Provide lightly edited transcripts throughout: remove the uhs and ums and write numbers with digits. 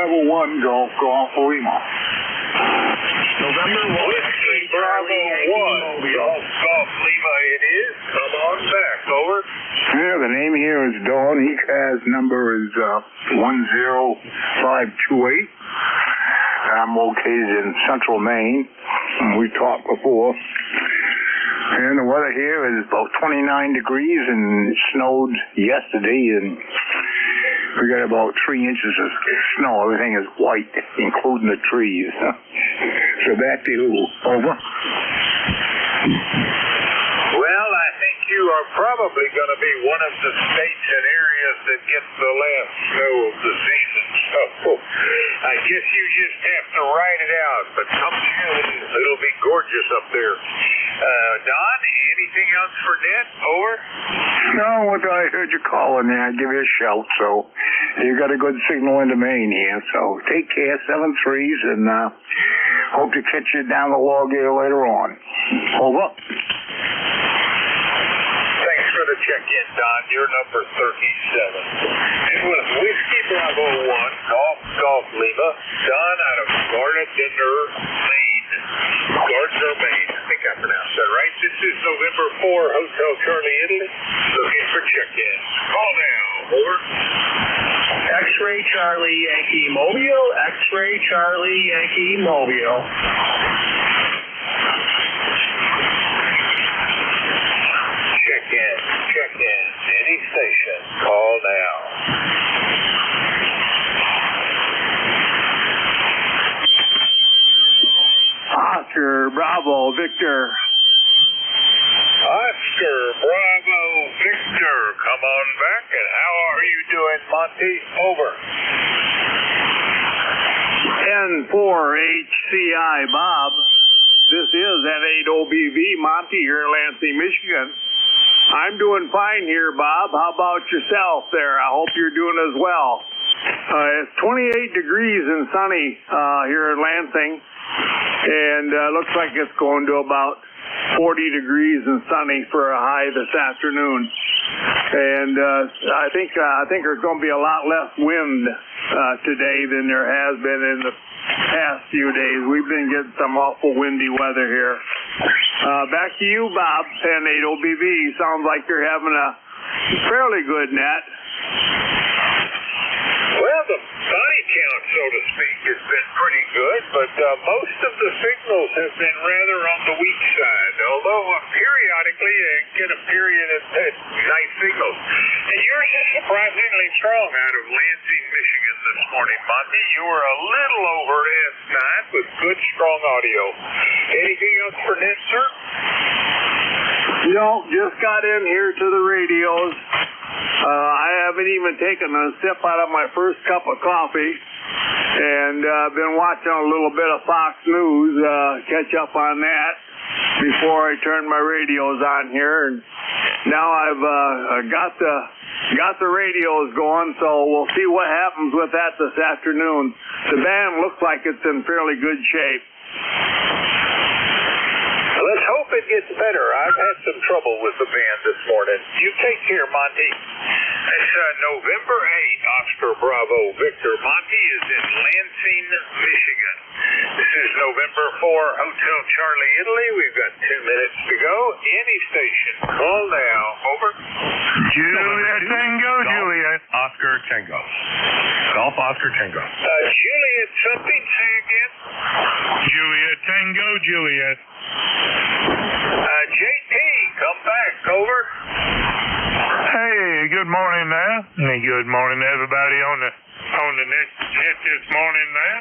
Bravo 1, Golf Lima. November 1, Whiskey Bravo 1, Golf Lima it is. Come on back, over. Yeah, the name here is Dawn. ECARS number is 10528. I'm located in central Maine. We talked before. And the weather here is about 29 degrees, and it snowed yesterday, and we got about 3 inches of snow. Everything is white, including the trees. So back to you. Over. Well, I think you are probably going to be one of the states and areas that gets the last snow of the season. So I guess you just have to ride it out. But come June, it'll be gorgeous up there. Don, anything else for Ned? Over. No, I heard you calling there. I'd give you a shout. So you got a good signal into Maine here. So take care, 7-3s, and hope to catch you down the log here later on. Over. Thanks for the check-in, Don. You're number 37. It was Whiskey Bravo 1, Golf Lima, Don out of Gardner, Maine. Gardner, Maine. I think I pronounced that right. This is November 4, Hotel Charlie, Italy. Looking for check-ins. Call now. Over. X-Ray Charlie Yankee Mobile, X-Ray Charlie Yankee Mobile. Check in. Any station. Call now. Oscar, Bravo, Victor. Oscar, Bravo, Victor. Come on back. And how are you doing, Monty? Over. N4HCI, Bob. This is N8OBV, Monty here in Lansing, Michigan. I'm doing fine here, Bob. How about yourself there? I hope you're doing as well. It's 28 degrees and sunny here in Lansing, and looks like it's going to about 40 degrees and sunny for a high this afternoon. And I think there's going to be a lot less wind today than there has been in the past few days. We've been getting some awful windy weather here. Back to you, Bob, N8OBV. Sounds like you're having a fairly good net. Well, the body count, so to speak, has been pretty good, but most of the signals have been rather on the weak side, although periodically you get a period of nice signals. And yours is surprisingly strong out of Lansing, Michigan this morning, Monty. You were a little over S9 with good, strong audio. Anything else for Ned, sir? No, just got in here to the radios. I haven't even taken a sip out of my first cup of coffee, and I've been watching a little bit of Fox News, catch up on that before I turn my radios on here. And now I've got the radios going, so we'll see what happens with that this afternoon. The band looks like it's in fairly good shape. Let's hope it gets better. I've had some trouble with the band this morning. You take care, Monty. It's November 8, Oscar Bravo Victor. Monty is in Lansing, Michigan. This is November 4, Hotel Charlie, Italy. We've got 2 minutes to go. Any station. Call now. Over. Juliet Tango, Juliet Oscar Tango. Golf Oscar Tango. Juliet something, say again. Juliet Tango, Juliet. JP, come back. Over. Hey, good morning there. Hey, good morning to everybody on the net this morning there.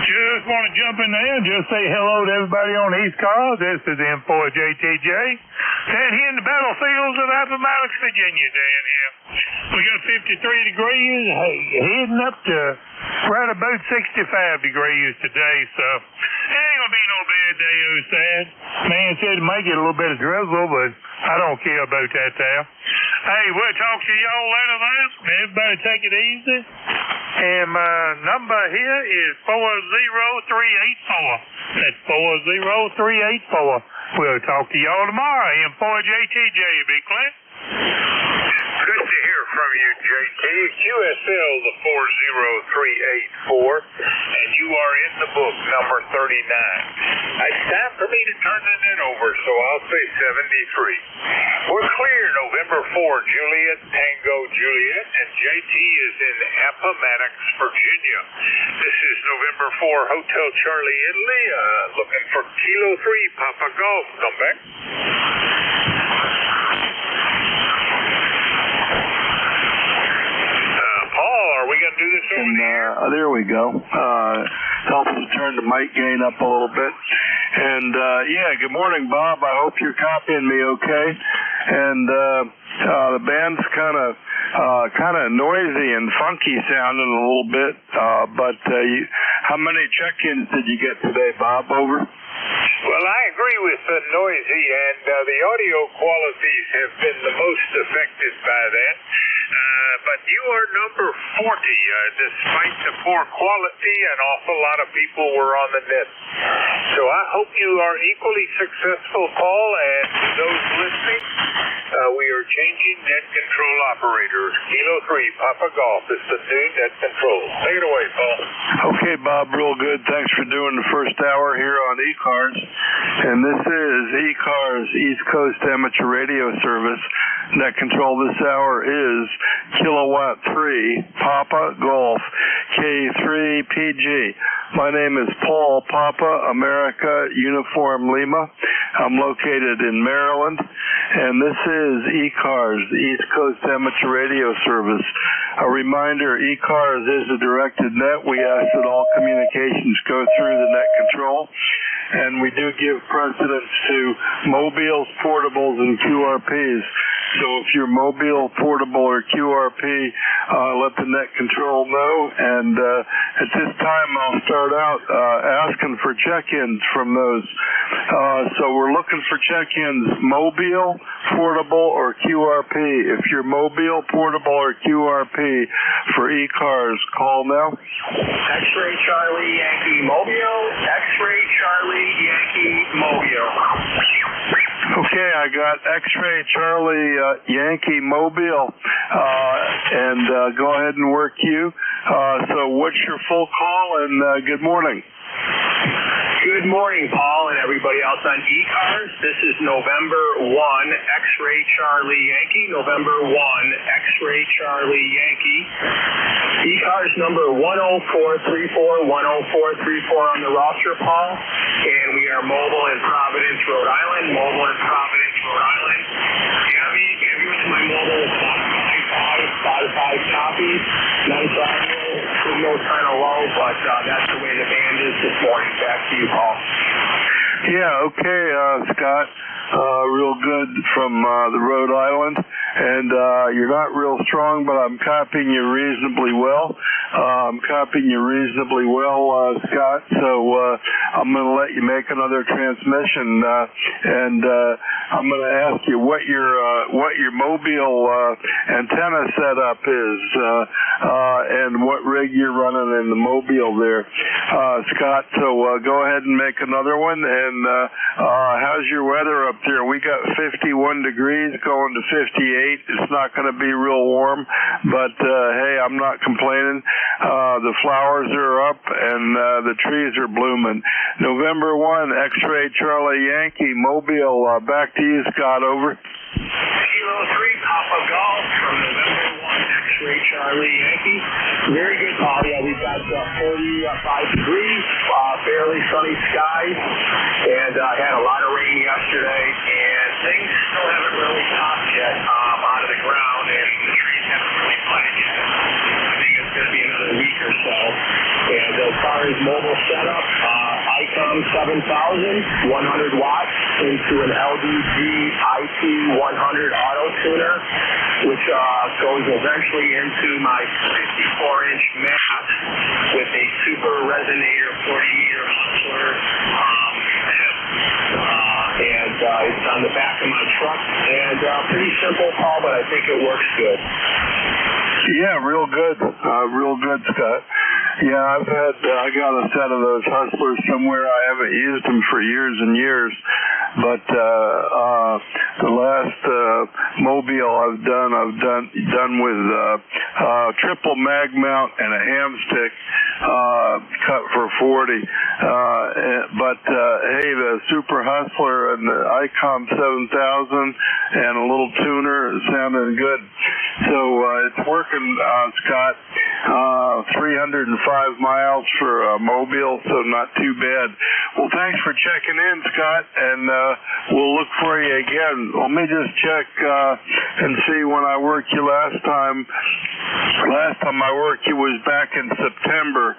Just want to jump in there and just say hello to everybody on ECARS. This is M4JTJ. Down here in the battlefields of Appomattox, Virginia, down here. We got 53 degrees, heading up to right about 65 degrees today, so it ain't gonna be no bad day outside. Man said to make it a little bit of drizzle, but I don't care about that there. Hey, we'll talk to y'all later then. Everybody take it easy. And my number here is 40384. That's 40384. We'll talk to y'all tomorrow. M4JTJ, be clear? Good to hear from you, JT. QSL the 40384, and you are in the book, number 39. It's time for me to turn the net over, so I'll say 73. We're clear, November 4, Juliet, Tango, Juliet, and JT is in Appomattox, Virginia. This is November 4, Hotel Charlie, Italy, looking for Kilo 3, Papa Golf. Come back. Paul, are we going to do this over there? There we go. Helps to turn the mic gain up a little bit. And, yeah, good morning, Bob. I hope you're copying me okay. And the band's kind of noisy and funky sounding a little bit. But how many check-ins did you get today, Bob? Over? Well, I agree with the noisy, and the audio qualities have been the most affected by that. But you are number 40. Despite the poor quality, an awful lot of people were on the net. So I hope you are equally successful, Paul, and to those listening, we are changing net control operators. Kilo 3, Papa Golf is the new net control. Take it away, Paul. Okay, Bob, real good. Thanks for doing the first hour here on ECARS. And this is ECARS East Coast Amateur Radio Service. Net control this hour is Kilowatt 3, Papa Golf, K3PG. My name is Paul Papa, America, Uniform Lima. I'm located in Maryland, and this is ECARS, the East Coast Amateur Radio Service. A reminder, ECARS is a directed net. We ask that all communications go through the net control, and we do give precedence to mobiles, portables, and QRPs. So if you're mobile, portable, or QRP, let the net control know. And at this time, I'll start out asking for check-ins from those. So we're looking for check-ins, mobile, portable, or QRP. If you're mobile, portable, or QRP for ECARS, call now. X-Ray Charlie Yankee Mobile, X-Ray Charlie Yankee Mobile. Okay, I got X-Ray Charlie Yankee Mobile, and go ahead and work you. So what's your full call, and good morning. Good morning, Paul, and everybody else on ECARS. This is November 1, X-Ray Charlie Yankee. November 1, X-Ray Charlie Yankee. ECARS number 10434, 10434 on the roster, Paul. And we are mobile in Providence, Rhode Island. Mobile in Providence, Rhode Island. Have you went to my mobile Spotify copies? Nice audio. Signal's kind of low, but that's the way the band is this morning. Back to you, Paul. Yeah, okay, Scott. Real good from the Rhode Island. And you're not real strong, but I'm copying you reasonably well. Scott. So I'm going to let you make another transmission, and I'm going to ask you what your mobile antenna setup is, and what rig you're running in the mobile there, Scott. So go ahead and make another one. And how's your weather up there? We got 51 degrees going to 58. It's not going to be real warm, but hey, I'm not complaining. The flowers are up and the trees are blooming. November 1, X-Ray Charlie Yankee Mobile. Back to you, Scott. Over. Kilo 3, Papa Golf from November 1, X-Ray Charlie Yankee. Very good, Paul. Yeah, we've got 45 degrees, fairly sunny skies, and had a lot of rain yesterday, and things still haven't really popped yet out of the ground, and the trees haven't really planted yet. I think it's going to be another week or so. And as far as mobile setup, ICOM 7000, 100 watts into an LDG IT 100 auto tuner, which goes eventually into my 54-inch mast with a super resonator 40-meter hustler tip. And it's on the back of my truck. And pretty simple, Paul, but I think it works good. Yeah, real good, Scott. Yeah, I got a set of those hustlers somewhere. I haven't used them for years and years, but the last Mobile I've done with triple mag mount and a ham stick cut for 40. But hey, the Super Hustler and the ICOM 7000 and a little tuner sounding good. So it's working, Scott. 305 miles for Mobile, so not too bad. Well, thanks for checking in, Scott, and we'll look for you again. Let me just check and see when I worked you last time. Last time I worked you was back in September.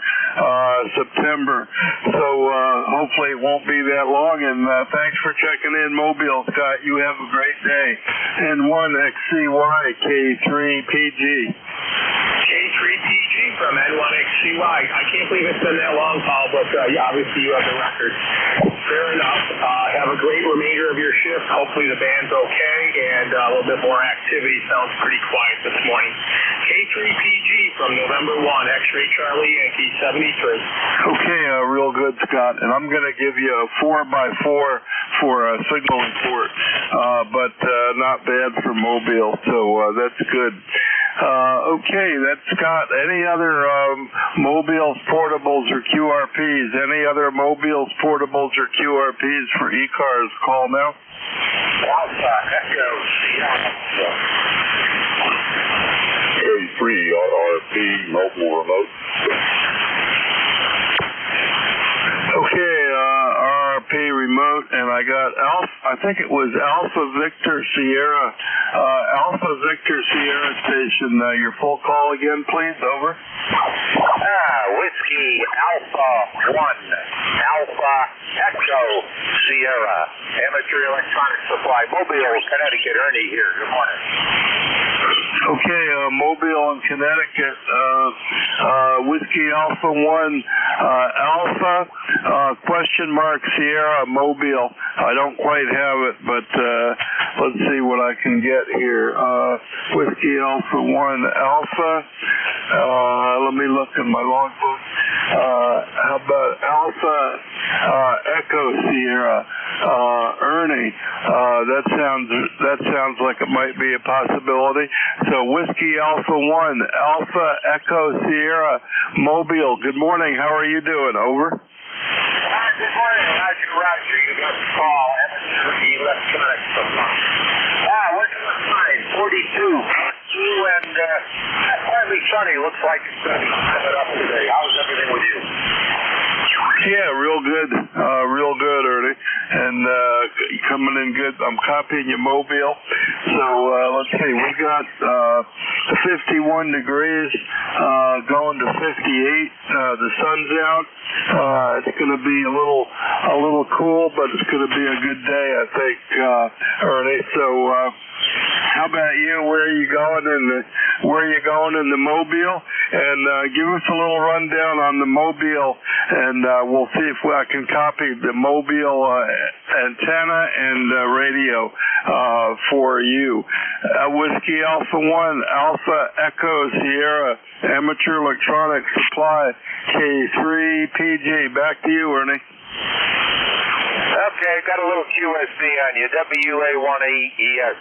So hopefully it won't be that long, and thanks for checking in, Mobile, Scott. You have a great day. N1XCY K3PG. K3PG from N1XCY. I can't believe it's been that long, Paul, but yeah, obviously you have the record. Fair enough. Have a great remainder of your shift. Hopefully the band's okay, and a little bit more activity. Sounds pretty quiet this morning. K3PG from November 1, X-Ray Charlie Yankee 73. Okay, real good, Scott. And I'm going to give you a 4x4 for a signal report, but not bad for Mobile, so that's good. Okay, that's Scott. Any other Mobiles, portables, or QRPs? Any other Mobiles, portables, or QRPs for ECARS? Call now. Alpha Echo Sierra. K3 RRP mobile remote. Okay, RRP remote, and I got I think it was Alpha Victor Sierra station. Your full call again, please. Over. Whiskey Alpha 1, Alpha Echo Sierra, Amateur Electronic Supply, Mobile, Connecticut. Ernie here. Good morning. Okay, Mobile and Connecticut, Whiskey Alpha 1, Alpha, question mark Sierra, Mobile. I don't quite have it, but let's see what I can get here. Whiskey Alpha 1, Alpha, let me look in my logbook. How about Alpha Echo Sierra, Ernie? That sounds like it might be a possibility. So Whiskey Alpha 1, Alpha Echo Sierra, Mobile. Good morning. How are you doing? Over. Good morning, Roger. You got the call. Electronic Supply. We're doing fine. 42. And partly sunny. Looks like it's going to be coming up today. How's everything with you? Yeah, real good, Ernie, and coming in good. I'm copying you, Mobile. So let's see, we got 51 degrees, going to 58. The sun's out. It's going to be a little cool, but it's going to be a good day, I think, Ernie. So how about you? Where are you going in the Mobile? And give us a little rundown on the Mobile, and we'll see if I can copy the Mobile antenna and radio for you. Whiskey Alpha 1, Alpha Echo Sierra, Amateur Electronic Supply, K3PG. Back to you, Ernie. Okay, got a little QSB on you, WA1AES.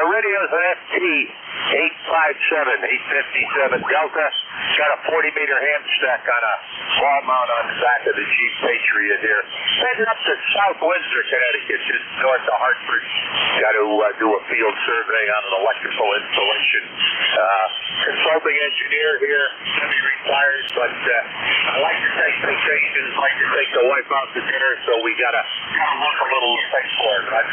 Radio's an FT 857 Delta. Got a 40-meter ham stack on a wall mount on the back of the Jeep Patriot here. Heading up to South Windsor, Connecticut, just north of Hartford. Got to do a field survey on an electrical installation. Consulting engineer here, semi-retired, but I like to take vacations, like to take the wife out to dinner, so we gotta look a little place for it, right?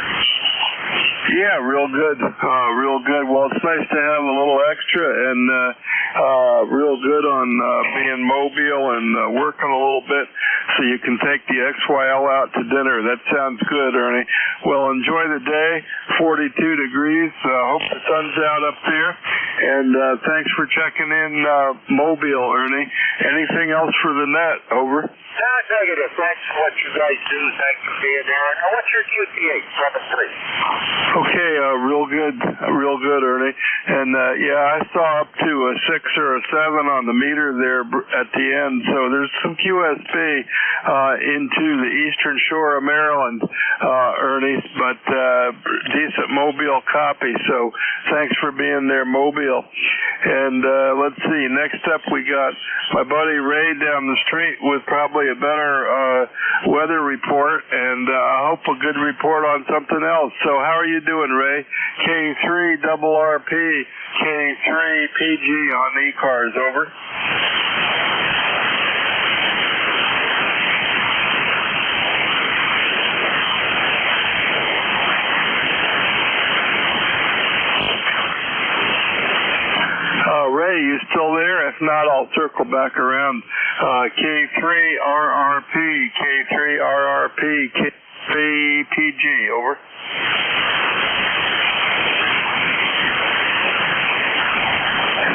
Yeah, real good. Well, it's nice to have a little extra, and real good on being mobile and working a little bit so you can take the XYL out to dinner. That sounds good, Ernie. Well, enjoy the day. 42 degrees. Hope the sun's out up there. And thanks for checking in Mobile, Ernie. Anything else for the net? Over. Negative. Thanks for what you guys do. Thanks for being there. Now, what's your QTA? 73. Okay, real good. real good, Ernie. And yeah, I saw up to a 6 or a 7 on the meter there at the end. So there's some QSB into the eastern shore of Maryland, Ernie, but decent Mobile copy. So thanks for being there, Mobile. And let's see, next up we got my buddy Ray down the street with probably a better weather report, and I hope a good report on something else. So how are you doing, Ray? K3 double RP, K3 PG on ECARS, over. Ray, you still there? If not, I'll circle back around. K3 RRP, K3 RRP, K3 PG, over.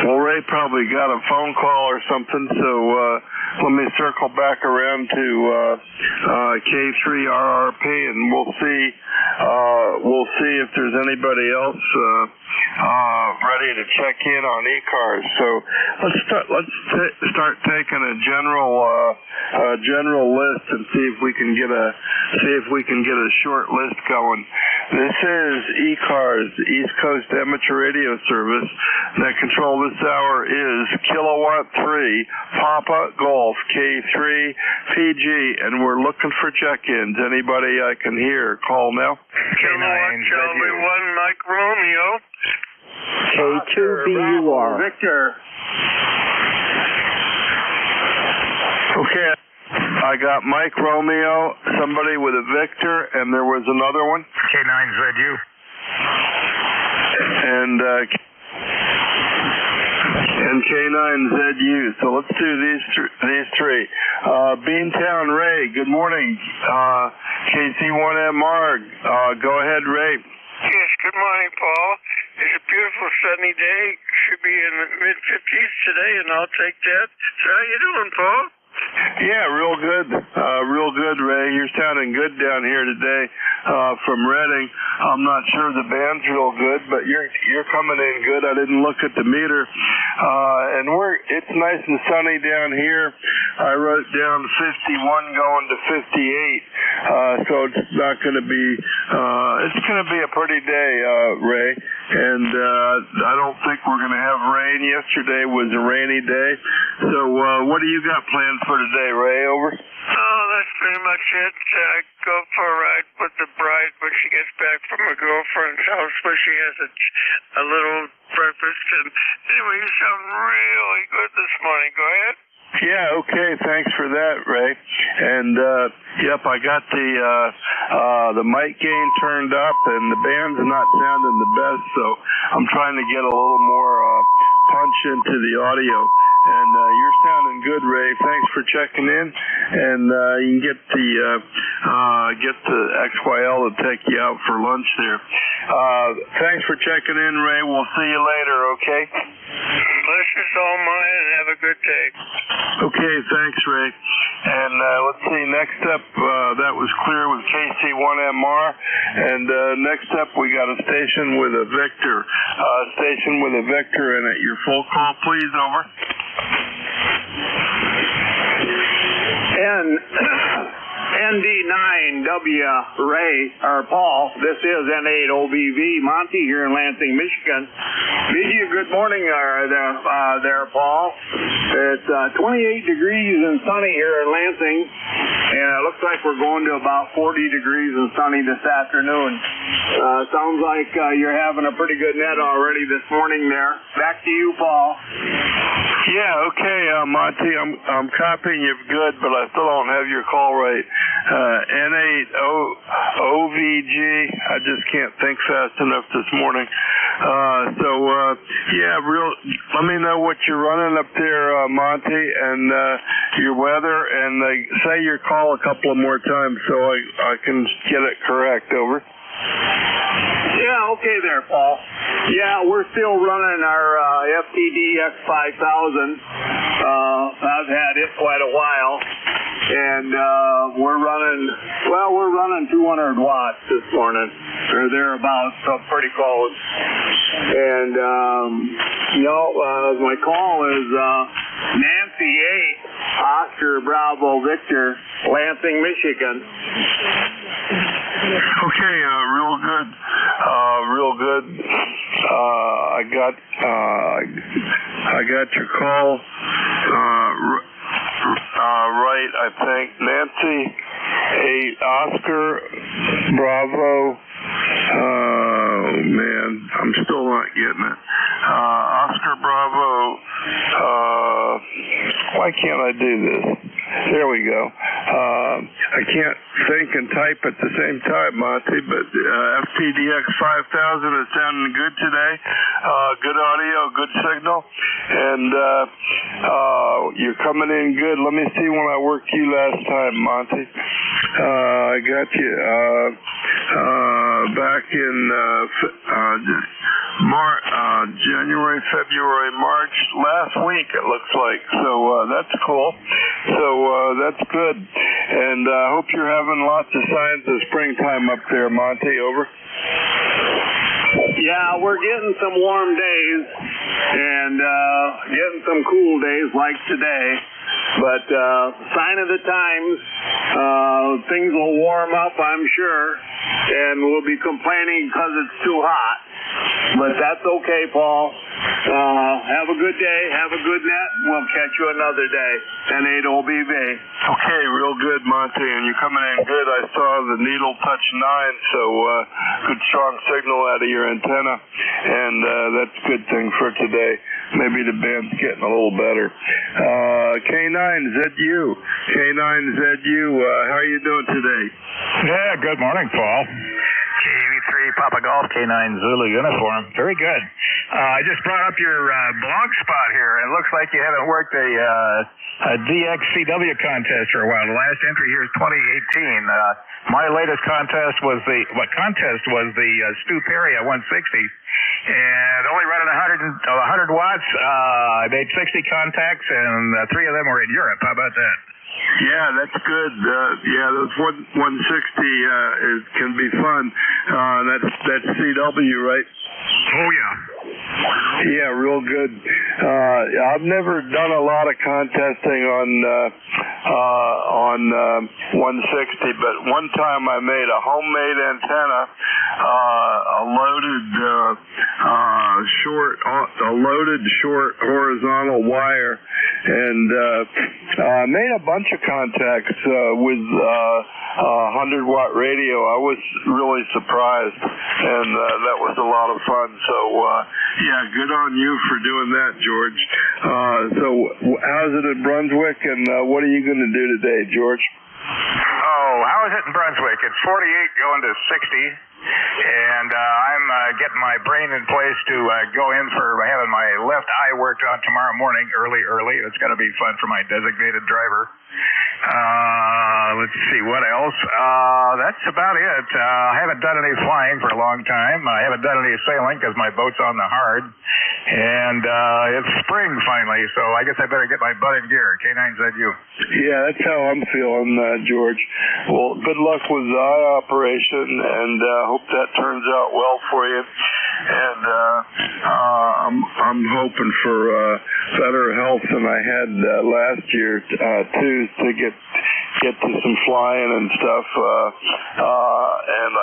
Well, Ray probably got a phone call or something, so let me circle back around to K3 RRP, and we'll see if there's anybody else ready to check in on ECARS. So let's start taking a general list and see if we can get a short list going. This is ECARS, East Coast Amateur Radio Service. That control this hour is Kilowatt 3 Papa Golf K3 PG, and we're looking for check-ins. Anybody I can hear, call now. Kilowatt Charlie 1 Mike Romeo. K2BUR. Victor. Okay, I got Mike Romeo, somebody with a Victor, and there was another one. K9ZU. And K9ZU. So let's do these three. Beantown Ray, good morning. KC1MR, go ahead, Ray. Yes, good morning, Paul. It's a beautiful sunny day. Should be in the mid-50s today, and I'll take that. So how you doing, Paul? Yeah, real good, Ray. You're sounding good down here today from Reading. I'm not sure the band's real good, but you're coming in good. I didn't look at the meter, and it's nice and sunny down here. I wrote down 51 going to 58, so it's not going to be. It's going to be a pretty day, Ray. And I don't think we're going to have rain. Yesterday was a rainy day. So what do you got planned for today, Ray? Over. Oh, that's pretty much it. Go for a ride with the bride when she gets back from her girlfriend's house where she has a little breakfast. And anyway, you sound really good this morning. Go ahead. Yeah, okay, thanks for that, Ray. And yep, I got the mic gain turned up, and the band's not sounding the best, so I'm trying to get a little more punch into the audio. And you're sounding good, Ray. Thanks for checking in, and you can get the XYL to take you out for lunch there. Thanks for checking in, Ray. We'll see you later, okay? Pleasure's all mine, and have a good day. Okay, thanks, Ray. And let's see, next up, that was clear with KC1MR. And next up, we got a station with a Victor. In it. Your full call, please, over. ND9W Ray, or Paul, this is N8OBV Monty here in Lansing, Michigan. Bid you good morning there, Paul. It's 28 degrees and sunny here in Lansing, and it looks like we're going to about 40 degrees and sunny this afternoon. Sounds like you're having a pretty good net already this morning there. Back to you, Paul. Yeah, okay, Monty, I'm copying you good, but I still don't have your call right. N8OVG, I just can't think fast enough this morning. Let me know what you're running up there, Monty, and your weather, and say your call a couple of more times so I can get it correct, over. Yeah, okay there, Paul. Yeah, we're still running our FTD X5000. I've had it quite a while. and we're running 200 watts this morning, or thereabouts, so pretty close. And my call is Nancy 8, Oscar Bravo Victor, Lansing, Michigan. Okay, real good. I got your call right, I think. Nancy 8, Oscar Bravo. Oh man, I'm still not getting it. Oscar Bravo. Why can't I do this? There we go. I can't think and type at the same time, Monty, but FTDX 5000 is sounding good today. Good audio, good signal, and you're coming in good. Let me see when I worked you last time, Monty. I got you back in January, February, March, last week it looks like. So that's cool. So that's good. And I hope you're having lots of signs of springtime up there, Monty. Over. Yeah, we're getting some warm days and getting some cool days like today. But sign of the times, things will warm up, I'm sure, and we'll be complaining because it's too hot. But that's okay, Paul. Have a good day. Have a good net. We'll catch you another day. N8OBV. Okay, real good, Monty. And you're coming in good. I saw the needle touch 9, so good strong signal out of your antenna. And that's a good thing for today. Maybe the band's getting a little better. K9ZU. K9ZU, how are you doing today? Yeah, good morning, Paul. KV3 Papa Golf, K9 Zulu uniform. Very good. I just brought up your blog spot here. It looks like you haven't worked a DXCW contest for a while. The last entry here is 2018. My latest contest was the Stu Perry at 160. And only running 100 watts. I made 60 contacts, and 3 of them were in Europe. How about that? Yeah, that's good. Those 160 can be fun. That's CW, right? Oh yeah. Yeah, real good. I've never done a lot of contesting on 160, but one time I made a homemade antenna, a loaded short horizontal wire, and I made a bunch of contacts with 100-watt radio. I was really surprised, and that was a lot of fun. So, good on you for doing that, George. So how's it in Brunswick, and what are you going to do today, George? Oh, how is it in Brunswick? It's 48 going to 60. And I'm getting my brain in place to go in for having my left eye worked on tomorrow morning, early. It's going to be fun for my designated driver. Let's see, what else? That's about it. I haven't done any flying for a long time. I haven't done any sailing because my boat's on the hard. And it's spring finally, so I guess I better get my butt in gear. K9ZU. Yeah, that's how I'm feeling, George. Well, good luck with the eye operation, and hope that turns out well for you. And I'm hoping for better health than I had last year too, to get to some flying and stuff. And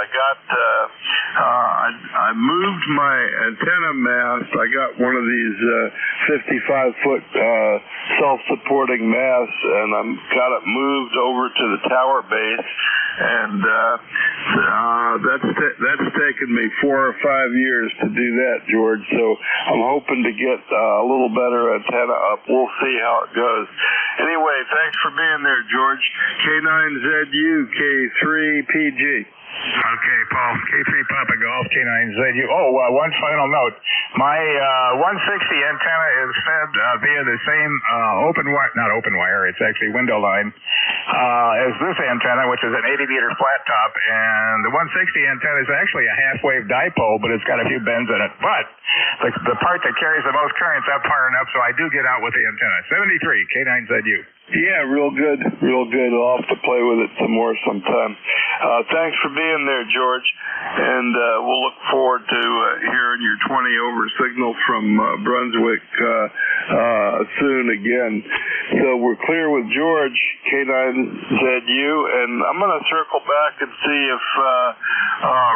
I moved my antenna mast. I got one of these 55-foot self-supporting masts, and I got it moved over to the tower base. And that's taken me 4 or 5 years to do that, George. So I'm hoping to get a little better antenna up. We'll see how it goes. Anyway, thanks for being there, George. K9ZU, K3PG. Okay, Paul. K3 Papa Golf, K9ZU. Oh, one final note. My 160 antenna is fed via the same not open wire, it's actually window line, as this antenna, which is an 80-meter flat top. And the 160 antenna is actually a half-wave dipole, but it's got a few bends in it. But the part that carries the most current's up far enough, so I do get out with the antenna. 73, K9ZU. Yeah, real good. I'll have to play with it some more sometime. Thanks for being there, George. And we'll look forward to hearing your 20 over signal from Brunswick soon again. So we're clear with George, K9ZU, and I'm going to circle back and see if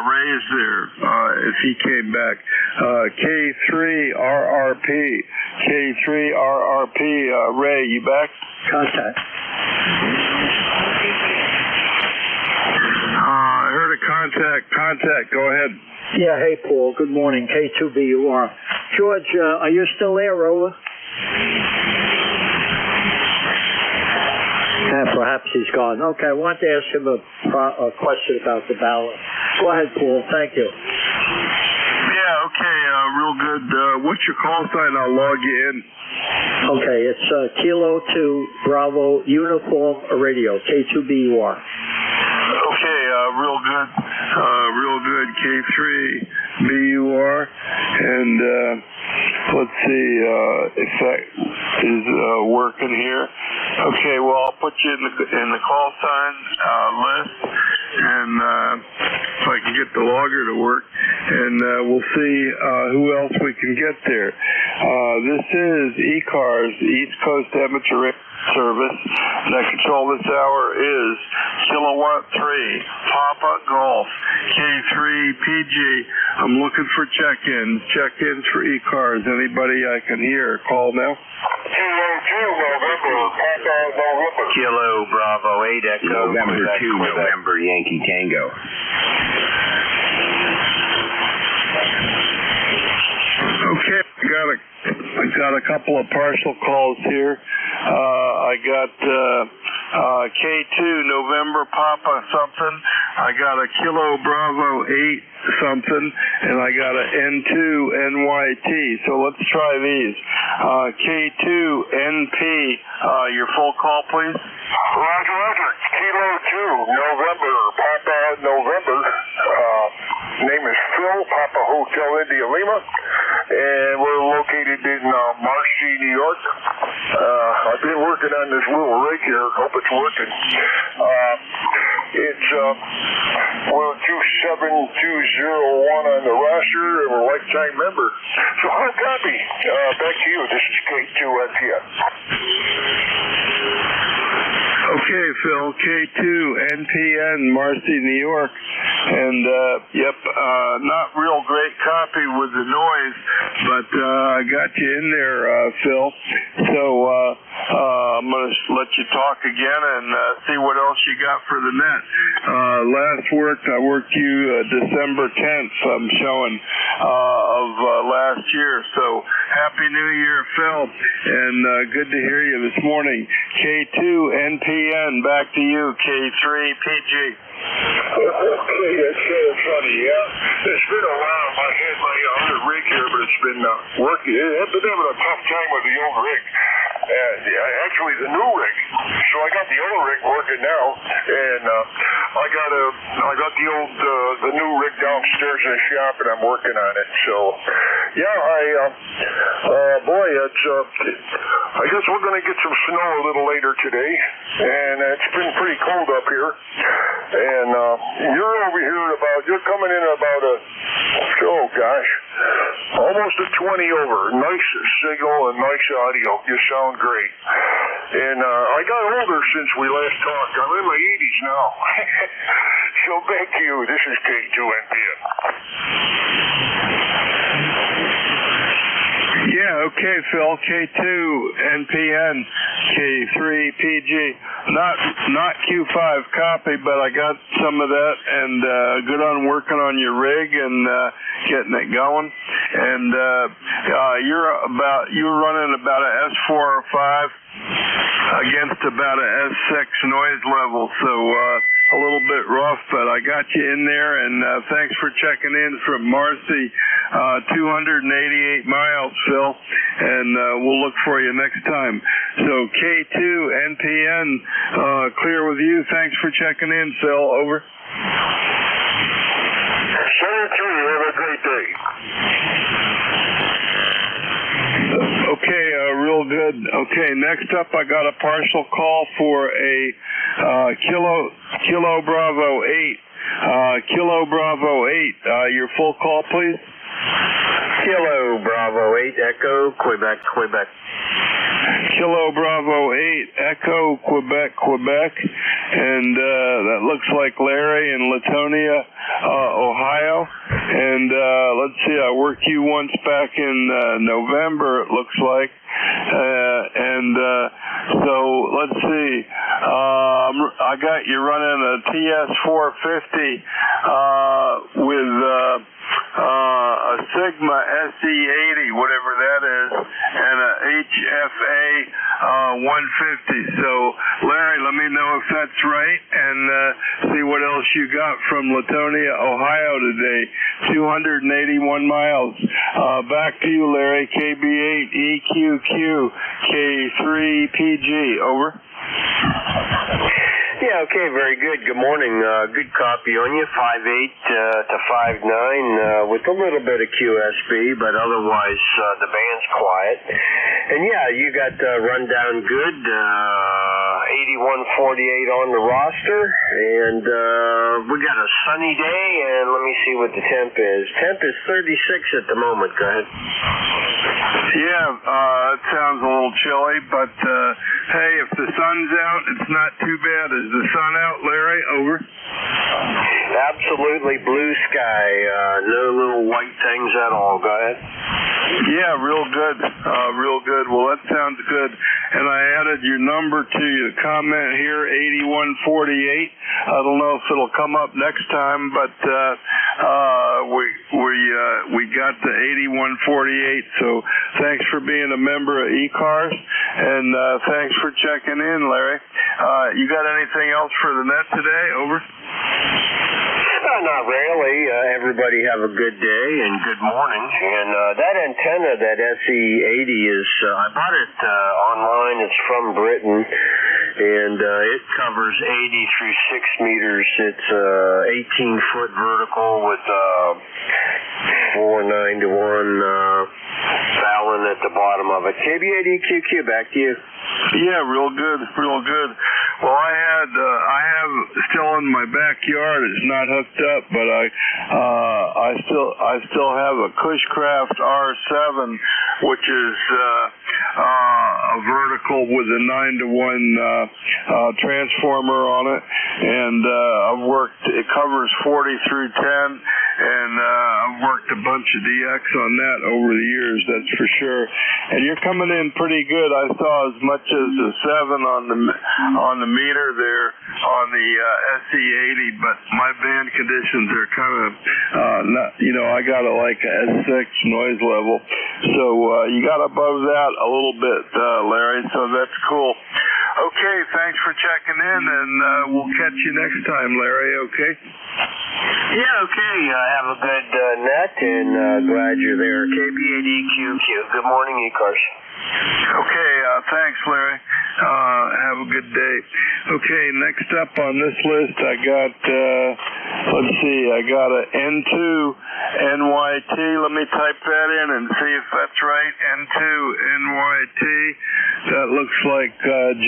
Ray's there, if he came back. K3RRP. K3RRP. Ray, you back? Contact. I heard a contact. Go ahead. Yeah, hey, Paul. Good morning. K2BUR. George, are you still there, over? Perhaps he's gone. Okay, I want to ask him a question about the ballot. Go ahead, Paul. Thank you. Yeah, okay, real good. What's your call sign? I'll log you in. Okay, it's Kilo 2 Bravo Uniform Radio, K2BUR. Okay, real good. K3BUR. And let's see if that is working here. Okay, well, I'll put you in the call sign list, and if I can get the logger to work, and we'll see who else we can get there. This is ECARS, East Coast Amateur Radio Service. That control this hour is Kilowatt 3, Papa Golf, K3PG. I'm looking for check-ins. Check-ins for ECARS. Anybody I can hear? Call now. Kilo Bravo 8 Echo. November 2 November Yankee Tango. Okay, I got a couple of partial calls here. I got K2 November Papa something. I got a Kilo Bravo 8 something, and I got a N2 NYT. So let's try these. K2 NP, your full call, please. Roger. Kilo 2 November Papa November. Name is Phil, Papa Hotel India Lima, and we're located in Marcy, New York. I've been working on this little rig here. Hope it's working. It's we're 27201 on the roster, and we're a lifetime member. So hard copy. Back to you. This is K2 NPN. Okay, Phil, K2 NPN, Marcy, New York. And, not real great copy with the noise, but I got you in there, Phil. So I'm going to let you talk again and see what else you got for the net. I worked you December 10th, I'm showing, of last year. So Happy New Year, Phil, and good to hear you this morning. K2 NPN, back to you, K3PG. Okay, that's funny, yeah. It's been a while. I had my other rig here, but it's been working. I've been having a tough time with the old rig. Actually, the new rig. So I got the old rig working now, and I got the new rig downstairs in the shop, and I'm working on it. So, yeah, I guess we're going to get some snow a little later today, and it's been pretty cold up here. And you're coming in about almost a 20 over. Nice signal and nice audio. You sound great. And I got older since we last talked. I'm in my 80s now. So back to you. This is K2NPN. Yeah, okay, Phil. K2 NPN, K3PG. Not Q5 copy, but I got some of that, and good on working on your rig and getting it going. And you're running about a S4 or 5 against about a S6 noise level, so a little bit rough, but I got you in there, and thanks for checking in from Marcy, 288 miles, Phil, and we'll look for you next time. So K2 NPN, clear with you. Thanks for checking in, Phil. Over. Same to you. Have a great day. Okay, real good. Okay, next up I got a partial call for a Kilo Bravo 8. Kilo Bravo 8, your full call, please. Kilo Bravo 8 Echo, Quebec, Quebec. Kilo Bravo 8 Echo, Quebec, Quebec. And that looks like Larry in Latonia, Ohio. And let's see, I worked you once back in November, it looks like. So let's see. I got you running a TS450 with a Sigma SE80, whatever that is, and a HFA 150. So, Larry, let me know if that's right, and see what else you got from Latonia, Ohio today. 281 miles. Back to you, Larry. KB8EQQ K3PG. Over. Yeah, okay, very good. Good morning. Good copy on you, 5'8" to 5'9", with a little bit of QSB, but otherwise the band's quiet. And yeah, you got rundown good, 8148 on the roster, and we got a sunny day, and let me see what the temp is. Temp is 36 at the moment. Go ahead. Yeah, it sounds a little chilly, but hey, if the sun's out, it's not too bad. Is the sun out, Larry? Over. Absolutely blue sky, no little white things at all. Go ahead. Yeah, real good, real good. Well, that sounds good. And I added your number to your comment here, 8148. I don't know if it'll come up next time, but we got the 8148. So thanks for being a member of ECARS, and thanks for checking in, Larry. You got anything else for the net today? Over. Not really. Everybody have a good day and good morning. And that antenna, that SE80 is, I bought it online. It's from Britain, and it covers 80 through 6 meters. It's 18-foot vertical with 4.9 to 1 Fallon at the bottom of it. KB8EQQ, back to you. Yeah, real good, real good. Well, I have still in my backyard. It's not hooked up, but I still have a Cushcraft R7, which is a vertical with a 9 to 1 transformer on it, and I've worked. It covers 40 through 10. And I've worked a bunch of DX on that over the years, that's for sure. And you're coming in pretty good. I saw as much as a 7 on the meter there on the SE80, but my band conditions are kind of not. I got like a S6 noise level, so you got above that a little bit, Larry. So that's cool. Okay, thanks for checking in, and we'll catch you next time, Larry. Okay. Yeah, okay. Have a good net, and glad you're there. KB8EQQ. Good morning, ECARS. Okay, thanks, Larry. Have a good day. Okay, next up on this list, I got, let's see, I got a N2 NYT. Let me type that in and see if that's right. N2 NYT. That looks like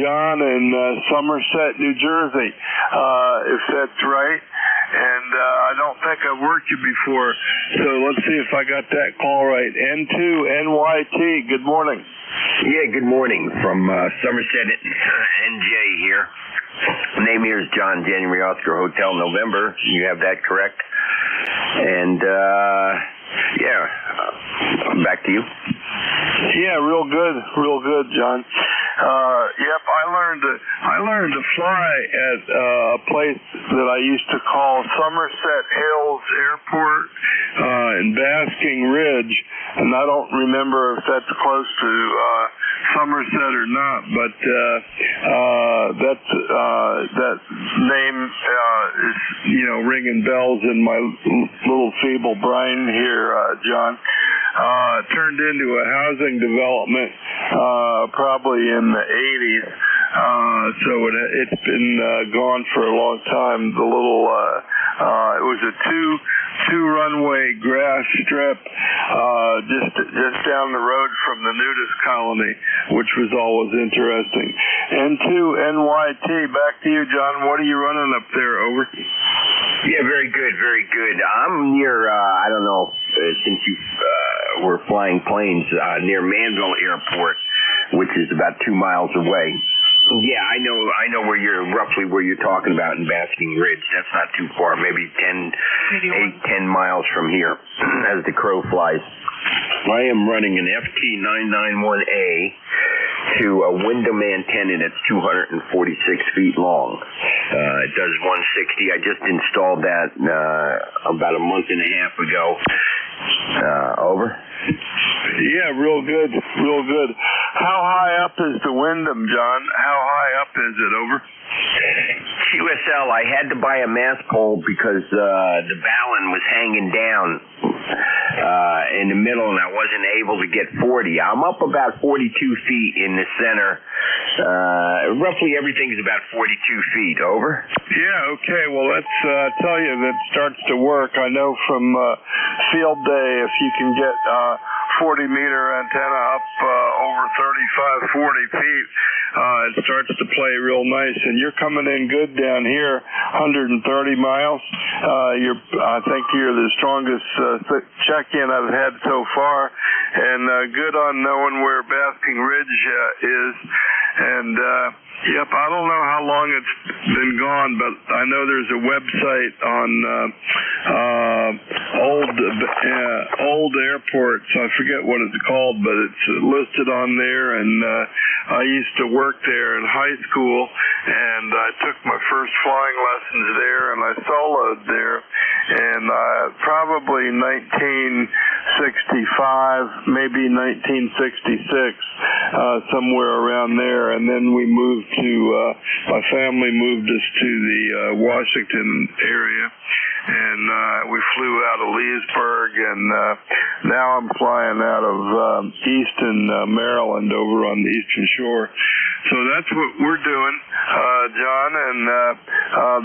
John in Somerset, New Jersey, if that's right. And I don't think I've worked you before, so let's see if I got that call right. N2 NYT, good morning. Yeah, good morning from Somerset, NJ here. Name here is John, January Oscar Hotel, November. You have that correct? And, back to you. Yeah, real good, John. Yep, I learned to fly at a place that I used to call Somerset Hills Airport in Basking Ridge, and I don't remember if that's close to Somerset or not, but that name is ringing bells in my little feeble brain here, John. Turned into a housing development probably in the 80s, so it's been gone for a long time. The little it was a 2-runway grass strip just down the road from the nudist colony, which was always interesting. N2 NYT, back to you, John. What are you running up there? Over. Yeah, very good, very good. I'm near, I don't know, since you were flying planes, near Manville Airport, which is about 2 miles away. Yeah, I know roughly where you're talking about in Basking Ridge. That's not too far, maybe 10 miles from here as the crow flies. I am running an FT991A to a Wyndham antenna that's 246 feet long. It does 160. I just installed that about a month and a half ago. Over? Yeah, real good, real good. How high up is the Wyndham, John? How high up is it? Over? QSL, I had to buy a mast pole because the balun was hanging down in the middle, and I wasn't able to get 40. I'm up about 42 feet in the center. Roughly everything's about 42 feet. Over? Yeah, okay. Well, let's tell you that starts to work. I know from field day, if you can get 40-meter antenna up over 35, 40 feet, it starts to play real nice. And you're coming in good down here, 130 miles. I think you're the strongest check-in I've had so far, and good on knowing where Basking Ridge is. And yep, I don't know how long it's been gone, but I know there's a website on old airports. I forget what it's called, but it's listed on there. And I used to work there in high school, and I took my first flying lessons there, and I soloed there. And probably 1965, maybe 1966, somewhere around there. And then we moved to, my family moved us to the Washington area, and we flew out of Leesburg, and now I'm flying out of Easton, Maryland, over on the Eastern Shore. So that's what we're doing, John, and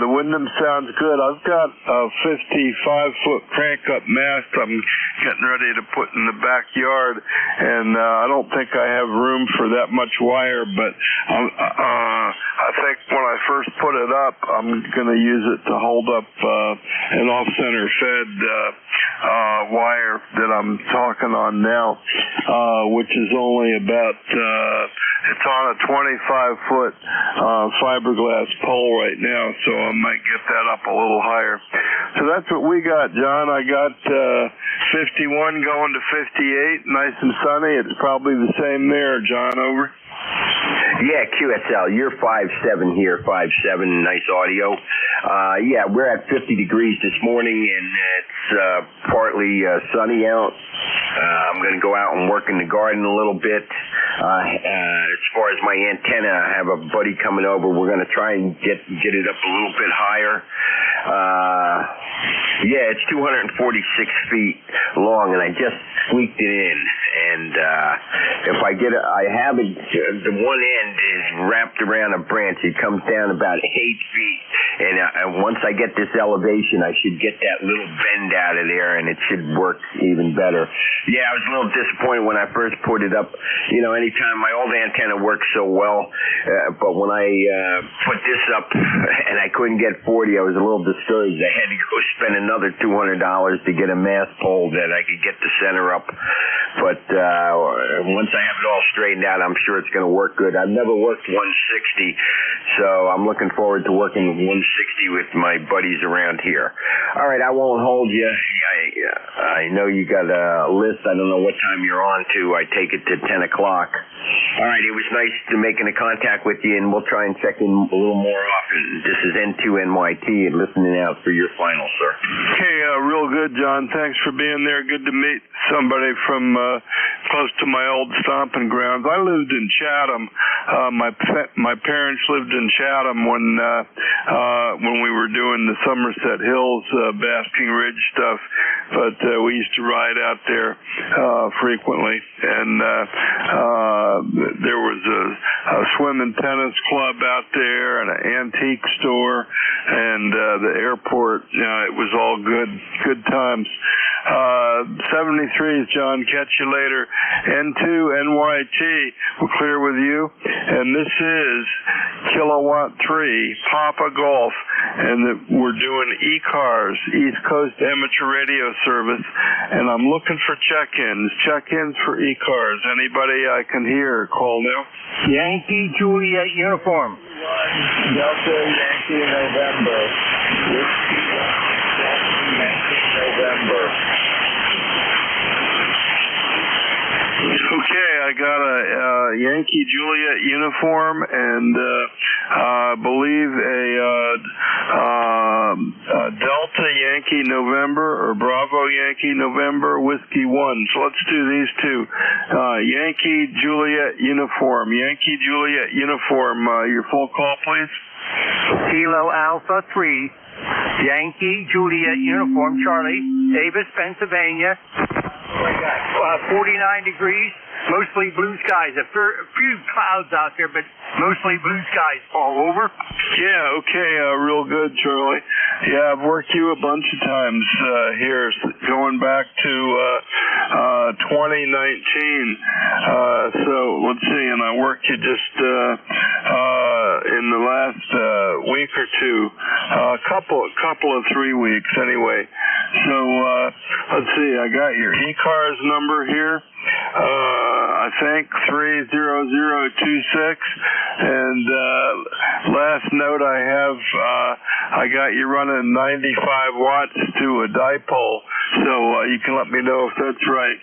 the Wyndham sounds good. I've got a 55-foot crank-up mast I'm getting ready to put in the backyard, and I don't think I have room for that much wire, but I think when I first put it up, I'm going to use it to hold up an off-center fed wire that I'm talking on now, which is only about, it's on a 25-foot fiberglass pole right now, so I might get that up a little higher. So that's what we got, John. I got 51 going to 58, nice and sunny. It's probably the same there, John. Over? Yeah, QSL, you're 5'7" here, 5'7", nice audio. Yeah, we're at 50 degrees this morning, and it's partly sunny out. I'm going to go out and work in the garden a little bit. As far as my antenna, I have a buddy coming over. We're going to try and get it up a little bit higher. Yeah, it's 246 feet long, and I just squeaked it in. And if I get it, I have it, the one end is wrapped around a branch. It comes down about 8 feet. And once I get this elevation, I should get that little bend out of there, and it should work even better. Yeah, I was a little disappointed when I first put it up. You know, anytime my old antenna works so well, but when I put this up and I couldn't get 40, I was a little discouraged. I had to go spend another $200 to get a mast pole that I could get the center up. But once I have it all straightened out, I'm sure it's going to work good. I've never worked 160, so I'm looking forward to working 160 with my buddies around here. All right, I won't hold you. I know you got a list. I don't know what time you're on to. I take it to 10 o'clock. All right, it was nice to making a contact with you, and we'll try and check in a little more often. This is N2NYT and listening out for your final, sir. Okay, real good, John. Thanks for being there. Good to meet somebody from close to my old stomping grounds. I lived in Chatham. My parents lived in Chatham when we were doing the Somerset Hills Basking Ridge stuff, but we used to ride out there frequently. And there was a swim and tennis club out there and an antique store and the airport. It was all good times. 73 is John. Catch you later. N2 NYT. We're clear with you. And this is Kilowatt 3 Papa Golf. And we're doing ECARS, East Coast Amateur Radio Service. And I'm looking for check-ins. Check-ins for ECARS. Anybody I can hear, call now. Yankee Juliet uniform. Delta Yankee November. November. Okay, I got a Yankee Juliet uniform and I believe a Delta Yankee November or Bravo Yankee November Whiskey 1. So let's do these two. Yankee Juliet uniform. Yankee Juliet uniform. Your full call, please. Kilo Alpha 3. Yankee Juliet uniform, Charlie, Davis, Pennsylvania. 49 degrees, mostly blue skies. A few clouds out there, but mostly blue skies all over. Yeah, okay, real good, Charlie. Yeah, I've worked you a bunch of times here, going back to 2019. So let's see, and I worked you just in the last week or two, couple of 3 weeks anyway. So let's see, I got your ECARS number here. I think 30026, and last note I have, I got you running 95 watts to a dipole, so you can let me know if that's right.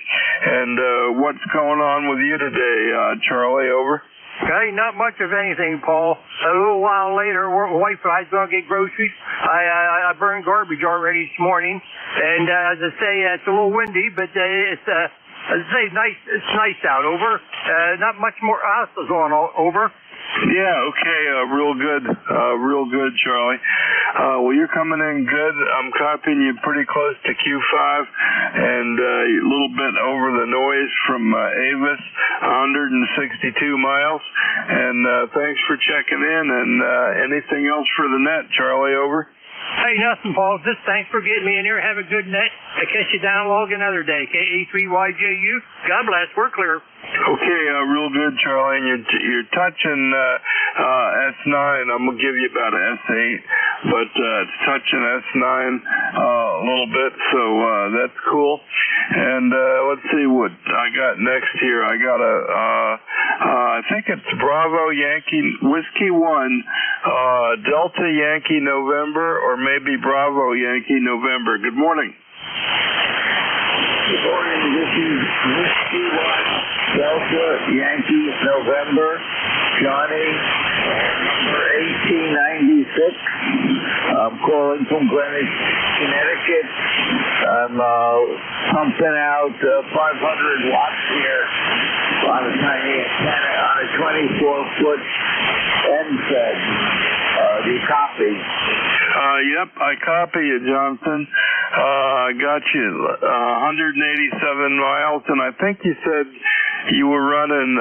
And what's going on with you today, Charlie? Over. Okay, not much of anything, Paul. A little while later, wife and I was going to get groceries. I burned garbage already this morning, and as I say, it's a little windy, but it's as I say, nice. It's nice out. Over. Not much more else is going over. Yeah, okay, real good, Charlie. Well, you're coming in good. I'm copying you pretty close to Q5 and a little bit over the noise from Avis, 162 miles. And thanks for checking in. And anything else for the net, Charlie? Over. Hey, nothing, Paul. Just thanks for getting me in here. Have a good night. I'll catch you down log another day. KA3YJU. God bless. We're clear. Okay, real good, Charlie. And you're touching S9. I'm gonna give you about an S8, but it's touching S9 a little bit, so that's cool. And let's see what I got next here. I got I think it's Bravo Yankee Whiskey 1, Delta Yankee November, or maybe Bravo Yankee November. Good morning. Good morning. This is Whiskey 1, Delta Yankee November, Johnny, number 1896. I'm calling from Greenwich, Connecticut. I'm pumping out 500 watts here on a tiny antenna on a 24-foot end fed. Do you copy? Yep, I copy you, Johnson. I got you 187 miles, and I think you said you were running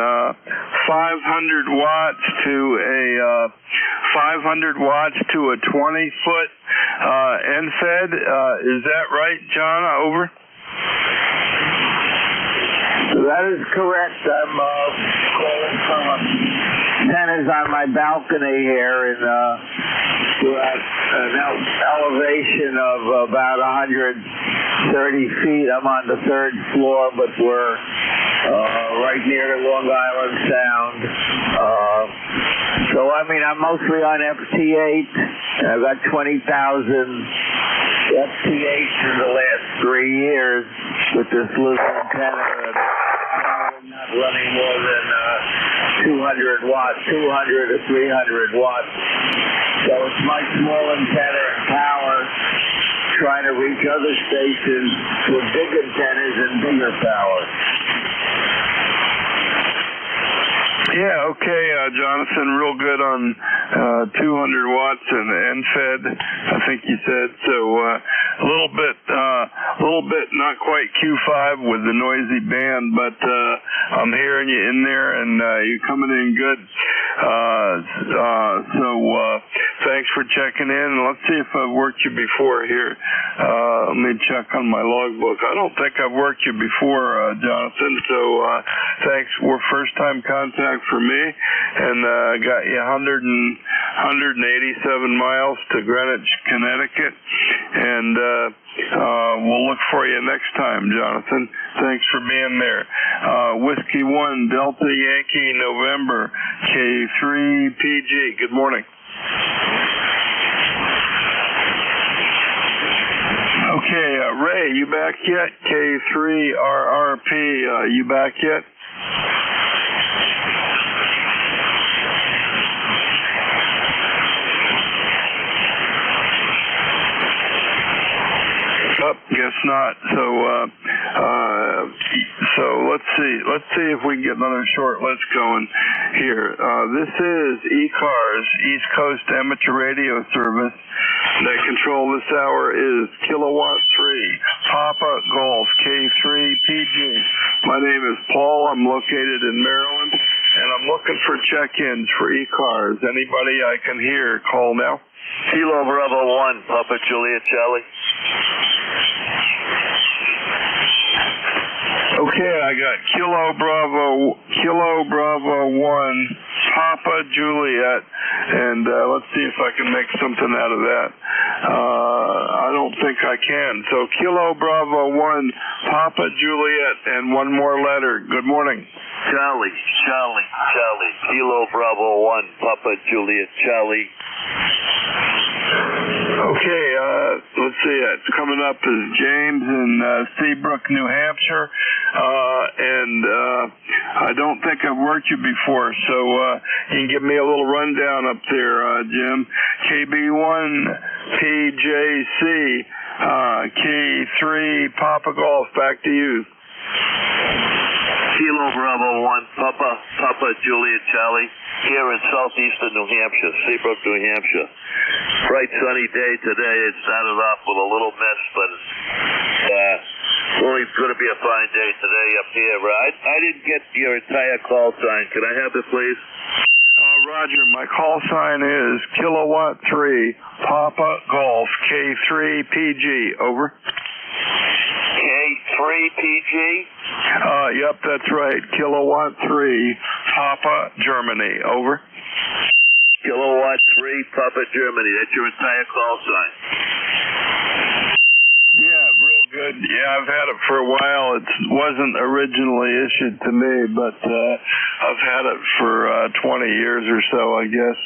500 watts to a 20-foot end fed. Is that right, John? Over. That is correct. I'm calling from antennas on my balcony here in an elevation of about 130 feet. I'm on the third floor, but we're right near Long Island Sound. So, I mean, I'm mostly on FT8. I've got 20,000 FT8s in the last 3 years with this little antenna. Not running more than 200 watts, 200 to 300 watts. So it's my small antenna and power trying to reach other stations with big antennas and bigger power. Yeah, okay, Jonathan, real good on 200 watts and NFED, I think you said. So a little bit not quite Q5 with the noisy band, but I'm hearing you in there, and you're coming in good. So thanks for checking in. Let's see if I've worked you before here. Let me check on my logbook. I don't think I've worked you before, Jonathan, so thanks. We're first-time contact for me, and got you 187 miles to Greenwich, Connecticut, and we'll look for you next time, Jonathan. Thanks for being there. Whiskey 1, Delta Yankee, November, K3PG. Good morning. Okay, Ray, you back yet? K3RRP, you back yet? Guess not. So let's see if we can get another short list going here. This is ECARS, East Coast Amateur Radio Service. That control this hour is Kilowatt 3, Papa Golf, K3PG. My name is Paul. I'm located in Maryland, and I'm looking for check-ins for ECARS. Anybody I can hear, call now. Kilo Bravo 1, Papa Juliet Charlie. Okay, I got Kilo Bravo 1, Papa Juliet, and let's see if I can make something out of that. I don't think I can. So Kilo Bravo 1, Papa Juliet, and one more letter. Good morning. Charlie. Kilo Bravo 1, Papa Juliet Charlie. Okay, let's see. It's coming up as James in Seabrook, New Hampshire, and I don't think I've worked you before, so you can give me a little rundown up there, Jim. KB1 PJC, K3 Papa Golf. Back to you. Kilo Bravo 1, Papa Juliet Charlie, here in southeastern New Hampshire, Seabrook, New Hampshire. Bright sunny day today. It started off with a little mist, but it's only going to be a fine day today up here. I didn't get your entire call sign. Can I have it, please? Roger, my call sign is Kilowatt 3, Papa Golf, K3PG. Over. K3PG? Yep, that's right. Kilowatt 3, Papa, Germany. Over. Kilowatt 3, Papa, Germany. That's your entire call sign. Yeah, real good. Yeah, I've had it for a while. It wasn't originally issued to me, but I've had it for 20 years or so, I guess.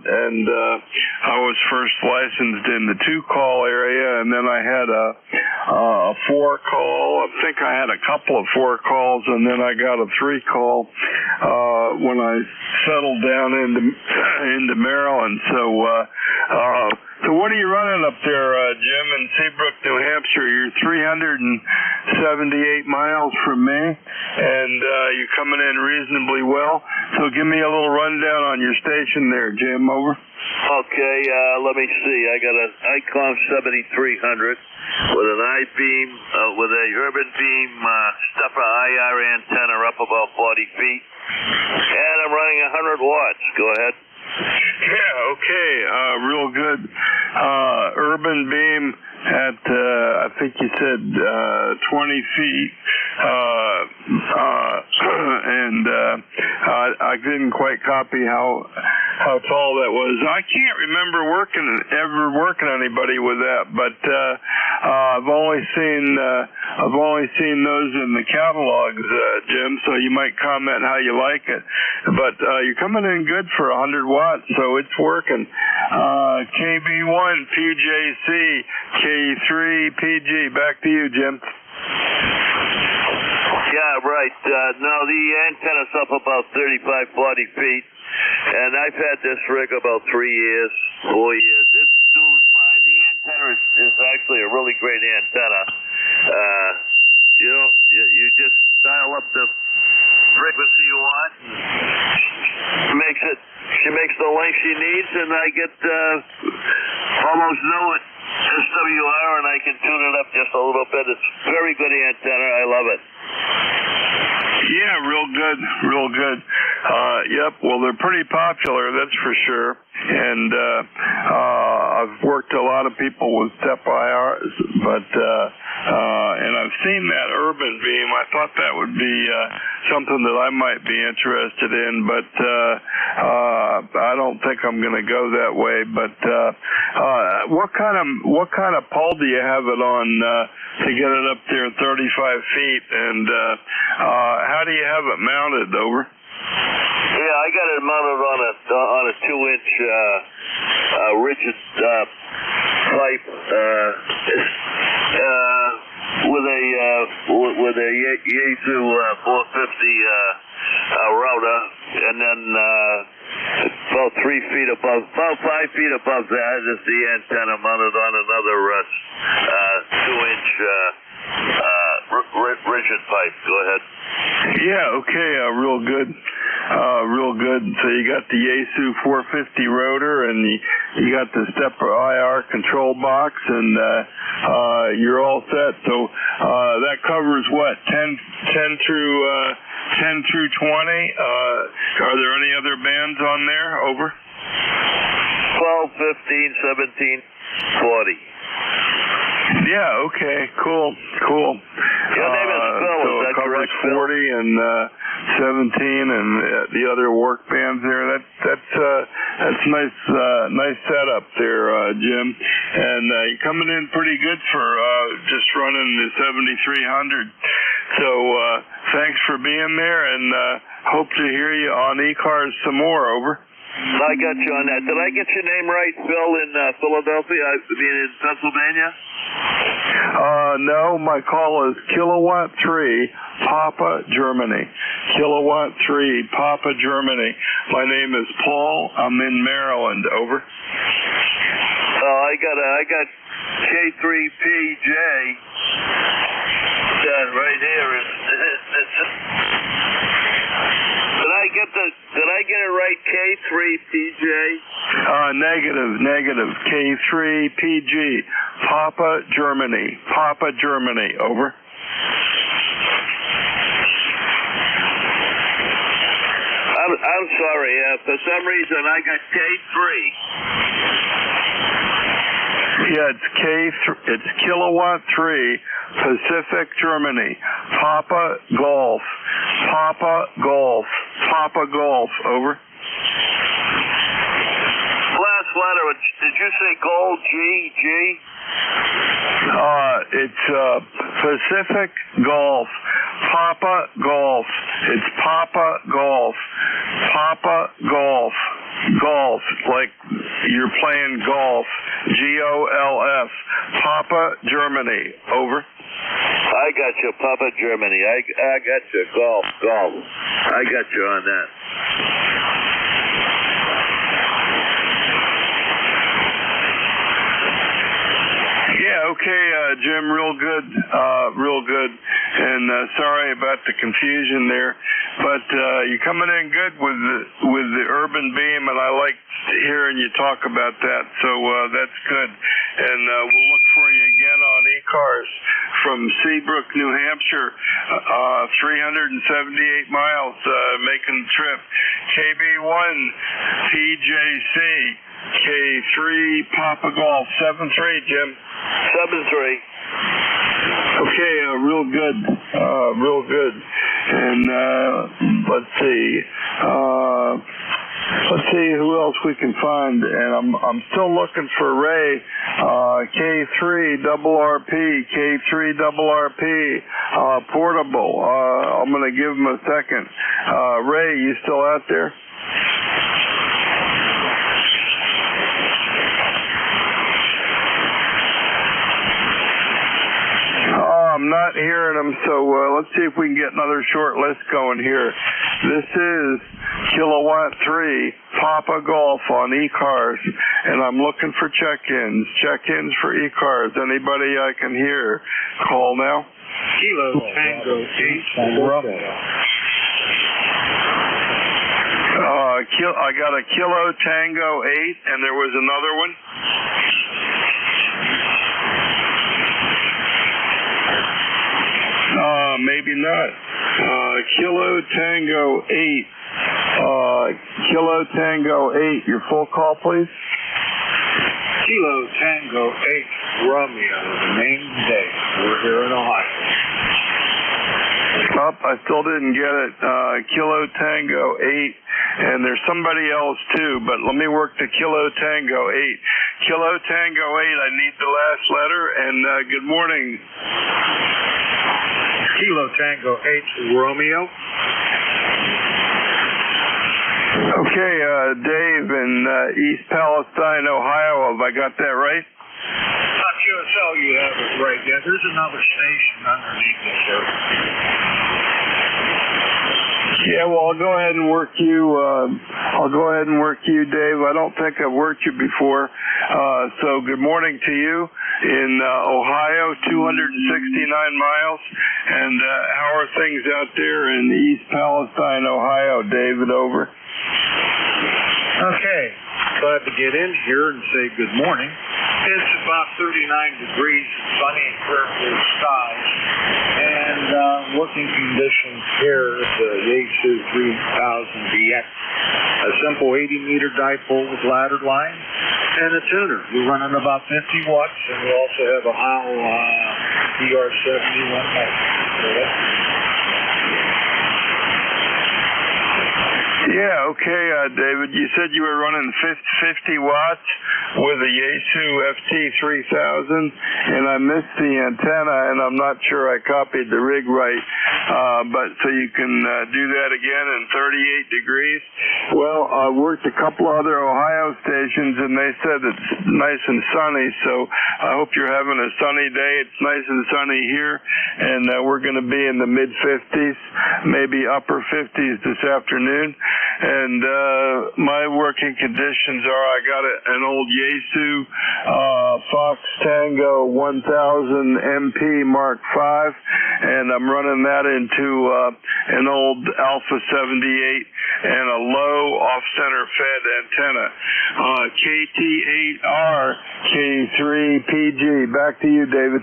And I was first licensed in the 2-call area, and then I had a 4-call. I think I had a couple of 4 calls, and then I got a 3-call when I settled down into Maryland. So what are you running up there, Jim, in Seabrook, New Hampshire? You're 378 miles from me, and you're coming in reasonably well. So give me a little rundown on your station there, Jim. Over. Okay, let me see. I got an ICOM 7300 with an I-beam, with a urban beam stuffer IR antenna up about 40 feet, and I'm running 100 watts. Go ahead. Yeah, okay, real good. Urban beam at, I think you said 20 feet, and I didn't quite copy how tall that was. I can't remember ever working anybody with that, but I've only seen those in the catalogs, Jim. So you might comment how you like it, but you're coming in good for 100 watts, so it's working. KB1 PJC K3PG. Back to you, Jim. Yeah, right. No, the antenna's up about 35, 40 feet, and I've had this rig about 3 years, 4 years. It's doing fine. The antenna is actually a really great antenna. You just dial up the frequency you want. She makes the length she needs, and I get almost no SWR, and I can tune it up just a little bit. It's very good antenna. I love it. Yeah, real good, real good. Yep, well, they're pretty popular, that's for sure. And I've worked a lot of people with step IRs, but and I've seen that urban beam. I thought that would be something that I might be interested in, but I don't think I'm going to go that way. But what kind of pole do you have it on to get it up there 35 feet? And how do you have it mounted? Over. Yeah, I got it mounted on a 2-inch rigid pipe with a Yaesu 450 router, and then about 5 feet above that is the antenna mounted on another 2-inch rigid pipe. Go ahead. Yeah, okay, real good. Real good. So you got the Yaesu 450 rotor, and you got the step IR control box, and you're all set. So that covers what, 10 through 20? Are there any other bands on there? Over. 12, 15, 17, 40. Yeah, okay, cool. Your name is Phil, so is that it covers correct, 40 and 17 and the other work bands there. That's nice setup there, Jim. And you're coming in pretty good for just running the 7300. So thanks for being there, and hope to hear you on ECARS some more. Over. I got you on that. Did I get your name right, Phil, in Philadelphia? I mean, in Pennsylvania? No, my call is Kilowatt 3, Papa, Germany. Kilowatt 3, Papa, Germany. My name is Paul. I'm in Maryland. Over. I got K3PJ. Right here. Did I get it right? K3PJ? Negative. K3PG. Papa, Germany. Papa, Germany. Over. I'm sorry. For some reason, I got K3. Yeah, it's Kilowatt 3, Pacific, Germany. Papa, Golf. Papa, Golf. Papa, Golf. Over. Last letter, did you say gold? G? It's Pacific, Golf. Papa, Golf. It's Papa, Golf. Papa, Golf. Golf, like you're playing golf. GOLF. Papa, Germany. Over. I got you, Papa, Germany. I got you, golf. I got you on that. Yeah, okay, Jim, real good. And sorry about the confusion there, but you're coming in good with the urban beam, and I like hearing you talk about that. So that's good. And we'll look for you again on ECARS from Seabrook, New Hampshire, 378 miles, making the trip. KB1 PJC K3 Papa Golf 7-3, Jim. 7-3. Okay, real good. And let's see who else we can find. And I'm still looking for Ray, K3 RRP, portable. I'm going to give him a second. Ray, you still out there? I'm not hearing them, so let's see if we can get another short list going here. This is Kilowatt 3, Papa Golf on ECARS, and I'm looking for check-ins for ECARS. Anybody I can hear, call now. Kilo Tango 8. I got a Kilo Tango 8, and there was another one. Maybe not. Kilo Tango 8. Kilo Tango 8. Your full call, please. Kilo Tango 8 Romeo, the name today. We're here in Ohio. I still didn't get it. Kilo Tango 8, and there's somebody else too, but let me work the Kilo Tango 8. Kilo Tango 8, I need the last letter, and good morning. Kilo Tango 8 Romeo. Okay, Dave in East Palestine, Ohio. Have I got that right? Not QSL, you have it right. Yeah, there's another station underneath this here. Yeah, well, I'll go ahead and work you. Dave. I don't think I've worked you before. So good morning to you in Ohio, 269 miles. And how are things out there in East Palestine, Ohio? David, over. Okay, glad to get in here and say good morning. It's about 39 degrees, sunny and clear blue skies, and working conditions here at the Yaesu 3000BX. A simple 80-meter dipole with laddered line and a tuner. We're running about 50 watts, and we also have a Howl ECARS 71 motor. Yeah, okay, David. You said you were running 50 watts with a Yaesu FT3000, and I missed the antenna, and I'm not sure I copied the rig right. But so you can do that again in 38 degrees. Well, I worked a couple other Ohio stations, and they said it's nice and sunny, so I hope you're having a sunny day. It's nice and sunny here, and we're going to be in the mid-50s, maybe upper 50s this afternoon. And my working conditions are I got an old Yaesu Fox Tango 1000 MP Mark V, and I'm running that into an old Alpha 78 and a low off-center fed antenna. KT8R K3PG. Back to you, David.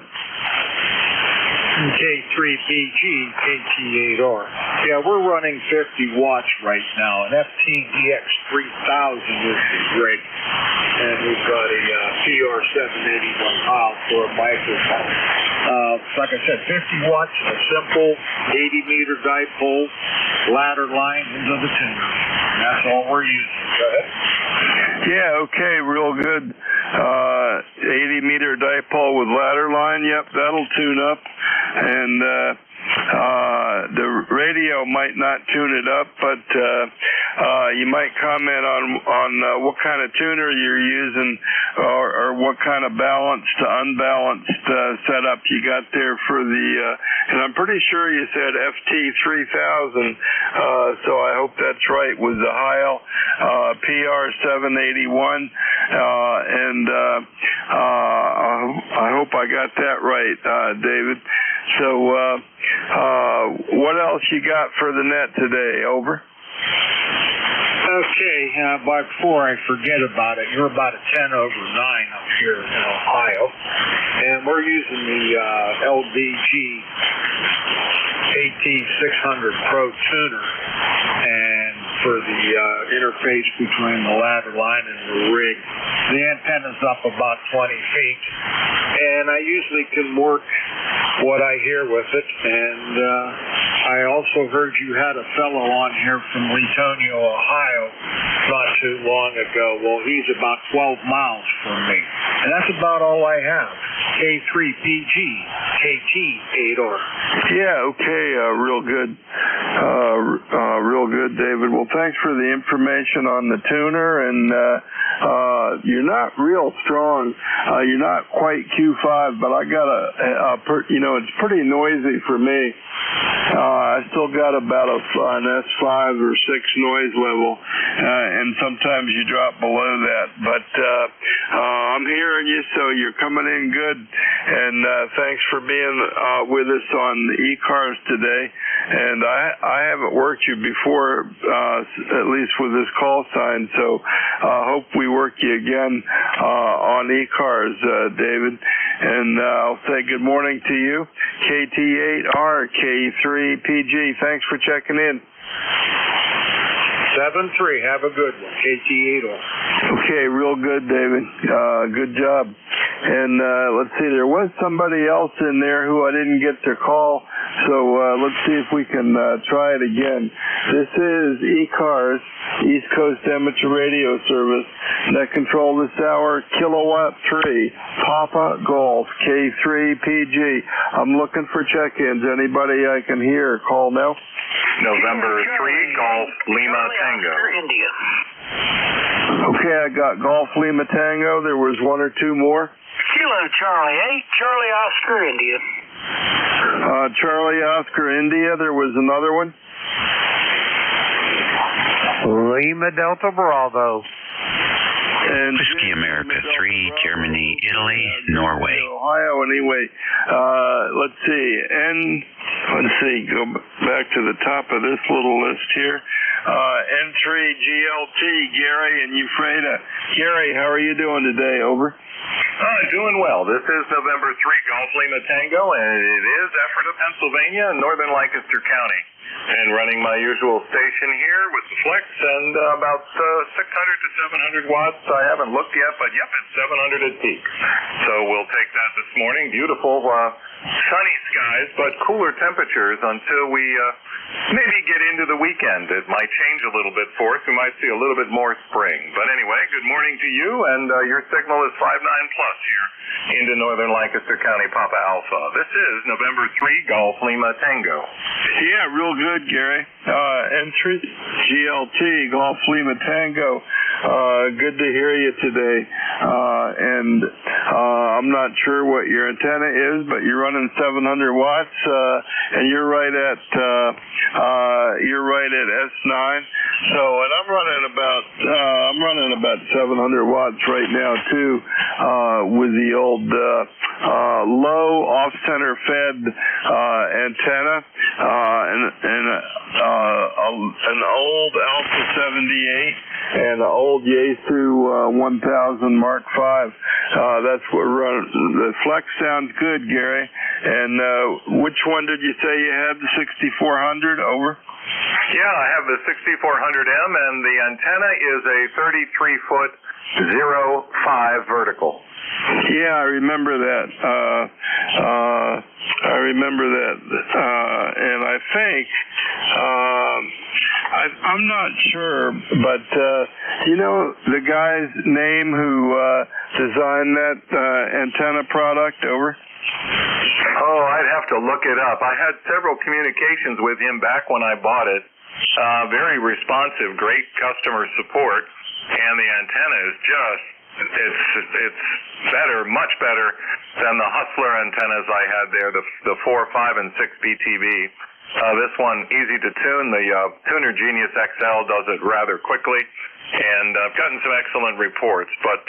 K3PG, KT8R. Yeah, we're running 50 watts right now, and FTDX 3000 is the rig. And we've got a PR781 Howl for a microphone. Like I said, 50 watts, a simple 80-meter dipole, ladder line into the tuner. And that's all we're using. Go ahead. Yeah, okay, real good. 80-meter dipole with ladder line. Yep, that'll tune up. And the radio might not tune it up, but you might comment on what kind of tuner you're using, or what kind of balanced to unbalanced setup you got there for the. And I'm pretty sure you said FT3000, so I hope that's right. With the Heil PR781, and I hope I got that right, David. So, what else you got for the net today? Over. Okay, before I forget about it, you're about a 10 over 9 up here in Ohio, and we're using the LDG AT600 Pro tuner, and for the interface between the ladder line and the rig. The antenna's up about 20 feet, and I usually can work what I hear with it, and I also heard you had a fellow on here from Latonia, Ohio, not too long ago. Well, he's about 12 miles from me, and that's about all I have. K3PG, KT8R. Yeah, okay, real good. Real good, David. Well, thanks for the information on the tuner, and you're not real strong. You're not quite Q5, but I got it's pretty noisy for me. I still got about an S5 or 6 noise level, and sometimes you drop below that. But I'm hearing you, so you're coming in good. And thanks for being with us on the ECARS today. and I haven't worked you before, at least with this call sign, so hope we work you again on ECARS, David. And I'll say good morning to you. KT8R, K3PG. Thanks for checking in. 7-3. Have a good one. KT8R. Okay, real good, David. Good job. And let's see, there was somebody else in there who I didn't get to call, so let's see if we can try it again. This is ECARS, East Coast Amateur Radio Service, net control this hour, Kilowatt 3, Papa Golf, K3PG. I'm looking for check-ins. Anybody I can hear, call now. November 3, Golf Lima Tango. Okay, I got Golf Lima Tango. There was one or two more. Kilo Charlie 8, Charlie Oscar India. Charlie Oscar India. There was another one. Lima Delta Bravo. And Whiskey America 3, Germany, Italy, Norway. Ohio, anyway. Let's see. Go back to the top of this little list here. N3GLT, Gary and Euphraida. Gary, how are you doing today? Over. Doing well. This is November 3 Golf Lima Tango, and it is Ephrata, Pennsylvania, Northern Lancaster County. And running my usual station here with the Flex and about 600 to 700 watts. I haven't looked yet, but yep, it's 700 at peak. So we'll take that this morning. Beautiful sunny skies, but cooler temperatures until we maybe get into the weekend. It might change a little bit for us. We might see a little bit more spring. But anyway, good morning to you, and your signal is 59+ here into Northern Lancaster County, Papa Alpha. This is November 3 Golf Lima Tango. Yeah, real good, Gary. N3GLT, Golf Lima Tango. Good to hear you today. And I'm not sure what your antenna is, but you're running 700 watts, and you're right at S9. So, and I'm running about 700 watts right now too, with the old low off-center fed antenna, and an old Alpha 78 and an old Yaesu 1000 Mark V. That's what we're running. The Flex sounds good, Gary. And which one did you say you had? The 6400? Over. Yeah, I have the 6400M, and the antenna is a 33-foot 0.5 vertical. Yeah, I remember that. And I think, I'm not sure, but you know the guy's name who designed that antenna product? Over. Oh, I'd have to look it up. I had several communications with him back when I bought it. Very responsive, great customer support, and the antenna is just, it's better, much better than the Hustler antennas I had there, the 4, 5, and 6 BTV. This one, easy to tune. The Tuner Genius XL does it rather quickly, and I've gotten some excellent reports, but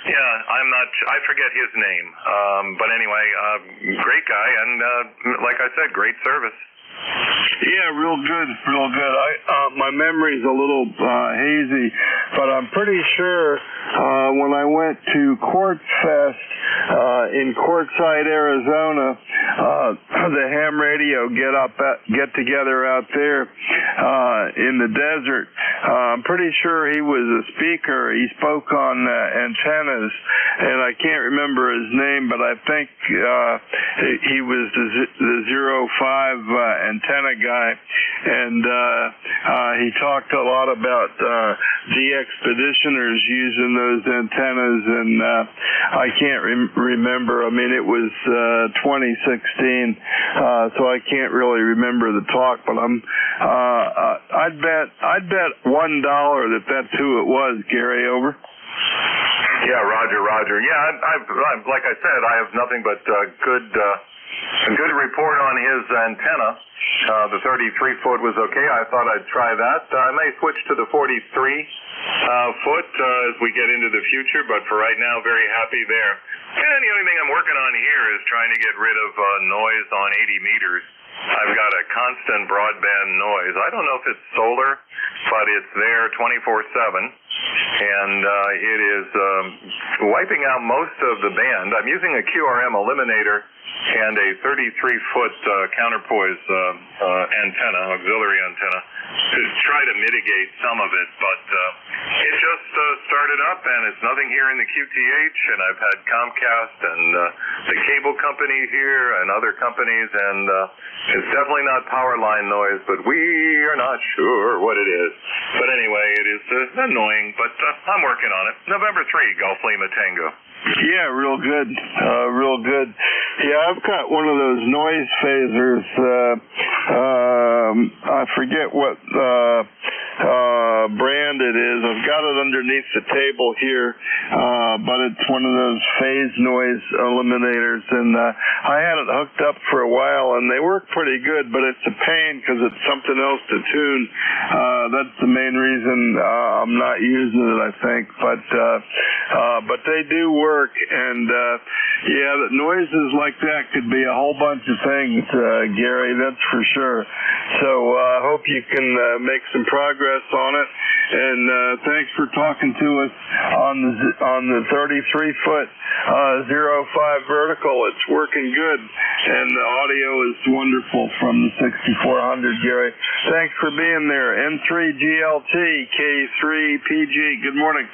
yeah, I forget his name. But anyway, great guy, and like I said, great service. Yeah, real good. My memory's a little hazy, but I'm pretty sure when I went to Quartz Fest in Quartzsite, Arizona, the ham radio get together out there in the desert. I'm pretty sure he was a speaker. He spoke on antennas, and I can't remember his name, but I think he was the 05 antenna guy, and he talked a lot about the expeditioners using those antennas, and I can't remember. I mean, it was 2016, so I can't really remember the talk, but I'd bet $1 that that's who it was. Gary, over. Yeah, Roger. Yeah, I've like I said, I have nothing but a good report on his antenna. The 33-foot was okay. I thought I'd try that. I may switch to the 43-foot as we get into the future, but for right now, very happy there. And the only thing I'm working on here is trying to get rid of noise on 80 meters. I've got a constant broadband noise. I don't know if it's solar, but it's there 24/7, and it is wiping out most of the band. I'm using a QRM eliminator and a 33-foot counterpoise antenna, auxiliary antenna, to try to mitigate some of it, but it just started up, and it's nothing here in the QTH, and I've had Comcast and the cable company here and other companies, and it's definitely not power line noise, but we are not sure what it is. But anyway, it is annoying, but I'm working on it. November 3, Gulf Lima Tango. Yeah, real good. Real good. Yeah, I've got one of those noise phasers. I forget what brand it is. I've got it underneath the table here, but it's one of those phase noise eliminators, and I had it hooked up for a while, and they work pretty good, but it's a pain because it's something else to tune. That's the main reason I'm not using it, I think, but they do work, and yeah, the noises like that could be a whole bunch of things, Gary, that's for sure. So I hope you can make some progress on it, and thanks for talking to us on the 33-foot 0.5 vertical. It's working good, and the audio is wonderful from the 6400, Gary. Thanks for being there. N3GLT K3PG. Good morning.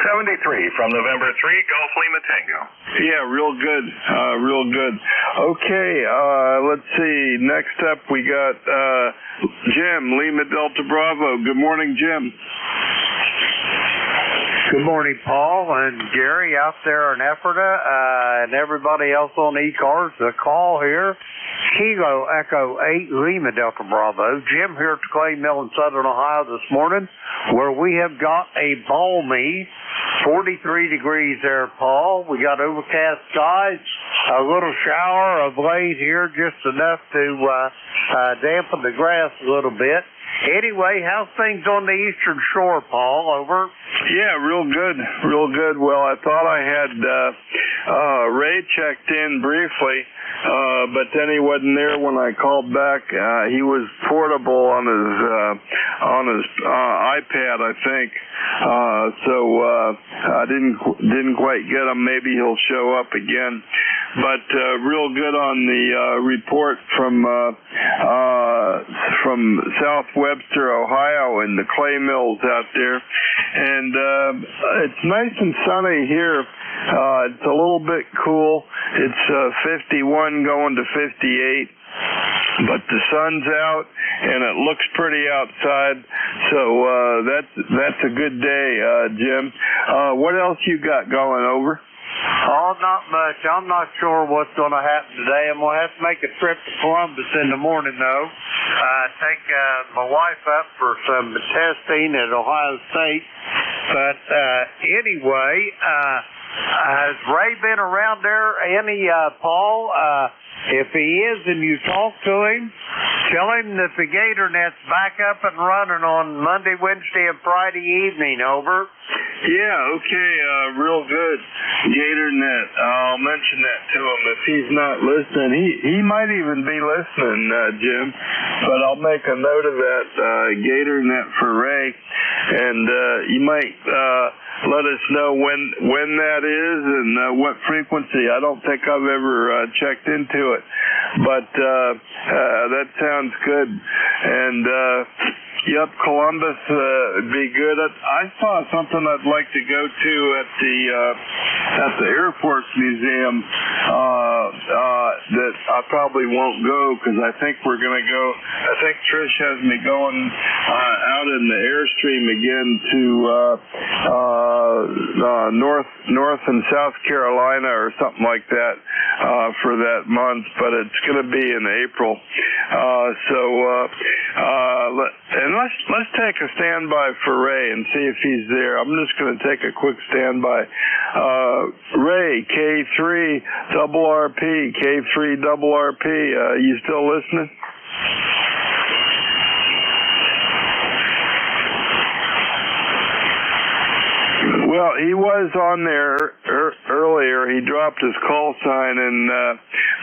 73 from November 3, Gulf Lima Tango. Yeah, real good. Real good. Okay, let's see. Next up, we got Jim, Lima Delta Bravo. Good morning, Jim. Good morning, Paul and Gary out there in Ephrata, and everybody else on ECARS. The call here, Kilo Echo 8 Lima Delta Bravo. Jim here at the Clay Mill in Southern Ohio this morning, where we have got a balmy 43 degrees there, Paul. We got overcast skies, a little shower of late here, just enough to dampen the grass a little bit. Anyway, how's things on the Eastern Shore, Paul? Over. Yeah, real good. Real good. Well, I thought I had Ray checked in briefly, but then he wasn't there when I called back. He was portable on his iPad, I think. So I didn't quite get him. Maybe he'll show up again. But real good on the report from South Webster, Ohio, and the clay mills out there. And it's nice and sunny here. It's a little bit cool. It's 51 going to 58. But the sun's out, and it looks pretty outside, so that's a good day, Jim. What else you got going? Over? Oh, not much. I'm not sure what's going to happen today. I'm going to have to make a trip to Columbus in the morning, though. Take my wife up for some testing at Ohio State. But anyway, has Ray been around there? Any, Paul? If he is and you talk to him, tell him that the Gator Net's back up and running on Monday, Wednesday, and Friday evening. Over. Yeah, okay, real good. Gator Net, I'll mention that to him if he's not listening. He might even be listening, Jim, but I'll make a note of that, Gator Net for Ray, and you might let us know when that is and what frequency. I don't think I've ever checked into it, but that sounds good. And yep, Columbus would be good. I saw something I'd like to go to at the Air Force Museum that I probably won't go because I think we're going to go. I think Trish has me going out in the Airstream again to North and South Carolina or something like that for that month, but it's going to be in April. Let's take a standby for Ray and see if he's there. I'm just going to take a quick standby. Ray, K3 double RP, K3 double RP. You still listening? Well, he was on there earlier. He dropped his call sign,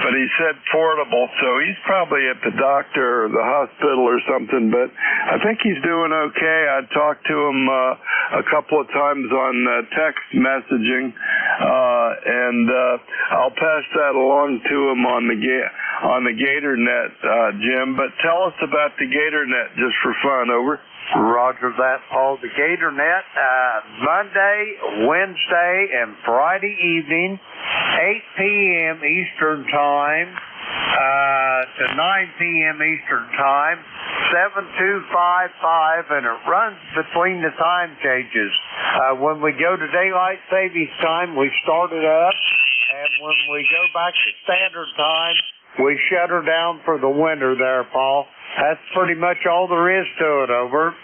but he said portable, so he's probably at the doctor or the hospital or something. But I think he's doing okay. I talked to him a couple of times on text messaging, and I'll pass that along to him on the GatorNet, Jim. But tell us about the GatorNet just for fun. Over. Roger that, Paul. The GatorNet, Monday, Wednesday, and Friday evening, 8 p.m. Eastern Time to 9 p.m. Eastern Time, 7255, and it runs between the time changes. When we go to daylight savings time, we start it up, and when we go back to standard time, we shut her down for the winter there, Paul. That's pretty much all there is to it. Over.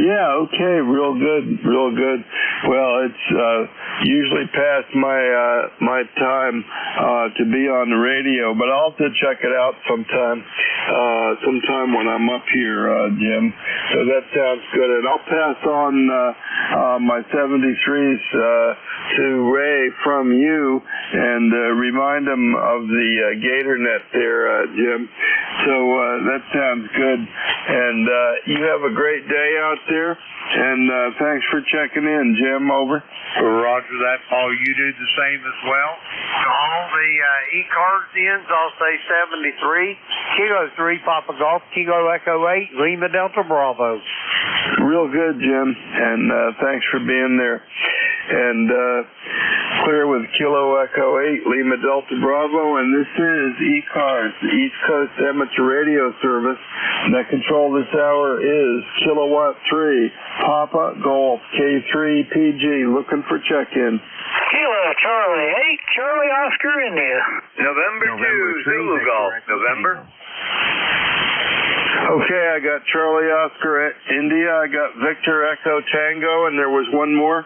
Yeah, okay, real good. Well, it's usually past my time to be on the radio, but I'll have to check it out sometime when I'm up here, Jim. So that sounds good. And I'll pass on my 73s to Ray from you and remind him of the GatorNet there, Jim. So that sounds good. And you have a great day out there. And thanks for checking in, Jim. Over. Roger that, Paul. You do the same as well. To all the ECARSians, I'll say 73, Kilo 3, Papa Golf, Kilo Echo 8, Lima Delta Bravo. Real good, Jim. And thanks for being there. And clear with Kilo Echo 8, Lima Delta Bravo, and this is ECARS, the East Coast Amateur Radio Service. That control this hour is Kilowatt 3, Papa Golf, K3 PG, looking for check-in. Kilo Charlie 8, Charlie Oscar India. November 2, Zulu Golf, November. Okay, I got Charlie Oscar India, I got Victor Echo Tango, and there was one more.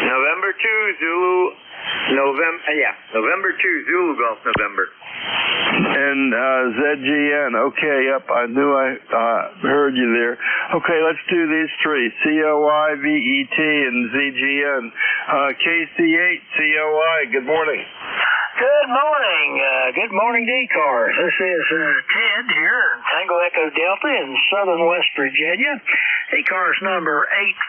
November 2, November 2, Zulu Golf, November. And ZGN, okay, yep, I knew I heard you there. Okay, let's do these three, COI, VET, and ZGN. KC8, COI, good morning. Good morning. Good morning, ECARS. This is Ted here, Tango Echo Delta in southern West Virginia. ECARS number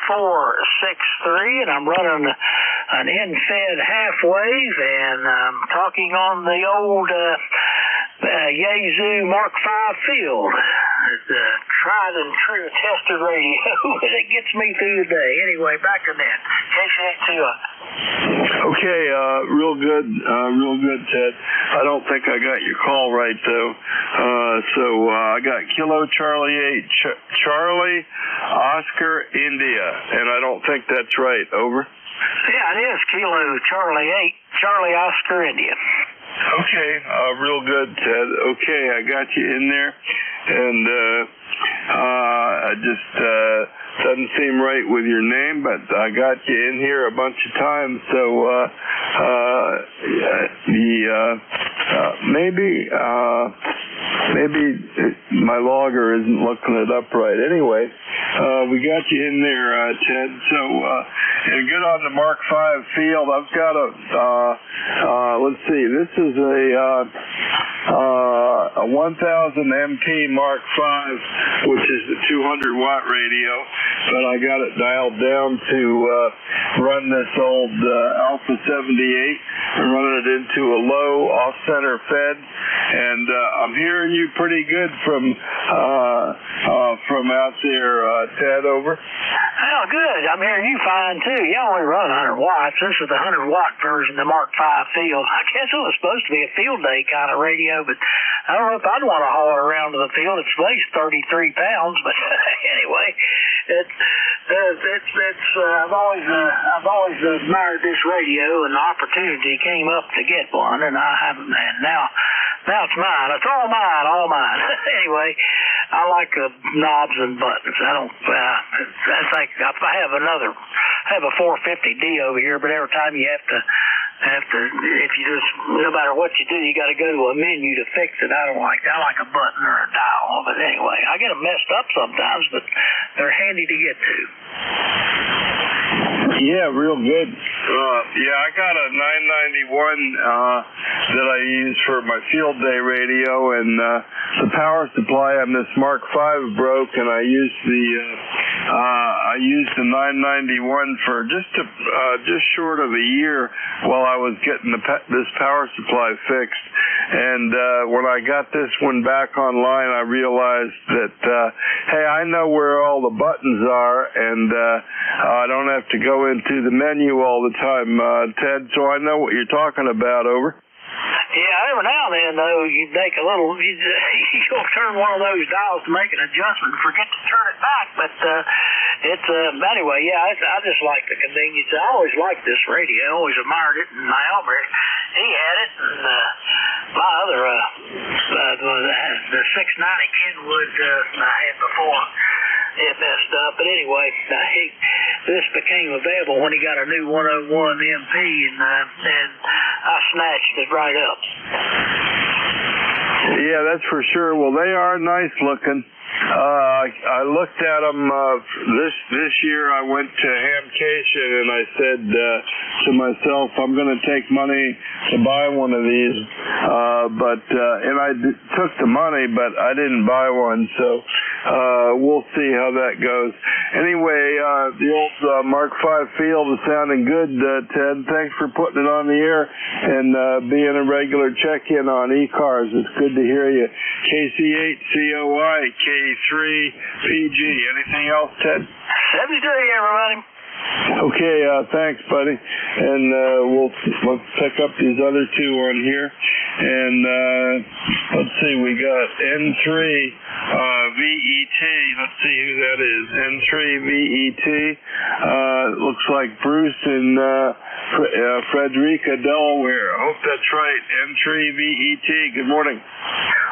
8463, and I'm running an in-fed half wave, and I'm talking on the old Yazoo Mark V field. It's a tried and true tested radio, and it gets me through the day. Anyway, back to that. Okay, real good, Ted. I don't think I got your call right, though. So I got Kilo Charlie 8, Charlie Oscar India, and I don't think that's right. Over. Yeah, it is Kilo Charlie 8, Charlie Oscar India. Okay, real good, Ted. Okay, I got you in there, and I just doesn't seem right with your name, but I got you in here a bunch of times, so maybe my logger isn't looking it up right. Anyway, we got you in there, Ted. So and good on the Mark V field. I've got let's see, this is a 1000 MP Mark V, which is the 200 watt radio, but I got it dialed down to run this old Alpha 78 and running it into a low off-center fed, and I'm hearing you pretty good from out there, Ted. Over. Oh, good. I'm hearing you fine too. You only run 100 watts. This is the 100 watt version, the Mark V field. I guess it was supposed to be a field day kind of radio, but I don't know if I'd want to haul it around to the field. It weighs 33 pounds, but anyway, I've always admired this radio, and the opportunity came up to get one, and I haven't. And now it's mine. It's all mine. Anyway, I like the knobs and buttons. I think I have a 450D over here, but every time you have to, if you just, no matter what you do, you got to go to a menu to fix it. I like a button or a dial. But anyway, I get them messed up sometimes, but they're handy to get to. Yeah, real good. Yeah, I got a 991 that I use for my field day radio, and the power supply on this Mark V broke, and I used the 991 for just short of a year while I was getting this power supply fixed. And when I got this one back online, I realized that hey, I know where all the buttons are, and I don't have to go into the menu all the time, Ted, so I know what you're talking about. Over. Yeah, every now and then, though, you make a little, you'll turn one of those dials to make an adjustment and forget to turn it back, but anyway, yeah, I just like the convenience. I always liked this radio. I always admired it, and my Albert, he had it, and my other, the 690 Kenwood I had before, it messed up, but anyway, this became available when he got a new 101 MP, and I snatched it right up. Yeah, that's for sure. Well, they are nice looking. I looked at them this year. I went to Hamcation and I said to myself, I'm going to take money to buy one of these. And I took the money, but I didn't buy one. So we'll see how that goes. Anyway, the old Mark V field is sounding good, Ted. Thanks for putting it on the air and being a regular check-in on ECARS. It's good to hear you. KC8COI, K3PG. Anything else, Ted? 73, everybody. Okay, thanks, buddy. And let's pick up these other two on here. And let's see, we got N3 VET. Let's see who that is. N3 VET. Looks like Bruce in Frederica, Delaware. I hope that's right. N3 VET. Good morning.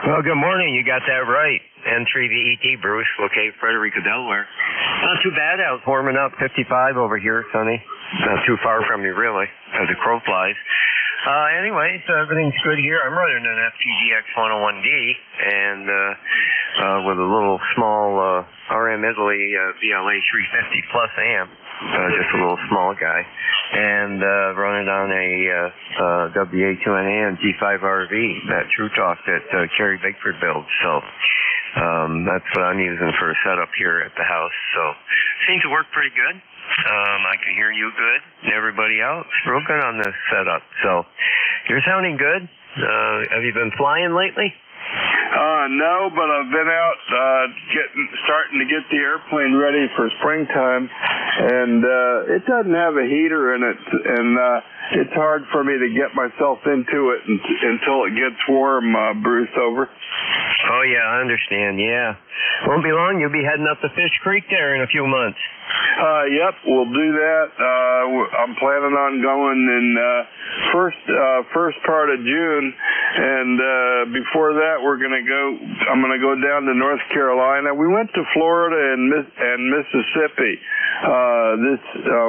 Well, good morning. You got that right. N3 VET, Bruce, located Frederica, Delaware. Not too bad out, warming up, 55 over here, sunny. Not too far from you, really, as the crow flies. Anyway, so everything's good here. I'm running an FTGX 101D, and with a little small RM Italy VLA 350 plus amp, just a little small guy, and running on a WA2NA and G5RV, that True Talk that Kerry Bigford builds. So that's what I'm using for a setup here at the house. So seems to work pretty good. I can hear you good and everybody else real good on this setup. So you're sounding good. Have you been flying lately? No, but I've been out starting to get the airplane ready for springtime, and it doesn't have a heater in it, and it's hard for me to get myself into it until it gets warm, Bruce, over. Oh, yeah, I understand, yeah. Won't be long, you'll be heading up to Fish Creek there in a few months. Yep, we'll do that. I'm planning on going in first part of June, and before that I'm going to go down to North Carolina. We went to Florida and Mississippi this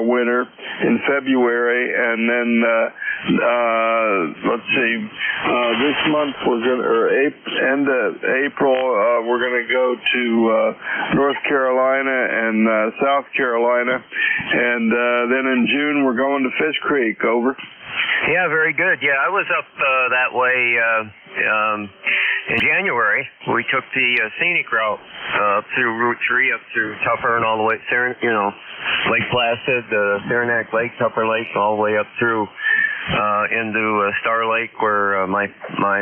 winter in February, and then let's see, this month end of April we're going to go to North Carolina and South Carolina, and then in June we're going to Fish Creek. Over. Yeah, very good. Yeah, I was up that way in January. We took the scenic route up through Route 3, up through Tupper and all the way, Lake Placid, Saranac Lake, Tupper Lake, all the way up through into Star Lake, where my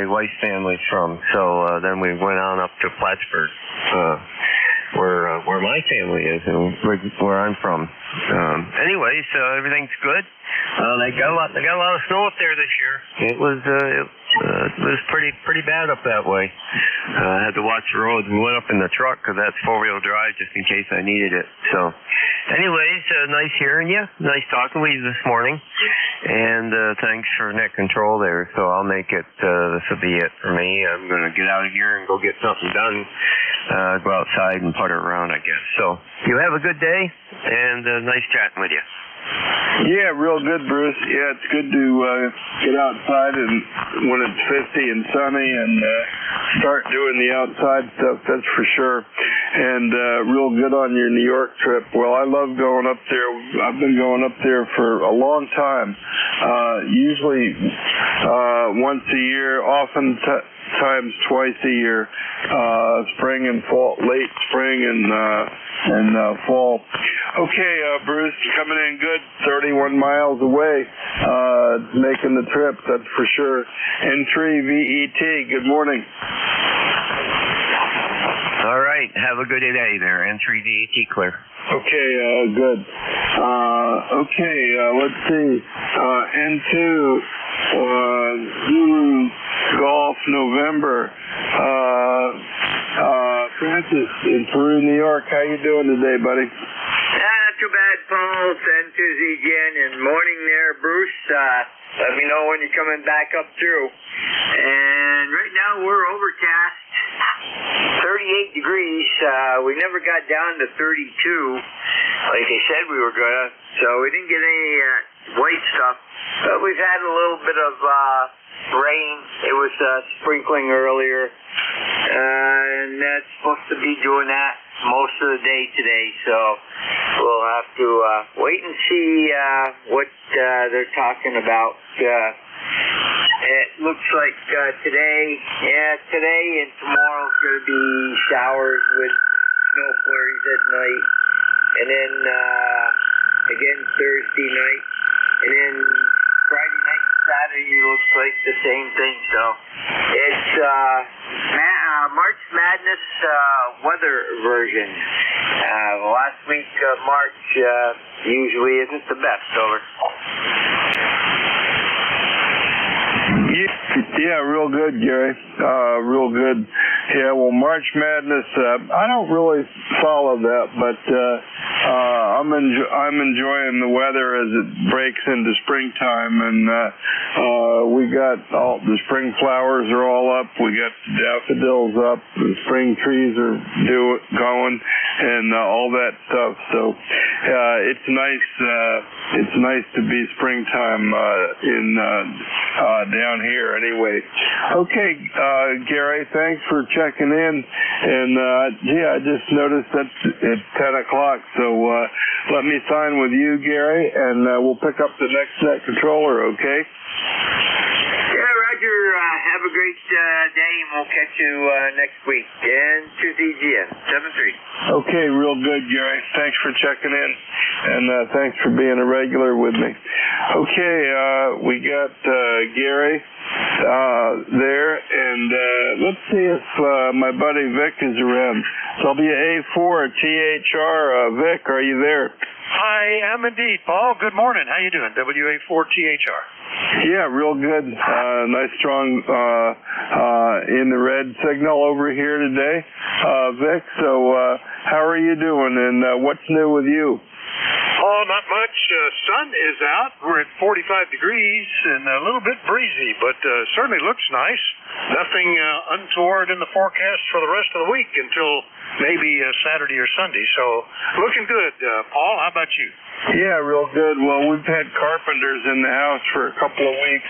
wife's family's from. So then we went on up to Plattsburgh, where my family is and where I'm from. Anyway, so everything's good. They got a lot of snow up there this year. It was pretty bad up that way. I had to watch the roads. We went up in the truck because that's 4-wheel drive just in case I needed it. So, anyways, nice hearing you. Nice talking with you this morning. And thanks for net control there. So I'll make it. This will be it for me. I'm going to get out of here and go get something done. Go outside and putter around, I guess. So you have a good day, and nice chatting with you. Yeah, real good, Bruce. Yeah, it's good to get outside and when it's 50 and sunny and start doing the outside stuff, that's for sure. And real good on your New York trip. Well, I love going up there. I've been going up there for a long time. Usually once a year, oftentimes twice a year, spring and fall, late spring and fall. Okay, Bruce, coming in good, 31 miles away, making the trip, that's for sure. Entry VET, good morning. All right, have a good day there. Entry VET clear. Okay, good. Let's see. N2, Zulu Golf November. Francis in Peru, New York. How you doing today, buddy? Not too bad, Paul. Send to again and morning there, Bruce. Let me know when you're coming back up through. And right now we're overcast. 38 degrees. We never got down to 32 like I said we were gonna. So we didn't get any white stuff. But we've had a little bit of rain. It was sprinkling earlier. And that's supposed to be doing that most of the day today. So we'll have to wait and see what they're talking about. It looks like today and tomorrow is going to be showers with snow flurries at night. And then again Thursday night. And then Friday night and Saturday looks like the same thing. So it's March Madness weather version. Last week of March usually isn't the best. Over. Yeah, real good, Gary. Real good. Yeah, well, March Madness, I don't really follow that, but I'm enjoying the weather as it breaks into springtime, and we got all the spring flowers are all up. We got the daffodils up. The spring trees are going, and all that stuff. So it's nice. It's nice to be springtime down here. Anyway, okay, Gary, thanks for checking in. And I just noticed that it's 10 o'clock. So let me sign with you, Gary, and we'll pick up the next net controller. Okay. Yeah, Roger. Have a great day, and we'll catch you next week. And to ZGN 7-3. Okay, real good, Gary. Thanks for checking in, and thanks for being a regular with me. Okay, we got Gary there, and let's see if my buddy Vic is around. WA4 THR, Vic, are you there? I am indeed, Paul. Good morning. How you doing? WA4 THR. Yeah, real good. Nice strong in the red signal over here today, Vic. So how are you doing, and what's new with you? Oh, not much. Sun is out. We're at 45 degrees and a little bit breezy, but certainly looks nice. Nothing untoward in the forecast for the rest of the week until maybe Saturday or Sunday. So looking good. Paul, how about you? Yeah, real good. Well, we've had carpenters in the house for a couple of weeks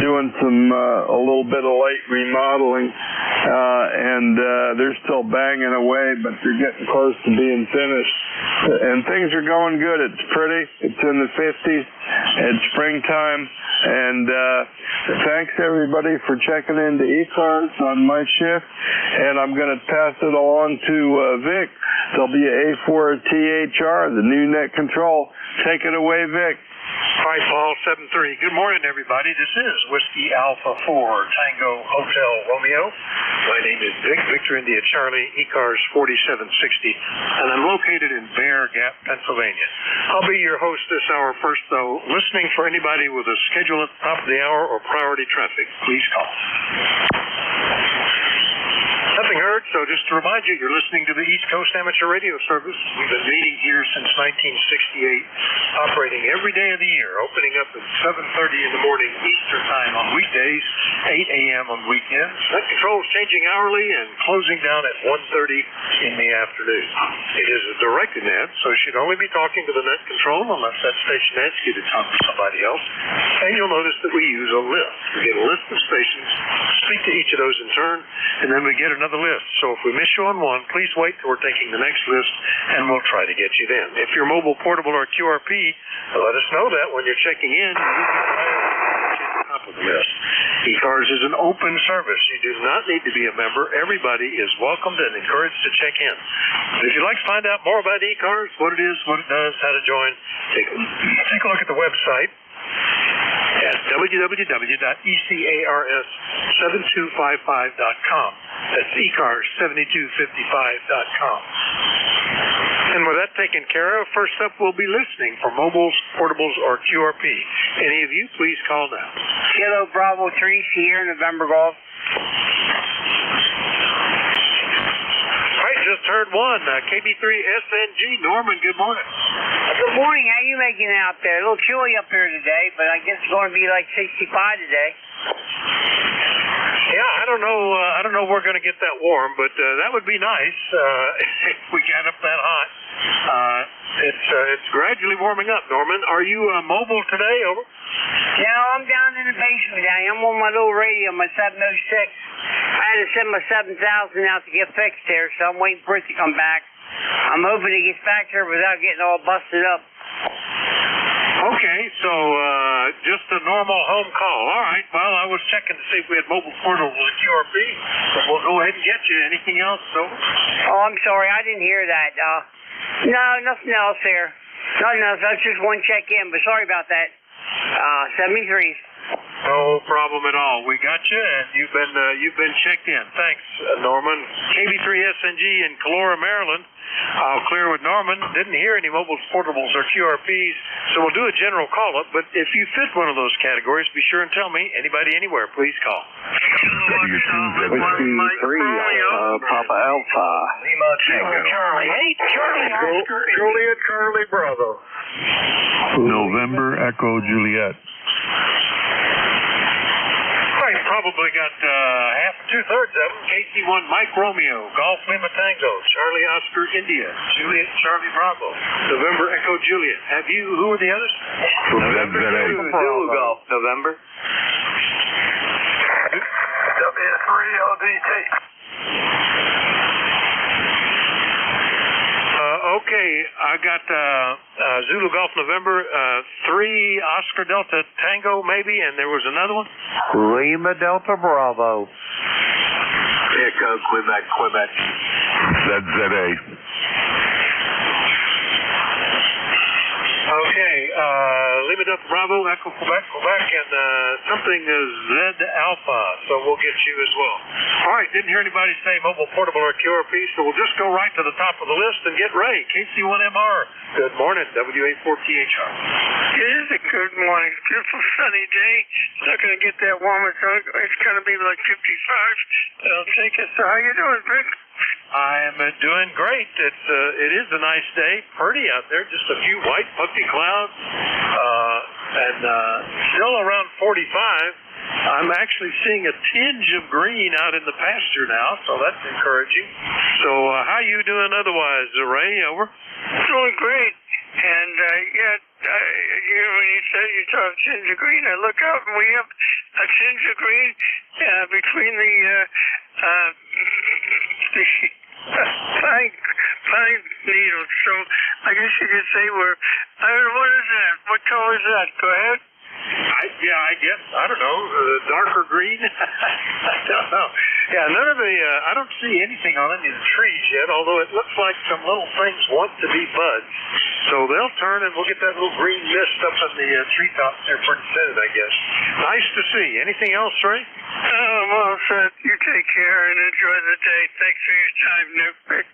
doing some a little bit of light remodeling, and they're still banging away, but they're getting close to being finished. And things are going good. It's pretty. It's in the 50s. It's springtime. And thanks, everybody, for checking into ECARS on my shift. And I'm going to pass it along to Vic, WA4THR, the new net control. Take it away, Vic. Hi, Paul, 7-3. Good morning, everybody. This is Whiskey Alpha 4, Tango Hotel Romeo. My name is Vic, Victor India Charlie, ECARS 4760, and I'm located in Bear Gap, Pennsylvania. I'll be your host this hour. First, though, listening for anybody with a schedule at the top of the hour or priority traffic, please call. Nothing heard, so just to remind you, you're listening to the East Coast Amateur Radio Service. We've been meeting here since 1968, operating every day of the year, opening up at 7:30 in the morning Eastern Time on weekdays, 8 a.m. on weekends. Net control is changing hourly and closing down at 1:30 in the afternoon. It is a directed net, so you should only be talking to the net control unless that station asks you to talk to somebody else. And you'll notice that we use a list. We get a list of stations, speak to each of those in turn, and then we get another list. So if we miss you on one, please wait till we're taking the next list, and we'll try to get you then. If you're mobile, portable, or QRP, let us know that when you're checking in. Top of the list. ECARS is an open service. You do not need to be a member. Everybody is welcomed and encouraged to check in. If you'd like to find out more about ECARS, what it is, what it does, how to join, take a look at the website at www.ecars7255.com. That's ecars7255.com. And with that taken care of, first up we'll be listening for mobiles, portables, or QRP. Any of you, please call now. Kilo Bravo 3, Sierra November Golf. All right, just heard one. KB3SNG. Norman, good morning. Good morning. How you making out there? A little chilly up here today, but I guess it's going to be like 65 today. Yeah, I don't know we're going to get that warm, but that would be nice if we got up that hot. It's gradually warming up, Norman. Are you mobile today? Over? No, I'm down in the basement down here. I'm on my little radio, my 706. I had to send my 7000 out to get fixed there, so I'm waiting for it to come back. I'm hoping it gets back there without getting all busted up. Okay, so just a normal home call. All right, well, I was checking to see if we had mobile portable with QRP, but we'll go ahead and get you. Anything else, Silver? Oh, I'm sorry. I didn't hear that. No, nothing else there. Nothing else. That's just one check-in, but sorry about that. 73s. No problem at all. We got you, and you've been checked in. Thanks, Norman. KB3SNG in Calora, Maryland. I'll clear with Norman. Didn't hear any mobiles, portables, or QRPs, so we'll do a general call-up. But if you fit one of those categories, be sure and tell me. Anybody, anywhere, please call. Whiskey 3, Papa Alpha. Lima Tango. Charlie. Hey, Charlie. Oscar. Juliet, Charlie, Bravo. November Echo Juliet. Right, probably got half, two-thirds of them. KC1 Mike Romeo, Golf Lima Tango, Charlie Oscar India, Juliet Charlie Bravo, November Echo Juliet. Have you? Who are the others? November Zulu Golf, November. W3LDT. Okay, I got Zulu Golf November, 3 Oscar Delta Tango maybe, and there was another one? Lima Delta Bravo. Echo, Quebec. ZZA. Okay, Lima Delta Bravo, Echo Quebec, and something is Z Alpha, so we'll get you as well. All right, didn't hear anybody say mobile, portable, or QRP, so we'll just go right to the top of the list and get Ray, KC1MR. Good morning, WA4THR. It is a good morning. Beautiful sunny day. Not going to get that warm. It's going to be like 55. I'll take it. So how you doing, Vic? I am doing great. It is a nice day. Pretty out there. Just a few white puffy clouds, and still around 45. I'm actually seeing a tinge of green out in the pasture now, so that's encouraging. So how you doing otherwise, Ray? Over. Doing great. And when you say you saw a tinge of green, I look out and we have a tinge of green between the pine needles. So I guess you could say I don't know, what is that? What color is that? Go ahead. I guess, I don't know, darker green? I don't know. Yeah, none of the, I don't see anything on any of the trees yet, although it looks like some little things want to be buds. So they'll turn and we'll get that little green mist up in the treetops there pretty soon, I guess. Nice to see. Anything else, Ray? Well said. You take care and enjoy the day. Thanks for your time, Nick.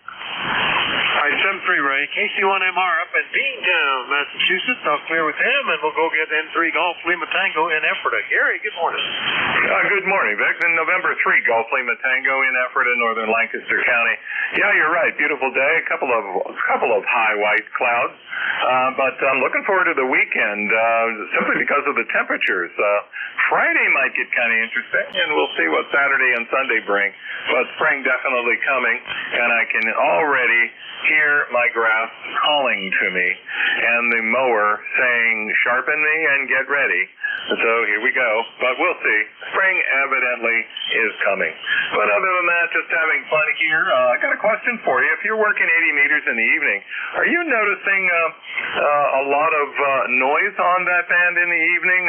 All right, 7-3, Ray. KC1MR up in Beantown, Massachusetts. I'll clear with him, and we'll go get N3 Golf Lima Tango in Ephrata. Gary, good morning. Good morning, Vic. And November 3 Golf Lima Tango in Ephrata, northern Lancaster County. Yeah, you're right. Beautiful day. A couple of high white clouds. But I'm looking forward to the weekend simply because of the temperatures. Friday might get kind of interesting, and we'll see what Saturday and Sunday bring. But spring definitely coming, and I can already hear my grass calling to me and the mower saying, sharpen me and get ready. So here we go. But we'll see. Spring evidently is coming. But other than that, just having fun here. I got a question for you. If you're working 80 meters in the evening, are you noticing a lot of noise on that band in the evening?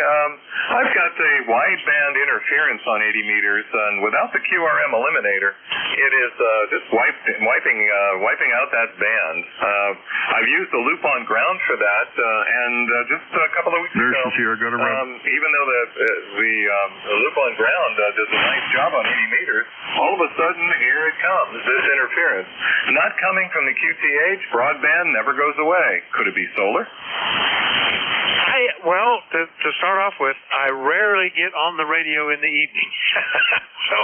I've got the wideband interference on 80 meters, and without the QRM eliminator, it is just wiping out that band. I've used the loop on ground for that, and just a couple of weeks ago, even though the loop on ground does a nice job on 80 meters, all of a sudden, here it comes, this interference. Not coming from the QTH, broadband never goes away. Could it be solar? Well, to start off with, I rarely get on the radio in the evening. So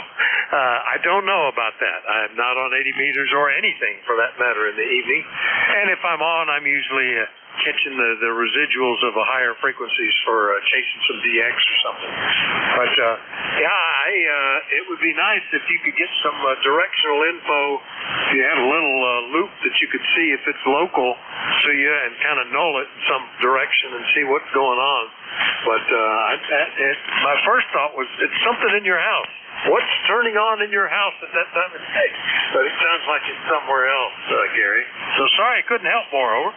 I don't know about that. I'm not on 80 meters or anything for that matter in the evening. And if I'm on, I'm usually catching the residuals of a higher frequencies for chasing some DX or something. But it would be nice if you could get some directional info. If you had a little loop that you could see if it's local to you and kind of null it in some direction and see what's going on. But my first thought was it's something in your house. What's turning on in your house at that time of day? But it sounds like it's somewhere else, Gary. So sorry I couldn't help more, over.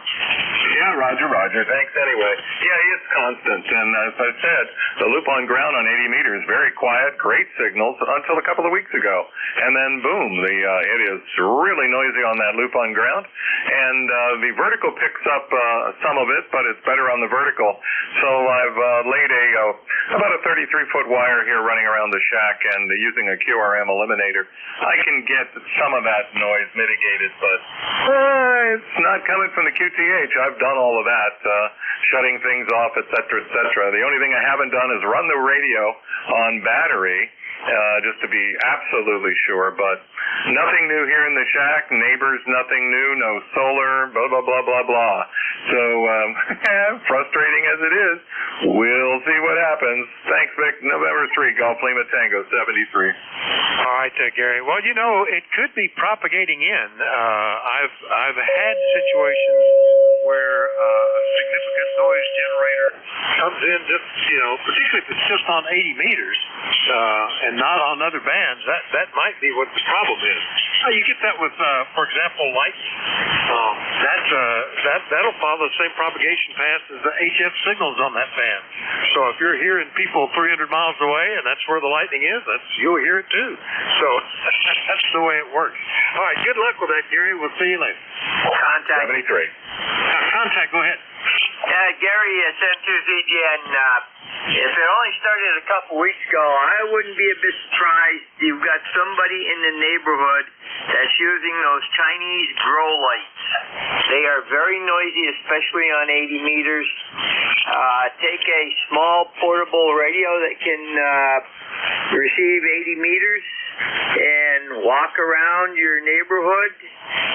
Yeah, Roger. Thanks anyway. Yeah, it's constant. And as I said, the loop on ground on 80 meters, very quiet, great signals until a couple of weeks ago. And then boom, it is really noisy on that loop on ground. And the vertical picks up some of it, but it's better on the vertical. So I've laid about a 33-foot wire here running around the shack, and using a QRM eliminator, I can get some of that noise mitigated, but it's not coming from the QTH. I've done all of that, shutting things off, et cetera, et cetera. The only thing I haven't done is run the radio on battery, just to be absolutely sure, but nothing new here in the shack, neighbors, nothing new, no solar, blah, blah, blah, blah, blah. So, frustrating as it is, we'll see what happens. Thanks, Vic. November 3, Golf Lima Tango, 73. All right, Gary. Well, it could be propagating in. I've had situations where a significant noise generator comes in just, particularly if it's just on 80 meters and not on other bands, that might be what the problem is. You get that with, for example, lightning. That'll follow the same propagation path as the HF signals on that band. So if you're hearing people 300 miles away and that's where the lightning is, you'll hear it too. So that's the way it works. All right, good luck with that, Gary. We'll see you later. Contact. 73. Contact, go ahead. Gary, N2ZGN, if it only started a couple weeks ago, I wouldn't be a bit surprised. You've got somebody in the neighborhood that's using those Chinese grow lights. They are very noisy, especially on 80 meters. Take a small portable radio that can receive 80 meters and walk around your neighborhood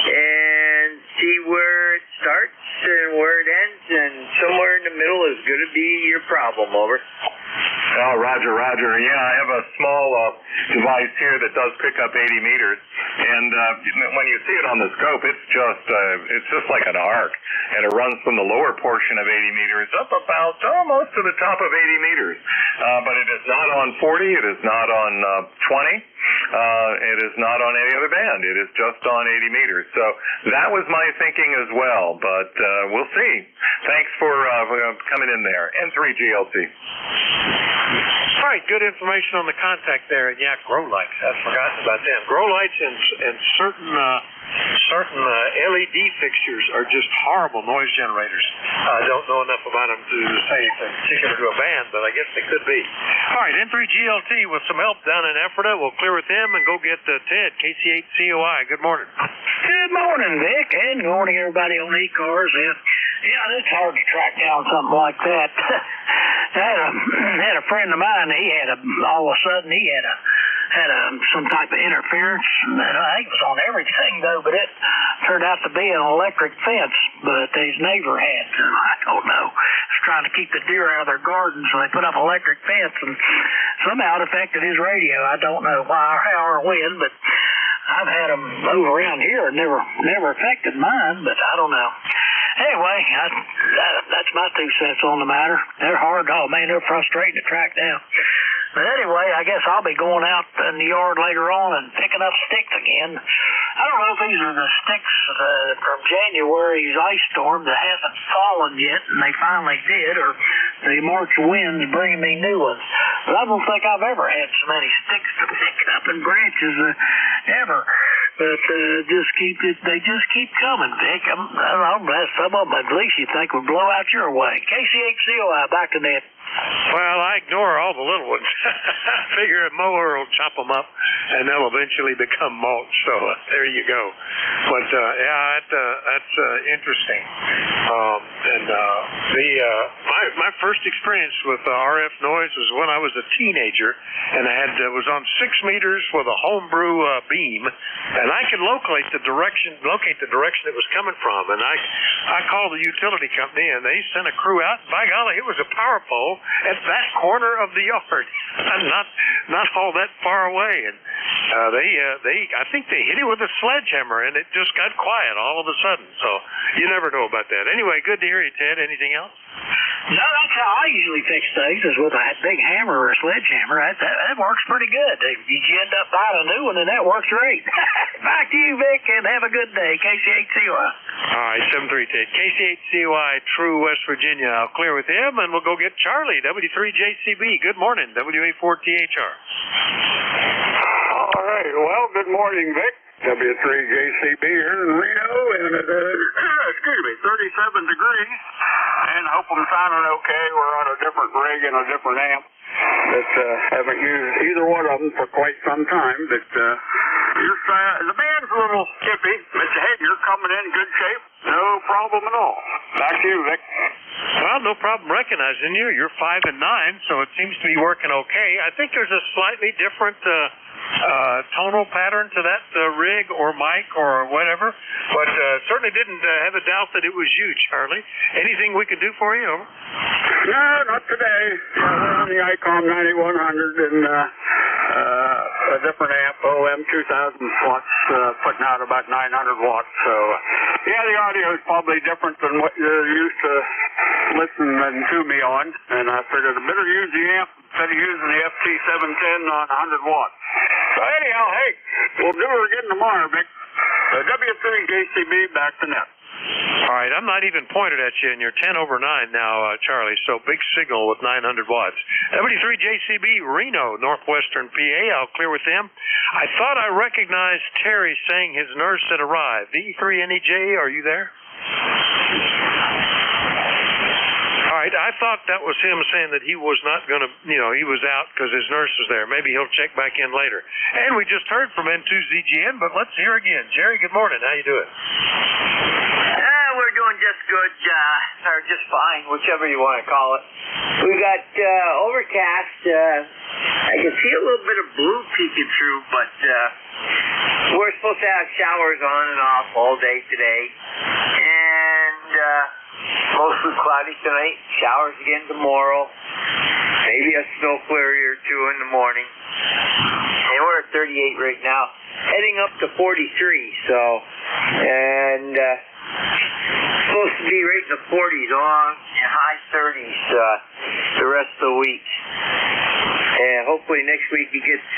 and see where it starts and where it ends, and somewhere in the middle is going to be your problem, over. Oh, Roger. Yeah, I have a small device here that does pick up 80 meters, and when you see it on the scope, it's just like an arc, and it runs from the lower portion of 80 meters up about almost to the top of 80 meters. But it is not on 40, it is not on 20. It is not on any other band. It is just on 80 meters. So that was my thinking as well, but we'll see. Thanks for coming in there. N3GLT. All right, good information on the contact there. And yeah, grow lights. I've forgotten about them. Grow lights and certain LED fixtures are just horrible noise generators. I don't know enough about them to say anything particular to a band, but I guess they could be. All right, N3GLT with some help down in Ephrata. We'll clear with him and go get Ted, KC8COI. Good morning. Good morning, Vic, and good morning, everybody on ECARS. Yeah, it's hard to track down something like that. I had a friend of mine. He had all of a sudden he had some type of interference. I think it was on everything though, but it turned out to be an electric fence. But his neighbor had, I don't know, was trying to keep the deer out of their garden, so they put up an electric fence, and somehow it affected his radio. I don't know why or how or when, but I've had them move around here. Never affected mine, but I don't know. Anyway, that's my 2 cents on the matter. They're hard. Oh, man, they're frustrating to track down. But anyway, I guess I'll be going out in the yard later on and picking up sticks again. I don't know if these are the sticks from January's ice storm that hasn't fallen yet, and they finally did, or the March winds bringing me new ones. But I don't think I've ever had so many sticks to pick up in branches ever. But they just keep coming, Vic. I don't know, some of them at least you think would blow out your way. KCHCOI, back to Ned. Well, I ignore all the little ones. Figure a mower will chop them up, and they'll eventually become mulch. So there you go. But that's interesting. My first experience with RF noise was when I was a teenager, and I was on 6 meters with a homebrew beam, and I could locate the direction it was coming from. And I called the utility company, and they sent a crew out. By golly, it was a power pole at that corner of the yard, not all that far away. And I think they hit it with a sledgehammer, and it just got quiet all of a sudden. So you never know about that. Anyway, good to hear you, Ted. Anything else? No, that's how I usually fix things, is with a big hammer or a sledgehammer. That works pretty good. You end up buying a new one, and that works great. Back to you, Vic, and have a good day. KCHCOI. All right, 738 KCHCOI, True, West Virginia. I'll clear with him, and we'll go get Charlie, W3JCB. Good morning, WA4THR. All right, well, good morning, Vic. W3JCB here in Reno, and it is, 37 degrees, and hope I'm sounding okay. We're on a different rig and a different amp. Haven't used either one of them for quite some time, but the band's a little skippy, but hey, you're coming in good shape. No problem at all. Back to you, Vic. Well, no problem recognizing you. You're 5 and 9, so it seems to be working okay. I think there's a slightly different tonal pattern to that rig or mic or whatever, but certainly didn't have a doubt that it was you, Charlie. Anything we could do for you? Over. No, not today. Yeah, we're on the ICOM 9100 and a different amp, OM 2000 watts, putting out about 900 watts. So, yeah, the audio is probably different than what you're used to listening to me on, and I figured I better use the amp instead of using the FT710 on 100 watts. So anyhow, hey, we'll do her again tomorrow, Vic. W3JCB, back to net. All right, I'm not even pointed at you, and you're 10 over 9 now, Charlie, so big signal with 900 watts. W3JCB, Reno, Northwestern PA, I'll clear with them. I thought I recognized Terry saying his nurse had arrived. E3NEJ, are you there? All right, I thought that was him saying that he was not going to, he was out because his nurse was there. Maybe he'll check back in later. And we just heard from N2ZGN, but let's hear again. Jerry, good morning. How you doing? We're doing just good, or just fine, whichever you want to call it. We got overcast. I can see a little bit of blue peeking through, but we're supposed to have showers on and off all day today. And mostly cloudy tonight, showers again tomorrow, maybe a snow flurry or two in the morning. And we're at 38 right now, heading up to 43, so, and supposed to be right in the 40s, and high 30s the rest of the week. And hopefully next week it gets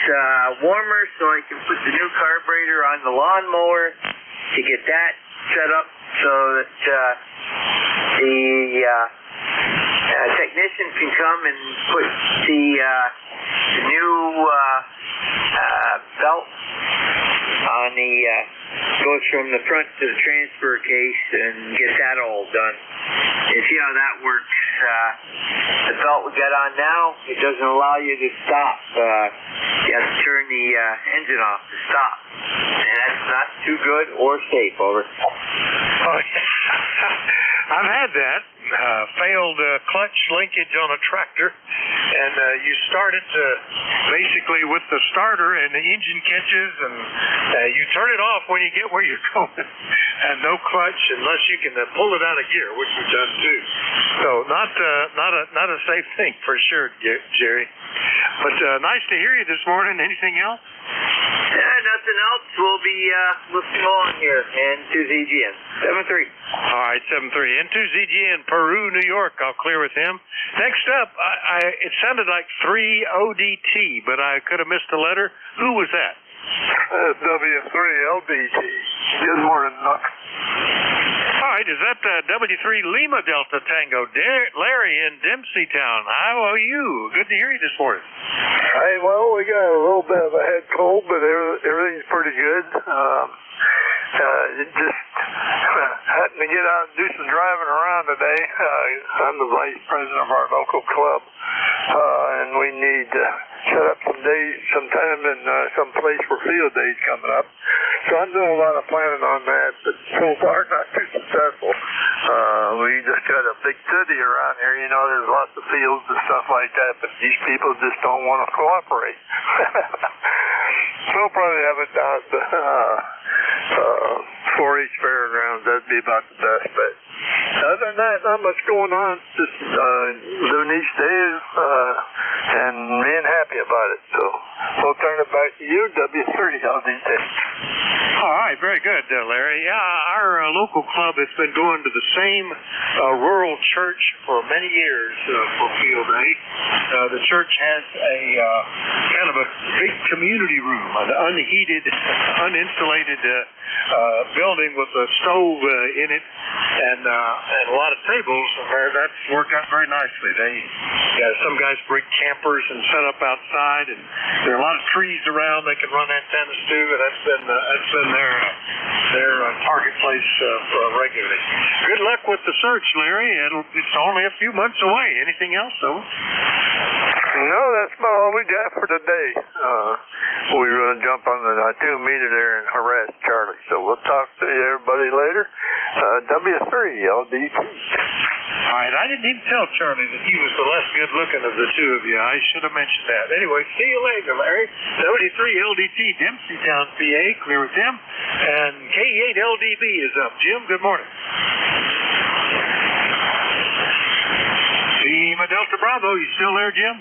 warmer so I can put the new carburetor on the lawnmower to get that set up so that the technician can come and put the new belt on the goes from the front to the transfer case and get that all done. And see how that works. The belt we got on now, it doesn't allow you to stop. You have to turn the engine off to stop. And that's not too good or safe, over. Oh, I've had that. Failed clutch linkage on a tractor, and you start it basically with the starter, and the engine catches, and you turn it off when you get where you're going, and no clutch unless you can pull it out of gear, which we've done too. So not a safe thing for sure, Jerry. But nice to hear you this morning. Anything else? Nothing else. else, we'll be listening on here and to ZGN. 7-3. All right, 7-3. Into ZGN, Peru, New York. I'll clear with him. Next up, it sounded like 3ODT, but I could have missed a letter. Who was that? W3LBT. Good morning, Nuck. All right, is that W3 Lima Delta Tango? Larry in Dempseytown. How are you? Good to hear you this morning. Hey, well, we got a little bit of a head cold, but everything's pretty good. Just happened to get out and do some driving around today. I'm the vice president of our local club, and we need to set up some time in some place for field days coming up. So I'm doing a lot of planning on that, but so far not too successful. We just got a big city around here, you know, there's lots of fields and stuff like that, but these people just don't want to cooperate. So we'll probably have it down at the 4-H fairgrounds. That'd be about the best bet. Other than that, not much going on. Just living each day and being happy about it. So we'll turn it back to you, W3LDT. All right, very good, Larry. Yeah, our local club has been going to the same rural church for many years for field day. The church has a kind of a big community room, an unheated, uninsulated building with a stove in it and a lot of tables. That's worked out very nicely. Some guys bring campers and set up outside, and there are a lot of trees around they can run antennas to, and that's been their target place regularly. Good luck with the search, Larry. It's only a few months away. Anything else, though? No, that's about all we got for today. We're going to jump on the 2-meter there and harass Charlie. So we'll talk to everybody later. W3LDT. All right, I didn't even tell Charlie that he was the less good-looking of the two of you. I should have mentioned that. Anyway, see you later, Larry. W3LDT, Dempseytown, PA, clear with them. And K8LDB is up. Jim, good morning. Lima Delta Bravo, you still there, Jim?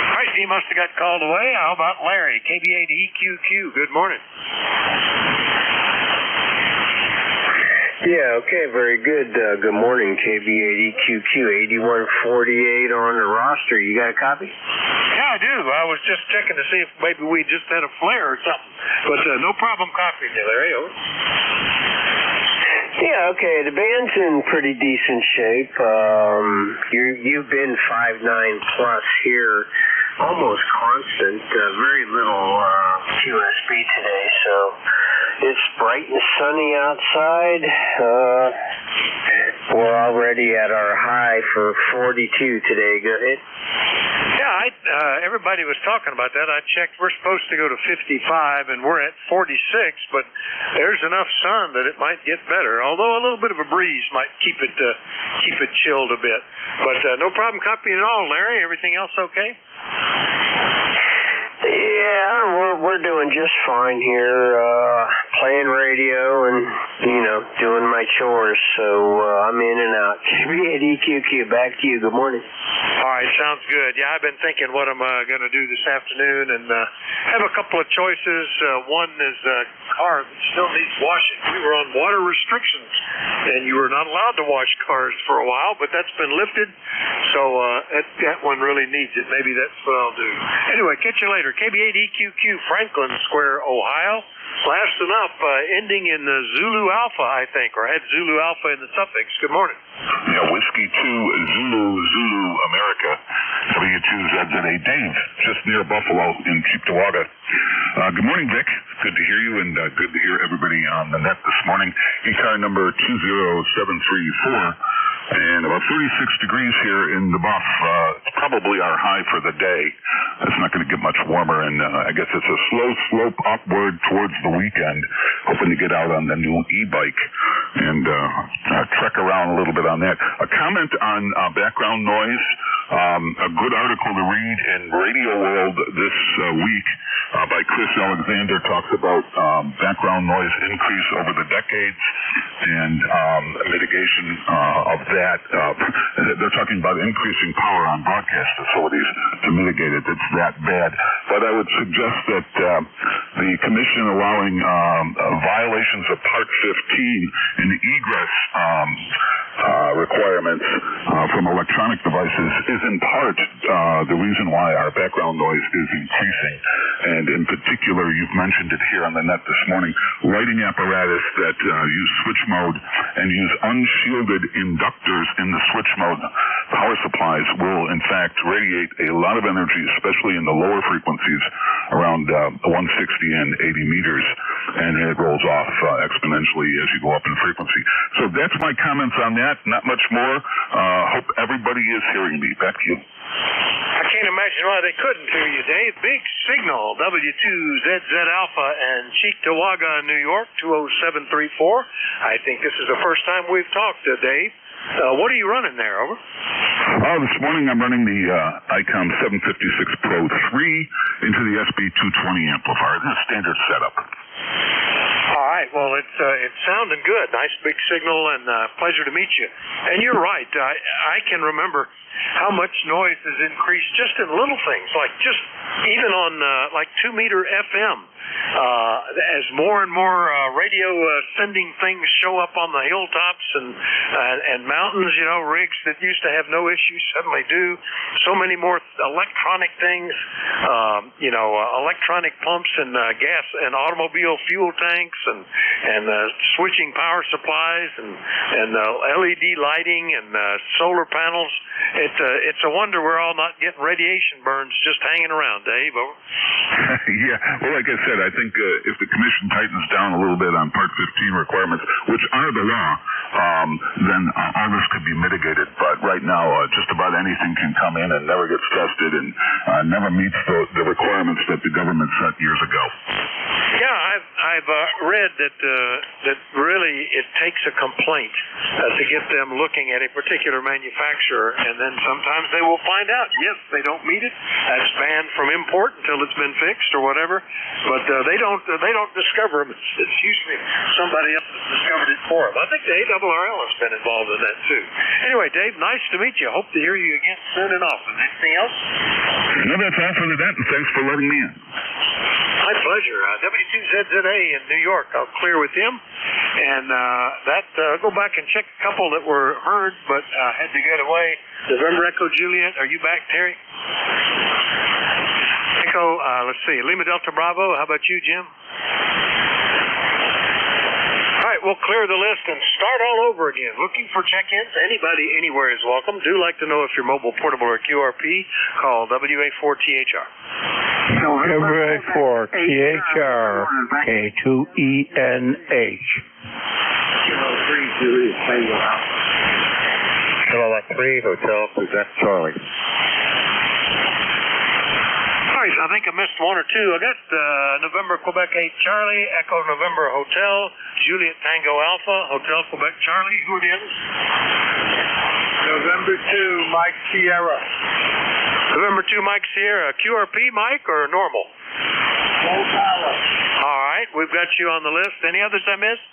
All right, he must have got called away. How about Larry, KB8EQQ? Good morning. Yeah, okay, very good. Good morning, KB8EQQ, 8148 on the roster. You got a copy? Yeah, I do. I was just checking to see if maybe we just had a flare or something. But no problem copying you, Larry. Over. Yeah, okay, the band's in pretty decent shape. You've been 5.9 plus here, almost constant, very little QSB today, so it's bright and sunny outside. We're already at our high for 42 today. Go ahead. Yeah, everybody was talking about that. I checked. We're supposed to go to 55, and we're at 46, but there's enough sun that it might get better, although a little bit of a breeze might keep it chilled a bit. But no problem copying at all, Larry. Everything else okay? Yeah, we're doing just fine here, playing radio and, doing my chores, so I'm in and out. KB8EQQ, back to you. Good morning. All right, sounds good. Yeah, I've been thinking what I'm going to do this afternoon, and have a couple of choices. One is a car that still needs washing. We were on water restrictions, and you were not allowed to wash cars for a while, but that's been lifted, so that one really needs it. Maybe that's what I'll do. Anyway, catch you later. KB8EQQ, Franklin Square, Ohio. Last and up, ending in Zulu Alpha, I think, or had Zulu Alpha in the suffix. Good morning. Yeah, Whiskey 2, Zulu, America, W2ZZA. Dave, just near Buffalo in Cheektowaga. Good morning, Vic. Good to hear you, and good to hear everybody on the net this morning. ECAR number 20734. And about 36 degrees here in the Buff. It's probably our high for the day. It's not going to get much warmer, and I guess it's a slow slope upward towards the weekend. Hoping to get out on the new e-bike and trek around a little bit on that. A comment on background noise. A good article to read in Radio World this week by Chris Alexander talks about background noise increase over the decades. and mitigation of that. They're talking about increasing power on broadcast facilities to mitigate it. It's that bad. But I would suggest that the commission allowing violations of Part 15 in egress requirements from electronic devices is in part the reason why our background noise is increasing. And in particular, you've mentioned it here on the net this morning, lighting apparatus that use switch mode and use unshielded inductors in the switch mode power supplies will in fact radiate a lot of energy, especially in the lower frequencies around 160 and 80 meters, and it rolls off exponentially as you go up in frequency. So that's my comments on that. Not much more. Hope everybody is hearing me. Back to you. I can't imagine why they couldn't hear you, Dave. Big Signal, W2ZZ Alpha and Cheektowaga, New York, 20734. I think this is the first time we've talked to Dave. What are you running there, over? This morning I'm running the ICOM 756 Pro 3 into the SB220 amplifier. This is standard setup. All right. Well, it's sounding good. Nice big signal, and pleasure to meet you. And you're right. I can remember how much noise has increased just in little things, like just even on like 2 meter FM. As more and more radio sending things show up on the hilltops and mountains, you know, rigs that used to have no issues suddenly do. So many more electronic things, electronic pumps and gas and automobile fuel tanks and switching power supplies and LED lighting and solar panels. It's a wonder we're all not getting radiation burns just hanging around, Dave. Over. Yeah, well, like I said, I think if the commission tightens down a little bit on Part 15 requirements, which are the law, then all this could be mitigated. But right now, just about anything can come in and never gets tested and never meets the requirements that the government set years ago. Yeah, I've read that really it takes a complaint to get them looking at a particular manufacturer, and then sometimes they will find out, yes, they don't meet it. That's banned from import until it's been fixed or whatever. But they don't discover them. It's usually somebody else has discovered it for them. I think the ARRL has been involved in that too. Anyway, Dave, nice to meet you. Hope to hear you again soon and often. Anything else? No, that's all for that, and thanks for letting me in. My pleasure. W2ZZA in New York. I'll clear with him. And go back and check a couple that were heard but had to get away. November Echo Juliet. Are you back, Terry? Echo, let's see. Lima Delta Bravo. How about you, Jim? All right, we'll clear the list and start all over again. Looking for check-ins? Anybody, anywhere is welcome. Do like to know if you're mobile, portable, or QRP. Call WA4THR. WA4THR K2ENH. Kilo 3, Hotel, Quebec, Charlie. All right, I think I missed one or two. I got November Quebec 8 Charlie, Echo November Hotel, Juliet Tango Alpha, Hotel Quebec Charlie. Who are the others? November 2 Mike Sierra. November 2 Mike Sierra. QRP, Mike, or normal? Low power. All right, we've got you on the list. Any others I missed?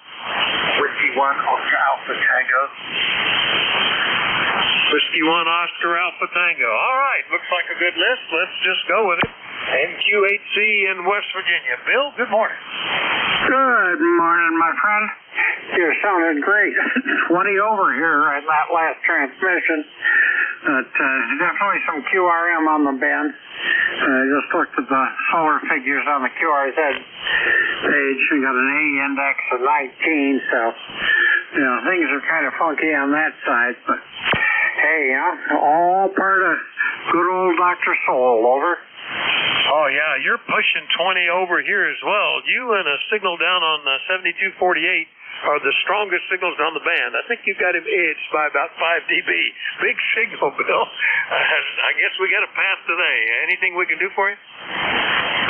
Whiskey 1 Oscar Alpha Tango. Whiskey 1 Oscar Alpha Tango. All right, looks like a good list. Let's just go with it. NQ8C in West Virginia. Bill, good morning. Good morning, my friend. You sounded great. 20 over here at that last transmission. But definitely some QRM on the band. I just looked at the solar figures on the QRZ page. We got an A index of 19, so things are kind of funky on that side. But hey, all part of good old Dr. Soul. Over. Oh, yeah, you're pushing 20 over here as well. You and a signal down on 7248 are the strongest signals on the band. I think you've got him edged by about 5 dB. Big signal, Bill. I guess we got a pass today. Anything we can do for you?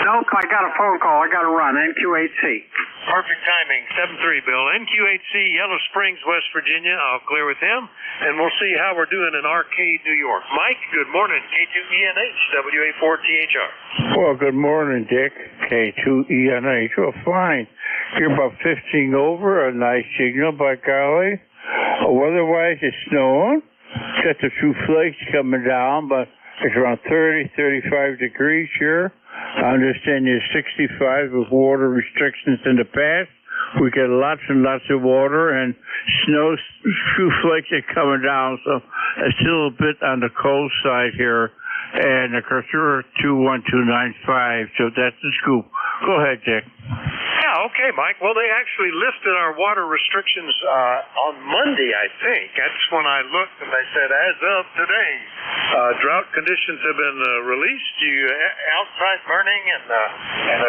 Nope, I got a phone call. I got to run. NQ8C. Perfect timing. 7-3, Bill. NQ8C, Yellow Springs, West Virginia. I'll clear with him, and we'll see how we're doing in Arcade, New York. Mike, good morning. K2ENH, WA4THR. Well, good morning, Dick. K2ENH. Oh, fine. You're about 15 over, a nice signal, by golly. Weather-wise, it's snowing. Just a few flakes coming down, but it's around 30, 35 degrees here. I understand there's 65 with water restrictions in the past. We get lots and lots of water and snow, few flakes are coming down, so it's still a bit on the cold side here. And of course, you're 21295, so that's the scoop. Go ahead, Dick. Yeah, okay, Mike. Well, they actually lifted our water restrictions on Monday, I think. That's when I looked, and they said, as of today, drought conditions have been released. Outside burning and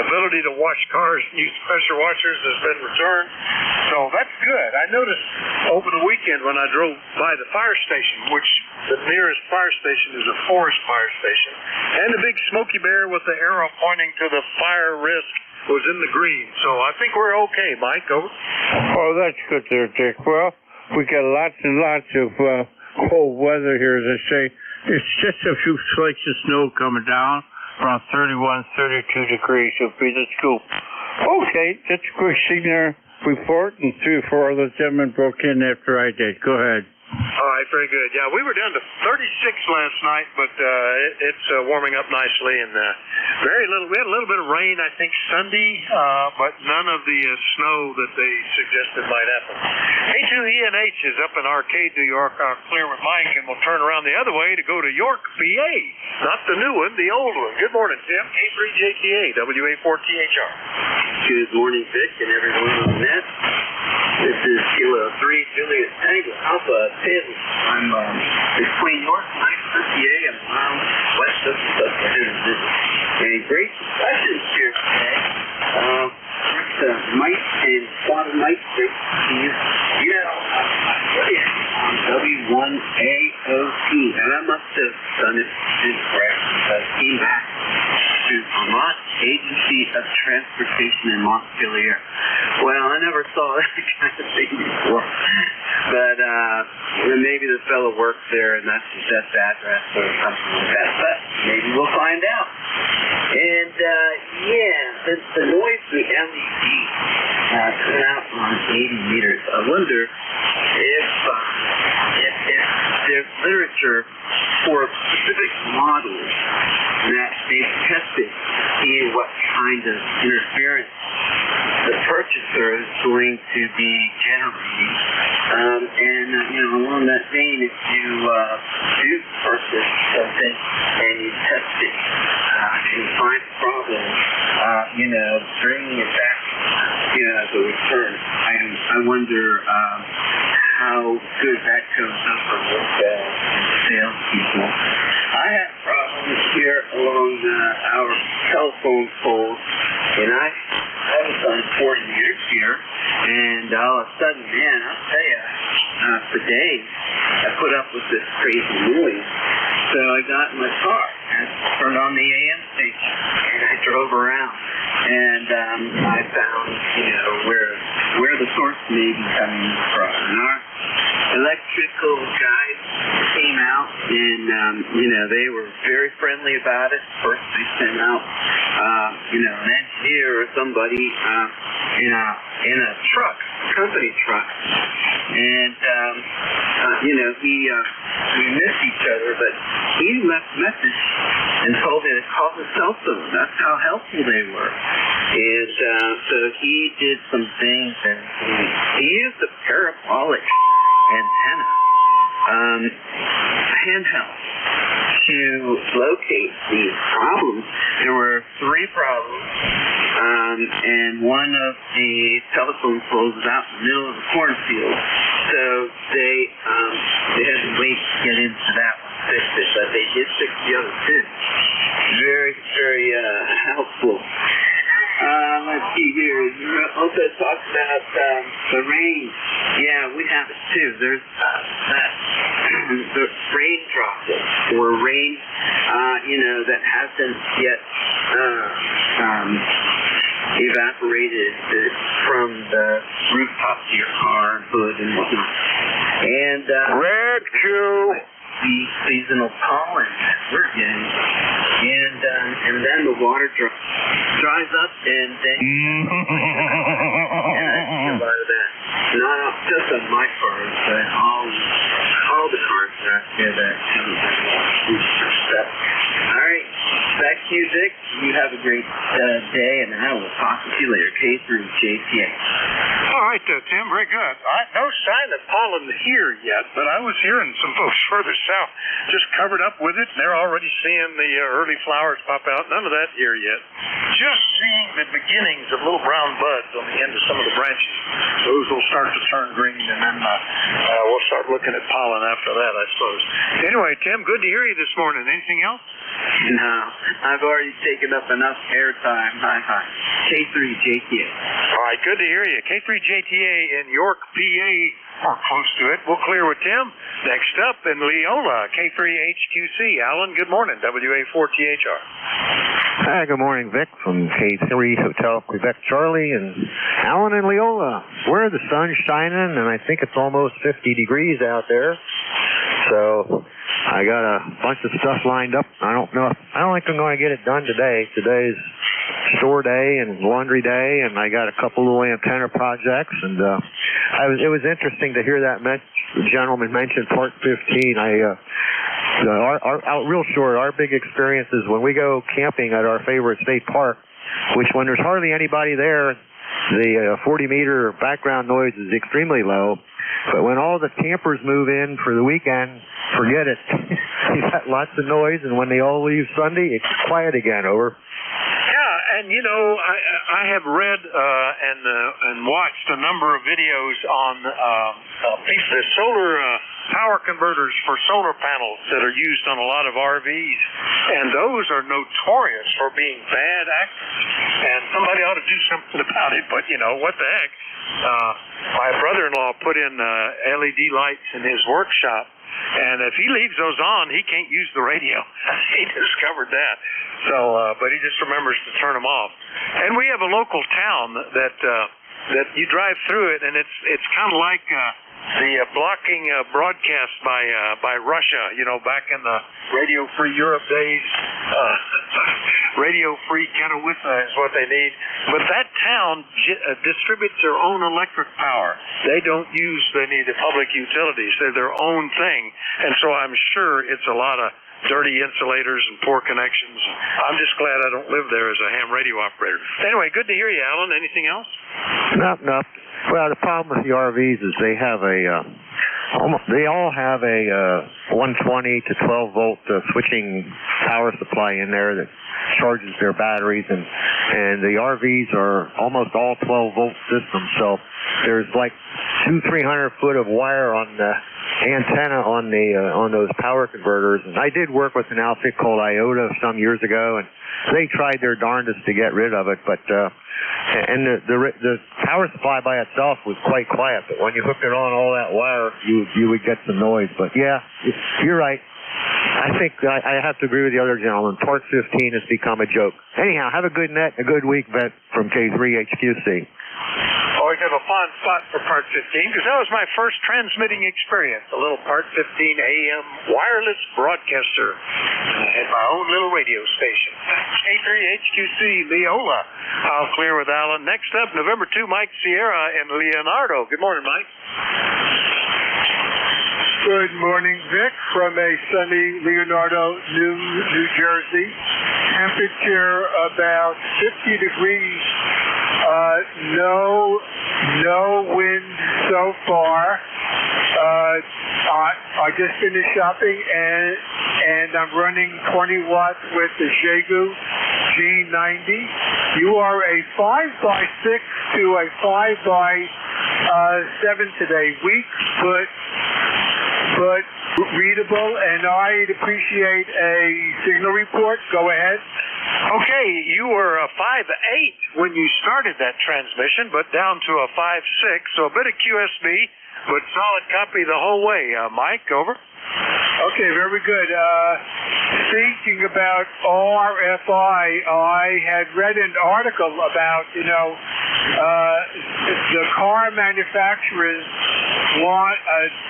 ability to wash cars, use pressure washers has been returned. So that's good. I noticed over the weekend when I drove by the fire station, which the nearest fire station is a forest fire station, and the big Smoky Bear with the arrow pointing to the fire risk was in the green. So I think we're okay, Mike. Over. Oh, that's good there, Dick. Well, we got lots and lots of cold weather here, as I say. It's just a few flakes of snow coming down, around 31, 32 degrees. So be the scoop. Okay, that's a quick signal report, and 3 or 4 other gentlemen broke in after I did. Go ahead. All right, very good. Yeah, we were down to 36 last night, but it's warming up nicely, and very little. We had a little bit of rain, I think, Sunday, but none of the snow that they suggested might happen. A2ENH is up in Arcade, New York, clear with Mike, and we'll turn around the other way to go to York, PA. Not the new one, the old one. Good morning, Tim. A3JTA, WA4THR. Good morning, Vic, and everyone on the net. This is Kilo 3 Juliet Tango Alpha 10. I'm between York and PA and a mile west of Susquehanna. And great discussions here today. Mike and spotted Mike, great to see you. On W1AOT, and I must have done it incorrect. Came back to Vermont Agency of Transportation in Montpelier. Well, I never saw that kind of thing before. But maybe the fellow works there and that's his best address or something like that. But maybe we'll find out. And since the noise the LED cut out on 80 meters, I wonder if there's literature for specific models that they've tested, seeing what kind of interference the purchaser is going to be generating. Along that vein, if you do purchase something and you test it and you find a problem, bringing it back, as a return, I wonder how good that comes up with salespeople. I have problems here along our telephone poles, and I haven't done 40 years here, and all of a sudden, man, I'll tell you, for days, I put up with this crazy noise. So I got in my car and turned on the AM station, and I drove around, and I found, where the source may be coming from. And our electrical guys came out, and they were very friendly about it. First, they sent out, an engineer or somebody in a truck, company truck, and we missed each other, but he left a message and told me to call the cell phone. That's how helpful they were. And so he did some things, and he used a parabolic antenna, handheld, to locate these problems. There were 3 problems, and one of the telephone poles was out in the middle of the cornfield, so they had to wait to get into that one, fix it, but they did fix the other 2. Very, very helpful. Let's see here. You also talked about the rain. Yeah, we have it too. There's the rain droplets or rain, that hasn't yet evaporated from the rooftop to your car, hood, and whatnot. And Red Jew. The seasonal pollen that we're getting, and then the water dries up, and then a lot of that. Not just on my cars, but all the cars out there that have stuff. All right, back to you, Dick. You have a great day, and I will talk to you later. K through JTA. All right, Tim, very good. No sign of pollen here yet, but I was hearing some folks further south just covered up with it, and they're already seeing the early flowers pop out. None of that here yet. Just seeing the beginnings of little brown buds on the end of some of the branches. Those will start to turn green, and then we'll start looking at pollen after that, I suppose. Anyway, Tim, good to hear you this morning. Anything else? No, I've already taken up enough airtime. Hi. K3JTA. All right, good to hear you. K3JTA in York, PA, or close to it. We'll clear with Tim. Next up in Leola, K3HQC. Alan, good morning. WA4THR. Hi, good morning, Vic from K3 Hotel Quebec Charlie and Alan in Leola. Where the sun's shining, and I think it's almost 50 degrees out there. So I got a bunch of stuff lined up. I don't think I'm going to get it done today. Today's store day and laundry day, and I got a couple little antenna projects. And it was interesting to hear that gentleman mention Part 15. Real short, our big experience is when we go camping at our favorite state park, which when there's hardly anybody there, the 40-meter background noise is extremely low. But when all the campers move in for the weekend, forget it. You got lots of noise, and when they all leave Sunday, it's quiet again. Over. Yeah, and I have read and watched a number of videos on the solar power converters for solar panels that are used on a lot of RVs, and those are notorious for being bad actors. And somebody ought to do something about it. But what the heck? My brother-in-law put in LED lights in his workshop, and if he leaves those on, he can't use the radio. He discovered that. So, but he just remembers to turn them off. And we have a local town that you drive through it, and it's kind of like the blocking broadcast by Russia. Back in the Radio Free Europe days. Radio Free Kennewica is what they need. But that town distributes their own electric power. They don't use any of the public utilities. They're their own thing. And so I'm sure it's a lot of dirty insulators and poor connections. I'm just glad I don't live there as a ham radio operator. Anyway, good to hear you, Alan. Anything else? No. Well, the problem with the RVs is they have they all have a 120 to 12 volt switching power supply in there that charges their batteries, and the RVs are almost all 12 volt systems. So there's like 200-300 foot of wire on the antenna on those power converters. And I did work with an outfit called IOTA some years ago, and they tried their darndest to get rid of it, but and the power supply by itself was quite quiet, but when you hooked it on all that wire, you would get some noise. But yeah, you're right. I think I have to agree with the other gentleman. Part 15 has become a joke. Anyhow, have a good week, Vet, from K3HQC. Always have a fond spot for Part 15 because that was my first transmitting experience, a little Part 15 AM wireless broadcaster at my own little radio station. K3HQC Leola. I'll clear with Alan. Next up, November 2, Mike Sierra and Leonardo. Good morning, Mike. Good morning, Vic, from a sunny Leonardo, New Jersey. Temperature about 50 degrees. No wind so far. I just finished shopping and I'm running 20 watts with the Xiegu G90. You are a 5x6 to a 5x7 today. Weak, but readable, and I'd appreciate a signal report. Go ahead. Okay, you were a 5.8 when you started that transmission, but down to a 5.6, so a bit of QSB, but solid copy the whole way. Mike, over. Okay, very good. Thinking about RFI, I had read an article about, the car manufacturers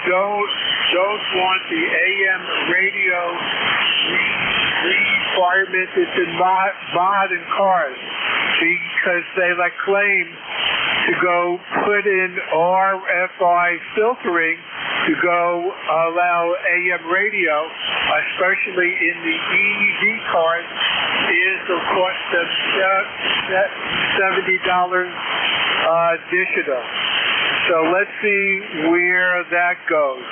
don't want the AM radio requirement in modern cars because they claim to go put in RFI filtering to go allow AM radio, especially in the EV cars, is of course the $70 additional. So let's see where that goes.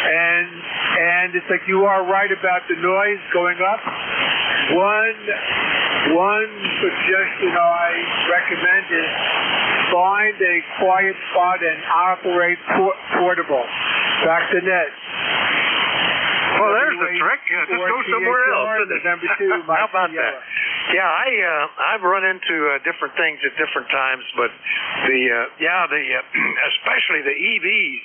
And it's like you are right about the noise going up. One suggestion I recommend is find a quiet spot and operate portable. Back to Ned. Well, there's the trick. Just go somewhere else. Number 2, How about that? Yeah, I've run into different things at different times, but especially the EVs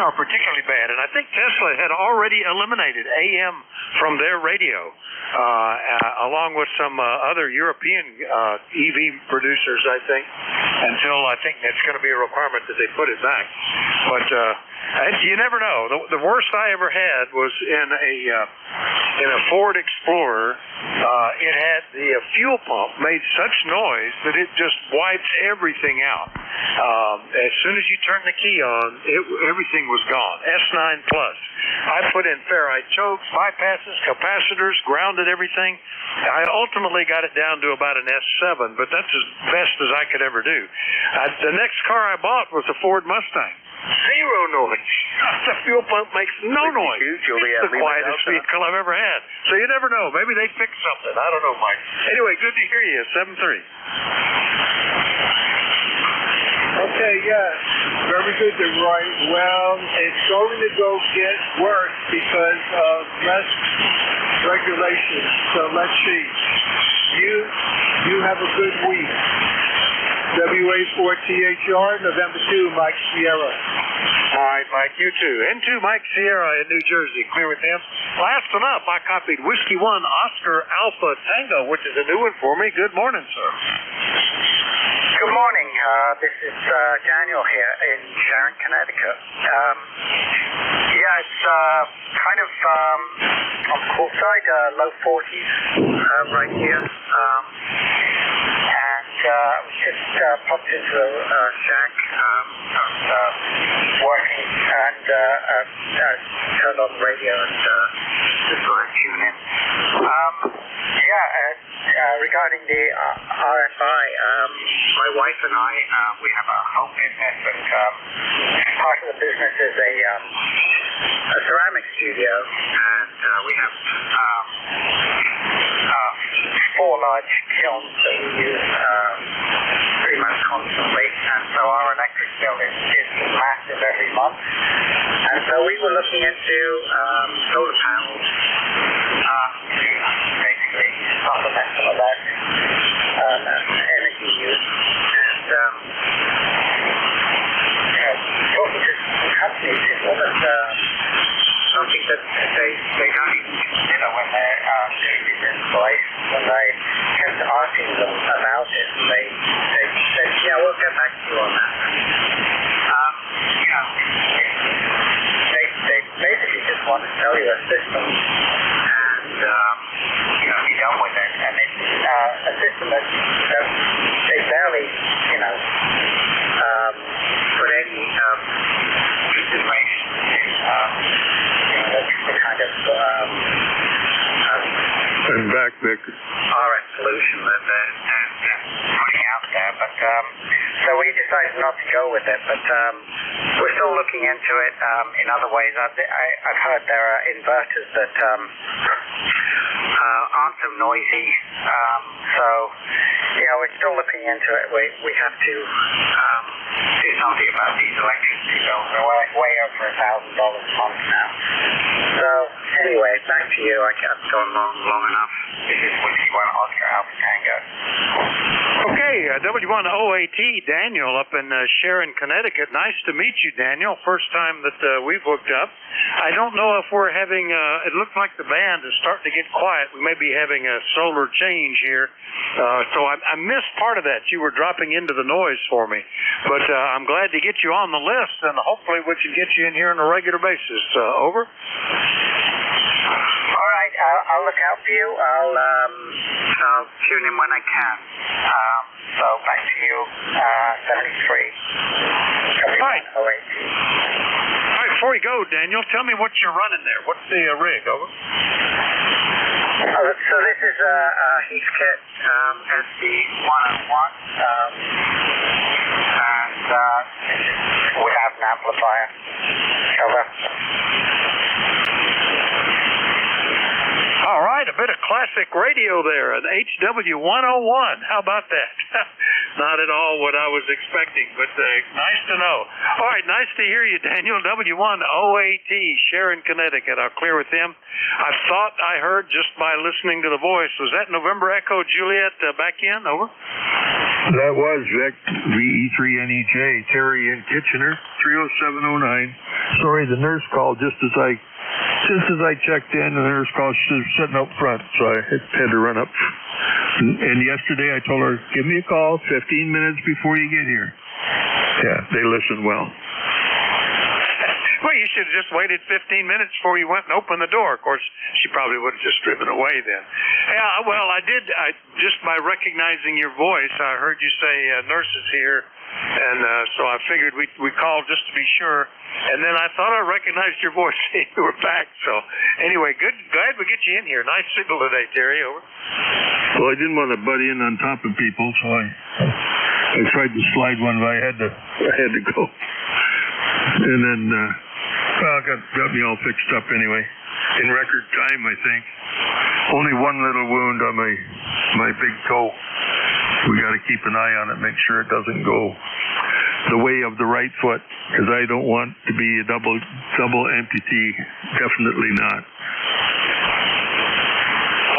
are particularly bad. And I think Tesla had already eliminated AM from their radio, along with some other European EV producers, I think, until I think it's going to be a requirement that they put it back. But you never know. The worst I ever had was in a Ford Explorer. It had the fuel pump made such noise that it just wipes everything out. As soon as you turn the key on, everything was gone. S9 Plus. I put in ferrite chokes, bypasses, capacitors, grounded everything. I ultimately got it down to about an S7, but that's as best as I could ever do. The next car I bought was a Ford Mustang. Zero noise. The fuel pump makes no noise. It's the quietest vehicle I've ever had. So you never know. Maybe they fixed something. I don't know, Mike. Anyway, good to hear you. 7-3. Okay, yeah. Very good, Roy. Well, it's going to go get worse because of less regulation. So let's see. You have a good week. WA4THR, November 2, Mike Sierra. All right, Mike, you too. N2 Mike Sierra in New Jersey. Clear with him. Last one up, I copied Whiskey 1 Oscar Alpha Tango, which is a new one for me. Good morning, sir. Good morning. This is Daniel here in Sharon, Connecticut. It's kind of on the cool side, low 40s right here. And just popped into a shack. I was working and turned on the radio and just thought I'd tune in. Regarding the RFI, my wife and I, we have a home business, and part of the business is a ceramic studio, and we have 4 large kilns that we use pretty much constantly, and so our electric bill is massive every month. And so we were looking into solar panels to basically supplement some of that energy use. And talking to some companies, it wasn't something that they don't even consider when they're doing these installations. When they kept asking them about it, and they said, yeah, we'll get back to you on that. They basically just want to sell you a system and be done with it. And it's a system that they barely, put any consideration in the kind of and back, Vic. RF solution that they're putting out there. But so we decided not to go with it. But we're still looking into it in other ways. I've heard there are inverters that aren't so noisy. So we're still looking into it. We have to do something about these electricity bills. They're way over $1,000 a month now. So anyway, back to you. I've gone long enough. This is Whiskey 1 Oscar Alpha Tango. Okay, W1OAT, Daniel up in Sharon, Connecticut. Nice to meet you, Daniel. First time that we've hooked up. I don't know if we're having, it looks like the band is starting to get quiet. We may be having a solar change here. So I missed part of that. You were dropping into the noise for me. But I'm glad to get you on the list, and hopefully we can get you in here on a regular basis. Over. All right, I'll look out for you. I'll tune in when I can. So back to you, 73. All right. All right, before you go, Daniel, tell me what you're running there. What's the rig, over? So this is a Heathkit SC101, and we have an amplifier. Over. All right, a bit of classic radio there, an HW101. How about that? Not at all what I was expecting, but nice to know. All right, nice to hear you, Daniel. W1OAT, Sharon, Connecticut. I'll clear with them. I thought I heard just by listening to the voice. Was that November Echo Juliet back in? Over. That was Vic, VE3NEJ, Terry in Kitchener, 30709. Sorry, the nurse called just as I checked in. The nurse called. She was sitting up front, so I had to run up. And yesterday I told her, give me a call 15 minutes before you get here. Yeah, they listen well. Well, you should have just waited 15 minutes before you went and opened the door. Of course, she probably would have just driven away then. Yeah, well, I did. Just by recognizing your voice, I heard you say nurses here, and so I figured we called just to be sure. And then I thought I recognized your voice and you were back. So anyway, good. Glad we get you in here. Nice signal today, Terry. Over. Well, I didn't want to butt in on top of people, so I tried to slide one, but I had to go. And then, got me all fixed up anyway. In record time, I think. Only one little wound on my big toe. We got to keep an eye on it, make sure it doesn't go the way of the right foot, because I don't want to be a double amputee. Definitely not.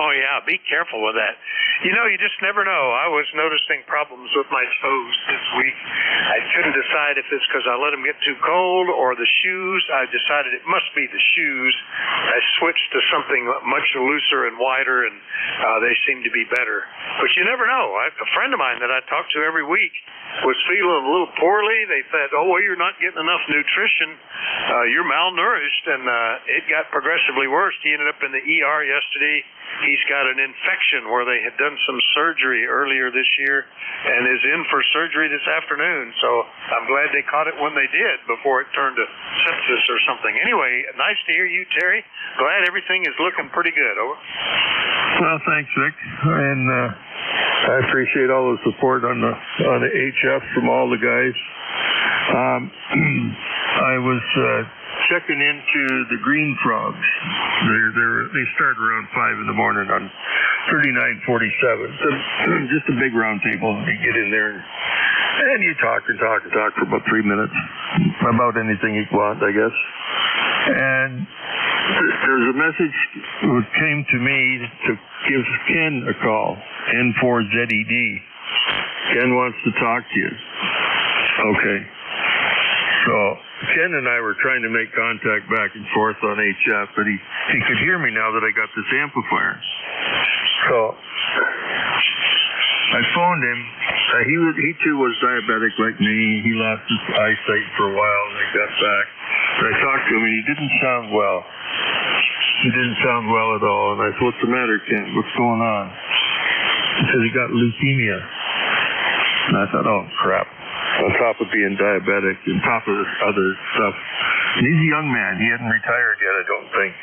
Oh yeah, be careful with that. You know, you just never know. I was noticing problems with my toes this week. I couldn't decide if it's because I let them get too cold or the shoes. I decided it must be the shoes. I switched to something much looser and wider, and they seem to be better. But you never know. A friend of mine that I talk to every week was feeling a little poorly. They said, oh, well, you're not getting enough nutrition. You're malnourished, and it got progressively worse. He ended up in the ER yesterday. He's got an infection where they had done some surgery earlier this year and is in for surgery this afternoon. So I'm glad they caught it when they did before it turned to sepsis or something. Anyway, nice to hear you, Terry. Glad everything is looking pretty good. Over. Well, thanks, Vic. And I appreciate all the support on the HF from all the guys. I was checking into the green frogs. They start around 5 in the morning on 3947. So just a big round table. You get in there and you talk and talk and talk for about 3 minutes about anything you want, I guess. And there's a message that came to me to give Ken a call, N4ZED. Ken wants to talk to you. Okay. So Ken and I were trying to make contact back and forth on HF, but he could hear me now that I got this amplifier. So I phoned him. He too was diabetic like me. He lost his eyesight for a while and he got back. But I talked to him and he didn't sound well. He didn't sound well at all. And I said, what's the matter, Ken? What's going on? He said he got leukemia. And I thought, oh, crap. On top of being diabetic, on top of this other stuff. And he's a young man. He hadn't retired yet, I don't think.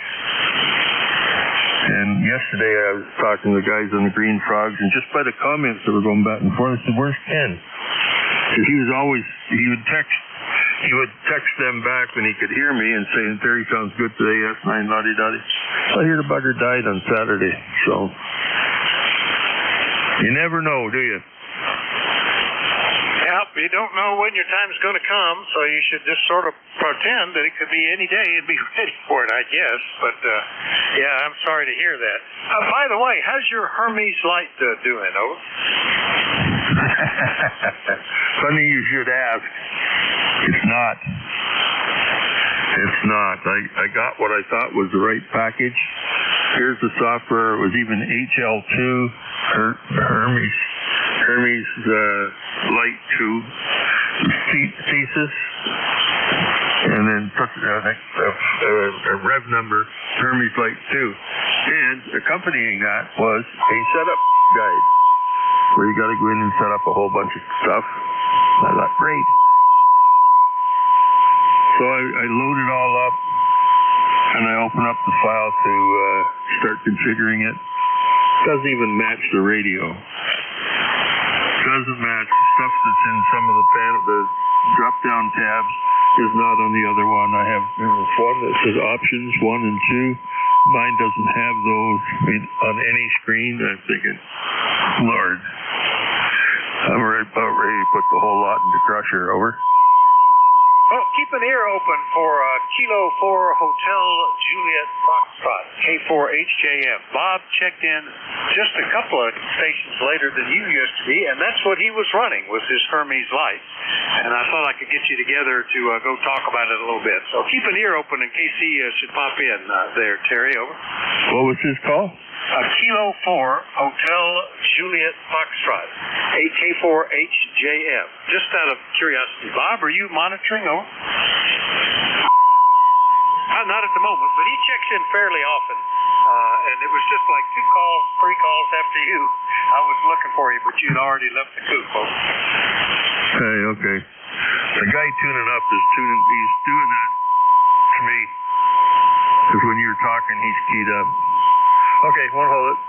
And yesterday I was talking to the guys on the Green Frogs, and just by the comments that were going back and forth, I said, where's Ken? Because he would text them back when he could hear me and say, Terry sounds good today, S9, la-di-da-di. I hear the bugger died on Saturday, so you never know, do you? You don't know when your time's going to come, so you should just sort of pretend that it could be any day and be ready for it, I guess. But, yeah, I'm sorry to hear that. By the way, how's your Hermes light doing, over? Funny you should ask. It's not. It's not. I got what I thought was the right package. Here's the software. It was even HL2, Hermes Light 2 thesis, and then a rev number, Hermes Light 2. And accompanying that was a setup guide where you got to go in and set up a whole bunch of stuff. I thought, great. So I load it all up, and I open up the file to start configuring it. Doesn't even match the radio. Doesn't match. The stuff that's in some of the drop-down tabs is not on the other one. I have one that says options 1 and 2. Mine doesn't have those on any screen. I'm thinking, Lord, I'm about ready to put the whole lot into Crusher. Over. Well, keep an ear open for Kilo 4 Hotel Juliet Foxtrot, K4HJM. Bob checked in just a couple of stations later than you used to be, and that's what he was running, was his Hermes light. And I thought I could get you together to go talk about it a little bit. So keep an ear open in case he should pop in there, Terry. Over. What was his call? Kilo 4 Hotel Juliet Foxtrot, K4HJM. Just out of curiosity, Bob, are you monitoring? Over. Not at the moment, but he checks in fairly often. And it was just like 3 calls after you. I was looking for you, but you'd already left the coop. Over. Okay. The guy tuning up he's doing that to me. Because when you're talking, he's keyed up. Okay, won't hold it.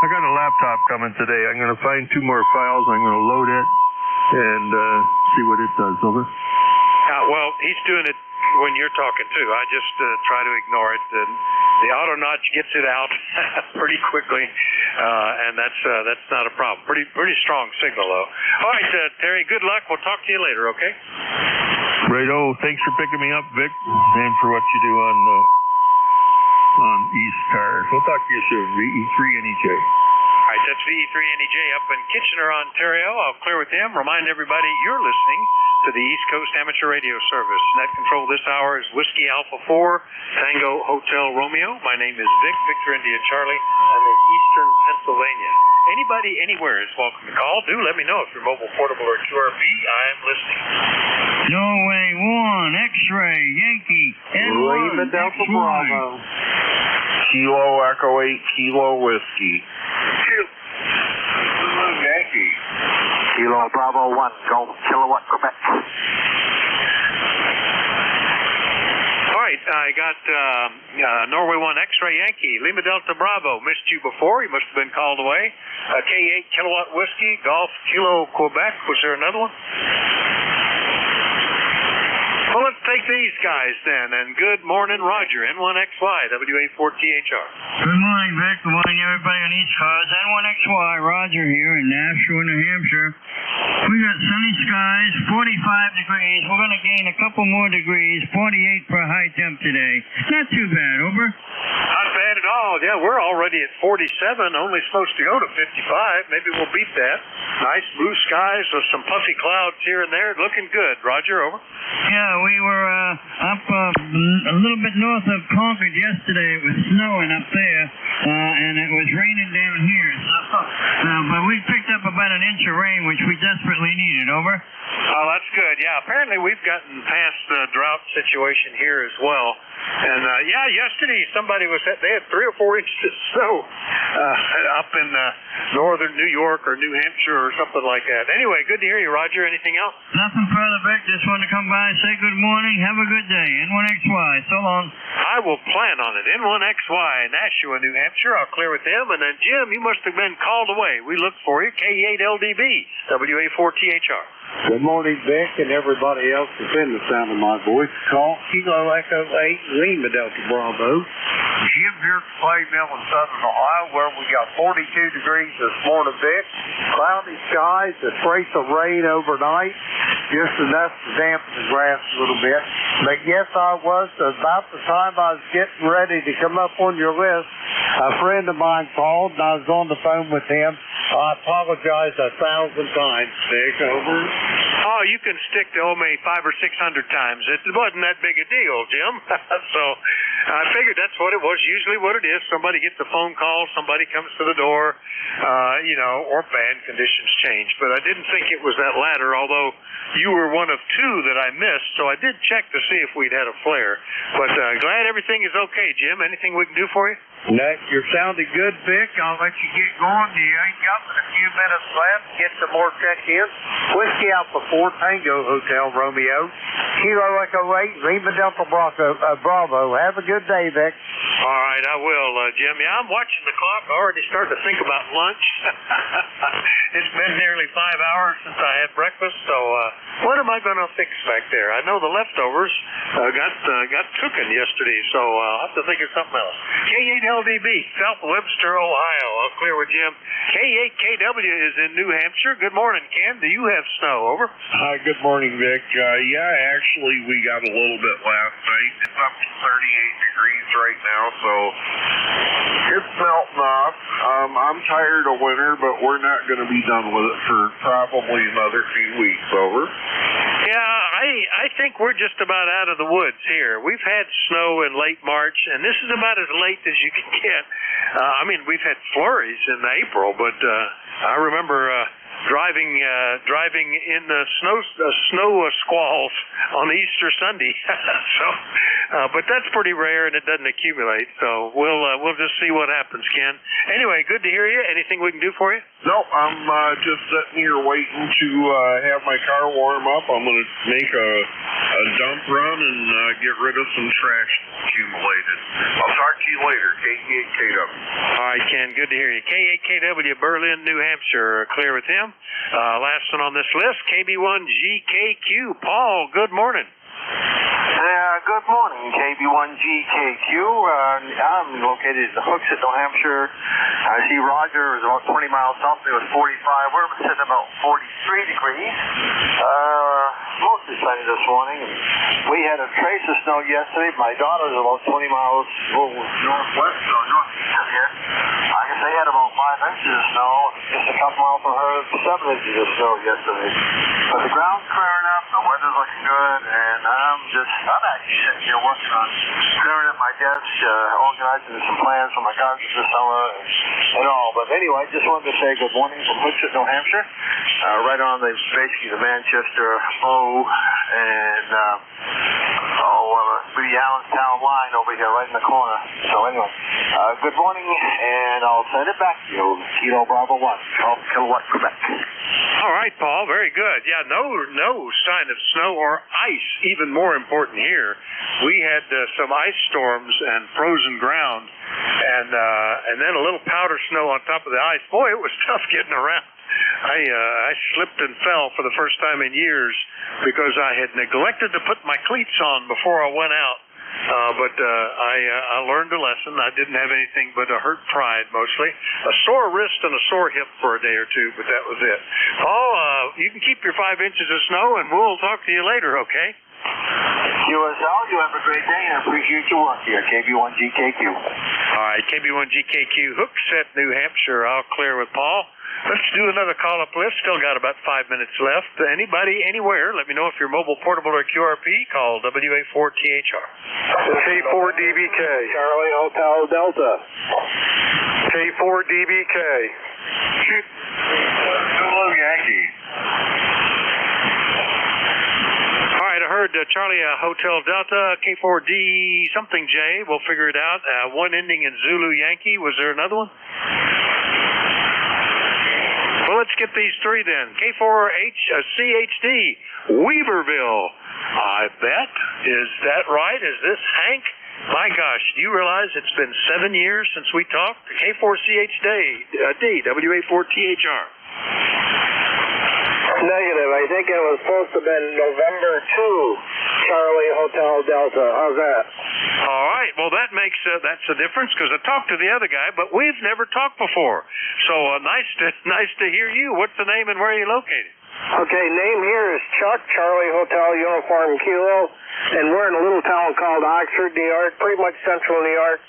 I got a laptop coming today. I'm going to find 2 more files. I'm going to load it and see what it does. Over. Well, he's doing it when you're talking too. I just try to ignore it. The auto notch gets it out pretty quickly, and that's not a problem. Pretty strong signal though. All right, Terry. Good luck. We'll talk to you later. Okay. Righto. Thanks for picking me up, Vic, and for what you do on ECARS. We'll talk to you soon. VE3NEJ. All right, that's VE3NEJ up in Kitchener, Ontario. I'll clear with him. Remind everybody you're listening to the East Coast Amateur Radio Service. Net control this hour is Whiskey Alpha 4, Tango Hotel Romeo. My name is Vic, Victor India Charlie. I'm in Eastern Pennsylvania. Anybody anywhere is welcome to call. Do let me know if you're mobile, portable, or QRV. I am listening. Norway 1, X-ray, Yankee, Lima Delta Bravo. Kilo Echo 8, Kilo Whiskey. Yankee. Kilo Bravo 1, Golf Kilowatt, Quebec. All right, I got Norway 1 X-ray Yankee, Lima Delta Bravo. Missed you before. You must have been called away. K8 Kilowatt Whiskey, Golf Kilo Quebec. Was there another one? Well, let's take these guys then. And good morning, Roger, N1XY, WA4THR. Good morning, Vic. Good morning, everybody on ECARS. N1XY, Roger here in Nashua, New Hampshire. We got sunny skies, 45 degrees. We're going to gain a couple more degrees, 48 for a high temp today. Not too bad, over. Not bad at all. Yeah, we're already at 47, only supposed to go to 55. Maybe we'll beat that. Nice blue skies with some puffy clouds here and there. Looking good. Roger, over. Yeah, we were up a little bit north of Concord yesterday. It was snowing up there, and it was raining down here. So, but we picked up about an inch of rain, which we desperately needed. Over. Oh, that's good. Yeah, apparently we've gotten past the drought situation here as well. And yeah, yesterday they had 3 or 4 inches of snow up in northern New York or New Hampshire or something like that. Anyway, good to hear you, Roger. Anything else? Nothing further, Vic. Just wanted to come by and say good morning. Have a good day. N1XY. So long. I will plan on it. N1XY, Nashua, New Hampshire. I'll clear with them. And then, Jim, you must have been called away. We looked for you. K8LDB, WA4THR. Good morning, Vic, and everybody else within the sound of my voice. Call Kilo Echo 8, Lima Delta Bravo. Jim here at Clay Mill in Southern Ohio, where we got 42 degrees this morning, Vic. Cloudy skies, a trace of rain overnight, just enough to dampen the grass a little bit. But yes, I was, about the time I was getting ready to come up on your list, a friend of mine called, and I was on the phone with him. I apologize 1,000 times, Vic. Over. Oh, you can stick to me 500 or 600 times. It wasn't that big a deal, Jim. So I figured that's what it was. Usually what it is, somebody gets a phone call, somebody comes to the door, or bad conditions change. But I didn't think it was that latter, although you were one of 2 that I missed, so I did check to see if we'd had a flare. But glad everything is okay, Jim. Anything we can do for you? You're sounding good, Vic. I'll let you get going. You ain't got but a few minutes left. Get some more check-in. Whiskey Alpha 4 Tango Hotel Romeo. Kilo Echo 8 Lima Delta Bravo. Have a good day, Vic. All right, I will, Jim. Yeah, I'm watching the clock. I already started to think about lunch. It's been nearly 5 hours since I had breakfast, so what am I going to fix back there? I know the leftovers got cooking yesterday, so I'll have to think of something else. K8LDB, South Webster, Ohio. I'll clear with Jim. K8KW is in New Hampshire. Good morning, Ken. Do you have snow? Over. Hi, good morning, Vic. Yeah, actually, we got a little bit last night. It's up to 38 degrees right now, so it's melting off. I'm tired of winter, but we're not going to be done with it for probably another few weeks. Over. Yeah, I think we're just about out of the woods here. We've had snow in late March, and this is about as late as you can get. I mean, we've had flurries in April, but I remember driving in the snow squalls on Easter Sunday. But that's pretty rare, and it doesn't accumulate. So we'll just see what happens, Ken. Anyway, good to hear you. Anything we can do for you? Nope, I'm just sitting here waiting to have my car warm up. I'm going to make a dump run and get rid of some trash accumulated. I'll talk to you later, K8KW. All right, Ken, good to hear you. K8KW, Berlin, New Hampshire. Clear with him. Last one on this list, KB1GKQ. Paul, good morning. Good morning, KB1GKQ. I'm located in Hooksett, New Hampshire. I see Roger is about 20 miles south. It was 45. We're sitting about 43 degrees. Mostly sunny this morning. We had a trace of snow yesterday. My daughter's about 20 miles northwest, so northeast of here. I guess they had about 5 inches of snow. Just a couple miles from her, 7 inches of snow yesterday. But the ground's clearing up. The weather's looking good, and I'm actually sitting here working on clearing up my desk, organizing some plans for my gardens this summer and all. But anyway, I just wanted to say good morning from Hooksett, New Hampshire, right on basically the Manchester and the Allenstown line over here, right in the corner. So anyway, good morning, and I'll send it back to you, Kilo Bravo 1, 12 kilowatt Quebec. All right, Paul, very good. Yeah, no sign of snow or ice. Even more important here, we had some ice storms and frozen ground, and then a little powder snow on top of the ice. Boy, it was tough getting around. I slipped and fell for the first time in years because I had neglected to put my cleats on before I went out. But I learned a lesson. I didn't have anything but a hurt pride, mostly. A sore wrist and a sore hip for a day or two, but that was it. Paul, you can keep your 5 inches of snow, and we'll talk to you later, okay? QSL, you have a great day, and I appreciate your work here, KB1GKQ. All right, KB1GKQ, Hooksett, New Hampshire. I'll clear with Paul. Let's do another call-up list. Still got about 5 minutes left. Anybody, anywhere, let me know if you're mobile, portable, or QRP. Call WA4THR. K4DBK. Charlie Hotel Delta. K4DBK. Hello, Yankee. All right, I heard Charlie Hotel Delta, K4D something J. We'll figure it out. One ending in Zulu Yankee. Was there another one? Well, let's get these three then. K4CHD, Weaverville. I bet. Is that right? Is this Hank? My gosh, do you realize it's been 7 years since we talked? K4CHD, WA4THR. Negative. I think it was supposed to have been November 2, Charlie Hotel Delta. How's that? All right. Well, that's the difference because I talked to the other guy, but we've never talked before. So nice to hear you. What's the name and where are you located? Okay, name here is Chuck, Charlie Hotel Uniform Kilo, and we're in a little town called Oxford, New York, pretty much central New York.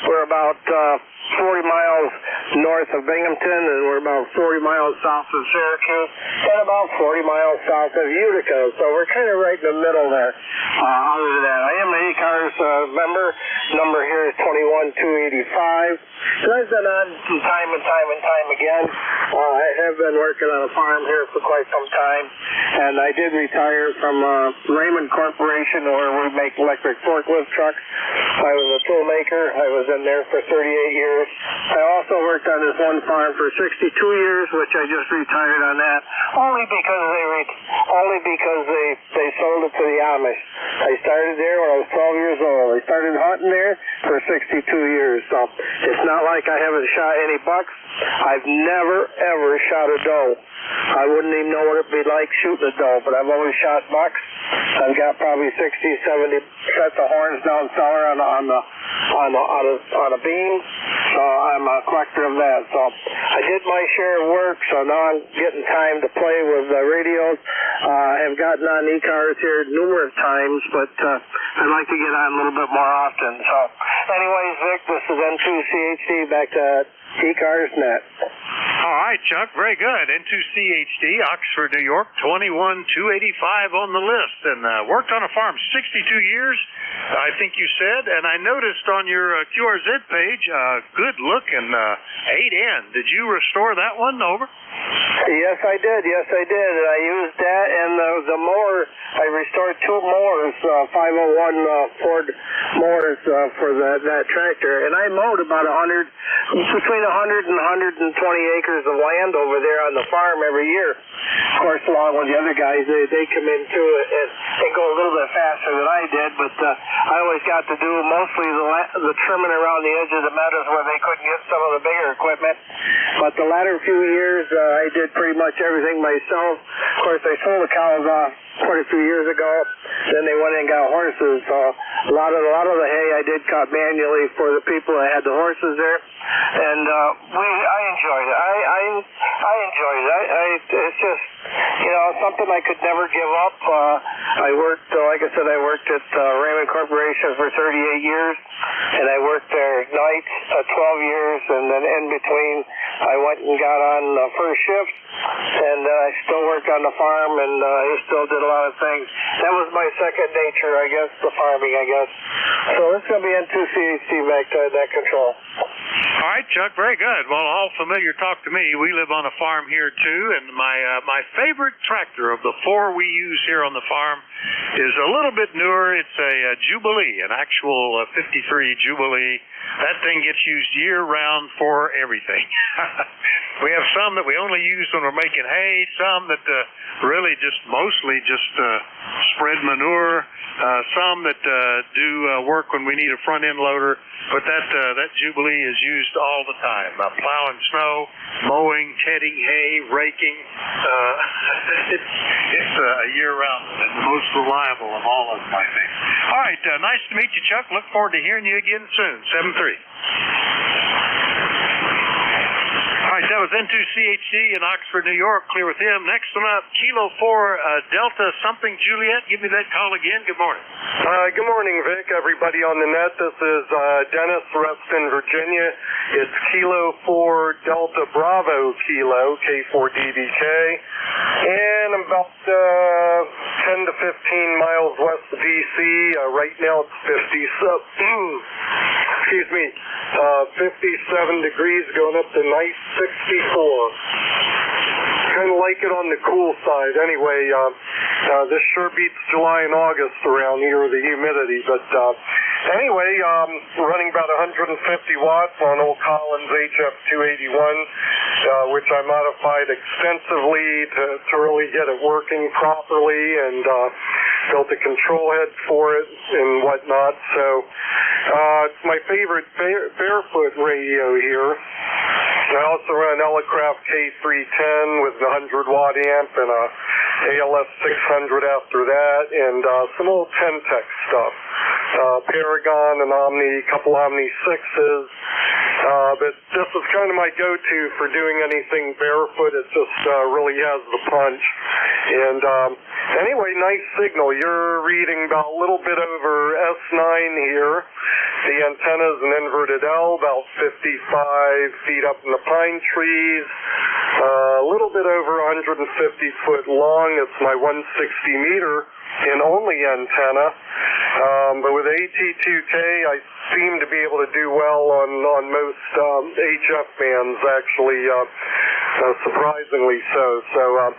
We're about 40 miles north of Binghamton, and we're about 40 miles south of Syracuse, and about 40 miles south of Utica. So we're kind of right in the middle there. Other than that, I am an ECARS member. Number here is 21285. And I've been on from time and time again. I've have been working on a farm here for quite some time, and I did retire from Raymond Corporation, where we make electric forklift trucks. I was a toolmaker. I was in there for 38 years. I also worked on this one farm for 62 years, which I just retired on that, only because they sold it to the Amish. I started there when I was 12 years old. I started hunting there for 62 years, so it's not like I haven't shot any bucks. I've never, ever shot a doe. I wouldn't even know what it'd be like shooting a doe, but I've always shot bucks. I've got probably 60, 70 sets of horns down cellar on a beam, so I'm a collector of that. So I did my share of work, so now I'm getting time to play with radios. I have gotten on ECARS here numerous times, but I'd like to get on a little bit more often. So anyways, Vic, this is N2CHD back to ECARS Net. All right, Chuck, very good. N2CHD, Oxford, New York, 21285 on the list, and worked on a farm 62 years, I think you said, and I noticed on your QRZ page, good looking 8N. Did you restore that one over? Yes, I did. I used that, and the mower, I restored two mowers, 501 Ford mowers for that tractor, and I mowed about between 100 and 120 acres of land over there on the farm every year. Of course, along with the other guys, they come in too and go a little bit faster than I did, but I always got to do mostly the trimming around the edge of the meadows where they couldn't get some of the bigger equipment. But the latter few years, I did pretty much everything myself. Of course, I sold the cows off quite a few years ago. Then they went and got horses. So a lot of the hay I did cut manually for the people that had the horses there, and I enjoyed it. I enjoyed it. It's just something I could never give up. I worked, like I said, I worked at Raymond Corporation for 38 years, and I worked there nights 12 years, and then in between I went and got on first shift, and I still worked on the farm, and I still did a lot of things. That was my second nature, I guess, the farming, I guess. So it's going to be N2CHD back to that control. All right, Chuck, very good. Well, all familiar talk to me. We live on a farm here, too, and my favorite tractor of the four we use here on the farm is a little bit newer. It's a Jubilee, an actual 53 Jubilee. That thing gets used year-round for everything. We have some that we only use when we're making hay, some that really mostly spread manure, some that do work when we need a front-end loader, but that Jubilee is used all the time, plowing snow, mowing, tedding hay, raking. It's a year-round and the most reliable of all of them, I think. All right, nice to meet you, Chuck. Look forward to hearing you again soon. 7-3. All right, that was N2CHD in Oxford, New York. Clear with him. Next one up, Kilo 4 Delta something Juliet. Give me that call again. Good morning. Good morning, Vic. Everybody on the net. This is Dennis, Reston, Virginia. It's Kilo 4 Delta Bravo Kilo, K4DBK. And I'm about 10 to 15 miles west of D.C. Right now it's 57 degrees, going up to nice 64. Kind of like it on the cool side. Anyway, this sure beats July and August around here, the humidity. But anyway, running about 150 watts on old Collins HF281, which I modified extensively to really get it working properly, and built a control head for it and whatnot. So it's my favorite barefoot radio here. I also run an Elecraft K310 with an 100-watt amp and a ALS 600 after that, and some old Ten-Tech stuff. Paragon, an Omni, a couple Omni 6s. But this is kind of my go-to for doing anything barefoot. It just really has the punch. And anyway, nice signal. You're reading about a little bit over S9 here. The antenna is an inverted L, about 55 feet up in the pine trees. A little bit over 150 foot long. It's my 160 meter and only antenna. But with AT2K, I seem to be able to do well on most HF bands, actually. surprisingly so. So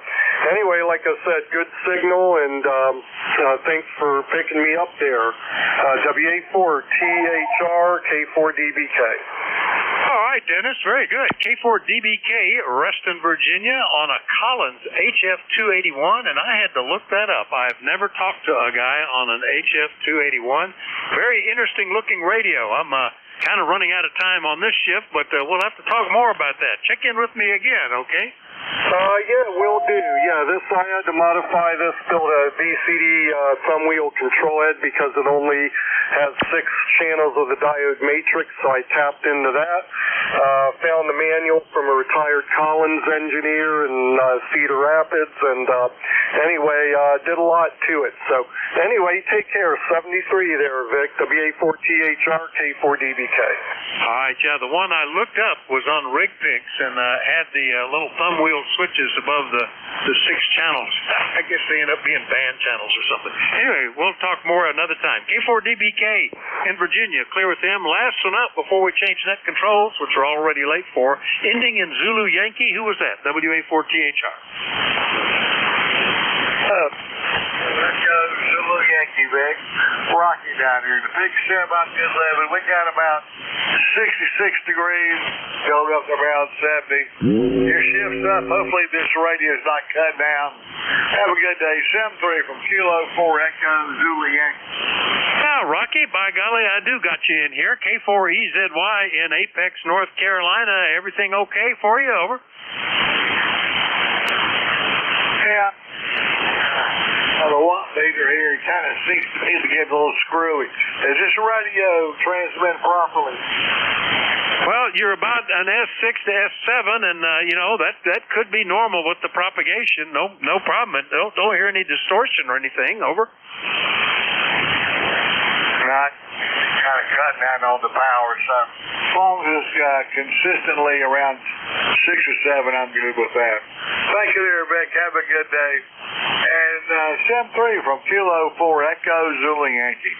anyway, like I said, good signal, and thanks for picking me up there. WA4THR K4DBK. All right, Dennis, very good. K4DBK, Reston, Virginia, on a Collins HF281, and I had to look that up. I've never talked to a guy on an HF281. Very interesting looking radio. I'm kind of running out of time on this shift, but we'll have to talk more about that. Check in with me again, okay? Yeah, will do. Yeah, I had to modify this, build a VCD thumb wheel control head because it only has 6 channels of the diode matrix, so I tapped into that. Found the manual from a retired Collins engineer in Cedar Rapids, and anyway, did a lot to it. So anyway, take care. 73 there, Vic. WA4THR K4DBK. All right, yeah, the one I looked up was on RigPix and had the little thumb wheel switches above the 6 channels. I guess they end up being band channels or something. Anyway, we'll talk more another time. K4DBK in Virginia, clear with them. Last one up before we change net controls, which we're already late for, ending in Zulu Yankee. Who was that? WA4THR. Let's go Zulu Yankee, Vic. Rocky down here. The big set about 11. We got about 66 degrees, going up to around 70. Your shift's up. Hopefully this radio's not cut down. Have a good day. 73 from Kilo 4 Echo Zulu Yankee. Now, Rocky, by golly, I do got you in here. K4EZY in Apex, North Carolina. Everything okay for you? Over. Yeah. The watt meter here kind of seems to me to get a little screwy. Is this radio transmitting properly? Well, you're about an S6 to S7, and that could be normal with the propagation. No problem. Don't hear any distortion or anything. Over. Not kind of cutting down on the power, so as long as it's consistently around 6 or 7, I'm good with that. Thank you there, Vic. Have a good day. And 73 from Kilo 4 Echo Zulu Yankee.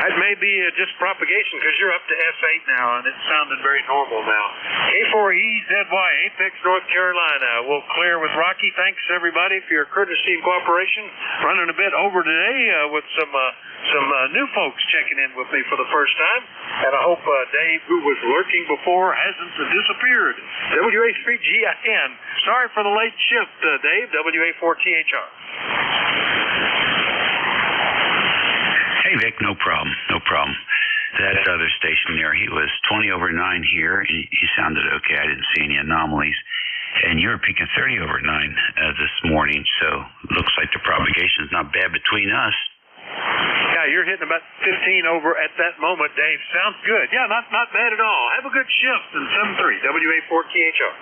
That may be just propagation because you're up to S8 now, and it sounded very normal now. K4EZY, Apex, North Carolina. We'll clear with Rocky. Thanks, everybody, for your courtesy and cooperation. Running a bit over today with some new folks checking in with me for the first time. And I hope Dave, who was lurking before, hasn't disappeared. WA3GIN. Sorry for the late shift, Dave. WA4THR. Hey, Vic, no problem. That other station there, he was 20 over 9 here. He sounded okay. I didn't see any anomalies. And you were peaking 30 over 9 this morning, so looks like the propagation is not bad between us. Yeah, you're hitting about 15 over at that moment, Dave. Sounds good. Yeah, not bad at all. Have a good shift in 73, WA4THR.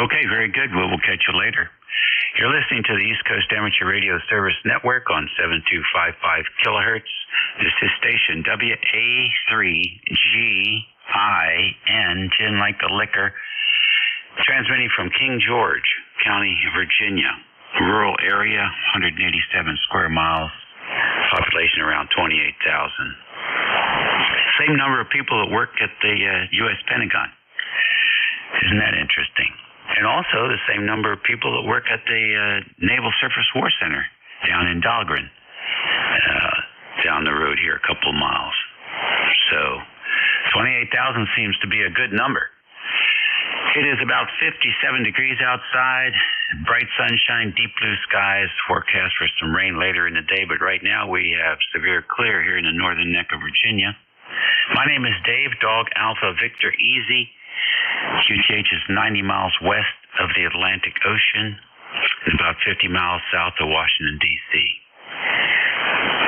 Okay, very good. We'll catch you later. You're listening to the East Coast Amateur Radio Service Network on 7255 kilohertz. This is station WA3GIN, gin like the liquor, transmitting from King George County, Virginia. Rural area, 187 square miles, population around 28,000. Same number of people that work at the U.S. Pentagon. Isn't that interesting? And also the same number of people that work at the Naval Surface War Center down in Dahlgren, down the road here, a couple of miles. So 28,000 seems to be a good number. It is about 57 degrees outside, bright sunshine, deep blue skies, forecast for some rain later in the day, but right now we have severe clear here in the northern neck of Virginia. My name is Dave, Dog Alpha Victor Easy. QTH is 90 miles west of the Atlantic Ocean and about 50 miles south of Washington, D.C.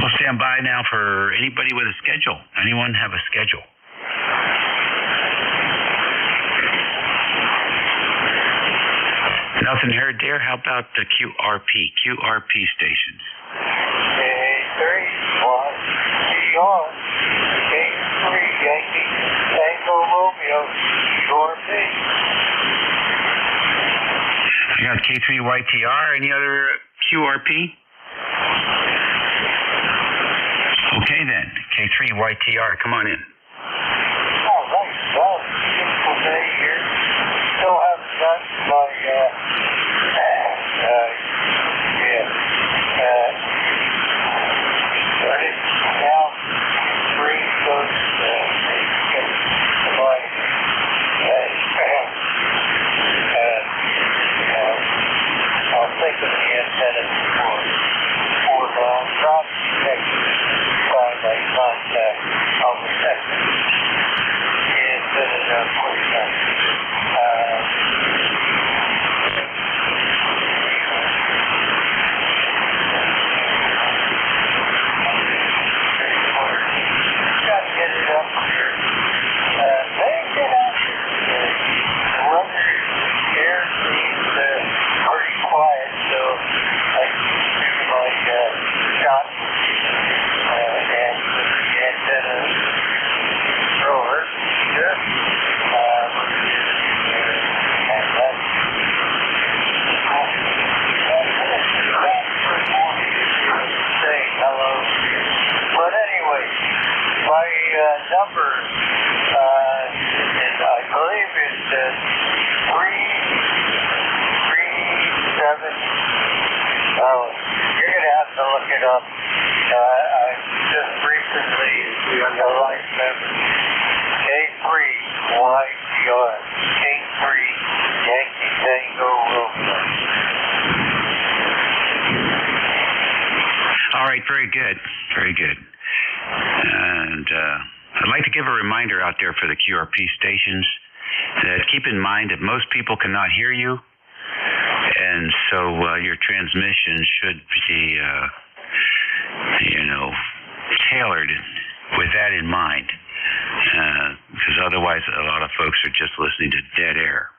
We'll stand by now for anybody with a schedule. Anyone have a schedule? Nothing heard there? How about the QRP stations? K3, 1, K3, Yankee, Tango Romeo, QRP. I got K3YTR. Any other QRP? Okay then, K3YTR, come on in. Oh, nice. Beautiful day here. Still have very good. Very good. And I'd like to give a reminder out there for the QRP stations that keep in mind that most people cannot hear you, and so your transmission should be, tailored with that in mind, because otherwise a lot of folks are just listening to dead air.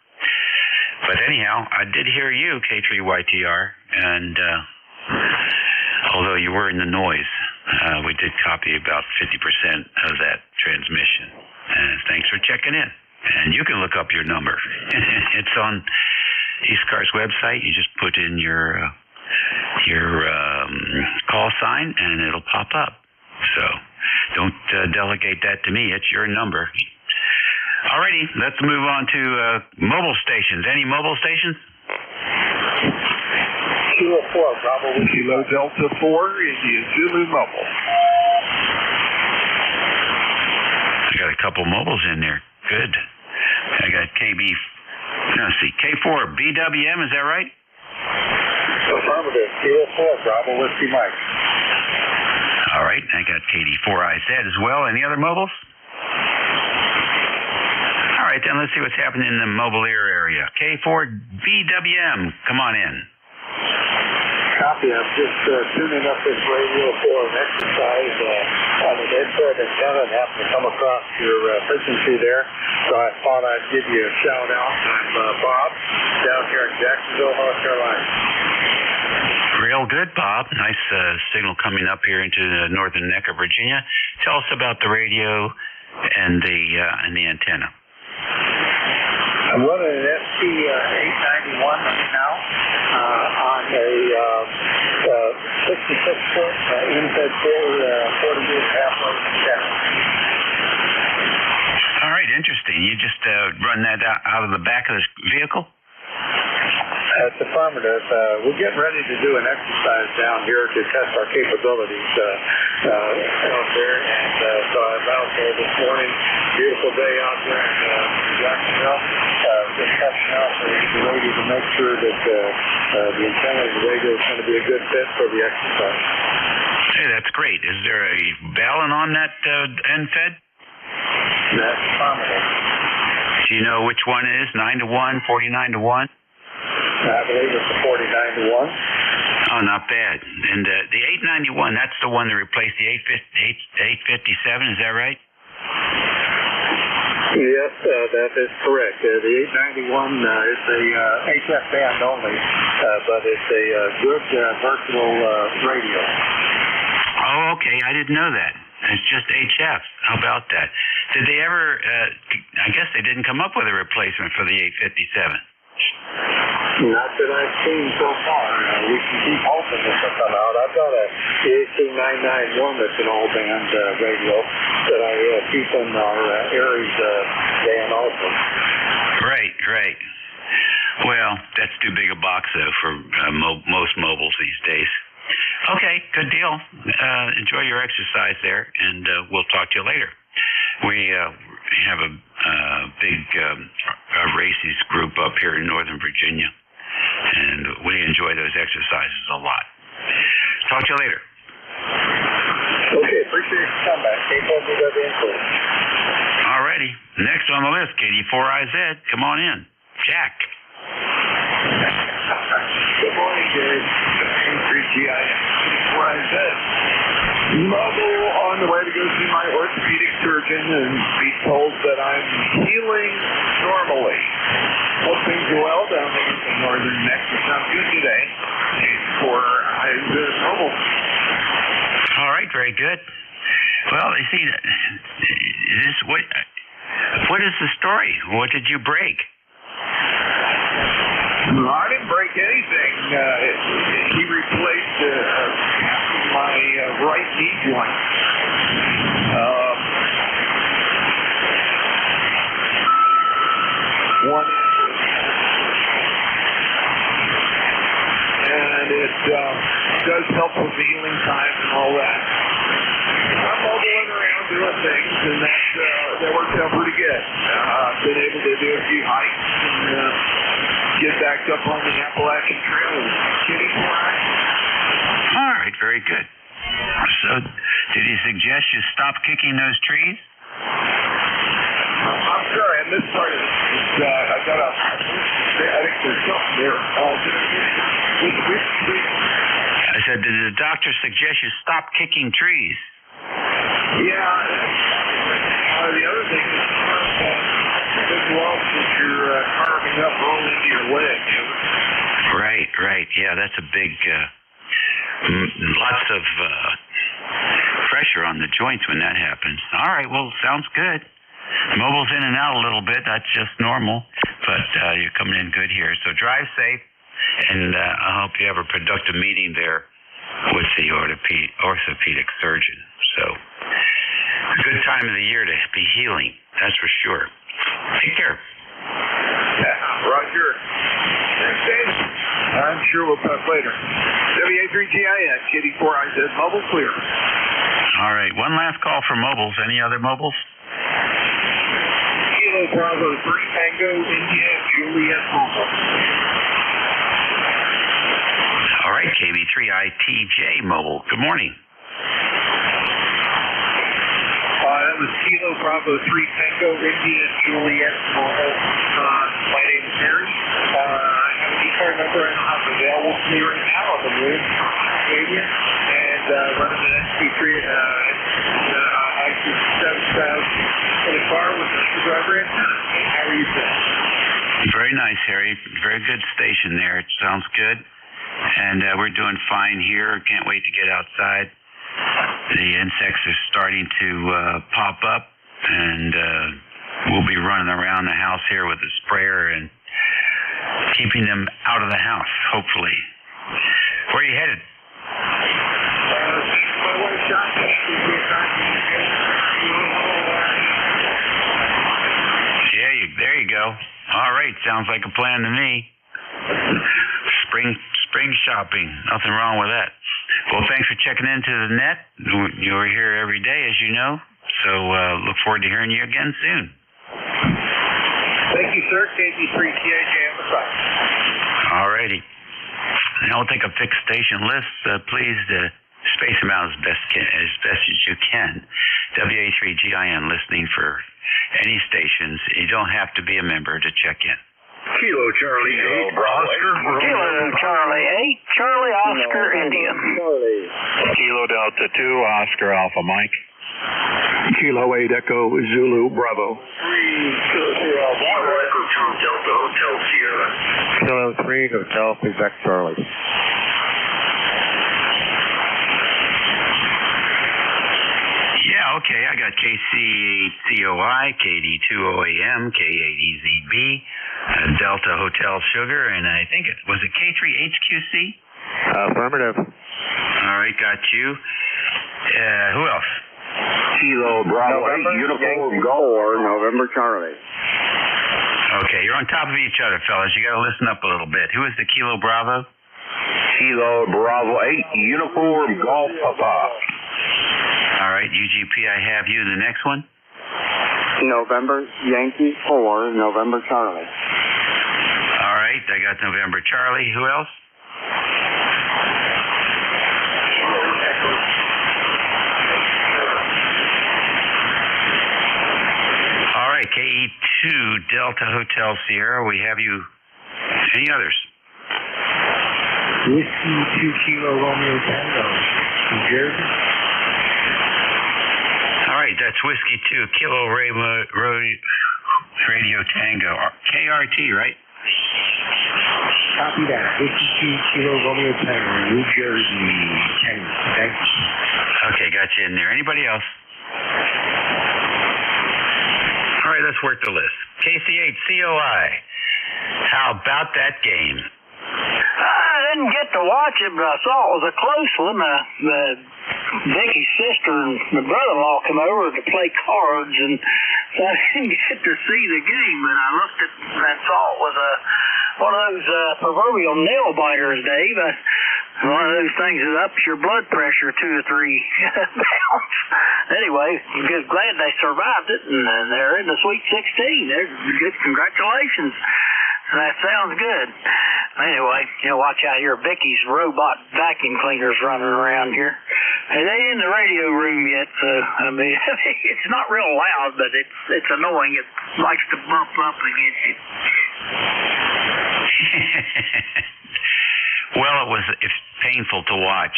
But anyhow, I did hear you, K3YTR, and although you were in the noise, we did copy about 50% of that transmission. Thanks for checking in. And you can look up your number. It's on ECARS website. You just put in your call sign, and it'll pop up. So don't delegate that to me. It's your number. Alrighty, let's move on to mobile stations. Any mobile stations? Kilo 4, Bravo Kilo Delta 4 is the Zulu Mobile. I got a couple mobiles in there. Good. I got K4 BWM, is that right? Affirmative. Kilo 4, Bravo Whiskey Mike. All right, I got KD4IZ as well. Any other mobiles? All right, then let's see what's happening in the mobile ear area. K4 BWM, come on in. Copy. I'm just tuning up this radio for an exercise on an infrared antenna and happened to come across your frequency there. So I thought I'd give you a shout out. I'm Bob, down here in Jacksonville, North Carolina. Real good, Bob. Nice signal coming up here into the northern neck of Virginia. Tell us about the radio and the antenna. I'm running an ST-891 right now on a 66-foot in-bed full 40-year half-load. All right, interesting. You just run that out of the back of the vehicle? That's affirmative. We're getting ready to do an exercise down here to test our capabilities out there. And so I'm out there this morning. Beautiful day out there in Jacksonville. Just testing out the radio to make sure that the antenna of the radio is going to be a good fit for the exercise. Hey, that's great. Is there a balun on that end fed? That's affirmative. Do you know which one it is? 9-1, 49-1? I believe it's the 49-1. Oh, not bad. And the 891, that's the one that replaced the 857, is that right? Yes, that is correct. The 891 is a HF band only, but it's a good, versatile radio. Oh, okay. I didn't know that. It's just HF. How about that? Did they ever, I guess they didn't come up with a replacement for the 857. Not that I've seen so far. We can keep hoping this will come out. I've got a EC991 that's an all-band radio that I keep in our Aries band also. Right. Well, that's too big a box, though, for most mobiles these days. Okay, good deal. Enjoy your exercise there, and we'll talk to you later. We have a big races group up here in Northern Virginia, and we enjoy those exercises a lot. Talk to you later. Okay, appreciate your comeback. All righty. Next on the list, KD4IZ. Come on in. Jack. Good morning, Gary. KD4IZ. Mobile on the way to go see my orthopedic surgeon and be told that I'm healing normally. Hope things are well down there in the northern neck. It sounds good today. KD4IZ Mobile. All right, very good. Well, you see, what is the story? What did you break? I didn't break anything. He replaced half of my right knee joint. One and it does help with the healing time and all that. I'm mobiling around doing things, and that works out pretty good. I've been able to do a few hikes and get back up on the Appalachian Trail and kitty fly. All right, very good. So, did he suggest you stop kicking those trees? I'm sorry, I missed part of it. I got a. I think there's something there. I said, did the doctor suggest you stop kicking trees? Yeah. The other thing is big lumps that you're carving up rolling into your leg. Right. Yeah, that's a big. Lots of pressure on the joints when that happens. All right, well, sounds good. Mobile's in and out a little bit. That's just normal, but you're coming in good here. So drive safe, and I hope you have a productive meeting there with the orthopedic surgeon. So, a good time of the year to be healing, that's for sure. Take care. Yeah, Roger. Thanks, Dave. I'm sure we'll talk later. WA3GIN, KD4IZ, mobile clear. All right, one last call for mobiles. Any other mobiles? Kilo Bravo 3 Tango India Juliet Mobile. All right, KB3ITJ mobile. Good morning. That was Kilo Bravo 3 Tango India Juliet Mobile. My name is Harry. I have an ECARS number I don't have available to me right now on the road and running an SP3 in a car with a screwdriver in. How are you doing? Very nice, Harry. Very good station there. It sounds good. And we're doing fine here. Can't wait to get outside. The insects are starting to pop up, and we'll be running around the house here with a sprayer and keeping them out of the house, hopefully. Where are you headed? My wife shot me. Yeah, there you go. All right, sounds like a plan to me. Spring shopping, nothing wrong with that. Well, thanks for checking into the net. You're here every day, as you know, so look forward to hearing you again soon. Thank you, sir. KD3TAJ on the side. All righty. Now we'll take a fixed station list. Please space them out as best as you can. WA3GIN listening for any stations. You don't have to be a member to check in. Kilo Charlie 8, Oscar. Kilo Charlie 8, Charlie Oscar Indian. Kilo Delta 2, Oscar Alpha Mike. Kilo 8 Echo Zulu Bravo. 3 Kilo Echo 2 Delta Hotel Sierra. Kilo 3 Hotel Quebec Charlie. Yeah, okay. I got KC8COI, KD20AM, K8EZB, Delta Hotel Sugar, and I think it was K3HQC? Affirmative. All right, got you. Who else? Kilo Bravo 8, Uniform Golf, November Charlie. Okay, you're on top of each other, fellas. You got to listen up a little bit. Who is the Kilo Bravo? Kilo Bravo 8, Uniform Golf Papa. All right, UGP, I have you. The next one? November Yankee 4, November Charlie. All right, I got November Charlie. Who else? All right, KE2 Delta Hotel Sierra. We have you. Any others? Whiskey 2 Kilo Romeo Tango, New Jersey. All right, that's Whiskey 2 Kilo Radio Tango. KRT, right? Copy that. Whiskey 2 Kilo Romeo Tango, New Jersey. Tango. Thanks. Okay, got you in there. Anybody else? All right, let's work the list. KC8COI. How about that game? I didn't get to watch it, but I saw it was a close one. Vicky's sister and my brother-in-law came over to play cards, and so I didn't get to see the game, but I looked at and saw it was one of those proverbial nail biters, Dave. One of those things that ups your blood pressure 2 or 3 pounds. Anyway, just glad they survived it, and they're in the Sweet 16. They're good. Congratulations. That sounds good. Anyway, watch out here. Vicky's robot vacuum cleaners running around here. It ain't in the radio room yet, so, I mean, it's not real loud, but it's annoying. It likes to bump up against you. Well, it's painful to watch.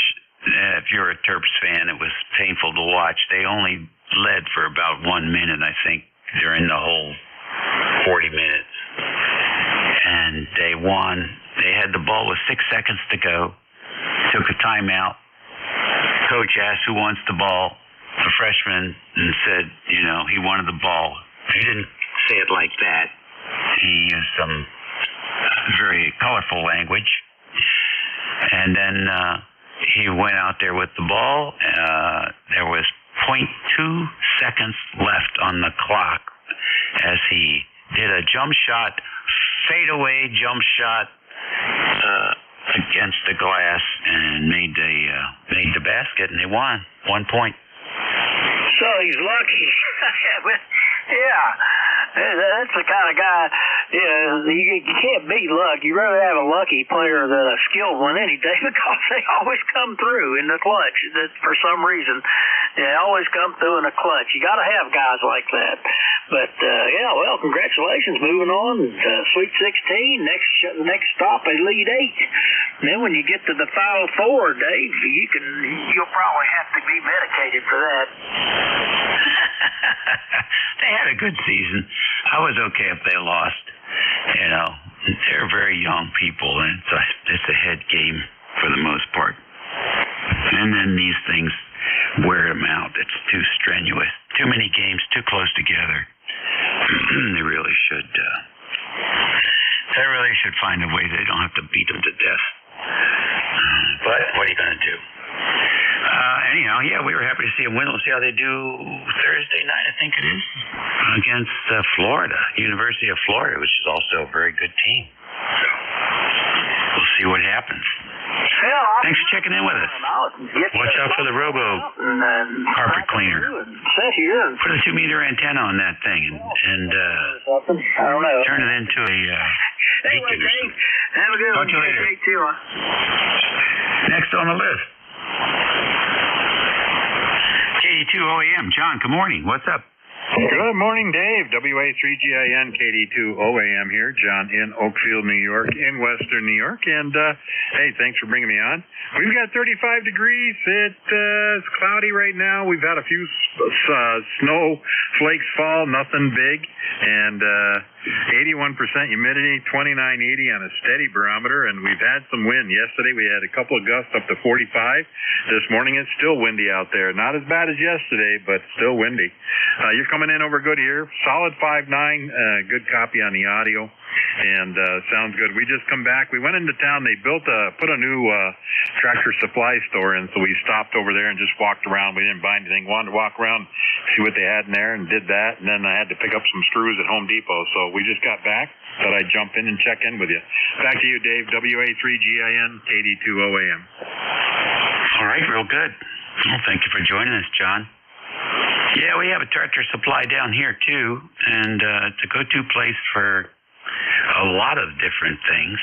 If you're a Terps fan, it was painful to watch. They only led for about 1 minute, I think, during the whole 40 minutes. And they won. They had the ball with 6 seconds to go. Took a timeout. Coach asked who wants the ball. The freshman and said, he wanted the ball. He didn't say it like that. He used some very colorful language. And then he went out there with the ball. There was 0.2 seconds left on the clock as he did a jump shot, fadeaway jump shot against the glass and made the basket, and they won 1 point. So he's lucky. Yeah. That's the kind of guy, you can't beat luck. You rather have a lucky player than a skilled one any day because they always come through in the clutch. For some reason, they always come through in the clutch. You got to have guys like that. But, well, congratulations. Moving on. Sweet 16. Next stop, Elite 8. And then when you get to the Final Four, Dave, you'll probably have to be medicated for that. They had a good season. I was okay if they lost. They're very young people, and it's a head game for the most part. And then these things wear them out. It's too strenuous. Too many games, too close together. They really should. They really should find a way they don't have to beat them to death. But what are you going to do? Anyhow, we were happy to see them win. We'll see how they do Thursday night, I think it is, against Florida, University of Florida, which is also a very good team. We'll see what happens. Thanks for checking in with us. Watch out for the carpet cleaner. Put a 2-meter antenna on that thing and turn it into a beacon or something. Have a good one. Talk to you later. Next on the list. KD2 OAM. John, good morning. What's up? Good morning, Dave. WA3GIN KD2 OAM here. John in Oakfield, New York, in Western New York. And, hey, thanks for bringing me on. We've got 35 degrees. It's cloudy right now. We've had a few snow flakes fall, nothing big. And 81% humidity, 2980 on a steady barometer. And we've had some wind. Yesterday we had a couple of gusts up to 45. This morning it's still windy out there. Not as bad as yesterday, but still windy. You're coming in over good here. Solid 5.9. Good copy on the audio. And sounds good. We just come back. We went into town. They put a new tractor supply store in, so we stopped over there and just walked around. We didn't buy anything. Wanted to walk around, see what they had in there, and did that. And then I had to pick up some screws at Home Depot. So we just got back. Thought I'd jump in and check in with you. Back to you, Dave. WA3GIN KD2 OAM. All right, real good. Well, thank you for joining us, John. Yeah, we have a tractor supply down here too, and it's a go-to place for a lot of different things.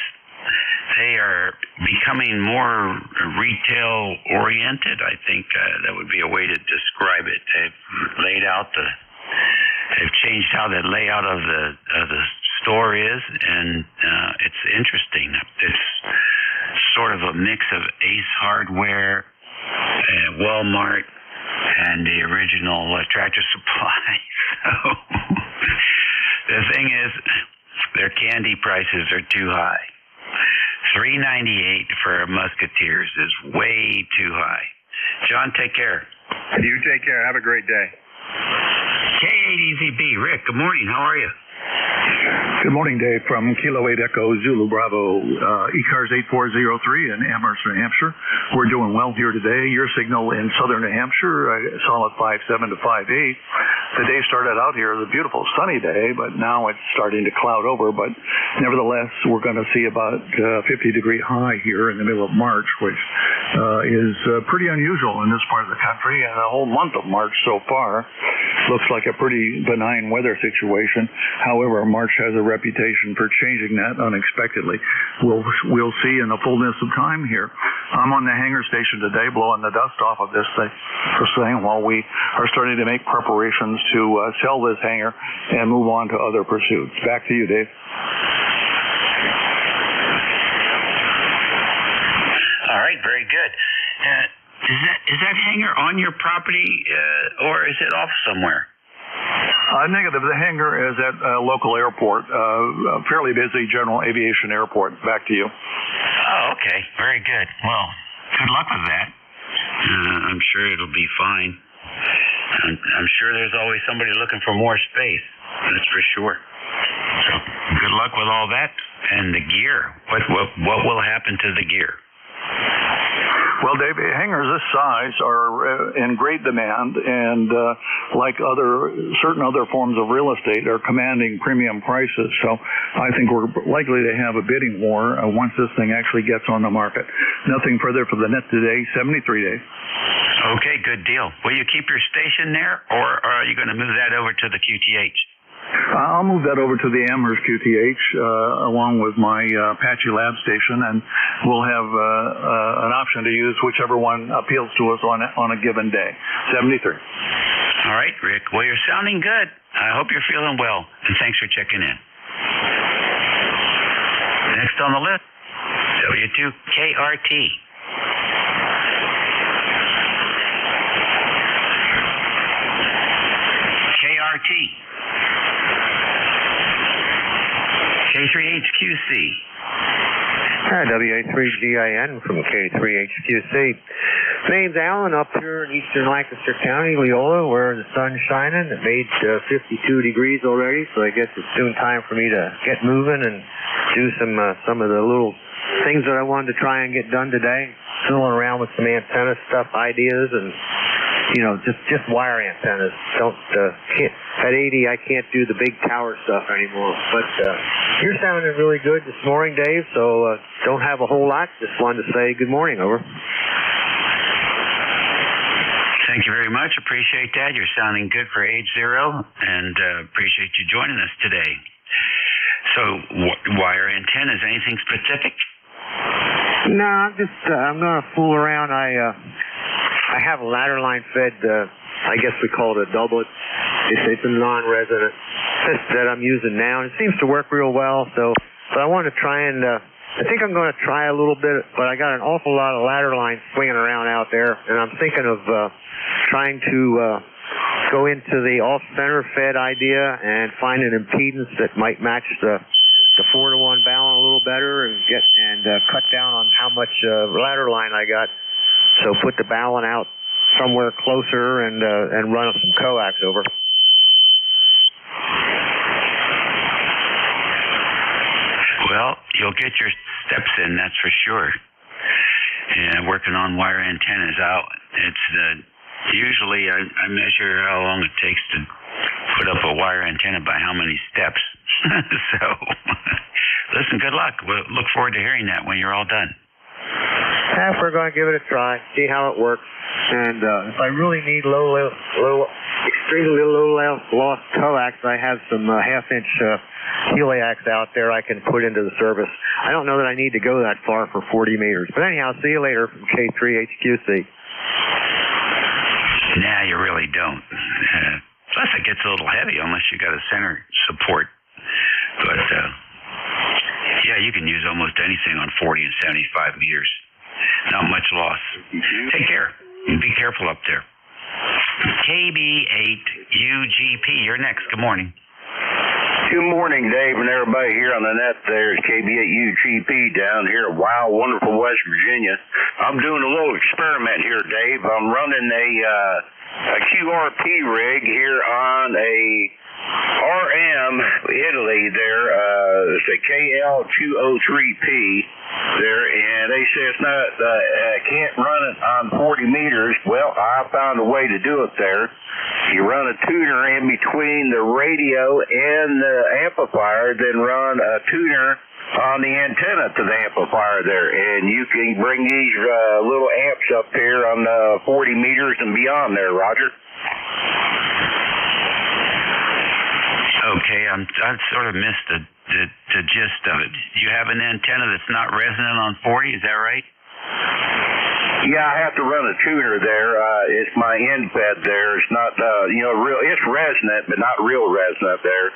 They are becoming more retail-oriented. I think that would be a way to describe it. They've changed how the layout of the store is, and it's interesting. It's sort of a mix of Ace Hardware, Walmart, and the original Tractor Supply. So the thing is, their candy prices are too high. $3.98 for Musketeers is way too high. John, take care. You take care. Have a great day. K8EZB. Rick, good morning. How are you? Good morning, Dave, from Kilo 8 Echo Zulu Bravo, ECARS 8403 in Amherst, New Hampshire. We're doing well here today. Your signal in southern New Hampshire, solid 5.7 to 5.8. The day started out here as a beautiful sunny day, but now it's starting to cloud over. But nevertheless, we're going to see about 50-degree high here in the middle of March, which is pretty unusual in this part of the country, and a whole month of March so far. looks like a pretty benign weather situation. However, March has a reputation for changing that unexpectedly. We'll see in the fullness of time here. I'm on the hangar station today blowing the dust off of this thing while we are starting to make preparations to sell this hangar and move on to other pursuits. Back to you, Dave. All right, very good. Is that hangar on your property, or is it off somewhere? Negative. The hangar is at a local airport, a fairly busy general aviation airport. Back to you. Oh, okay. Very good. Well, good luck with that. I'm sure it'll be fine. I'm sure there's always somebody looking for more space. That's for sure. So good luck with all that. And the gear. What will happen to the gear? Well, Dave, hangars this size are in great demand, and like certain other forms of real estate, are commanding premium prices. So I think we're likely to have a bidding war once this thing actually gets on the market. Nothing further for the net today. 73 days. Okay, good deal. Will you keep your station there, or are you going to move that over to the QTH? I'll move that over to the Amherst QTH along with my Apache lab station, and we'll have an option to use whichever one appeals to us on a given day. 73. All right, Rick. Well, you're sounding good. I hope you're feeling well, and thanks for checking in. Next on the list, W2KRT. KRT. K3HQC. WA3GIN from K3HQC. Name's Alan up here in eastern Lancaster County, Leola, where the sun's shining. It made 52 degrees already, so I guess it's soon time for me to get moving and do some of the little things that I wanted to try and get done today. Fooling around with some antenna stuff, ideas, and just wire antennas. At 80, I can't do the big tower stuff anymore. But you're sounding really good this morning, Dave, so don't have a whole lot. Just wanted to say good morning, over. Thank you very much. Appreciate that. You're sounding good for age 0, and appreciate you joining us today. So, wire antennas, anything specific? No, I'm going to fool around. I have a ladder line fed, I guess we call it a doublet. It's a non-resident that I'm using now, and it seems to work real well. So I want to try and, I think I'm going to try a little bit, but I got an awful lot of ladder lines swinging around out there, and I'm thinking of trying to go into the off-center fed idea and find an impedance that might match the 4-to-1 balun a little better and cut down on how much ladder line I got. So put the balun out somewhere closer and run some coax over. Well, you'll get your steps in, that's for sure. And working on wire antennas out, it's usually I measure how long it takes to put up a wire antenna by how many steps. So, listen, good luck. We'll look forward to hearing that when you're all done. We're going to give it a try, see how it works. And if I really need extremely low loss coax, I have some half-inch heliacs out there I can put into the service. I don't know that I need to go that far for 40 meters. But anyhow, see you later from K3HQC. Nah, you really don't. Plus, it gets a little heavy unless you got a center support. But, yeah, you can use almost anything on 40 and 75 meters. Not much loss. Take care. Be careful up there. KB8UGP, you're next. Good morning. Good morning, Dave, and everybody here on the net. There's KB8UGP down here at Wild, wonderful West Virginia. I'm doing a little experiment here, Dave. I'm running a QRP rig here on a RM Italy there. It's a KL203P there, and they say it's not, can't run it on 40 meters. Well, I found a way to do it there. You run a tuner in between the radio and the amplifier, then run a tuner on the antenna to the amplifier there, and you can bring these little amps up here on 40 meters and beyond there, Roger. Okay, I sort of missed the gist of it. You have an antenna that's not resonant on 40, is that right? Yeah, I have to run a tuner there. It's my end fed there. It's not, real. It's resonant, but not real resonant there.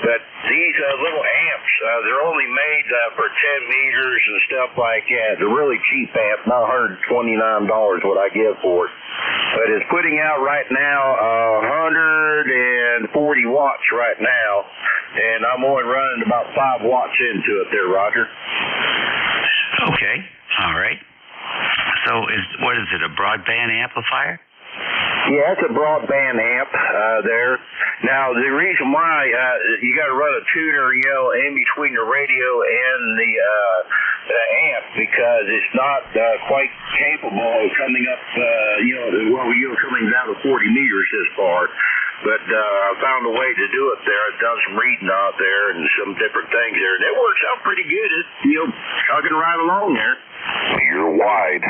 But these little amps, they're only made for 10 meters and stuff like that. They're really cheap amp, not $129 what I give for it. But it's putting out right now 140 watts right now, and I'm only running about 5 watts into it there, Roger. Okay, all right. So what is it, a broadband amplifier? Yeah, it's a broadband amp there. Now, the reason why you got to run a tuner, in between the radio and the amp, because it's not quite capable of coming up, coming down to 40 meters this far. But I found a way to do it there. I've done some reading out there and some different things there, and it works out pretty good. It's, chugging right along there. You're wide.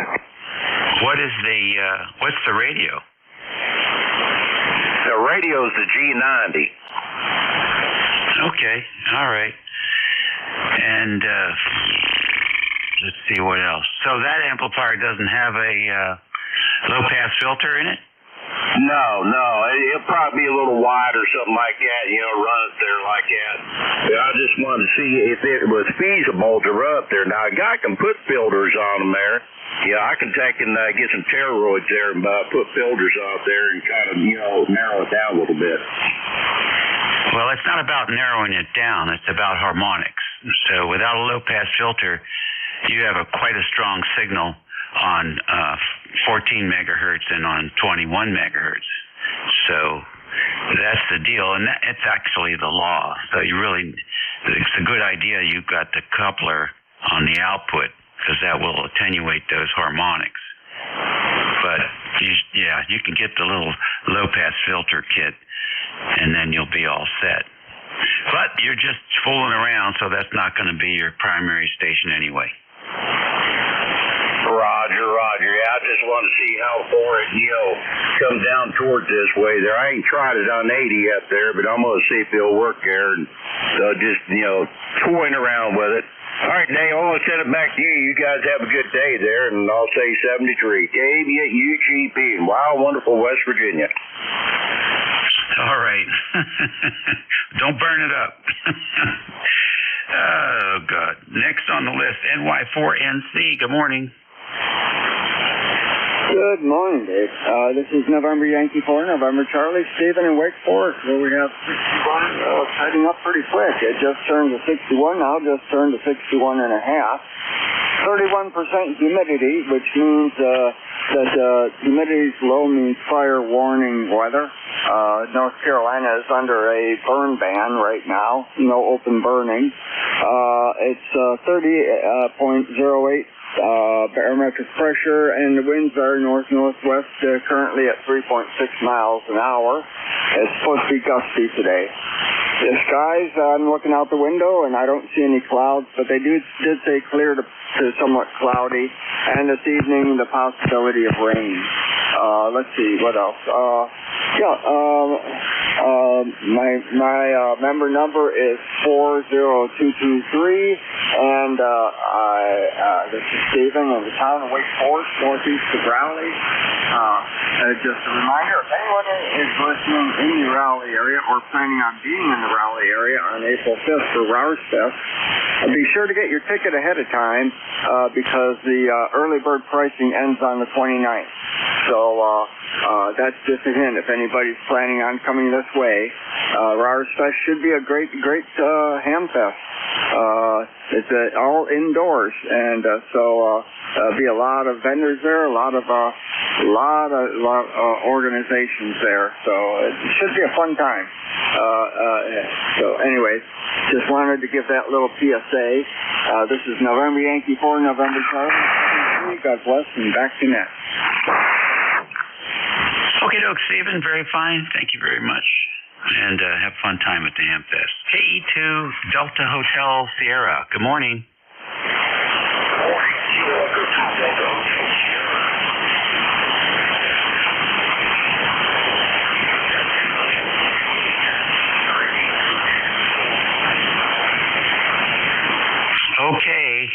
What's the radio? The radio's the G90. Okay, all right. And let's see what else. So that amplifier doesn't have a low-pass filter in it? No. It'll probably be a little wide or something like that, run it there like that. But I just wanted to see if it was feasible to run up there. Now, a guy can put filters on them there. Yeah, I can take and get some pteroids there and put filters out there and kind of, narrow it down a little bit. Well, it's not about narrowing it down. It's about harmonics. So without a low-pass filter, you have quite a strong signal on 14 megahertz and on 21 megahertz. So that's the deal, and it's actually the law. So it's a good idea you've got the coupler on the output, because that will attenuate those harmonics. But you can get the little low-pass filter kit, and then you'll be all set. But you're just fooling around, so that's not going to be your primary station anyway. Roger. Yeah, I just want to see how far it, come down towards this way there. I ain't tried it on 80 up there, but I'm going to see if it'll work there. And just, toying around with it. All right, Dave, I want to send it back to you. You guys have a good day there, and I'll say 73. KBUGP in wild, wonderful West Virginia. All right. Don't burn it up. Oh, God. Next on the list, NY4NC. Good morning. Good morning, Dave. This is November Yankee 4, November Charlie, Stephen in Wake Forest, where we have 61 heading up pretty quick. It just turned to 61 now, just turned to 61 and a half. 31% humidity, which means that humidity is low, means fire warning weather. North Carolina is under a burn ban right now, no open burning. It's 30.08 barometric pressure, and the winds are north-northwest, currently at 3.6 miles an hour. It's supposed to be gusty today. The skies, I'm looking out the window, and I don't see any clouds, but they did say clear to somewhat cloudy, and this evening the possibility of rain. Let's see, what else? My member number is 40223, and this is Stephen in the town of Wake Forest, northeast of Raleigh. Just a reminder, if anyone is listening in the Raleigh area or planning on being in the Raleigh area on April 5th for Rowers Fest, be sure to get your ticket ahead of time because the early bird pricing ends on the 29th. So that's just a hint. If anybody's planning on coming this way, Rowers Fest should be a great ham fest. It's all indoors, and so there'll be a lot of vendors there, a lot of organizations there. So it should be a fun time. So anyways, just wanted to give that little PSA. This is November Yankee 4, November Charlie. God bless, and back to net. Okay, doke, Stephen. Very fine. Thank you very much. And have a fun time at the Hamfest. KE2 Delta Hotel Sierra. Good morning. Okay,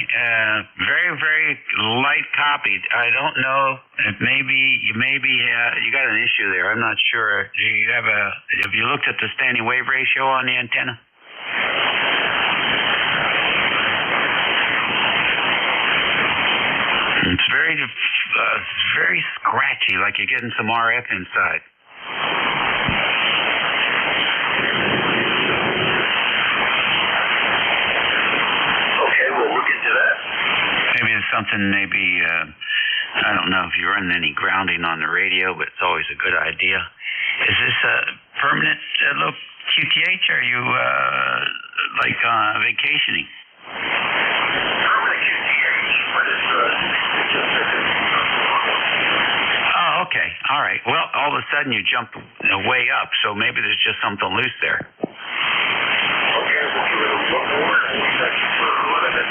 very, very light copy. I don't know if maybe you got an issue there. I'm not sure. Have you looked at the standing wave ratio on the antenna? It's very scratchy, like you're getting some RF inside. Maybe it's something, I don't know if you run any grounding on the radio, but it's always a good idea. Is this a permanent little QTH, or are you vacationing? Permanent QTH, but it's Oh, okay. All right. Well, all of a sudden you jumped way up, so maybe there's just something loose there. Okay, we'll give it a look more and we'll check for limited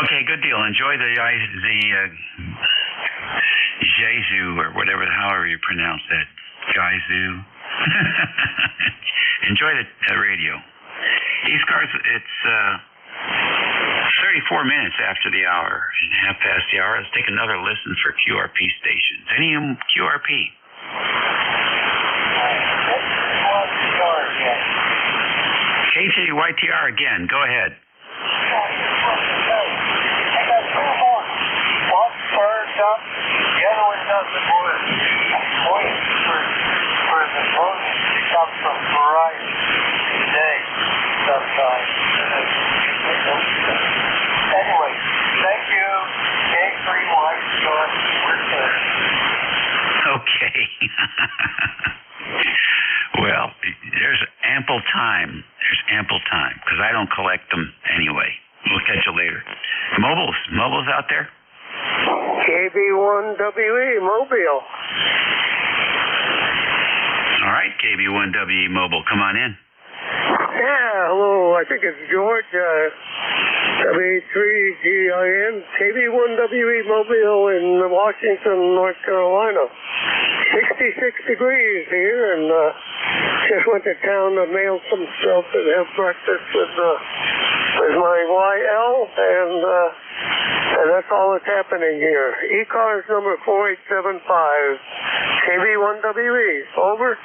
Okay, good deal. Enjoy the Jesu, or however you pronounce that. Gaizu. Enjoy the radio. ECARS, it's 34 minutes after the hour, half past the hour. Let's take another listen for QRP stations. Any QRP? KJYTR again. Go ahead. The other one doesn't work. I'm waiting for the volume to come from Verizon today sometime. Anyway, thank you. K3Y Scott. We're good. Okay. Well, there's ample time. Because I don't collect them anyway. We'll catch you later. Mobile's out there? KB1WE Mobile. All right, KB1WE Mobile, come on in. Yeah, hello. I think it's George. W3GIN, KB1WE Mobile in Washington, North Carolina. 66 degrees here, and just went to town to mail some stuff and have breakfast with my YL, and that's all that's happening here. ECARS number 4875, KB1WE. Over.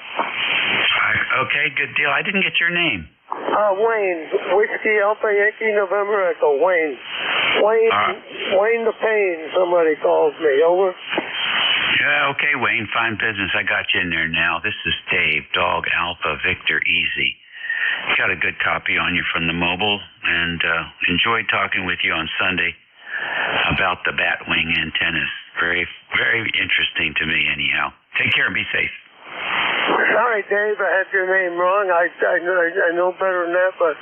Okay, good deal. I didn't get your name. Wayne. Whiskey Alpha Yankee November Echo. Wayne. Wayne the Pain, somebody calls me. Over. Yeah, okay, Wayne. Fine business. I got you in there now. This is Dave, Dog Alpha Victor Easy. Got a good copy on you from the mobile, and enjoyed talking with you on Sunday about the Batwing antennas. Very, very interesting to me, anyhow. Take care and be safe. Sorry, Dave, I had your name wrong. I know better than that, but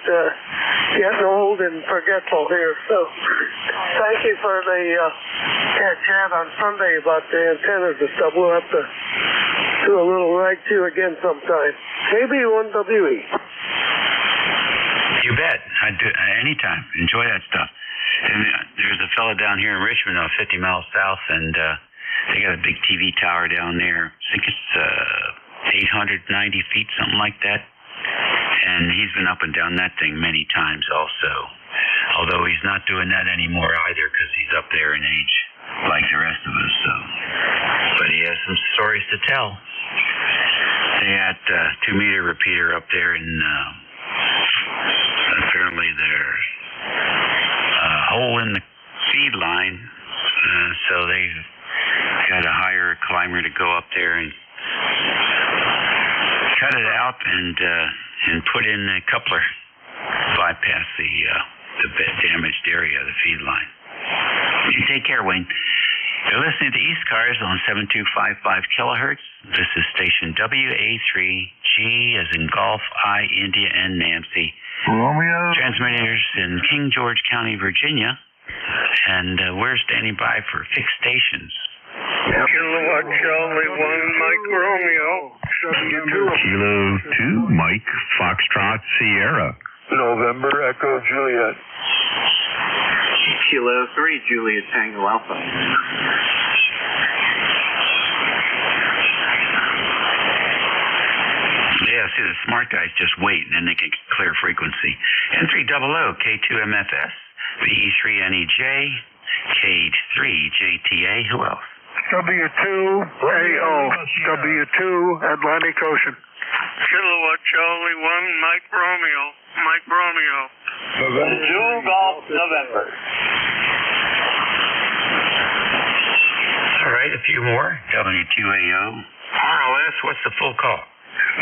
getting old and forgetful here. So thank you for the chat on Sunday about the antennas and stuff. We'll have to do a little ride too again sometime. KB1WE. You bet. I do anytime. Enjoy that stuff. And there's a fella down here in Richmond, 50 miles south, and they got a big TV tower down there. I think it's 890 feet, something like that. And he's been up and down that thing many times also. Although he's not doing that anymore either, because he's up there in age like the rest of us. So, but he has some stories to tell. They had 2-meter repeater up there, and apparently there's a hole in the feed line, so they got to hire a climber to go up there and cut it out and put in a coupler, bypass the damaged area of the feed line. You take care, Wayne. You're listening to ECARS on 7255 kilohertz. This is station WA3G as in Golf, I, India, and Nancy. Romeo. Transmitters in King George County, Virginia. And we're standing by for fixed stations. Kilowatt Charlie 1, Mike Romeo. Kilo 2, Mike Foxtrot Sierra. November Echo Juliet. Kilo 3, Juliet Tango Alpha. Yes, see the smart guys just wait, and then they can clear frequency. N300, K2MFS, VE3NEJ, K3JTA. Who else? W2AO, W2 Atlantic Ocean. Kilowatt Charlie 1, Mike Romeo. Zulu Golf November. All right, a few more. W2AO. RLS, what's the full call?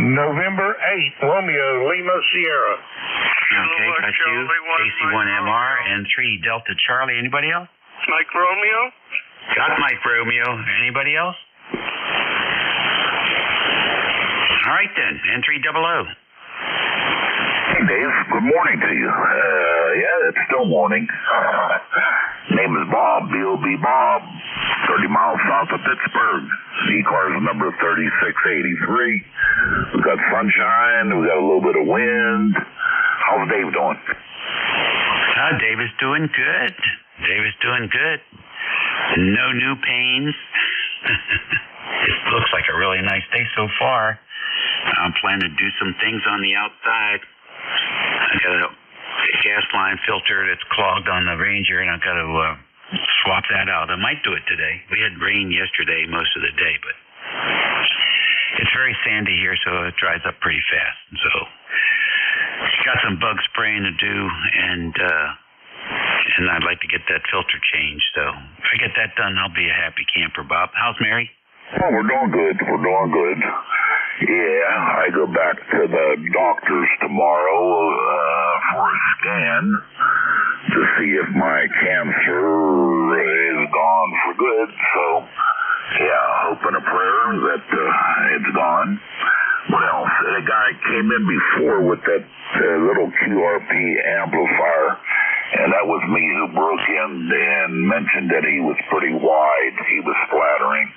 November 8, Romeo, Lima Sierra. Okay, got you. KC1MR, N3 Delta Charlie. Anybody else? Mike Romeo. Got Mike Romeo. Anybody else? All right then, N300. Hey, Dave. Good morning to you. Yeah, it's still morning. Name is Bob, B.O.B. Bob, 30 miles south of Pittsburgh. ECARS number 3683. We've got sunshine. We've got a little bit of wind. How's Dave doing? Dave is doing good. No new pains. It looks like a really nice day so far. I'm planning to do some things on the outside. I got a gas line filter that's clogged on the Ranger, and I've got to swap that out. I might do it today. We had rain yesterday most of the day, but it's very sandy here, so it dries up pretty fast. So got some bug spraying to do, and I'd like to get that filter changed. So if I get that done, I'll be a happy camper. Bob, how's Mary? Oh, we're doing good. Yeah, I go back to the doctor's tomorrow for a scan to see if my cancer is gone for good. So, yeah, hope and a prayer that it's gone. What else? A guy came in before with that little QRP amplifier, and that was me who broke in and mentioned that he was pretty wide. He was splattering.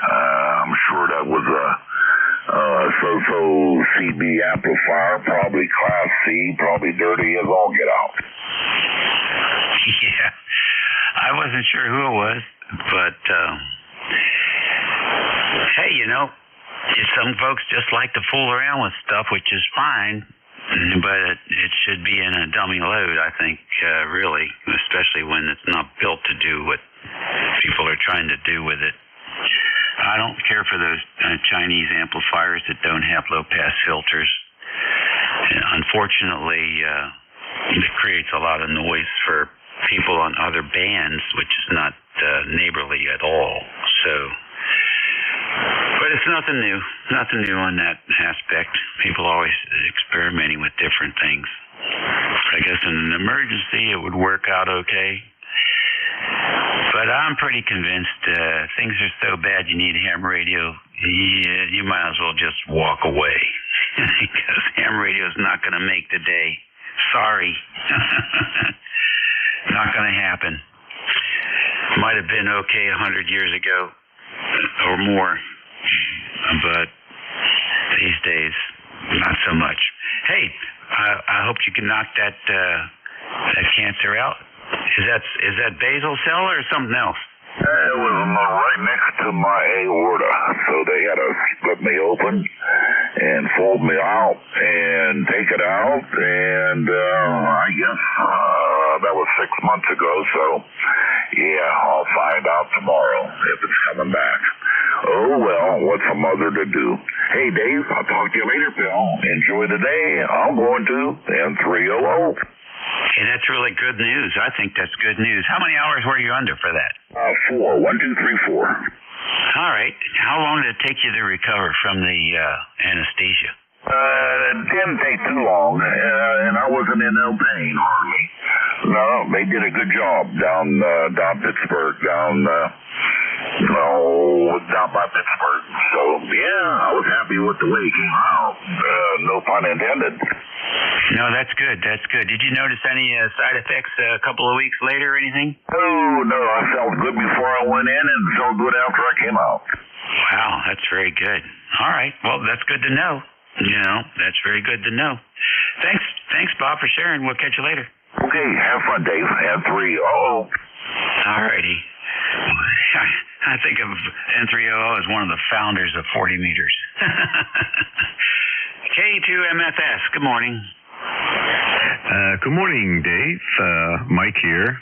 I'm sure that was a so-so CB amplifier, probably Class C, probably dirty as all get out. Yeah, I wasn't sure who it was, but hey, some folks just like to fool around with stuff, which is fine, but it should be in a dummy load, I think, really, especially when it's not built to do what people are trying to do with it. I don't care for those Chinese amplifiers that don't have low-pass filters. Unfortunately, it creates a lot of noise for people on other bands, which is not neighborly at all. So, but it's nothing new on that aspect. People are always experimenting with different things. I guess in an emergency, it would work out okay. But I'm pretty convinced things are so bad you need ham radio, you might as well just walk away. Because ham radio is not going to make the day. Sorry. Not going to happen. Might have been okay 100 years ago or more. But these days, not so much. Hey, I hope you can knock that cancer out. Is that basal cell or something else? It was right next to my aorta, so they had to split me open and fold me out and take it out, and I guess that was 6 months ago, so yeah, I'll find out tomorrow if it's coming back. Oh well, what's a mother to do? Hey Dave, I'll talk to you later, Bill. Enjoy the day. I'm going to N300. Hey, that's really good news. I think that's good news. How many hours were you under for that? 4. 1, 2, 3, 4. All right. How long did it take you to recover from the anesthesia? It didn't take too long, and I wasn't in no pain, hardly. No, they did a good job down Pittsburgh, down by Pittsburgh. So, yeah, I was happy with the way it came out. No pun intended. No, that's good. Did you notice any side effects a couple of weeks later or anything? Oh, no. I felt good before I went in and felt good after I came out. Wow, that's very good. All right. Well, that's good to know. That's very good to know. Thanks, Bob, for sharing. We'll catch you later. Okay, have fun, Dave. N300. All righty. I think of N300 as one of the founders of 40 meters. K2MFS, good morning. Good morning, Dave. Mike here,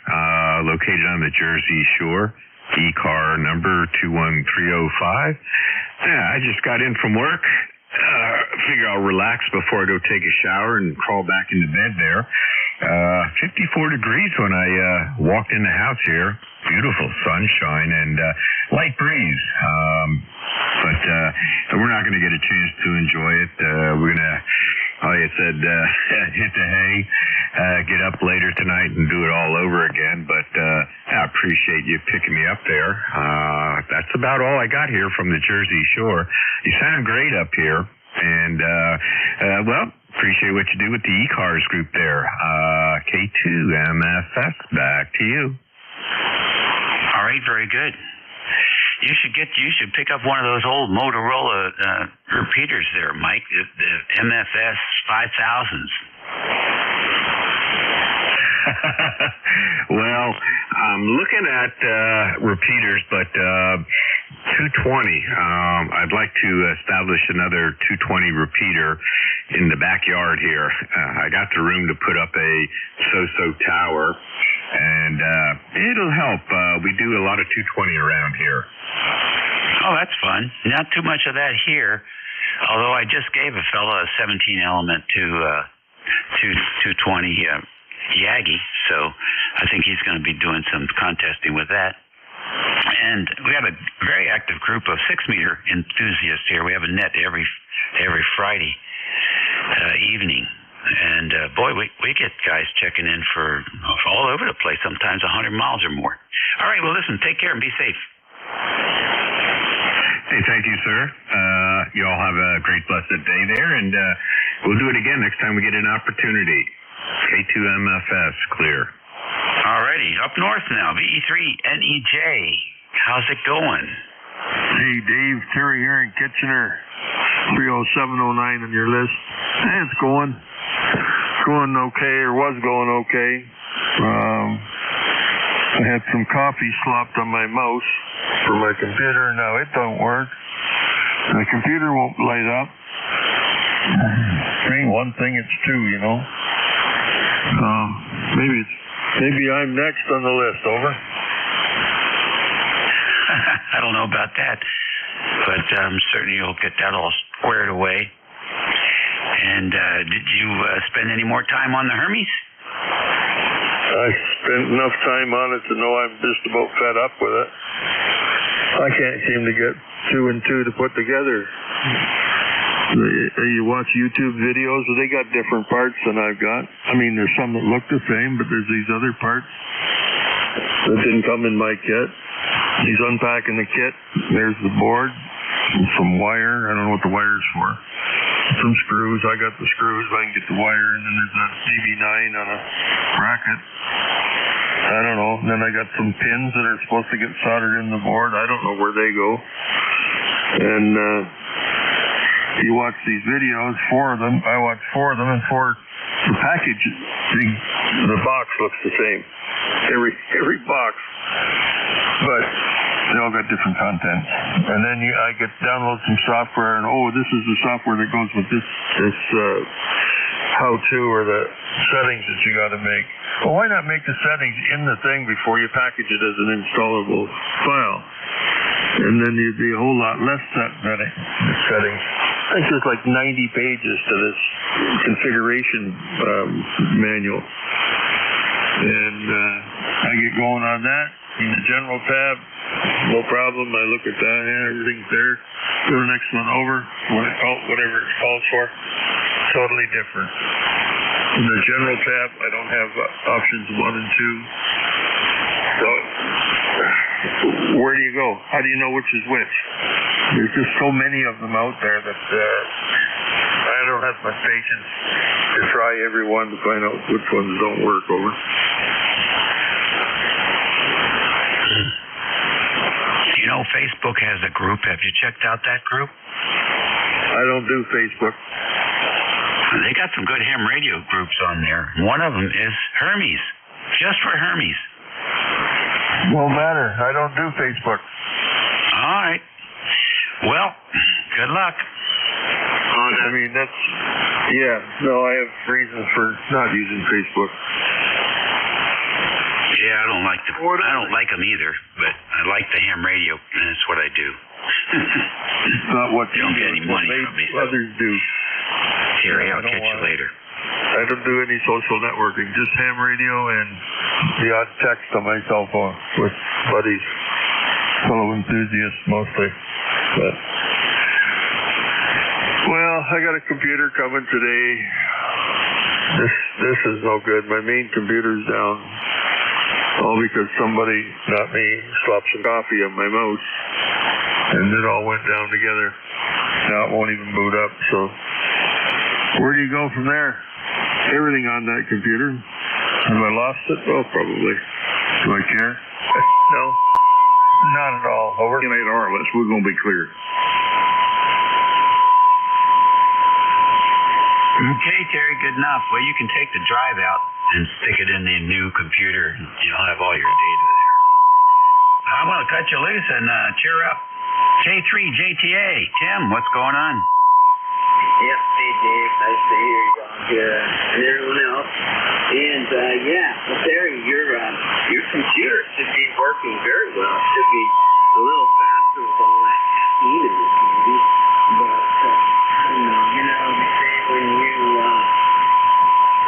located on the Jersey Shore, ECAR number 21305. Yeah, I just got in from work. Figure I'll relax before I go take a shower and crawl back into bed there. 54 degrees when I walked in the house here. Beautiful sunshine and light breeze. But we're not going to get a chance to enjoy it. We're going to, like I said, hit the hay, get up later tonight and do it all over again. But I appreciate you picking me up there. That's about all I got here from the Jersey Shore. You sound great up here. And, well, appreciate what you do with the ECARS group there. K2MFS, back to you. All right, very good. You should pick up one of those old Motorola repeaters there, Mike, the MFS 5000s. Well, I'm looking at repeaters, but 220. I'd like to establish another 220 repeater in the backyard here. I got the room to put up a so-so tower, and it'll help. We do a lot of 220 around here. Oh, that's fun. Not too much of that here, although I just gave a fella a 17 element to 220 Yagi, so I think he's going to be doing some contesting with that. And we have a very active group of 6-meter enthusiasts here. We have a net every Friday evening. And, boy, we get guys checking in for all over the place, sometimes 100 miles or more. All right, well, listen, take care and be safe. Hey, thank you, sir. You all have a great, blessed day there, and we'll do it again next time we get an opportunity. K2MFS, clear. All righty, up north now, VE3NEJ. How's it going? Hey, Dave, Terry here in Kitchener, 30709 on your list. Hey, it's going okay, or was going okay. I had some coffee slopped on my mouse for my computer. Now it don't work. My computer won't light up. It ain't one thing, it's two, you know. Maybe I'm next on the list. Over. I don't know about that, but certainly you'll get that all squared away. And did you spend any more time on the Hermes? I spent enough time on it to know I'm just about fed up with it. I can't seem to get 2 and 2 to put together. You watch YouTube videos, well, they got different parts than I've got. I mean, there's some that look the same, but there's these other parts that didn't come in my kit. He's unpacking the kit. There's the board, some wire. I don't know what the wire's for. Some screws. I got the screws, but I can get the wire. And then there's a DB9 on a bracket. I don't know. And then I got some pins that are supposed to get soldered in the board. I don't know where they go. And you watch these videos, 4 of them. I watched 4 of them, and the package, the box looks the same. Every box. But they all got different content. And then I download some software, and this is the software that goes with this how-to or the settings that you got to make. Well, why not make the settings in the thing before you package it as an installable file? And then you'd be a whole lot less settings. I think there's like 90 pages to this configuration manual. And I get going on that. In the general tab, no problem. I look at that, everything's there. Go to the next one over, whatever it calls for. Totally different. In the general tab, I don't have options 1 and 2. So, where do you go? How do you know which is which? There's just so many of them out there that I don't have much patience to try every one to find out which ones don't work. Over. You know, Facebook has a group. Have you checked out that group? I don't do Facebook. They got some good ham radio groups on there. One of them is Hermes, just for Hermes. Won't matter. I don't do Facebook. All right. Well, good luck. All I mean, I have reasons for not using Facebook. Yeah, I don't like them either, but I like the ham radio, and that's what I do. Not what you don't get any money from me. Others do. Terry, I'll catch you later. I don't do any social networking, just ham radio and the odd text on my cell phone with buddies, fellow enthusiasts mostly. But, well, I got a computer coming today. This is no good. My main computer's down. All because somebody, not me, slapped some coffee on my mouse. And it all went down together. Now it won't even boot up, so where do you go from there? Everything on that computer. Have I lost it? Oh, probably. Do I care? No. Not at all. Over. In 8 hours, we're going to be clear. Okay, Terry, good enough. Well, you can take the drive out and stick it in the new computer, and you'll have all your data there. I'm going to cut you loose and cheer up. K3JTA, Tim, what's going on? Yep, hey Dave, nice to hear you on here and everyone else. And well, Terry, your computer should be working very well. It should be a little faster with all that caffeine in it, maybe. But I don't know. They say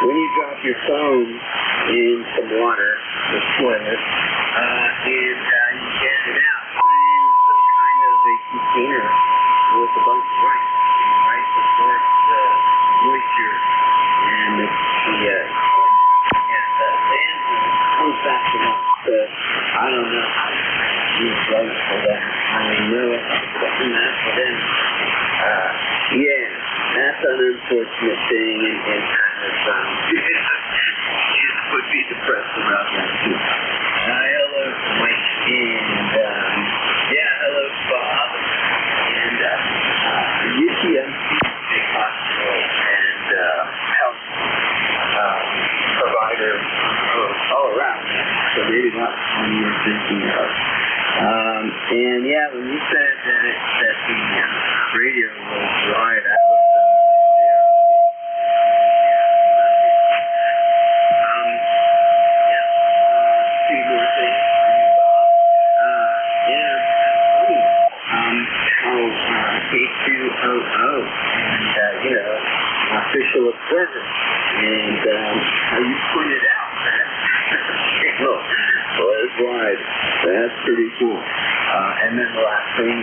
when you drop your phone in some water, the toilet, and you get it out, put it in some kind of a container with a bunch of rice. To store the moisture and the sand comes back to us. I don't know how to use drugs for that. I know something that, but then, that's an unfortunate thing and kind of, it would be depressed about that too. Hello, Mike, and, hello, Bob, and, UCMC hospital and health provider all around, so maybe not one you're thinking of. And when you said that the radio was right, I looked up two more things. K200 and official equipment, and how you pointed out that was wide. That's pretty cool. And then the last thing,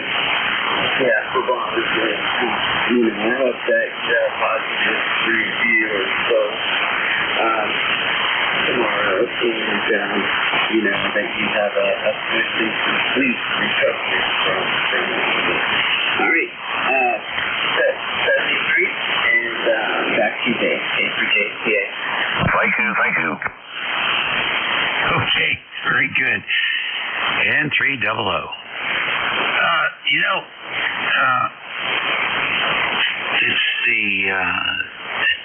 for Bob is good. I hope that you have a positive review or so tomorrow, and that you have a good and complete recovery from it. All right. 73, and back to you, Dave. K3JTA. Thank you. Okay, very good. And 300.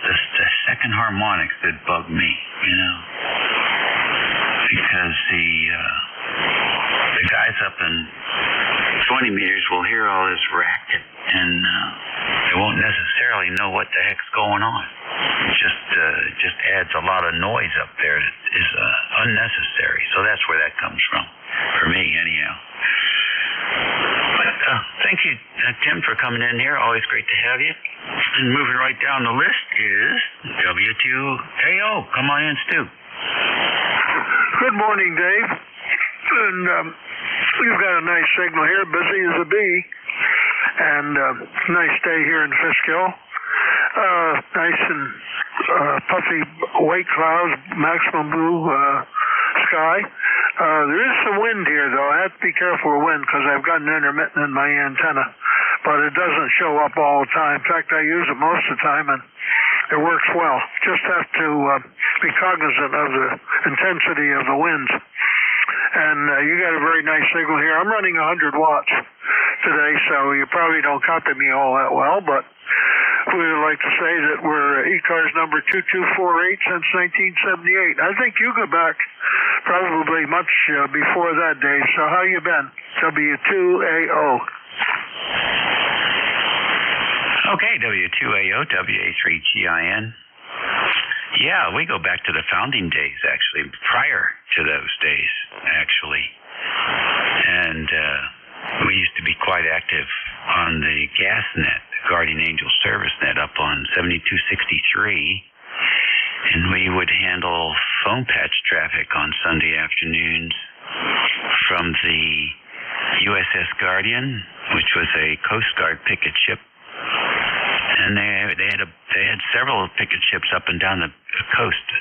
It's the second harmonics that bug me, because the guys up in 20 meters will hear all this racket, and they won't necessarily know what the heck's going on. It just adds a lot of noise up there that is unnecessary. So that's where that comes from, for me anyhow. But thank you, Tim, for coming in here. Always great to have you. And moving right down the list is W2AO. Come on in, Stu. Good morning, Dave. And we've got a nice signal here, busy as a bee. And nice day here in Fishkill. Nice and puffy white clouds, maximum blue sky. There is some wind here, though. I have to be careful with wind because I've got an intermittent in my antenna, but it doesn't show up all the time. In fact, I use it most of the time, and it works well. Just have to be cognizant of the intensity of the winds. And you got a very nice signal here. I'm running 100 watts today, so you probably don't copy me all that well, but we would like to say that we're ECARS number 2248 since 1978. I think you go back probably much before that, Dave. So how you been? W2AO. Okay, W2AO, WA3GIN. Yeah, we go back to the founding days, actually, prior to those days, actually. And we used to be quite active on the GasNet, Guardian Angel Service Net, up on 7263. And we would handle phone patch traffic on Sunday afternoons from the USS Guardian, which was a Coast Guard picket ship. And they had several picket ships up and down the coast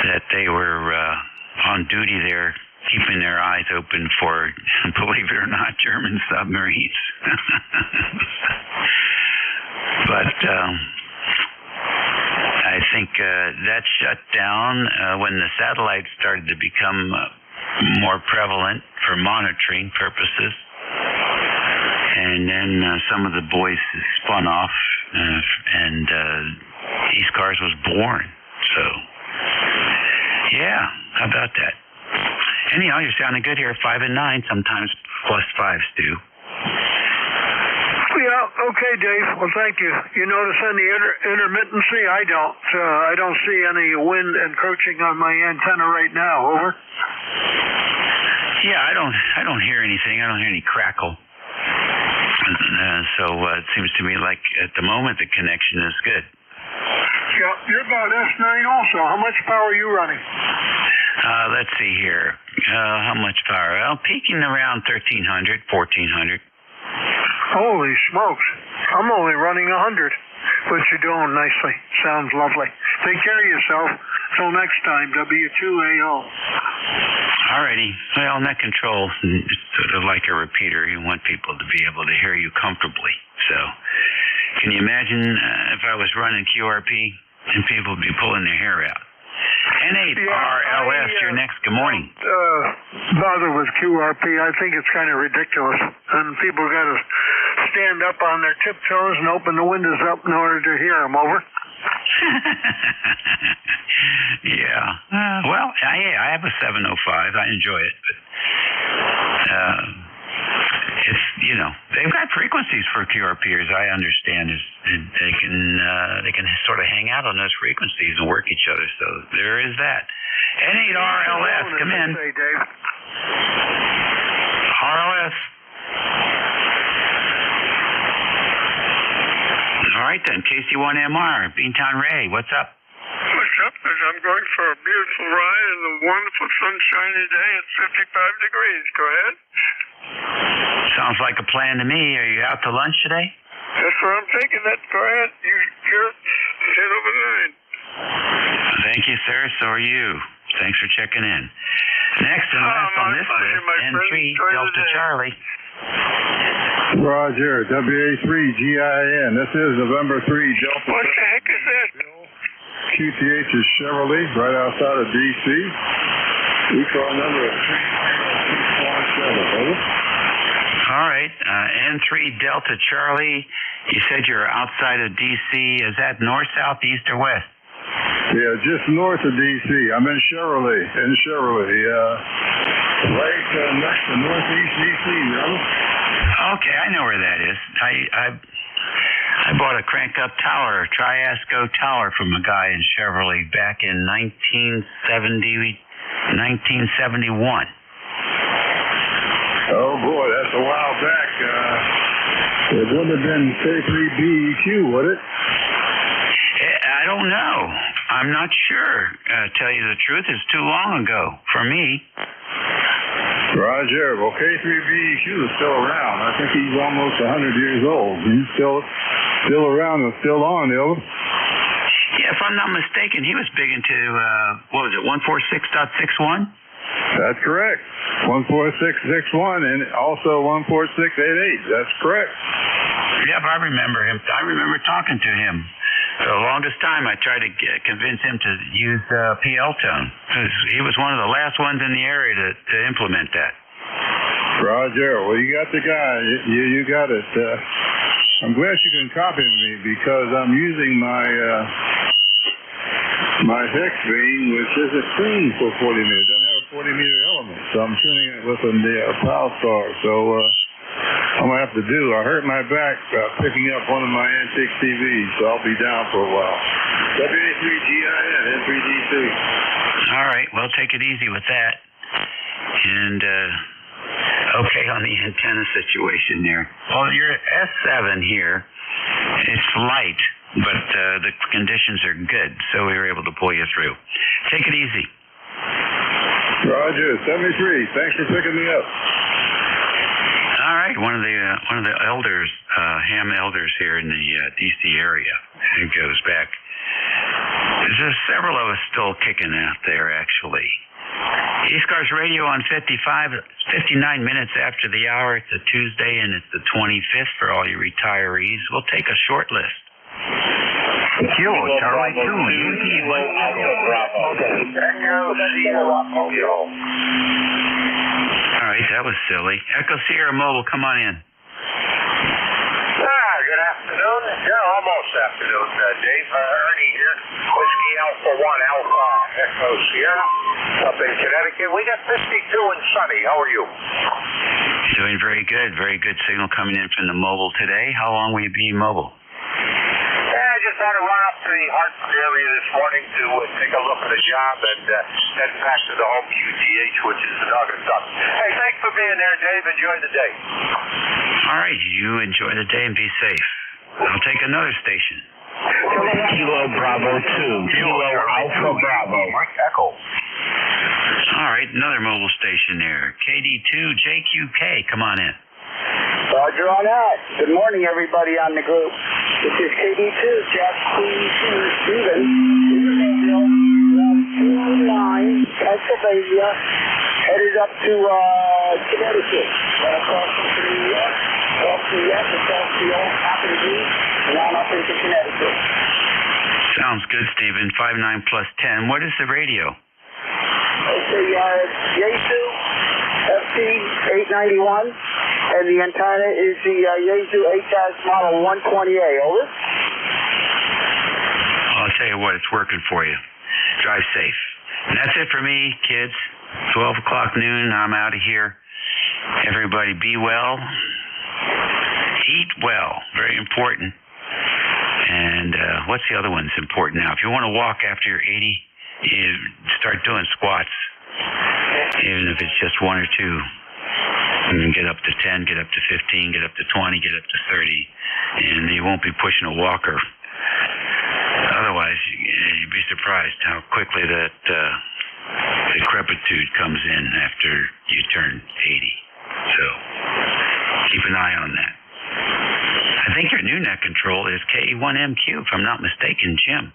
that they were on duty there, keeping their eyes open for, believe it or not, German submarines. But I think that shut down when the satellites started to become more prevalent for monitoring purposes. And then some of the boys spun off, and ECARS was born. So, yeah, how about that? Anyhow, you're sounding good here, 5 and 9, sometimes +5s do. Yeah, okay, Dave. Well, thank you. You notice any intermittency? I don't. I don't see any wind encroaching on my antenna right now. Over. Yeah, I don't hear anything. I don't hear any crackle. So it seems to me like at the moment the connection is good. Yeah, you're about S9 also. How much power are you running? Let's see here. How much power? Well, peaking around 1,300, 1,400. Holy smokes. I'm only running 100. But you're doing nicely. Sounds lovely. Take care of yourself. Till next time, W2AO. Alrighty. Well, net control is sort of like a repeater. You want people to be able to hear you comfortably. So, can you imagine if I was running QRP and people would be pulling their hair out? N8RLS, you're next. Good morning. Bother with QRP. I think it's kind of ridiculous. And people got to stand up on their tiptoes and open the windows up in order to hear them. Over. Yeah. Well, I have a 705. I enjoy it, but it's, you know, they've got frequencies for QRPers. I understand is they can sort of hang out on those frequencies and work each other. So there is that. N8RLS, come in. Say, Dave. RLS. All right then, KC1MR, Beantown Ray, what's up? What's up? I'm going for a beautiful ride and a wonderful sunshiny day. It's 55 degrees. Go ahead. Sounds like a plan to me. Are you out to lunch today? That's where I'm taking that. Go ahead. You're 10 over 9. Thank you, sir. So are you. Thanks for checking in. Next and last on this list, N3 Delta Charlie. Roger, WA3GIN. This is November 3 Delta. What the heck is that? QTH is Chevrolet, right outside of D.C. We call number 3027. Over. All right, N3 Delta Charlie. You said you're outside of D.C. Is that north, south, east, or west? Yeah, just north of D.C. I'm in Chevrolet. Right next to northeast D.C. Okay, I know where that is. I bought a crank-up tower, Triasco tower, from a guy in Chevrolet back in 1971. Oh boy, that's a while back. It wouldn't have been K3BEQ, would it? I don't know. I'm not sure. Tell you the truth, it's too long ago for me. Roger. Well, K3BEQ is still around. I think he's almost 100 years old. He's still around and still on, Ilva. Yeah, if I'm not mistaken, he was big into, what was it, 146.61? That's correct. 14661 and also 14688. That's correct. Yep, I remember him. I remember talking to him. For the longest time, I tried to convince him to use PL tone. He was one of the last ones in the area to implement that. Roger. Well, you got the guy. You got it. I'm glad you can copy me because I'm using my hex beam, which isn't tuned for 40 meters. It doesn't have a 40-meter element, so I'm tuning it with the PAL star. So I'm going to have to do. I hurt my back picking up one of my antique TVs, so I'll be down for a while. WA3GIN, N3D2. All right, well, take it easy with that. And, okay on the antenna situation there. Well, your S7 here, it's light, but the conditions are good, so we were able to pull you through. Take it easy. Roger, 73. Thanks for picking me up. All right, one of the elders, ham elders here in the D.C. area, who goes back. There's several of us still kicking out there, actually. ECARS Radio on 59 minutes after the hour. It's a Tuesday, and it's the 25th for all you retirees. We'll take a short list. Kilo Charlie 2, Yankee 1 Echo Bravo. Echo Sierra Mobile. All right, that was silly. Echo Sierra Mobile, come on in. Good afternoon. Yeah, almost afternoon, Dave. Ernie here. Whiskey Alpha 1 Alpha Echo Sierra up in Connecticut. We got 52 and sunny. How are you? Doing very good. Very good signal coming in from the mobile today. How long will you be mobile? I just had to run up to the Hartford area this morning to take a look at the job and head back to the home QTH, which is the Dog. Hey, thanks for being there, Dave. Enjoy the day. All right, you enjoy the day and be safe. I'll take another station. Kilo Bravo 2. Kilo Alpha Bravo. Mike Echo. All right, another mobile station there. KD2 JQK, come on in. Roger on that. Good morning, everybody on the group. This is KD2, Jack Steven, 209, Pennsylvania, headed up to Connecticut. Across from New York, off the F, across the old top of the D, and on up into Connecticut. Sounds good, Stephen. 59 plus 10. What is the radio? It's a Yaesu FT891, and the antenna is the Yaesu ECARS model 120A. Over. I'll tell you what, it's working for you. Drive safe. And that's it for me, kids. 12 o'clock noon, I'm out of here. Everybody be well. Eat well. Very important. And what's the other one that's important now? If you want to walk after you're 80, you start doing squats. Even if it's just one or two. And get up to 10, get up to 15, get up to 20, get up to 30. And you won't be pushing a walker. Otherwise, you'd be surprised how quickly that decrepitude comes in after you turn 80. So keep an eye on that. I think your new net control is K1MQ, if I'm not mistaken, Jim.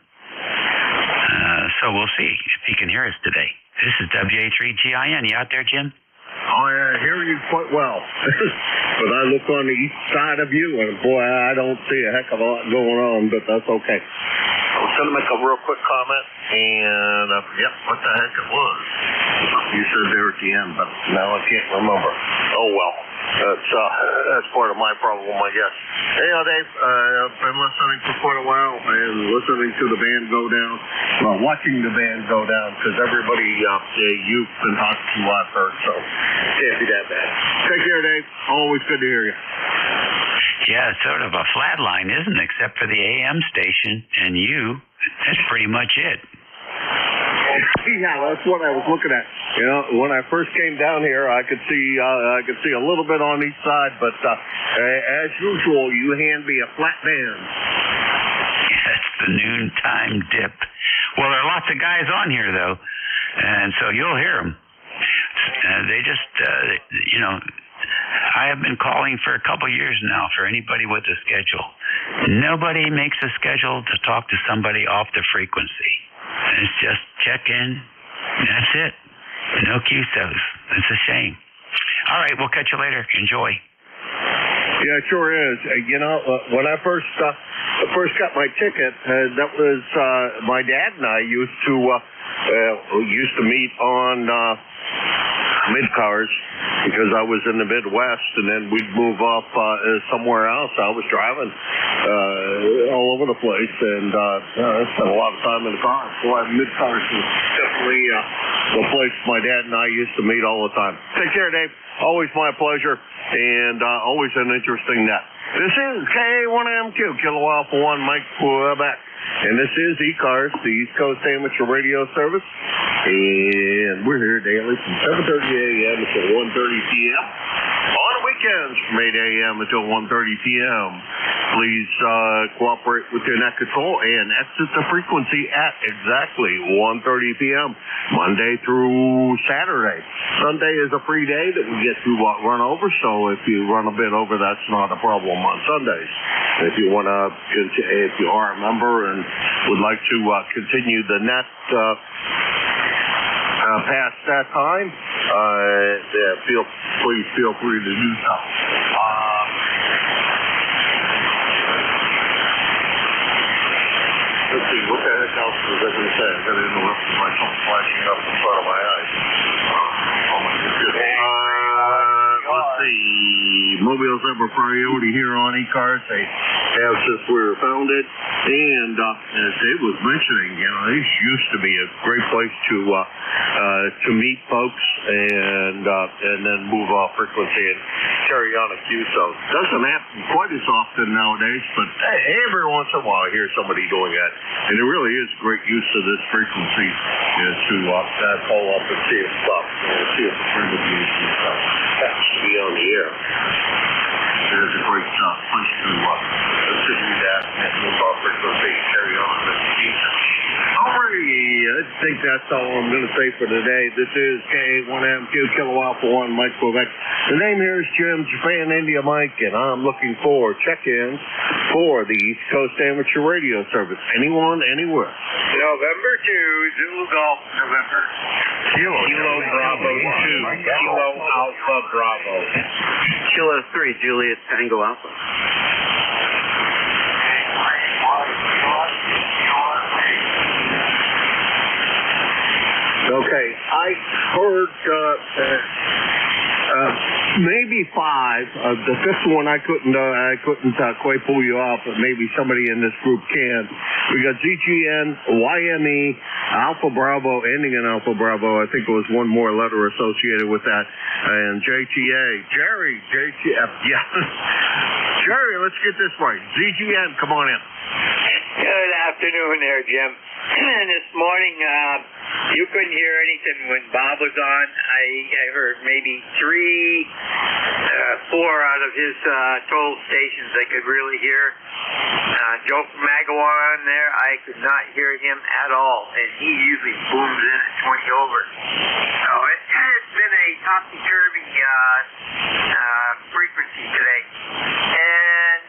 So we'll see if he can hear us today. This is WA3GIN. You out there, Jim? Oh, yeah, I hear you quite well. But I look on the east side of you, and boy, I don't see a heck of a lot going on, but that's okay. I was going to make a real quick comment, and I forget what the heck it was. You said there at the end, but now I can't remember. Oh, well. That's part of my problem, I guess. Hey, Dave, I've been listening for quite a while and listening to the band go down, watching the band go down, because everybody you've been talking to I've heard, so can't be that bad. Take care, Dave. Always good to hear you. Yeah, it's sort of a flat line, isn't it? Except for the AM station and you. That's pretty much it. Yeah, that's what I was looking at. You know, when I first came down here, I could see a little bit on each side, but as usual, you hand me a flat band. That's the noontime dip. Well, there are lots of guys on here, though, and so you'll hear them. They just, I have been calling for a couple years now for anybody with a schedule. Nobody makes a schedule to talk to somebody off the frequency. It's just check in. That's it. No QSOs. It's a shame. All right, we'll catch you later. Enjoy. Yeah, it sure is. When I first got my ticket, that was my dad and I used to meet on mid-cars because I was in the Midwest, and then we'd move off somewhere else. I was driving all over the place, and I spent a lot of time in the car. Boy, mid-cars was definitely the place my dad and I used to meet all the time. Take care, Dave. Always my pleasure, and always an interesting net. This is K1MQ, Kilo Alpha 1, Mike Quebec. And this is ECARS, the East Coast Amateur Radio Service. And we're here daily from 7:30 a.m. until 1:30 p.m. On weekends from 8 a.m. until 1:30 p.m. Please cooperate with your net control and exit the frequency at exactly 1:30 p.m. Monday through Saturday. Sunday is a free day that we get to run over, so if you run a bit over, that's not a problem on Sundays. If you want to, if you are a member and would like to continue the net past that time, please feel free to do so. Let's see, what the heck else was I going to say? I got to interrupt by something flashing up in front of my eyes. Oh my goodness. Let's see. Mobile's ever priority here on ECARS. They have since we were founded. And as Dave was mentioning, this used to be a great place to meet folks and then move off frequency and carry on a queue. So it doesn't happen quite as often nowadays, but every once in a while I hear somebody doing that. And it really is great use of this frequency to call up and see if a friend of yours happens to be on the air. It is a great place to continue that and move off frequency and carry on with the season. I think that's all I'm going to say for today. This is K1MQ, Kilo Alpha 1, Mike Quebec. The name here is Jim, Japan India Mike, and I'm looking for check-ins for the East Coast Amateur Radio Service. Anyone, anywhere. November 2, Zulu Golf, November. Kilo Bravo 2, Kilo Alpha Bravo. Kilo 3, Juliet Tango Alpha. Okay, I heard maybe 5. The fifth one I couldn't quite pull you off, but maybe somebody in this group can. We got ZGN, YME, Alpha Bravo, ending in Alpha Bravo. I think there was one more letter associated with that, and JTA. Jerry, JTF, yeah. Jerry, let's get this right. ZGN, come on in. Good afternoon there, Jim. This morning, you couldn't hear anything when Bob was on. I heard maybe 4 out of his total stations I could really hear. Joe from Magawan there, I could not hear him at all, and he usually booms in at 20 over. So it's been a topsy-turvy frequency today. And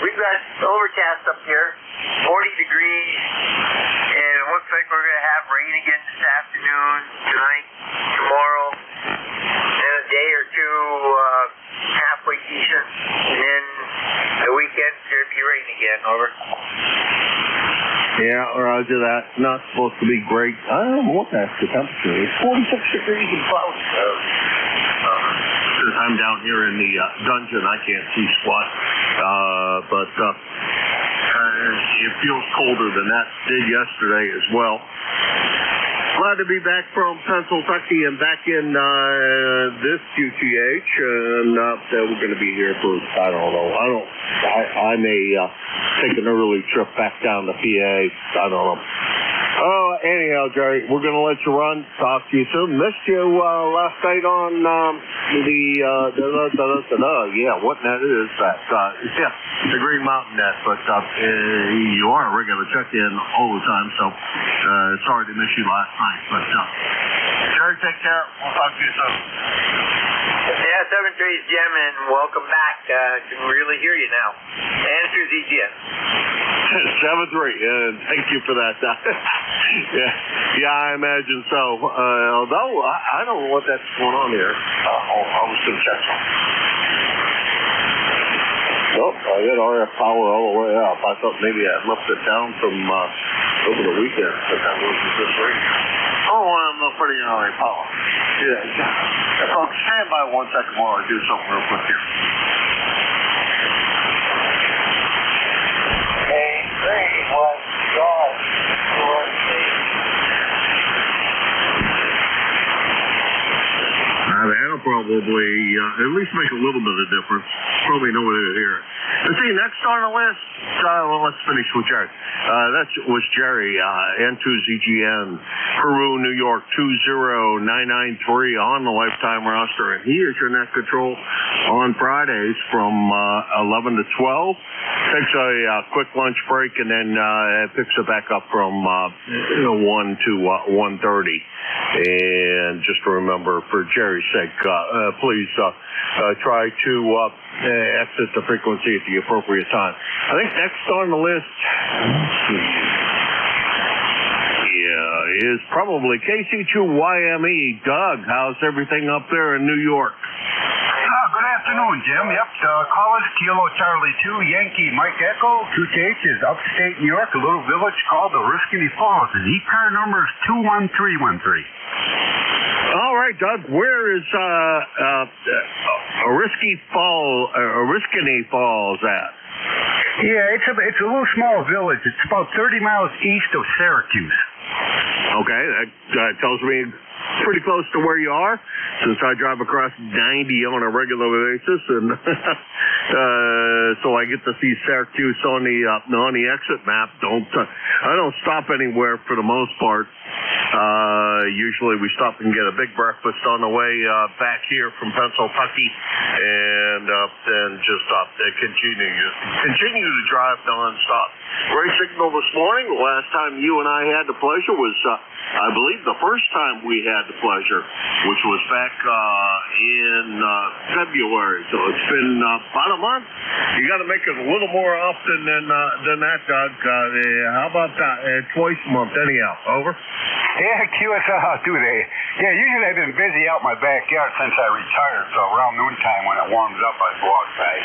we've got overcast up here, 40 degrees, and it looks like we're going to have rain again this afternoon, tonight, tomorrow, and a day or two halfway decent, and then the weekend's going to be rain again. Over. Yeah, roger that. Not supposed to be great. I don't know what that's the temperature. It's 46 degrees and cloudy. Since I'm down here in the dungeon, I can't see squat. But it feels colder than that did yesterday as well. Glad to be back from Pennsylvania and back in this QTH, and we're going to be here for, I don't know. I may take an early trip back down to PA. I don't know. Anyhow, Jerry, we're going to let you run. Talk to you soon. Missed you last night on what net is that? The Green Mountain net, but you are a regular check-in all the time, so sorry to miss you last night. But Jerry, take care. We'll talk to you soon. Yeah, 7-3 is Jim, and welcome back. Can really hear you now. And through ZGN. 7-3, and thank you for that. Yeah, I imagine so. Although I don't know what that's going on here. I was going to check something. Nope, I got RF power all the way up. I thought maybe I left it down from over the weekend, but that wasn't this week. I'm not putting in RF power. Yeah. Folks, stand by 1 second while I do something real quick here. probably at least make a little bit of difference. Probably nobody to hear it. And see, next on the list, well, let's finish with Jerry. That was Jerry, N2ZGN, Peru, New York, 20993 on the lifetime roster. And he is your net control on Fridays from 11 to 12. Takes a quick lunch break and then picks it back up from 1 to 1:30. And just remember, for Jerry's sake, please try to exit the frequency at the appropriate time. I think next on the list, is probably KC2YME. Doug, how's everything up there in New York? Good afternoon, Jim. Yep, call us Kilo Charlie 2, Yankee Mike Echo. QTH is upstate New York, a little village called Oriskany Falls. His ECAR number is 21313. All right, Doug, where is Oriskany Falls at? Yeah, it's a little small village. It's about 30 miles east of Syracuse. Okay, that tells me pretty close to where you are, since I drive across 90 on a regular basis, and so I get to see Syracuse on the exit map. I don't stop anywhere for the most part. Usually we stop and get a big breakfast on the way back here from Pennsylvania, and then just continue to drive nonstop. Great signal this morning. The last time you and I had the pleasure was, I believe, the first time we had the pleasure, which was back in February. So it's been about a month. You got to make it a little more often than that, Doug. How about twice a month, anyhow? Over. Yeah, QSL, do they? Yeah, usually I've been busy out my backyard since I retired, so around noontime when it warms up, I go outside.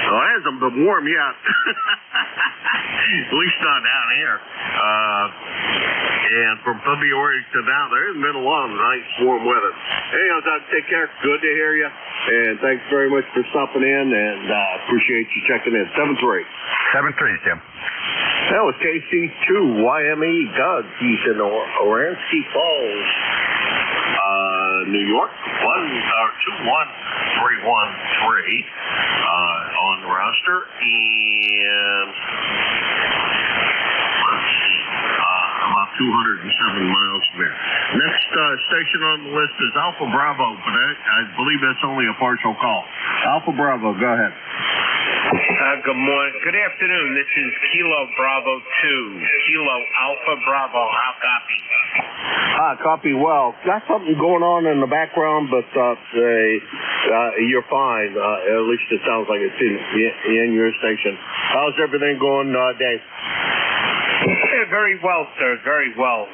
Well, it hasn't been warm yet. At least not down here. And from February to now, there hasn't been a lot of nice warm weather. Anyhow, Doug, take care. Good to hear you. And thanks very much for stopping in, and appreciate you checking in. 7-3. 7-3, Jim. That was KC2YME Doug. He's in Oransky Falls, New York. 21313 on the roster, and let's see, about 207 miles from there. Next station on the list is Alpha Bravo, but I believe that's only a partial call. Alpha Bravo, go ahead. Good morning. Good afternoon. This is Kilo Bravo 2. Kilo Alpha Bravo. How copy? Copy well. Got something going on in the background, but you're fine. At least it sounds like it's in your station. How's everything going, Dave? Yeah, very well, sir. Very well.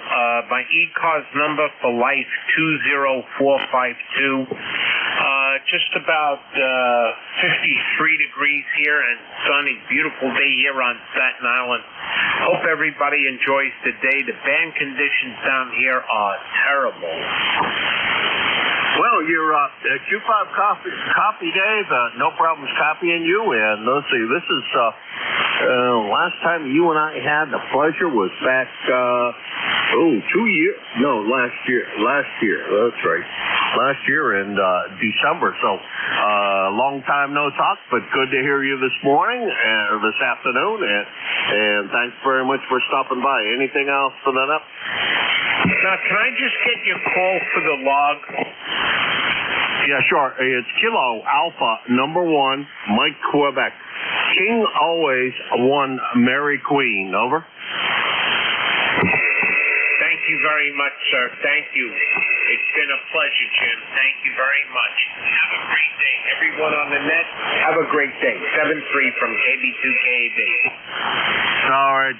My ECARS number for life, 20452. Just about 53 degrees here and sunny. Beautiful day here on Staten Island. Hope everybody enjoys the day. The band conditions down here are terrible. Well, your Q5 copy, Dave. No problems copying you. And let's see, this is last time you and I had the pleasure was back 2 years. No, last year. That's right. Last year in December. So long time no talk, but good to hear you this morning or this afternoon. And thanks very much for stopping by. Anything else for that up? Now, can I just get your call for the log? Yeah, sure. It's Kilo Alpha number 1, Mike Quebec. King always, 1 Mary Queen. Over. Thank you very much, sir. Thank you. It's been a pleasure, Jim. Thank you very much. Have a great day. Everyone on the net, have a great day. 7-3 from KB2KAB. All right,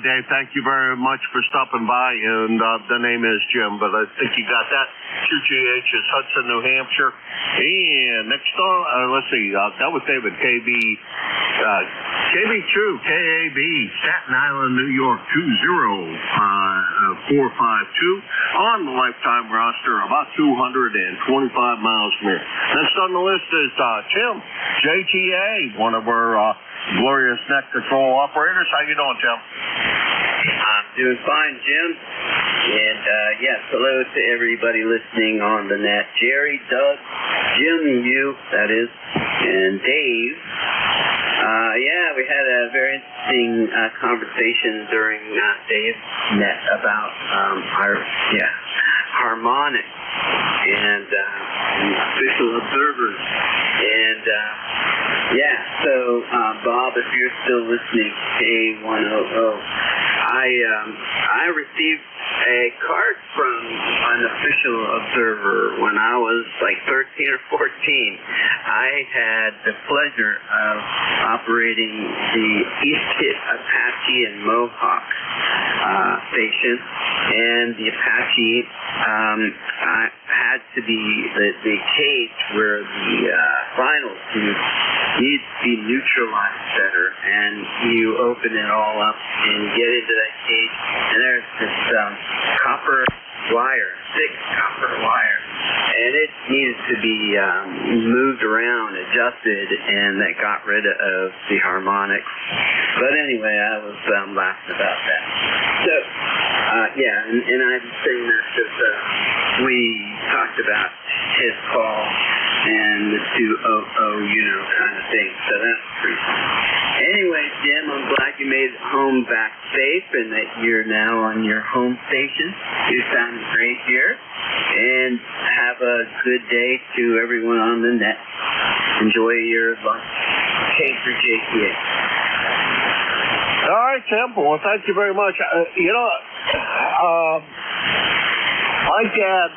Dave, thank you very much for stopping by. And the name is Jim, but I think you got that. QGH is Hudson, New Hampshire. And next on, let's see, that was David, KB2, KAB, Staten Island, New York, 20452. On the lifetime roster, about 225 miles from here. Next on the list is Tim, JTA, one of our glorious net control operators. How you doing, Tim? I'm doing fine, Jim. And yes, hello to everybody listening on the net. Jerry, Doug, Jim, you, that is, and Dave. Yeah, we had a very interesting conversation during Dave's net about harmonics and official observers. And so Bob, if you're still listening, K100, I received a card from an official observer when I was like 13 or 14. I had the pleasure of operating the East Kit Apache and Mohawk station, and the Apache had to be the cage where the final tube needs to be neutralized better, and you open it all up and you get into that cage, and there's this copper wire, thick copper wire, and it needed to be moved around, adjusted, and that got rid of the harmonics. But anyway, I was laughing about that. So, and I'm saying that because we talked about his call and the 200, kind of thing. So that's pretty fun. Anyway, Jim, I'm glad you made it home back safe and that you're now on your home station. You sound great here. And have a good day to everyone on the net. Enjoy your lunch. K for JTA. All right, Tim. Well, thank you very much. My dad,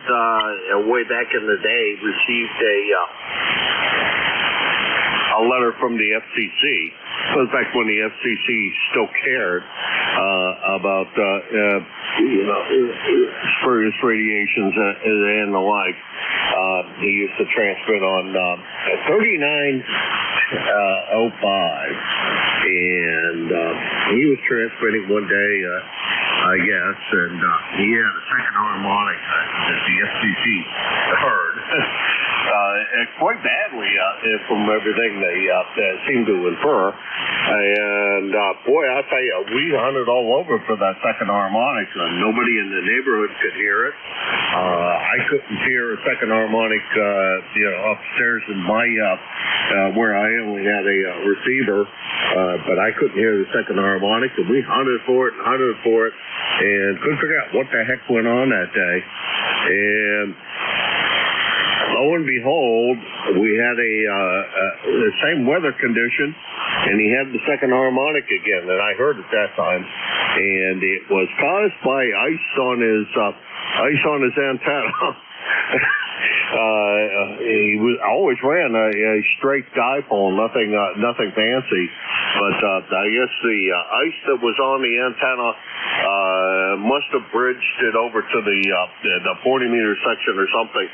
way back in the day, received a letter from the FCC. It was back when the FCC still cared about spurious radiations and the like. He used to transmit on 3905, and he was transmitting one day, I guess, and he had a second harmonic that the FCC heard. Quite badly, from everything they seem to infer. And boy, I tell you, we hunted all over for that second harmonic. Nobody in the neighborhood could hear it. I couldn't hear a second harmonic, upstairs in my where I only had a receiver, but I couldn't hear the second harmonic. And we hunted for it, and couldn't figure out what the heck went on that day. And lo and behold, we had the same weather condition, and he had the second harmonic again that I heard at that time, and it was caused by ice on his antenna. He always ran a straight dipole, nothing fancy, but I guess the ice that was on the antenna must have bridged it over to the 40-meter section or something,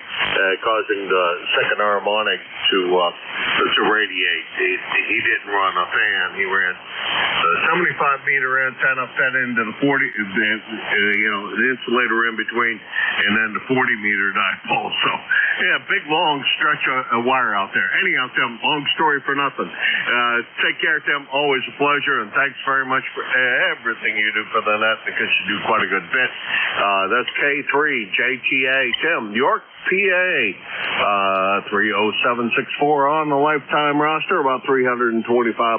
causing the second harmonic to radiate. He didn't run a fan. He ran the 75-meter antenna fed into the 40, the insulator in between, and then the 40-meter dipole. So, yeah, big, long stretch of wire out there. Anyhow, Tim, long story for nothing. Take care, Tim. Always a pleasure, and thanks very much for everything you do for the net, because you do quite a good bit. That's K3JTA. Tim, York, PA, 30764 on the lifetime roster, about 325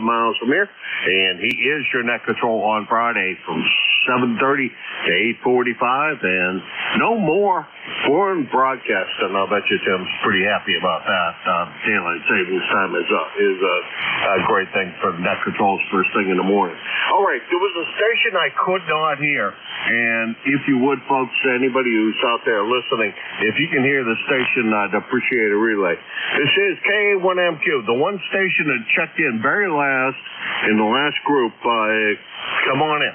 miles from here. And he is your net control on Friday from 7:30 to 8:45, and no more foreign broadcasting. I'll bet you Tim's pretty happy about that. Daylight savings time is a great thing for net controls first thing in the morning. All right, there was a station I could not hear, and if you would, folks, anybody who's out there listening, if you can hear the station, I'd appreciate a relay. This is K1MQ, the one station that checked in very last in the last group. Come on in.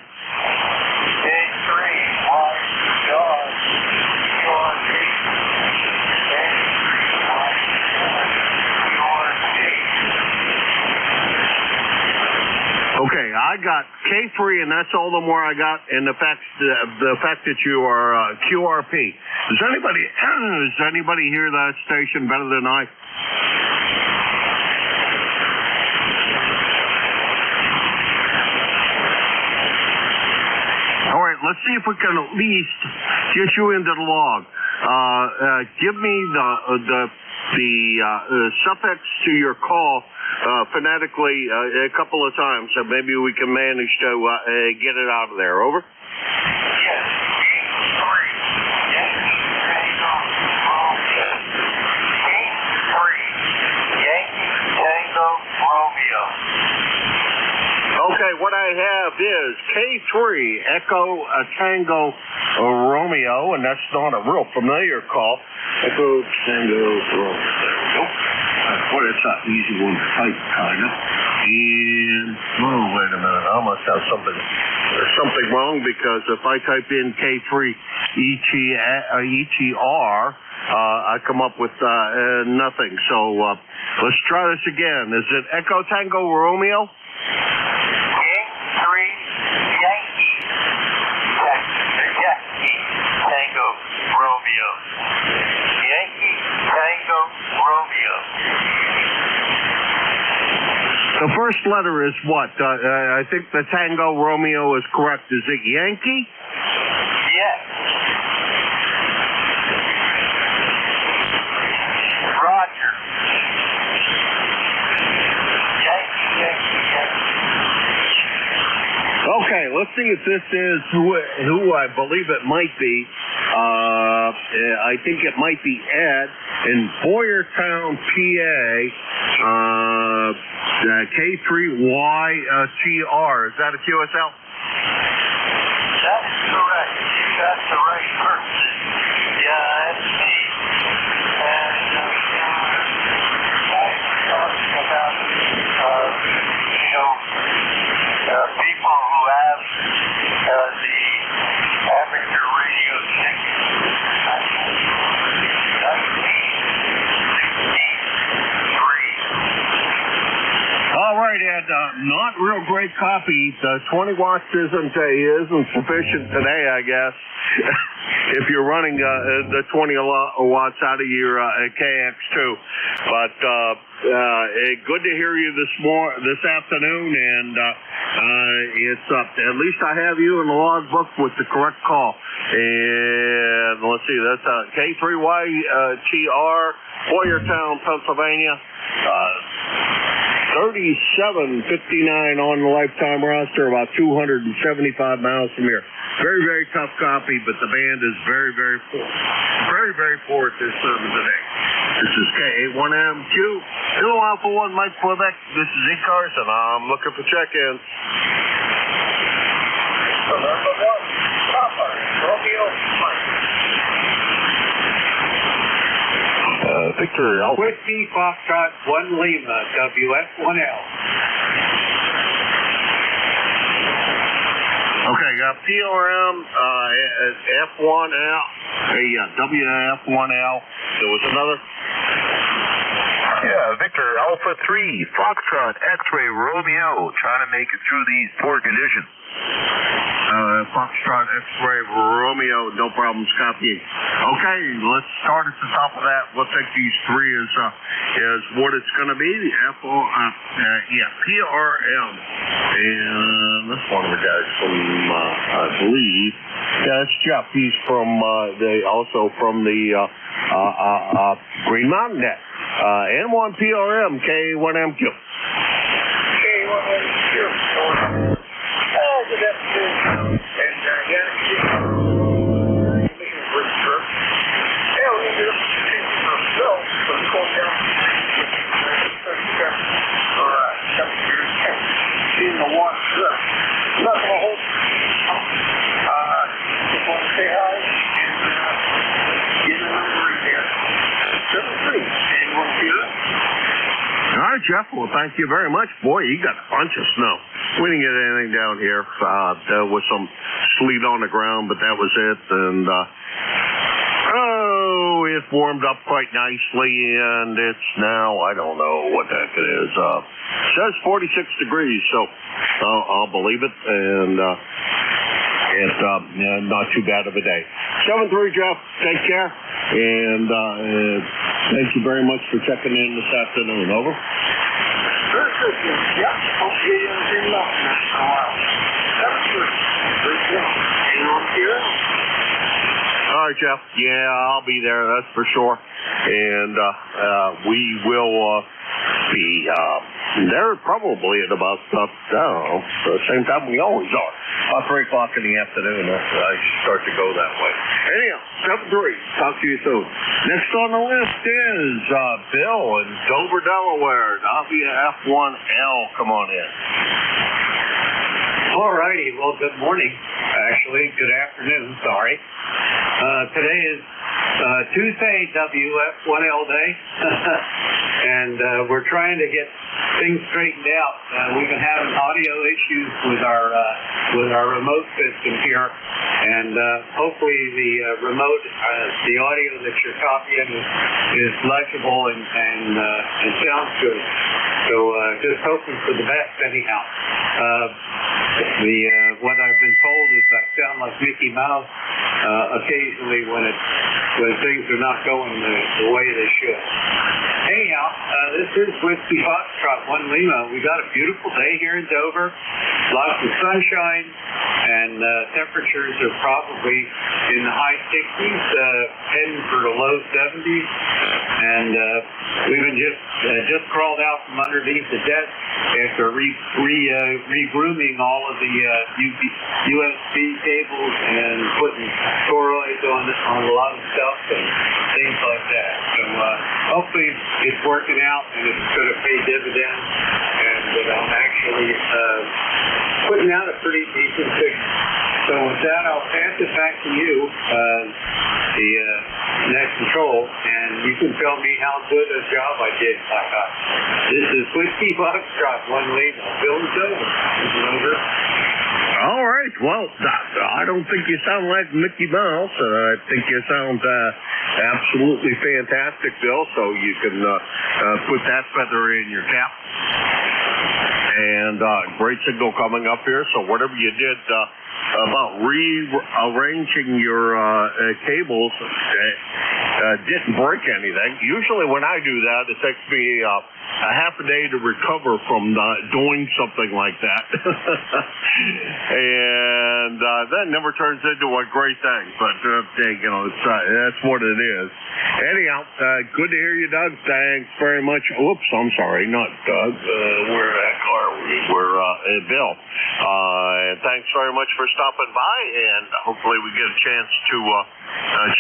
Okay, I got K3, and that's all the more I got. And the fact that you are QRP. Does anybody hear that station better than I? All right, let's see if we can at least get you into the log. Give me the suffix to your call phonetically a couple of times, so maybe we can manage to get it out of there. Over. Okay, what I have is K3 Echo Tango Romeo, and that's not a real familiar call. Echo Tango Romeo. Boy, that's not an easy one to type, kind of. And, oh, wait a minute, I must have something. There's something wrong, because if I type in K3 ECR, I come up with nothing. So let's try this again. Is it Echo Tango Romeo? Tango Romeo. Yankee Tango Romeo. The first letter is what? I think the Tango Romeo is correct. Is it Yankee? Yes. Roger. Okay, let's see if this is who I believe it might be. I think it might be Ed in Boyertown, PA, K3YTR. Is that a QSL? That is correct. That's the right person. Yeah, that's me. And talking about, people who have the amateur radio ticket. That's me. 63. All right, Ed. Not real great copy. The 20 watts isn't sufficient today, I guess. If you're running the 20 watts out of your KX2, but good to hear you this afternoon, and it's up. At least I have you in the logbook with the correct call. And let's see, that's K3YTR, Boyertown, Pennsylvania. 3759 on the lifetime roster, about 275 miles from here. Very, very tough copy, but the band is very, very poor. Very, very poor at this time of the day. This is K81MQ, Kilo Alpha 1, Mike Quebec. This is ECARS, and I'm looking for check-ins. Number 1, Papa, Romeo, Mike. Victor Alpha. Whiskey Foxtrot 1 Lima, WF1L. Okay, got PRM, F1L, WF1L. There was another. Yeah, Victor Alpha 3, Foxtrot X-Ray Romeo, trying to make it through these poor conditions. Foxtrot X-Ray Romeo, no problems copying. Okay, let's start at the top of that. We'll take these three as what it's going to be. The PRM. And that's one of the guys from, I believe, that's Jeff. He's from, also from the Green Mountain Net. N1 PRM, K1MQ. K1MQ. Oh, good afternoon. And, the one, not gonna hold. Just want to say hi and get the number in there. 73. And one here. All right, Jeff. Well, thank you very much. Boy, you got a bunch of snow. We didn't get anything down here. There was some sleet on the ground, but that was it. And it warmed up quite nicely, and it's now, I don't know what the heck it is. It says 46 degrees, so I'll believe it. And it's not too bad of a day. 7-3, Jeff. Take care. And thank you very much for checking in this afternoon. Over. Very good, Jim. Yep. Hope you didn't see nothing in a while. 7-3. Very good. North Carolina. All right, Jeff. Yeah, I'll be there. That's for sure. And we will be there probably at about the same time we always are. About 3 o'clock in the afternoon. I start to go that way. Anyhow, 7-3. Talk to you soon. Next on the list is Bill in Dover, Delaware. WF1L. Come on in. All righty. Well, good morning. Actually, good afternoon. Sorry. Today is Tuesday, WF1L Day, and we're trying to get things straightened out. We've been having audio issues with our remote system here, and hopefully the remote, the audio that you're copying is legible and sounds good. So just hoping for the best anyhow. What I've been told is I sound like Mickey Mouse occasionally when things are not going the way they should. Anyhow, this is Whiskey Foxtrot 1 Lima. We got a beautiful day here in Dover, lots of sunshine, and temperatures are probably in the high 60s, heading for the low 70s. And we've been just crawled out from underneath the desk after re-grooming all of the USB cables and putting toroids on a lot of stuff and things like that. So hopefully it's working out and it's going to pay dividends, and that I'm actually putting out a pretty decent signal. So with that, I'll pass it back to you, the net control, and you can tell me how good a job I did. This is Whiskey Foxtrot 1 Lima. Bill and Dover. All right. Well, I don't think you sound like Mickey Mouse. I think you sound absolutely fantastic, Bill. So you can put that feather in your cap. And great signal coming up here. So whatever you did about rearranging your cables didn't break anything. Usually when I do that, it takes me a half a day to recover from doing something like that. And that never turns into a great thing. But, that's what it is. Anyhow, good to hear you, Doug. Thanks very much. Oops, I'm sorry, not Doug. Where the heck are we? We're Bill. And thanks very much for stopping by, and hopefully we get a chance to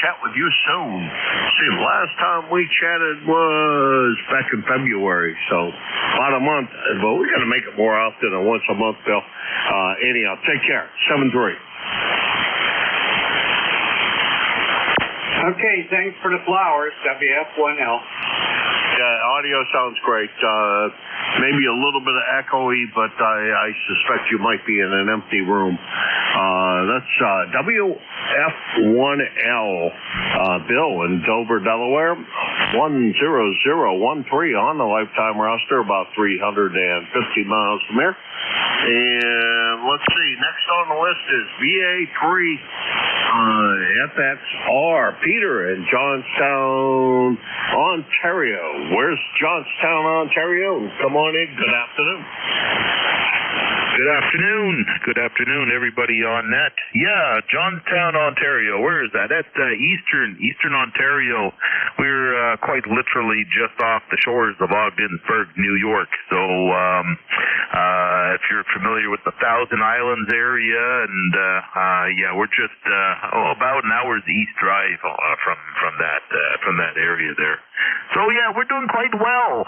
chat with you soon. See, last time we chatted was back in February, so about a month. But we got to make it more often than once a month, Bill. Anyhow, take care. 7-3. Okay, thanks for the flowers, WF1L. Yeah, audio sounds great. Maybe a little bit of echoey, but I suspect you might be in an empty room. That's WF1L, Bill in Dover, Delaware, 10013 on the lifetime roster, about 350 miles from here. And let's see, next on the list is VA3 FXR, Peter in Johnstown, Ontario. Where's Johnstown, Ontario? Come on in. Good afternoon. Good afternoon, everybody on net. Yeah, Johnstown, Ontario. Where is that? That's Eastern Ontario. We're quite literally just off the shores of Ogdensburg, New York. So, if you're familiar with the Thousand Islands area, and we're just about an hour's east drive from that area there. So yeah, we're doing quite well.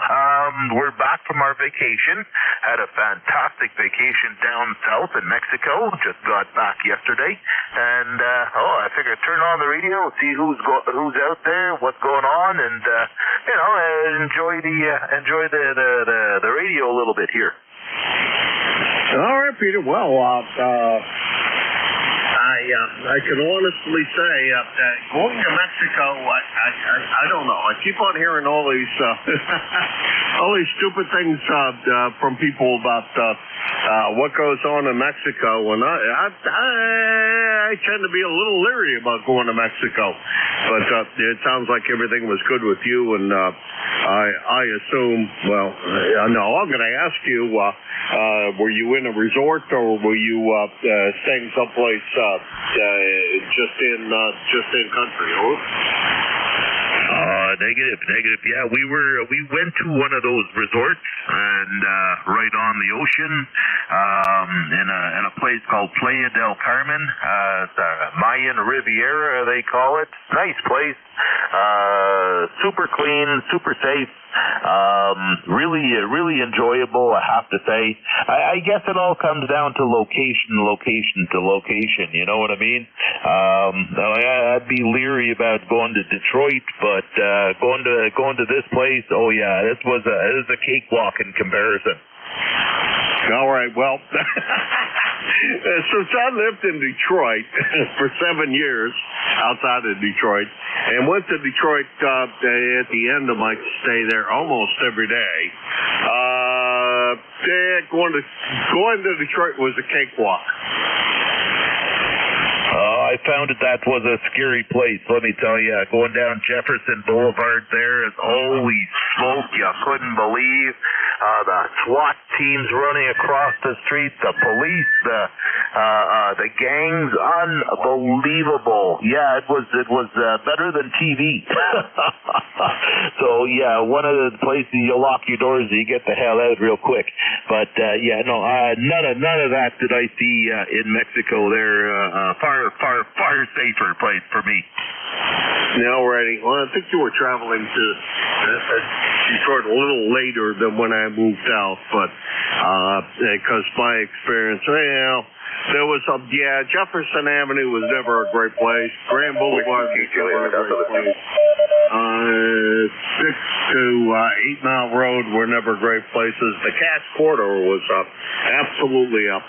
We're back from our vacation. Had a fantastic vacation down south in Mexico. Just got back yesterday, and I figured turn on the radio, see who's out there, what's going on, and enjoy the radio a little bit here. All right, Peter. Well, I can honestly say going to Mexico, I don't know. I keep on hearing all these stupid things from people about what goes on in Mexico, and I tend to be a little leery about going to Mexico. But it sounds like everything was good with you, and I assume, well, no, I'm going to ask you, were you in a resort, or were you staying someplace just in country? Negative. Yeah, we went to one of those resorts and right on the ocean, in a place called Playa del Carmen, the Mayan Riviera they call it. Nice place, super clean, super safe. Really enjoyable, I have to say. I guess it all comes down to location to location, you know what I mean? I'd be leery about going to Detroit, but going to this place, oh yeah, this is a cakewalk in comparison. All right, well, since I lived in Detroit for 7 years outside of Detroit, and went to Detroit at the end of my stay there almost every day, going to Detroit was a cakewalk. I found that was a scary place, let me tell you. Going down Jefferson Boulevard there is holy smoke, you couldn't believe. The SWAT teams running across the street, the police, the gangs, unbelievable. Yeah, it was better than TV. So yeah, one of the places you lock your doors and you get the hell out real quick. But yeah, no, none of that did I see in Mexico. There, far safer place for me. Alrighty. Well, I think you were traveling to Detroit a little later than when I moved out, but because my experience, well, there was Jefferson Avenue was never a great place. Grand Boulevard was never a great place. 6 to 8 Mile Road were never great places. The Cass Corridor was absolutely up.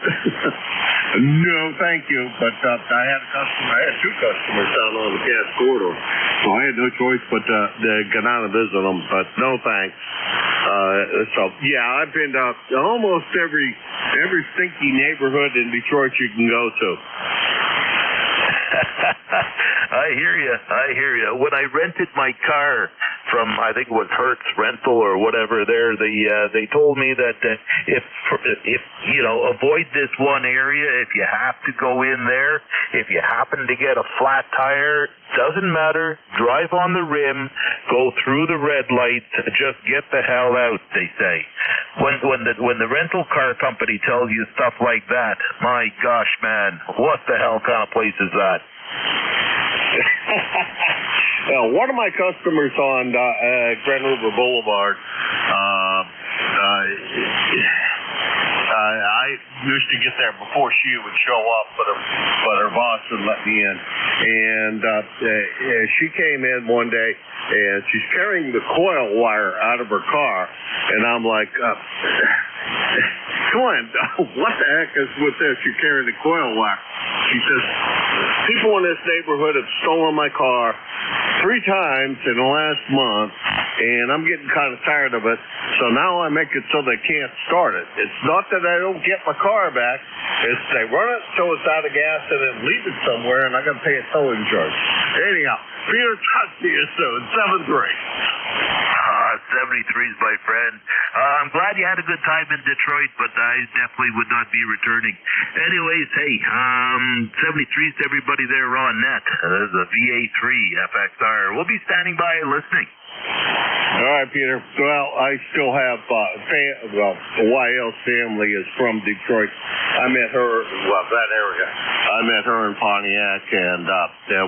No, thank you. But I had 2 customers down on the Cass Corridor, so I had no choice but to get out and visit them. But no thanks. So yeah, I've been to almost every stinky neighborhood in Detroit you can go to. I hear you. When I rented my car from, I think it was Hertz Rental or whatever there, they told me that if you know, avoid this one area if you have to go in there. If you happen to get a flat tire, doesn't matter, drive on the rim, go through the red lights, just get the hell out, they say. When the rental car company tells you stuff like that, my gosh, man, what the hell kind of place is that? Well, one of my customers on Grand River Boulevard, I used to get there before she would show up, but her boss would let me in. And she came in one day, and she's carrying the coil wire out of her car, and I'm like, come on, what the heck is with this? You're carrying the coil wire. She says, people in this neighborhood have stolen my car 3 times in the last month, and I'm getting kind of tired of it, so now I make it so they can't start it. It's not that I don't get my car back, it's they run it till it's out of gas and then leave it somewhere, and I got to pay a towing charge. Anyhow, Peter, talk to you soon. 7-3. 73's my friend. I'm glad you had a good time in Detroit, but I definitely would not be returning. Anyways, hey, 73's to everybody there on net. There's a VA3 FXR. We'll be standing by listening. All right, Peter. Well, I still have YL's family is from Detroit. I met her, that area. I met her in Pontiac, and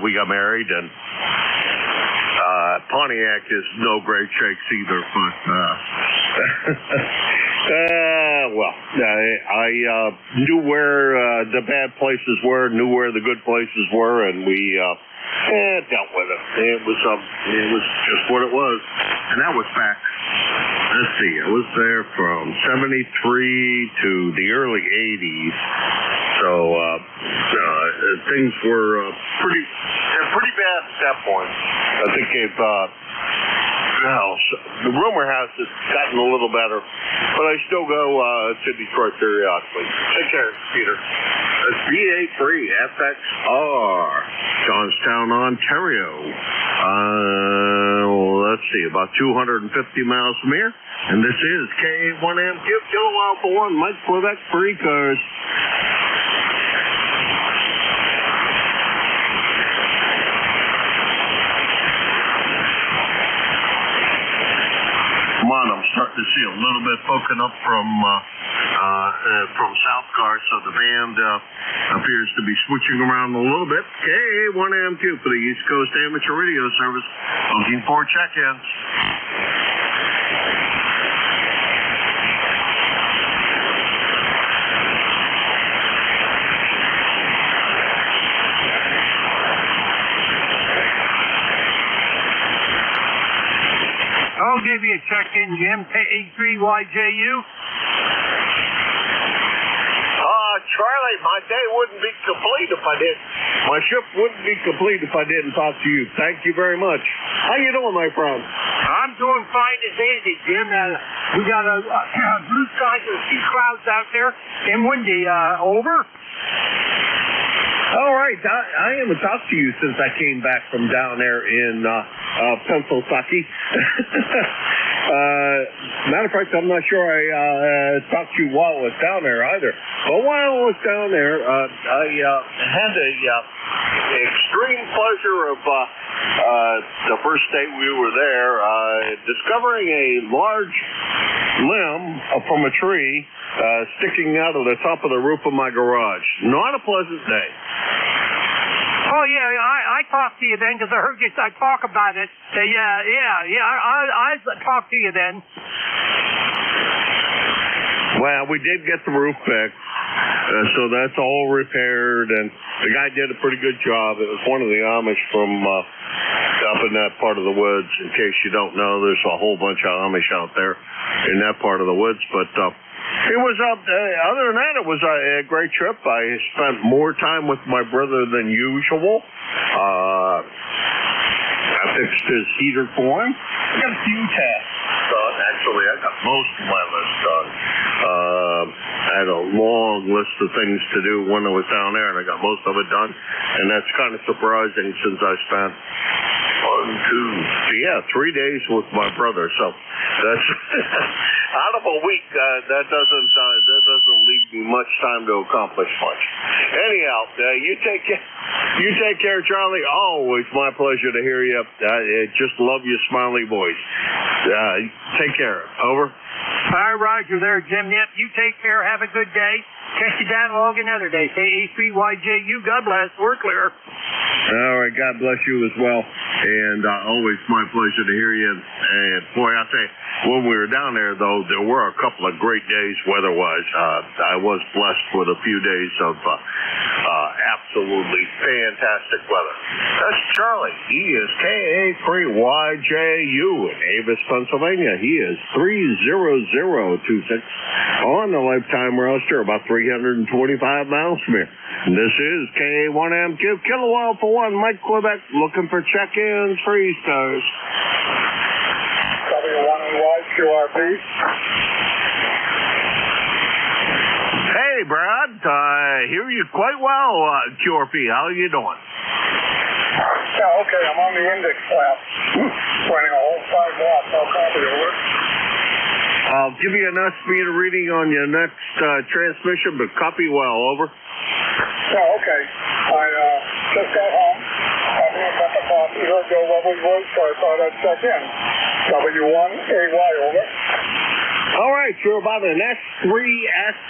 we got married, and Pontiac is no great shakes either, but I knew where the bad places were, knew where the good places were, and we dealt with it. It was just what it was, and that was back. Let's see, I was there from 73 to the early 80s, so things were pretty bad at that point. I think they've else. The rumor has it's gotten a little better, but I still go to Detroit periodically. Take care, Peter. That's BA3FXR, Johnstown, Ontario. Let's see, about 250 miles from here. And this is K1MQ, Kilo Alpha 1, Mike Quebec for ECARS. Come on, I'm starting to see a little bit poking up from South Car, so the band appears to be switching around a little bit. K1MQ for the East Coast Amateur Radio Service, looking for check-ins. I'll give you a check-in, Jim. KA3YJU. Charlie, my day wouldn't be complete if I didn't. My shift wouldn't be complete if I didn't talk to you. Thank you very much. How you doing, my friend? I'm doing fine as dandy, Jim. We got a blue skies and a few clouds out there and windy. Over. All right. I haven't talked to you since I came back from down there in Pennsylvania. Matter of fact, I'm not sure I talked to you while I was down there either. But while I was down there, I had the extreme pleasure of the first day we were there discovering a large limb from a tree sticking out of the top of the roof of my garage. Not a pleasant day. Oh, yeah, I talked to you then because I heard you talk about it. I talked to you then. Well, we did get the roof fixed, so that's all repaired, and the guy did a pretty good job. It was one of the Amish from up in that part of the woods. In case you don't know, there's a whole bunch of Amish out there in that part of the woods, but it was other than that, it was a great trip. I spent more time with my brother than usual. I fixed his heater for him. I got a few tasks done. Actually, I got most of my list done. I had a long list of things to do when I was down there, and I got most of it done. And that's kind of surprising since I spent 3 days with my brother. So that's out of a week. That doesn't leave me much time to accomplish much. Anyhow, you take care, Charlie. Always my pleasure to hear you. Just love your smiley voice. Take care. Over. Hi, Roger there, Jim. Yep, you take care. Have a good day. Catch you down log another day. KA3YJU. God bless. We're clear. All right. God bless you as well. And always my pleasure to hear you. And boy, I'll tell you, when we were down there, though, there were a couple of great days weather-wise. I was blessed with a few days of absolutely fantastic weather. That's Charlie. He is KA3YJU in Avis, Pennsylvania. He is 30026 on the lifetime roster, about 325 miles from here. And this is KA1MQ, Kilo Alpha 1, Mike Quebec, looking for check-ins for ECARS. W1Y QRP. Hey, Brad. I hear you quite well, QRP. How are you doing? Yeah, okay. I'm on the index flap. Running a whole 5 watts. I'll copy over. I'll give you enough speed reading on your next transmission, but copy well. Over. Yeah, okay. I just got home. Having a cup of coffee. Heard your lovely voice, so I thought I'd check in. W1AY, over. All right, you're about an S3,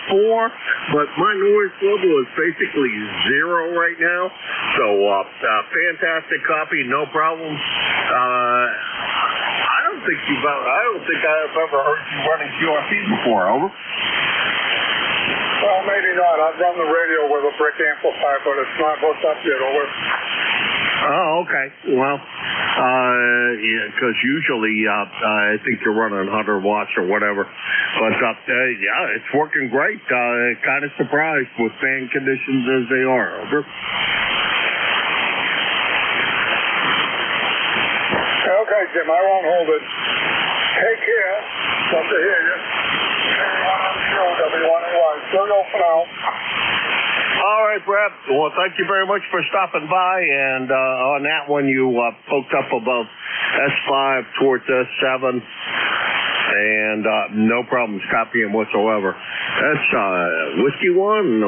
S4, but my noise level is basically 0 right now. So, fantastic copy, no problems. I don't think I've ever heard you running QRP before. Over. Well, maybe not. I've run the radio with a brick amplifier, but it's not hooked up yet. Over. Oh, okay. Well, yeah, because usually I think you're running 100 watts or whatever. But yeah, it's working great. Kind of surprised with fan conditions as they are. Over. Okay, Jim, I won't hold it. Take care. Love to hear you. W1AY. Still no for now. All right, Brad. Well, thank you very much for stopping by. And on that one, you poked up above S5 towards S7. And no problems copying whatsoever. That's Whiskey 1,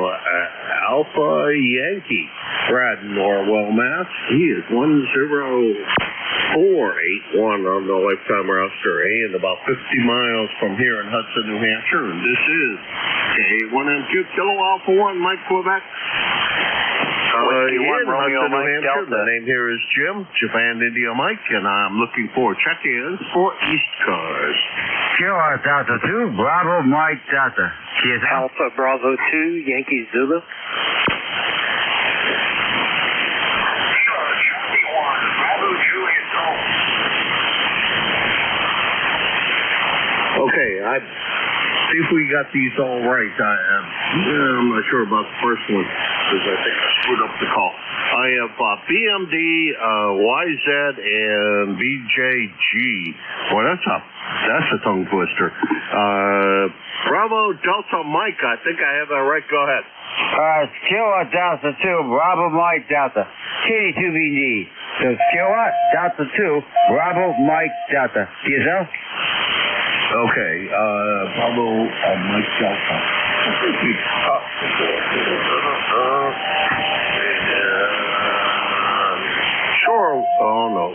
Alpha Yankee. Brad in Norwell, Mass. He is 10481 on the lifetime roster and about 50 miles from here in Hudson, New Hampshire. And this is K1MQ Kilo Alpha 1, Mike Quebec. Whiskey 1, in Romeo, Hudson, New Mike, Hampshire. Delta. The name here is Jim, Japan India Mike, and I'm looking for check-ins for ECARS. Kilo Delta 2, Bravo Mike Delta. Alpha Bravo 2, Yankee Zulu. Okay, I see if we got these all right. I'm not sure about the first one because I think I screwed up the call. I have BMD, YZ, and BJG. Boy, that's a tongue twister. Bravo Delta Mike, I think I have that right. Go ahead. Kilo Delta 2, Bravo Mike Delta. KD2BD. So Kilo Delta 2, Bravo Mike Delta. Yourself? Okay, Bravo Mike Delta. Sure. Oh, no. I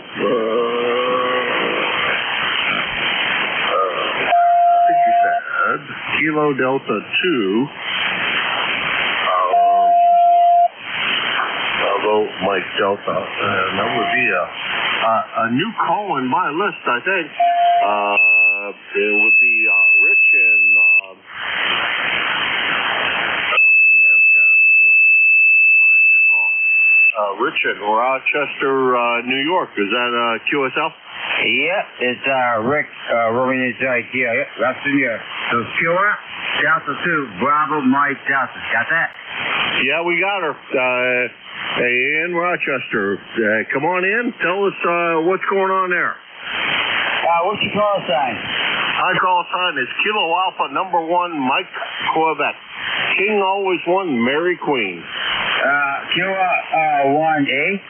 think you said Kilo Delta 2. Bravo Mike Delta. That would be a new call in my list, I think. It would be Rich and Rich in Rochester, New York. Is that QSL? Yep, it's Rick Romeo Kia. Yep, that's in here. So Kilo Delta 2, Bravo Mike Delta. Got that? Yeah, we got her. In Rochester. Come on in. Tell us what's going on there. What's your call sign? My call sign is Kilo Alpha number 1, Mike Quebec. King always won, Mary Queen. Kilo 1A.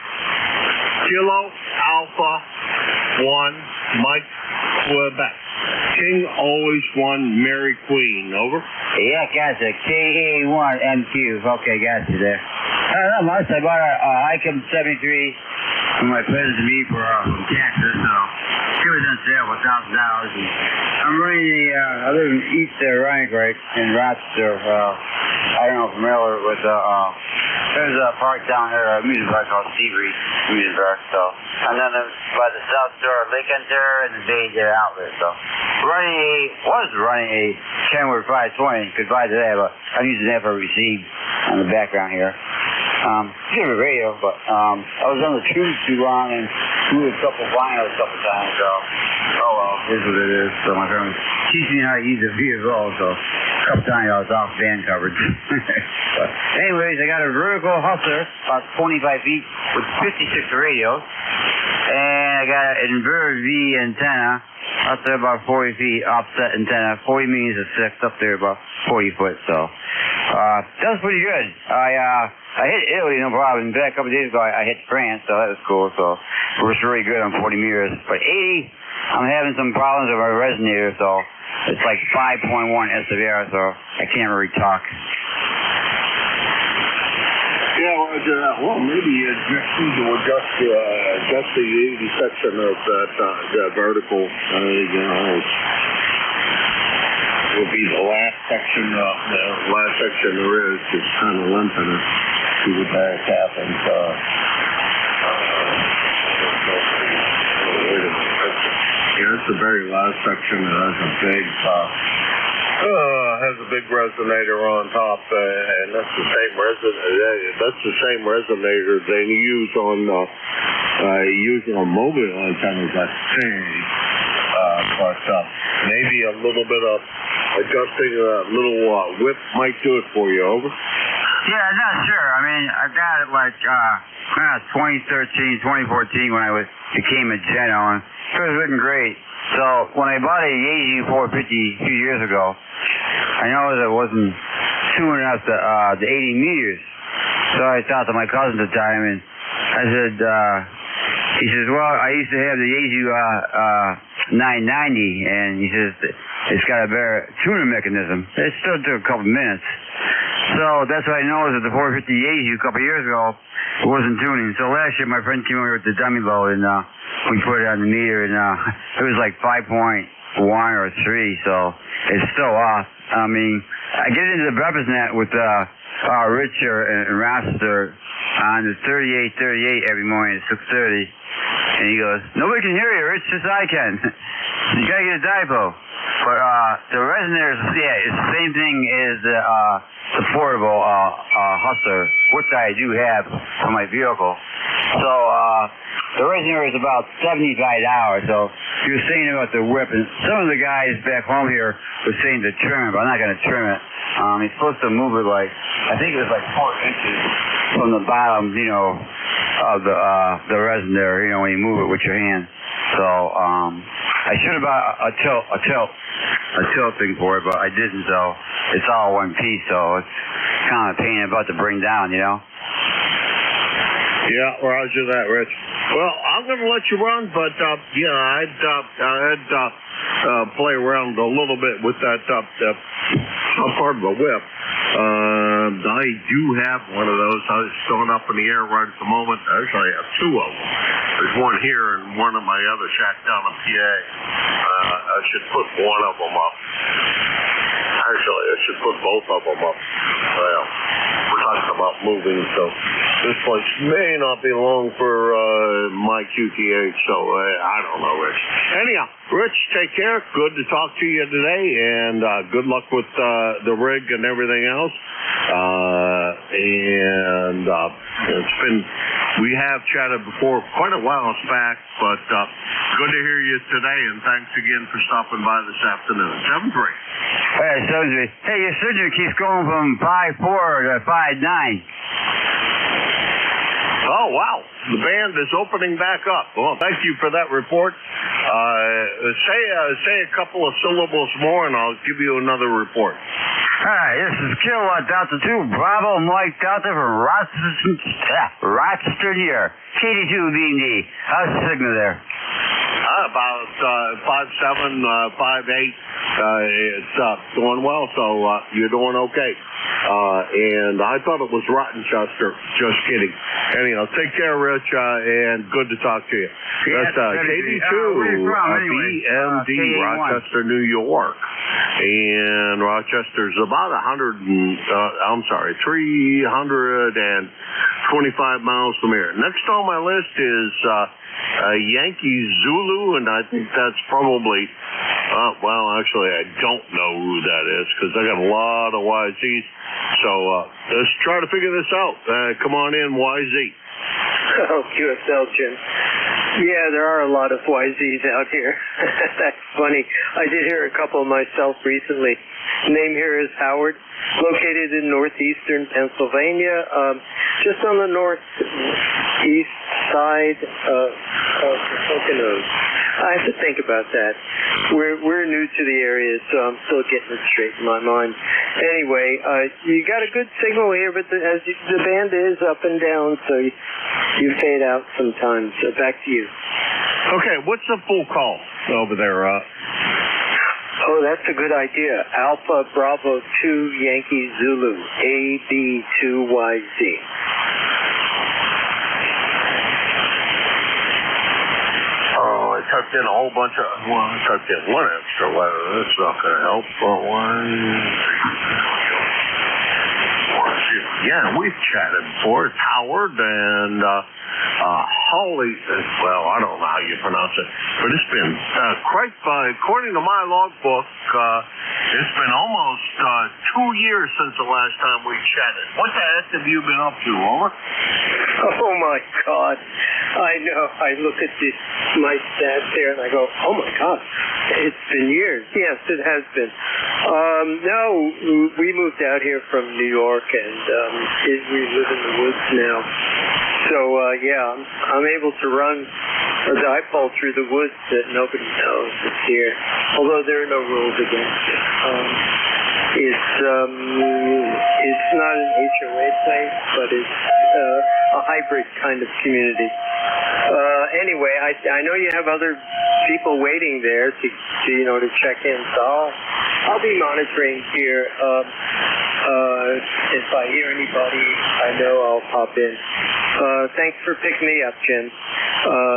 Kilo Alpha 1, Mike Quebec. King always won, Mary Queen. Over. Yeah, gotcha. KA1MQ. Okay, gotcha there. Not much. I bought a ICOM 73 from my present to me from Texas, so she was on sale for $1,000. I'm running I live in East Rhinecrake in Rochester. I don't know if you're familiar with there's a park down here, a music park called Seabreeze Music Park, so. And then by the South Shore Lake Ontario and the Bay outlet, so. Was running a Kenwood 520, could buy today, but I'm using that for receive on the background here. Give a radio, but I was on the tube too long and moved a couple vinyls a couple times, so oh well, it is what it is. So my friend was teaching me how to use a VSO, so a couple times I was off band coverage. But anyways, I got a vertical hustler, about 25 feet with 56 radios, and I got an inverted V antenna up there about 40 feet, offset antenna. 40 means a 6, up there about 40 foot, so that was pretty good. I hit Italy, no problem. In fact, a couple of days ago, I hit France, so that was cool. So it was really good on 40 meters. But 80, I'm having some problems with my resonator, so it's like 5.1 SWR, so I can't really talk. Yeah, well, maybe you just need to adjust the 80 section of that vertical. Will be the last section. There is just kind of limping it. See what that happens. Yeah, it's the very last section that has a big resonator on top, and that's the same resonator they use on mobile antennas, I think. But maybe a little bit of adjusting a little whip might do it for you. Over. Yeah, I'm not sure. I mean, I got it like 2013, 2014 when I became a Geno, and Sure, it's looking great. So when I bought a Yaesu 450 a few years ago, I noticed it wasn't tuning up the 80 meters. So I talked to my cousin at the time, and I said, he says, well, I used to have the Yaesu 990, and he says it's got a better tuner mechanism. It still took a couple minutes. So that's what I noticed with the 450 Yaesu a couple years ago. It wasn't tuning. So last year my friend came over with the dummy load, and we put it on the meter, and it was like 5.1 or 3, so it's still off. I mean, I get into the breakfast net with Rich and Rochester on the 3838 every morning at 6:30, and he goes, nobody can hear you, Rich, just I can. You gotta get a diapo. But the resonators, yeah, it's the same thing as the portable Hustler, which I do have for my vehicle. So the resonator is about $75. So you were saying about the whip, and some of the guys back home here were saying to trim it, but I'm not going to trim it. He's supposed to move it like, I think it was like 4 inches from the bottom, you know, of the resonator, you know, when you move it with your hand. So I should have bought a tilt thing for it, but I didn't. So it's all one piece. So it's kind of a pain about to bring down, you know. Yeah, roger that, Rich. Well, I'm going to let you run, but yeah, I'd play around a little bit with that part of the whip. I do have one of those. It's going up in the air right at the moment. Actually, I have two of them. There's one here and one in my other shack down in PA. I should put one of them up. Actually, I should put both of them up. Well, we're talking about moving, so this place may not be long for my QTH, so I don't know, Rich. Anyhow, Rich, take care. Good to talk to you today, and good luck with the rig and everything else. It's been, we have chatted before quite a while back, but good to hear you today, and thanks again for stopping by this afternoon. 7-3. Hey, 7-3. Hey, your surgery keeps going from 5.4 to 5.9. Oh, wow. The band is opening back up. Well, thank you for that report. Say a couple of syllables more, and I'll give you another report. Hi, this is Kilowatt Delta 2, Bravo Mike Delta from Rochester here. KD2 BD. How's the signal there? About 5.7, 5.8. It's going well, so you're doing okay. And I thought it was Rochester. Just kidding. Anyhow, take care, Rich, and good to talk to you. That's KD2, BMD, Rochester, New York. And Rochester's about 325 miles from here. Next on my list is Yankee Zulu, and I think that's probably, well, actually, I don't know who that is because I got a lot of YZs. So let's try to figure this out. Come on in, YZ. Oh, QSL, Jim. Yeah, there are a lot of YZs out here. That's funny. I did hear a couple myself recently. Name here is Howard, located in northeastern Pennsylvania, just on the northeast side of the Poconos. I have to think about that. We're new to the area, so I'm still getting it straight in my mind. Anyway, you got a good signal here, but the band is up and down, so you fade out sometimes. So back to you. Okay, what's the full call over there? Oh, that's a good idea. Alpha Bravo 2 Yankee Zulu, AB2YZ. I typed in a whole bunch of, well, I typed in one extra letter. That's not going to help. Yeah, we've chatted before. It's Howard and Holly. Well, I don't know how you pronounce it, but it's been quite, according to my logbook, it's been almost 2 years since the last time we chatted. What the heck have you been up to, over? Oh, my God. I know. I look at my stats there, and I go, oh, my God. It's been years. Yes, it has been. No, we moved out here from New York, and we live in the woods now. So, yeah, I'm able to run a dipole through the woods that nobody knows is here, although there are no rules against it. It's not an HOA place, but it's a hybrid kind of community. Anyway, I know you have other people waiting there to check in, so I'll be monitoring here. If I hear anybody, I know I'll pop in. Thanks for picking me up, Jim.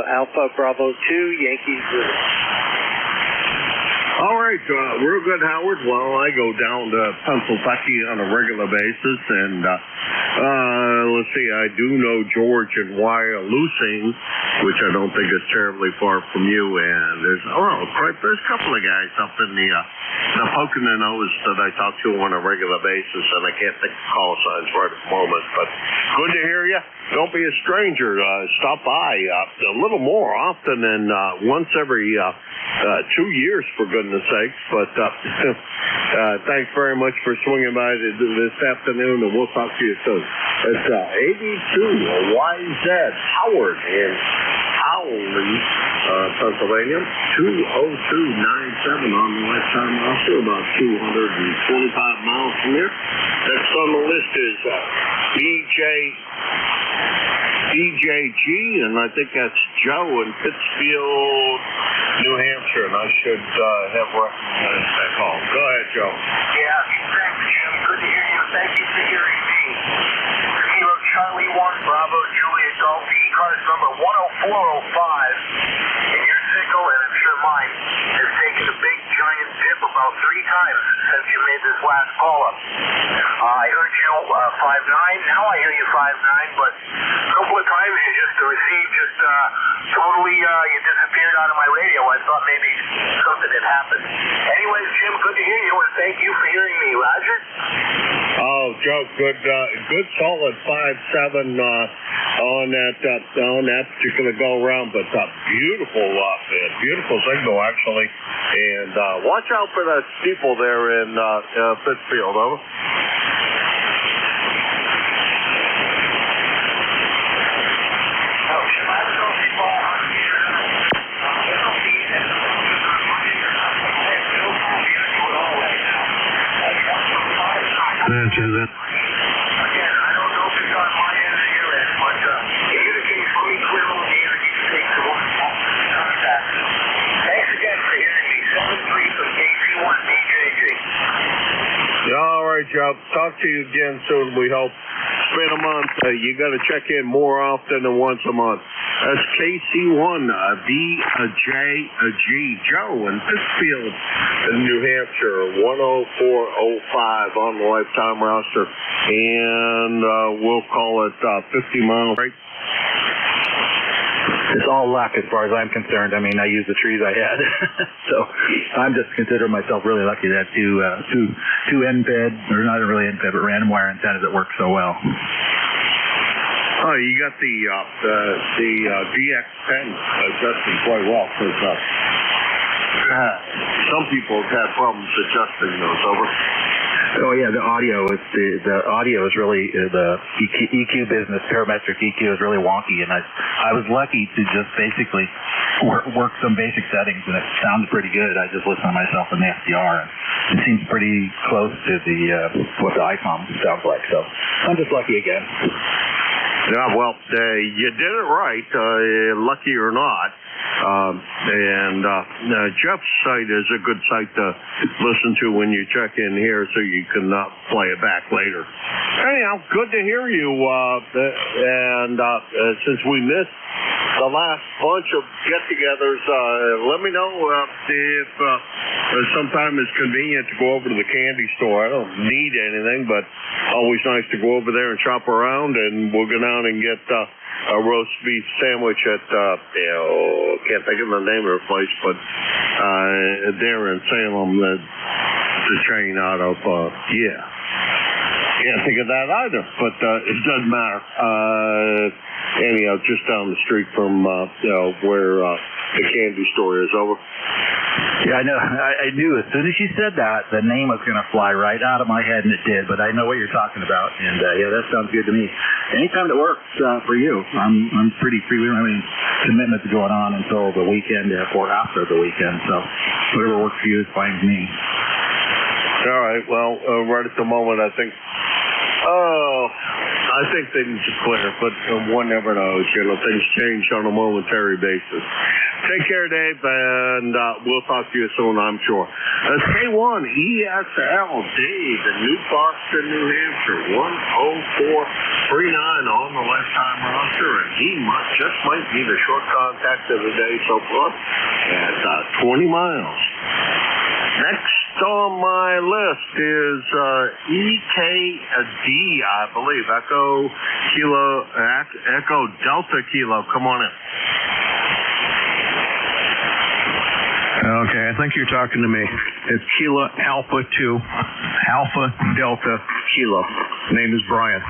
Alpha Bravo 2, Yankees. All right, real good, Howard. Well, I go down to Pennsylvania on a regular basis, and let's see, I do know George and Wyalusing, which I don't think is terribly far from you, and there's a couple of guys up in the Poconos that I talk to on a regular basis, and I can't think of call signs right at the moment, but good to hear you. Don't be a stranger. Stop by a little more often than once every 2 years, for goodness sakes. But thanks very much for swinging by this afternoon, and we'll talk to you soon. It's 82 YZ Howard in Howley, Pennsylvania, 20297 on the lifetime roster, about 225 miles from here. Next on the list is DJG, and I think that's Joe in Pittsfield, New Hampshire, and I should have recognized that call. Go ahead, Joe. Yeah, thanks, Jim. Good to hear you. Thank you for hearing me. Kilo Charlie 1, Bravo Juliet Golf, ECARS number 10405, and your signal, and I'm sure mine, has taken a big giant dip about 3 times since you made this last call-up. I heard you 5'9", now I hear you 5'9", but a couple of times the receive just totally, you disappeared out of my radio. I thought maybe something had happened. Anyways, Jim, good to hear you, and thank you for hearing me. Roger? Oh, Joe, good solid 5'7" on that particular go-around, but beautiful signal, actually. And watch out for that steeple there in Pittsfield, over. Again, I don't know if it's on my end or your end, but communicates for me clear on the air. You can take the one contact. Thanks again for hearing me. 7-3 from KC1 DJG. All right, Joe. Talk to you again soon, we hope. It's been a month. You got to check in more often than once a month. That's KC1 BJG Joe in Pittsfield, New Hampshire, 10405 on the lifetime roster, and we'll call it 50 miles. Right? It's all luck as far as I'm concerned. I mean, I used the trees I had. So I'm just considering myself really lucky to have two end-fed, or not really end-fed, but random wire antennas that work so well. Oh, you got the DX10 adjusting quite well, because some people have had problems adjusting those, over. Oh yeah, the audio is really the EQ business. Parametric EQ is really wonky, and I was lucky to just basically work some basic settings, and it sounds pretty good. I just listened to myself in the FDR, and it seems pretty close to what the ICOM sounds like. So I'm just lucky again. Yeah, well, you did it right, lucky or not. Jeff's site is a good site to listen to when you check in here, so you can play it back later. Anyhow, good to hear you. Since we missed the last bunch of get-togethers, let me know if sometime it's convenient to go over to the candy store. I don't need anything, but always nice to go over there and shop around, and we'll go down and get a roast beef sandwich at, can't think of the name of the place, but there in Salem, the train out of, can't think of that either, but it doesn't matter. Anyhow, just down the street from, where the candy store is, over. Yeah, I know. I knew as soon as you said that, the name was going to fly right out of my head, and it did. But I know what you're talking about, and yeah, that sounds good to me. Anytime that works for you, I'm pretty free. We don't have any commitments going on until the weekend or after the weekend, so whatever works for you is fine with me. All right. Well, right at the moment, I think things are clear, but one never knows. Things change on a momentary basis. Take care, Dave, and we'll talk to you soon, I'm sure. K1 ESL Dave in New Boston, New Hampshire, 10439 on the lifetime roster, and he just might be the short contact of the day so far at 20 miles. Next on my list is EKD, I believe. Echo Delta Kilo. Come on in. Okay, I think you're talking to me. It's Kilo Alpha 2, Alpha Delta Kilo. Name is Brian.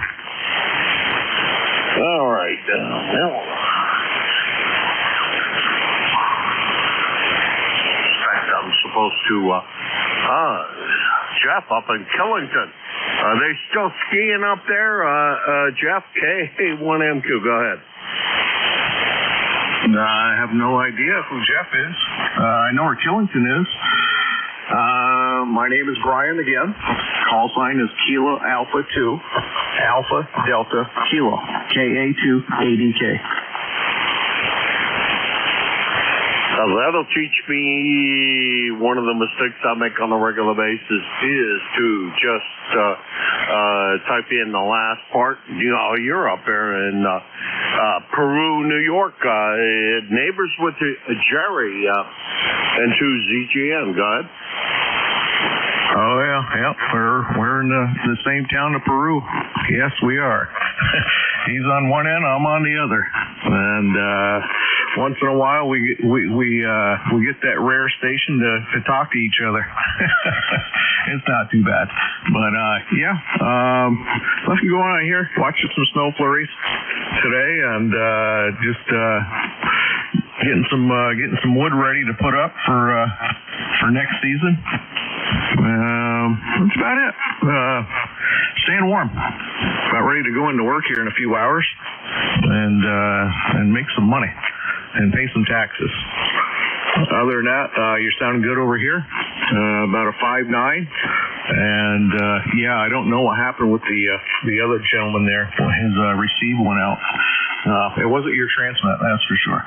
All right. I'm supposed to, Jeff up in Killington. Are they still skiing up there? Jeff, K1MQ, go ahead. I have no idea who Jeff is. I know where Killington is. My name is Brian again. Call sign is Kilo Alpha 2, Alpha Delta Kilo, KA2ADK. That'll teach me one of the mistakes I make on a regular basis is to just type in the last part. You're up there in Peru, New York, neighbors with Jerry and to ZGN. Go ahead. Oh yeah. We're in the same town of Peru. Yes, we are. He's on one end, I'm on the other, and once in a while we get that rare station to talk to each other. It's not too bad, but nothing going on here. Watching some snow flurries today, and just getting some wood ready to put up for next season. That's about it. Staying warm. About ready to go into work here in a few hours and make some money and pay some taxes. Other than that, you're sounding good over here. About a 5.9. And I don't know what happened with the other gentleman there. His receive went out. It wasn't your transmit, that's for sure.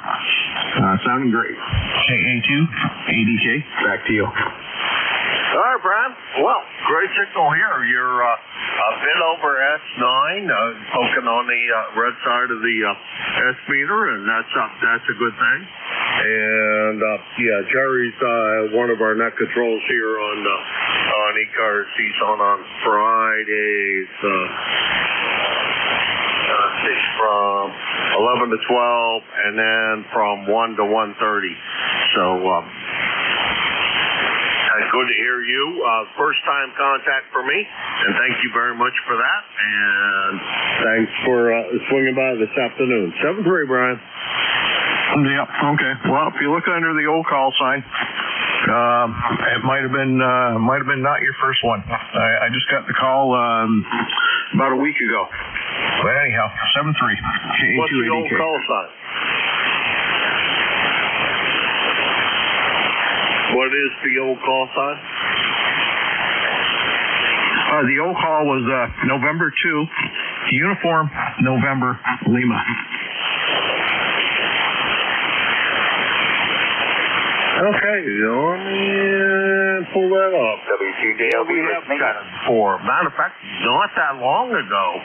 Sounding great. KA2ADK, back to you. All right, Brian. Well, great signal here. You're a bit over S9, poking on the red side of the S meter, and that's a good thing. And Jerry's one of our net controls here on ECARS. He's on Fridays. From 11 to 12, and then from 1 to 1:30. So. Good to hear you. First time contact for me, and thank you very much for that. And thanks for swinging by this afternoon. 7-3, Brian. Yeah. Okay. Well, if you look under the old call sign, it might have been not your first one. I just got the call about a week ago. But anyhow, 7-3. What's the old call sign? What is the old call sign? The old call was November 2, Uniform November Lima. Okay, let me pull that up. WCDLB have chatted before. Matter of fact, not that long ago.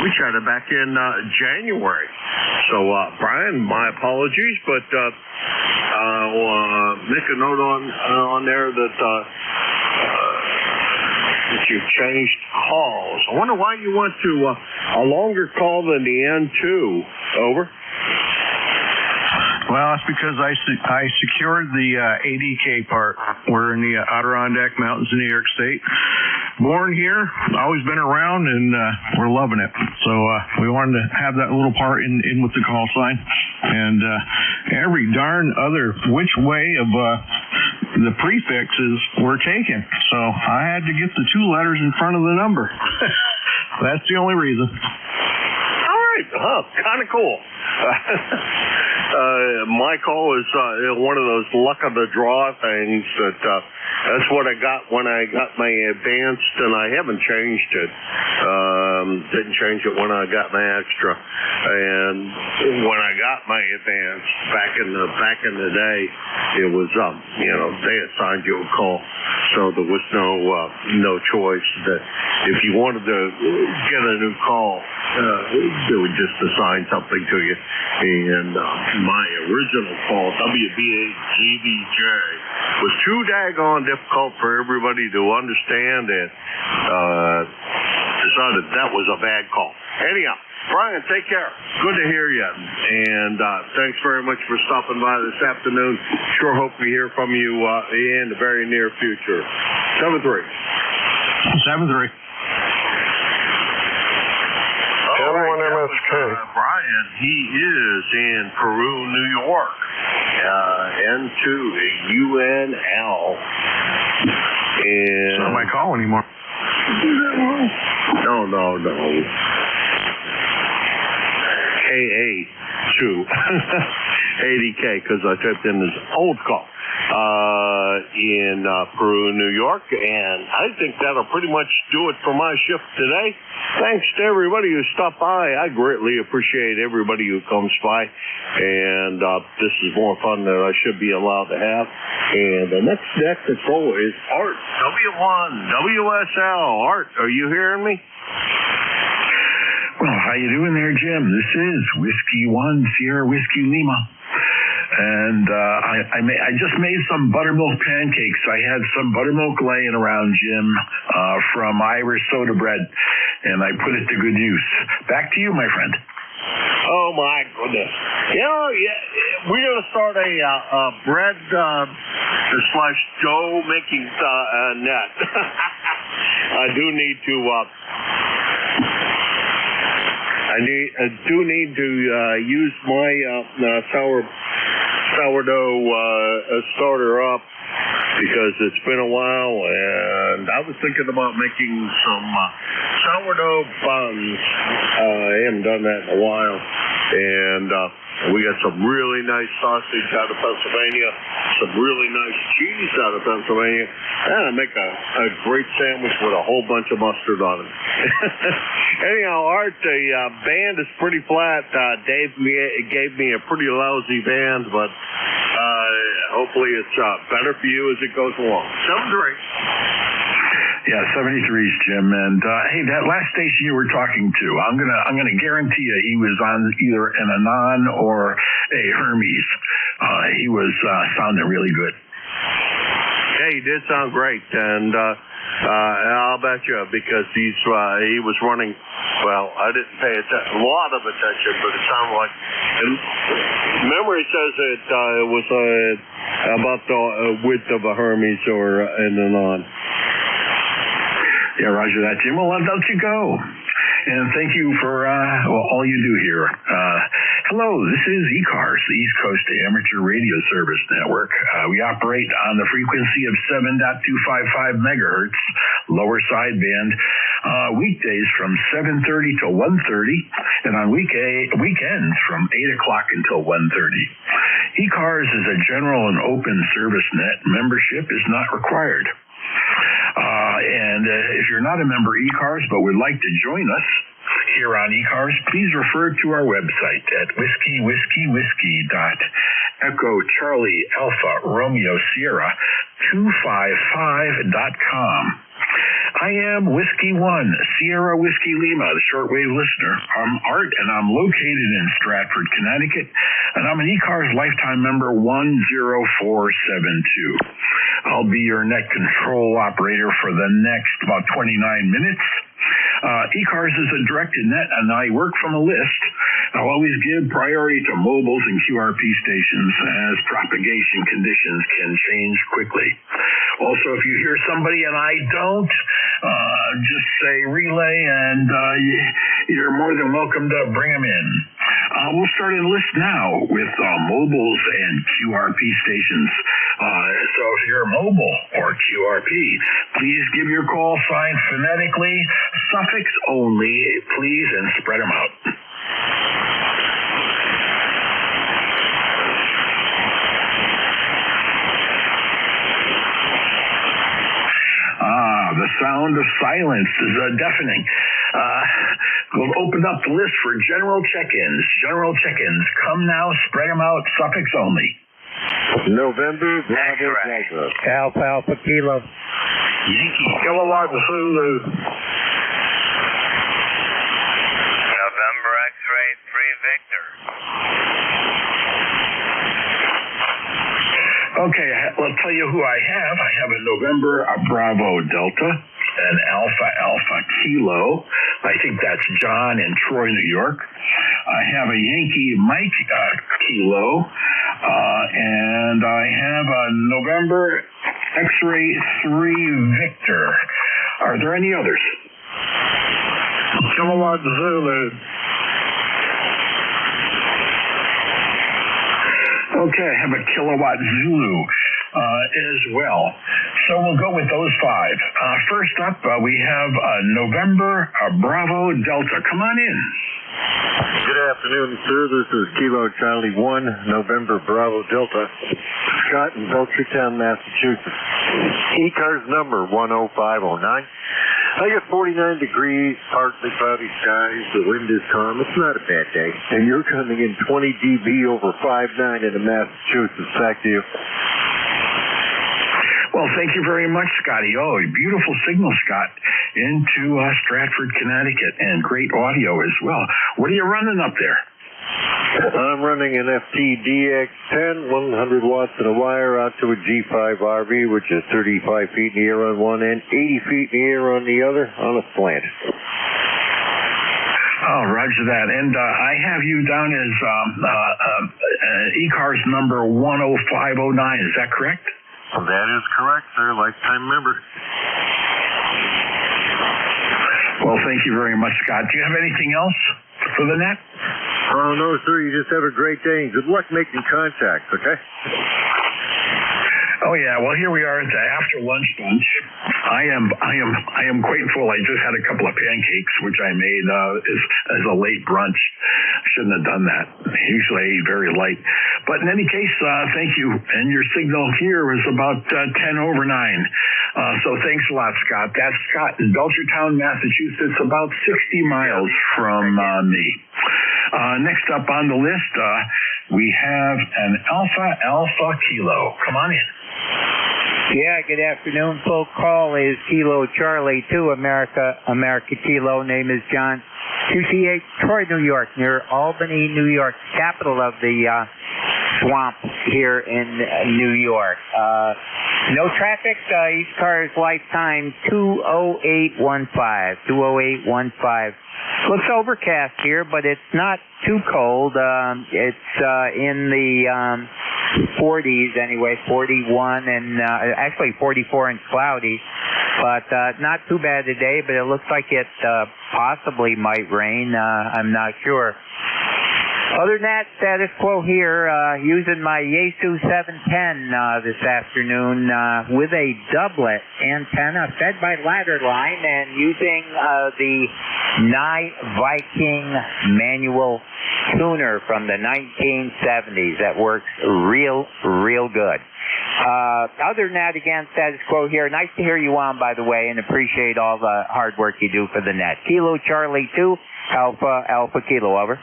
We chatted back in January. So, Brian, my apologies, but make a note on there that you've changed calls. I wonder why you went to a longer call than the N2. Over. Well, that's because I secured the ADK part. We're in the Adirondack Mountains in New York State. born here, always been around, and we're loving it. So we wanted to have that little part in with the call sign. And every darn other which way of the prefixes were taken. So I had to get the 2 letters in front of the number. That's the only reason. All right. Kind of cool. My call is one of those luck of the draw things that's what I got when I got my advanced, and I haven't changed it. Didn't change it when I got my extra, and when I got my advanced back in the day, it was they assigned you a call, so there was no choice. That if you wanted to get a new call, they would just assign something to you. And my original call, WBAGBJ, was too daggone difficult for everybody to understand, and decided that was a bad call. Anyhow, Brian, take care. Good to hear you. And thanks very much for stopping by this afternoon. Sure hope we hear from you in the very near future. 7-3. 7-3. Everyone MSK. Brian, he is in Peru, New York. N2UNL. It's not my call anymore. No. KA2. 80K, because I typed in his old call. In Peru, New York, and I think that'll pretty much do it for my shift today. Thanks to everybody who stopped by. I greatly appreciate everybody who comes by, and this is more fun than I should be allowed to have. And the next control is Art, W1, WSL. Art, are you hearing me? Well, how you doing there, Jim? This is Whiskey 1, Sierra Whiskey Lima. And I just made some buttermilk pancakes. I had some buttermilk laying around, Jim, from Irish soda bread, and I put it to good use. Back to you, my friend. Oh, my goodness. We're going to start a bread slash dough making net. I do need to... I do need to use my sourdough starter up, because it's been a while, and I was thinking about making some sourdough buns. I haven't done that in a while, and we got some really nice sausage out of Pennsylvania, some really nice cheese out of Pennsylvania, and I make a great sandwich with a whole bunch of mustard on it. Anyhow, Art, the band is pretty flat. Dave gave me a pretty lousy band, but hopefully it's better for you as it goes along. 7-3. Yeah, 73's Jim, and hey, that last station you were talking to, I'm gonna guarantee you he was on either an Anon or a Hermes. He was sounding really good. Yeah, he did sound great, and I'll bet you, because he was running. Well, I didn't pay a lot of attention, but it sounded like. Memory says it was about the width of a Hermes or an Anon. Yeah, roger that, Jim. Well, I'll let you go. And thank you for all you do here. Hello, this is ECARS, the East Coast Amateur Radio Service Network. We operate on the frequency of 7.255 megahertz, lower sideband, weekdays from 7:30 to 1:30, and on weekends from 8 o'clock until 1:30. ECARS is a general and open service net. Membership is not required. And if you're not a member of ECARS but would like to join us here on ECARS, please refer to our website at whiskey.echo.Charlie Alpha Romeo Sierra 255.com. I am Whiskey 1, Sierra Whiskey Lima, the shortwave listener. I'm Art, and I'm located in Stratford, Connecticut. and I'm an ECARS lifetime member 10472. I'll be your net control operator for the next about 29 minutes. ECARS is a directed net, and I work from a list. I'll always give priority to mobiles and QRP stations as propagation conditions can change quickly. Also, if you hear somebody and I don't, just say relay, and you're more than welcome to bring them in. We'll start a list now with mobiles and QRP stations. So if you're mobile or QRP, please give your call sign phonetically, suffix only, please, and spread them out. The sound of silence is deafening. We'll open up the list for general check-ins. General check-ins. Come now, spread them out, suffix only. November, Bravo, Delta. Alpha, Alpha, Kilo. Yankee. Kilowatt, Zulu. November X-ray 3 Victor. Okay, I'll tell you who I have. I have a November, a Bravo Delta, an Alpha Alpha Kilo. I think that's John in Troy, New York. I have a Yankee Mike Kilo, and I have a November X-ray 3 Victor. Are there any others? Kilowatt, Zulu. Okay, I have a Kilowatt Zulu as well. So we'll go with those 5. First up, we have November Bravo Delta. Come on in. Good afternoon, sir. This is Kilo Charlie 1, November Bravo Delta. Scott in Belchertown, Massachusetts. ECARS number 10509. I got 49 degrees, partly cloudy skies. The wind is calm. It's not a bad day. And you're coming in 20 dB over 5.9 into Massachusetts. Back to you. Well, thank you very much, Scotty. Oh, a beautiful signal, Scott, into Stratford, Connecticut, and great audio as well. What are you running up there? I'm running an FTDX10, 100 watts in a wire out to a G5 RV, which is 35 feet in the air on one end, 80 feet in the air on the other, on a slant. Oh, roger that. And I have you down as ECARS number 10509. Is that correct? That is correct, sir. Lifetime member. Well, thank you very much, Scott. Do you have anything else for the net? Oh, no, sir. You just have a great day and good luck making contact, okay? Oh yeah, well here we are at the after lunch bunch. I am quite full. I just had a couple of pancakes which I made as a late brunch. Shouldn't have done that. Usually I eat very light. But in any case, thank you. And your signal here was about 10 over 9. So thanks a lot, Scott. That's Scott in Belchertown, Massachusetts, about 60 miles from me. Next up on the list, we have an Alpha Alpha Kilo. Come on in. Yeah, good afternoon. Full call is Kilo Charlie 2, America Kilo. Name is John. 238 Troy, New York, near Albany, New York, capital of the swamp here in New York. No traffic, ECARS lifetime 20815. 20815. Looks overcast here, but it's not too cold. It's in the 40s anyway, 41 and actually 44 and cloudy, but not too bad today, but it looks like it possibly might rain. I'm not sure. Other than that, status quo here, using my Yaesu 710 this afternoon with a doublet antenna fed by ladder line and using the Nye Viking manual tuner from the 1970s that works real good. Other than that, again, status quo here. Nice to hear you on, by the way, and appreciate all the hard work you do for the net. Kilo Charlie 2, Alpha Kilo, over.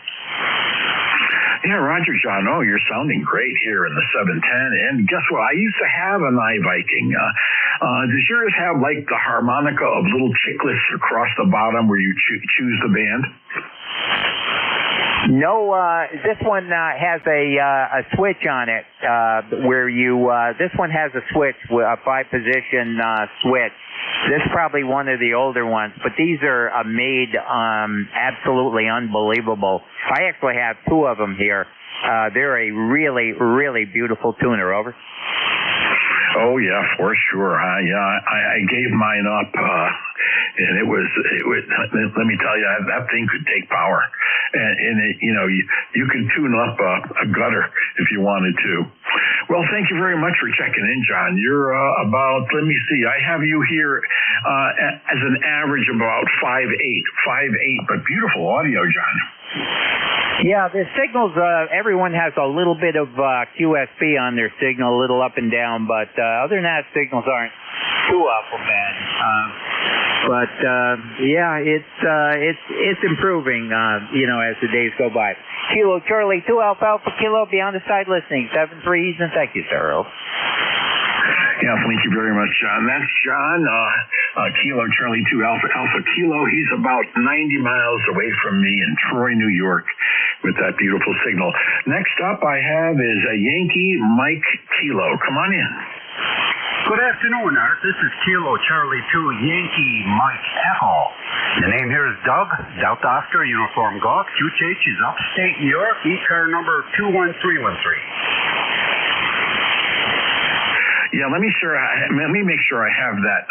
Yeah, Roger, John. Oh, you're sounding great here in the 710. And guess what? I used to have an iViking. Does yours have like the harmonica of little chiclets across the bottom where you choose the band? No, this one has a switch on it where you. This one has a switch, a 5-position switch. This is probably one of the older ones, but these are made absolutely unbelievable. I actually have 2 of them here. They're a really, really beautiful tuner. Over. Oh yeah, for sure. I gave mine up, and it was. Let me tell you, that thing could take power, and it, you can tune up a gutter if you wanted to. Well, thank you very much for checking in, John. You're about. Let me see. I have you here as an average about 5'8", but beautiful audio, John. Yeah, the signals, everyone has a little bit of QSP on their signal, a little up and down, but other than that, signals aren't too awful bad. But yeah, it's improving, as the days go by. Kilo Charlie 2 Alpha Alpha Kilo, be on the side listening. 7 3s, and thank you, sir. Yeah, thank you very much, John. That's John, Kilo Charlie 2 Alpha Alpha Kilo. He's about 90 miles away from me in Troy, New York, with that beautiful signal. Next up I have is a Yankee Mike Kilo. Come on in. Good afternoon, Art. This is Kilo Charlie 2 Yankee Mike Echo. The name here is Doug, Delta Oscar Uniform Golf. QTH is upstate New York, ECAR number 21313. Yeah, let me make sure I have that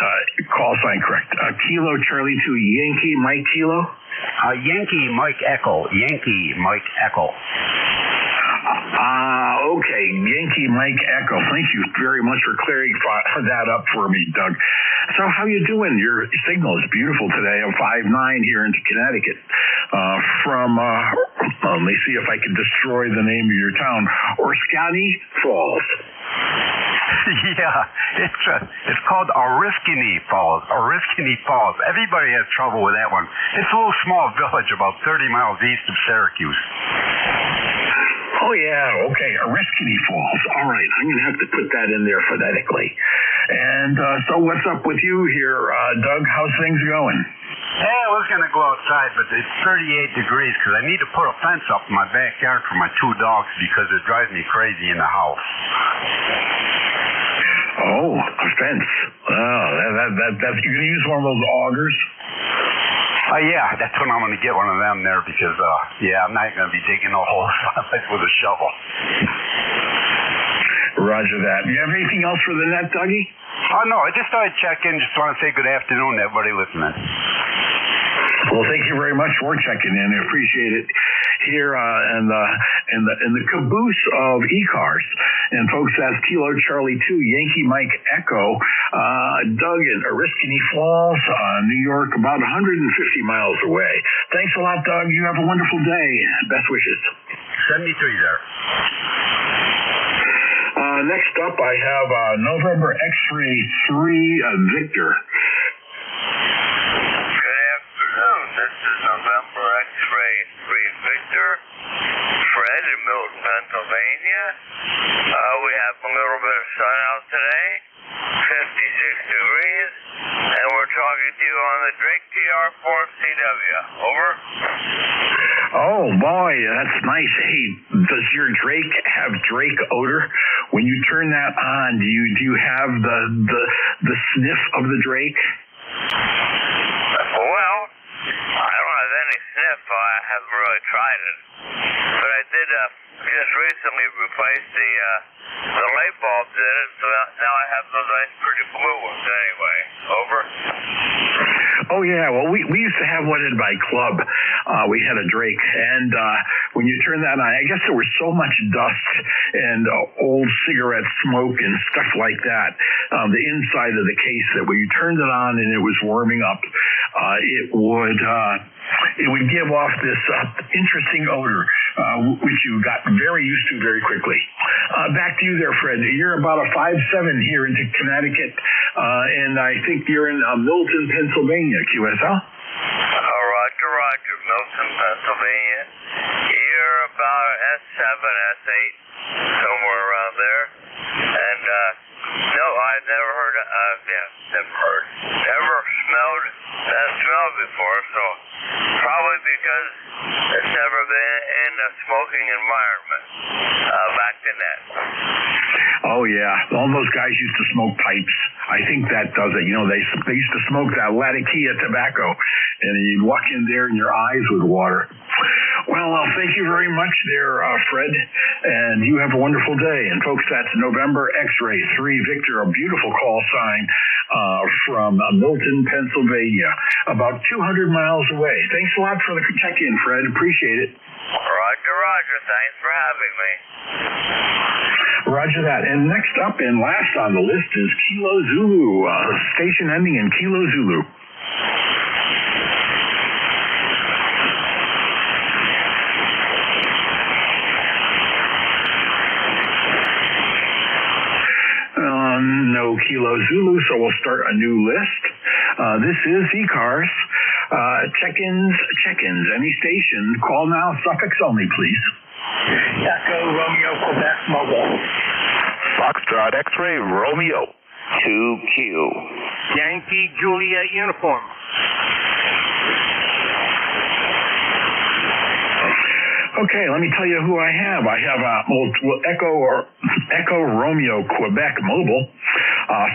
call sign correct. Kilo Charlie 2 Yankee Mike Kilo? Yankee Mike Echo. Yankee Mike Echo. Okay, Yankee Mike Echo. Thank you very much for clearing that up for me, Doug. So how you doing? Your signal is beautiful today. I'm 5'9" here into Connecticut. Let me see if I can destroy the name of your town. Orscani Falls. Yeah, it's called Oriskany Falls. Oriskany Falls. Everybody has trouble with that one. It's a little small village about 30 miles east of Syracuse. Oh, yeah, okay, Oriskany Falls. All right, I'm going to have to put that in there phonetically. And so what's up with you here, Doug? How's things going? Hey, I was going to go outside, but it's 38 degrees because I need to put a fence up in my backyard for my 2 dogs because it drives me crazy in the house. Oh, a fence. Oh, that's you're going to use one of those augers? Yeah, that's when I'm going to get one of them there because, I'm not going to be digging no holes with a shovel. Roger that. Do you have anything else for the net, Dougie? Oh, no, I just thought I'd check in. Just want to say good afternoon to everybody listening. Well, thank you very much for checking in. I appreciate it here in the caboose of ECARS. And folks, that's Kilo Charlie 2 Yankee Mike Echo. Doug in Oriskany Falls, New York, about 150 miles away. Thanks a lot, Doug. You have a wonderful day. Best wishes. 73 there. Next up, I have November X-Ray 3 Victor. This is November X-Ray 3 Victor, Fred in Milton, Pennsylvania. We have a little bit of sun out today, 56 degrees, and we're talking to you on the Drake TR4CW. Over. Oh boy, that's nice. Hey, does your Drake have Drake odor? When you turn that on, do you have the sniff of the Drake? Well, I don't have any sniff. I haven't really tried it, but I did just recently replace the light bulbs in it, so now I have those nice pretty blue ones anyway. Over. Oh yeah, well we used to have one in my club. We had a Drake, and when you turn that on, I guess there was so much dust and old cigarette smoke and stuff like that. The inside of the case, that when you turned it on and it was warming up, it would give off this interesting odor, which you got very used to very quickly. Back to you there, Fred. You're about a 5'7" here into Connecticut, and I think you're in Milton, Pennsylvania, QSL? Roger, Milton, Pennsylvania. You're about S7, S8, somewhere around there. And, no, I've never never smelled that smell before, so probably because it's never been in smoking environment. Back to net. Oh yeah, all those guys used to smoke pipes. I think that does it. You know, they used to smoke that Latakia tobacco, and you'd walk in there and your eyes would water. Well, thank you very much there, Fred, and you have a wonderful day. And folks, that's November X-Ray 3 Victor, a beautiful call sign from Milton, Pennsylvania, about 200 miles away. Thanks a lot for the check-in, Fred. Appreciate it. Roger. Thanks for having me. Roger that. And next up and last on the list is Kilo Zulu, station ending in Kilo Zulu. No Kilo Zulu, so we'll start a new list. This is ECARS. Check-ins. Any station, call now, suffix only, please. Echo Romeo Quebec Mobile. Foxtrot X-Ray Romeo. 2Q. Yankee Juliet Uniform. Okay, let me tell you who I have. I have Echo Romeo Quebec Mobile,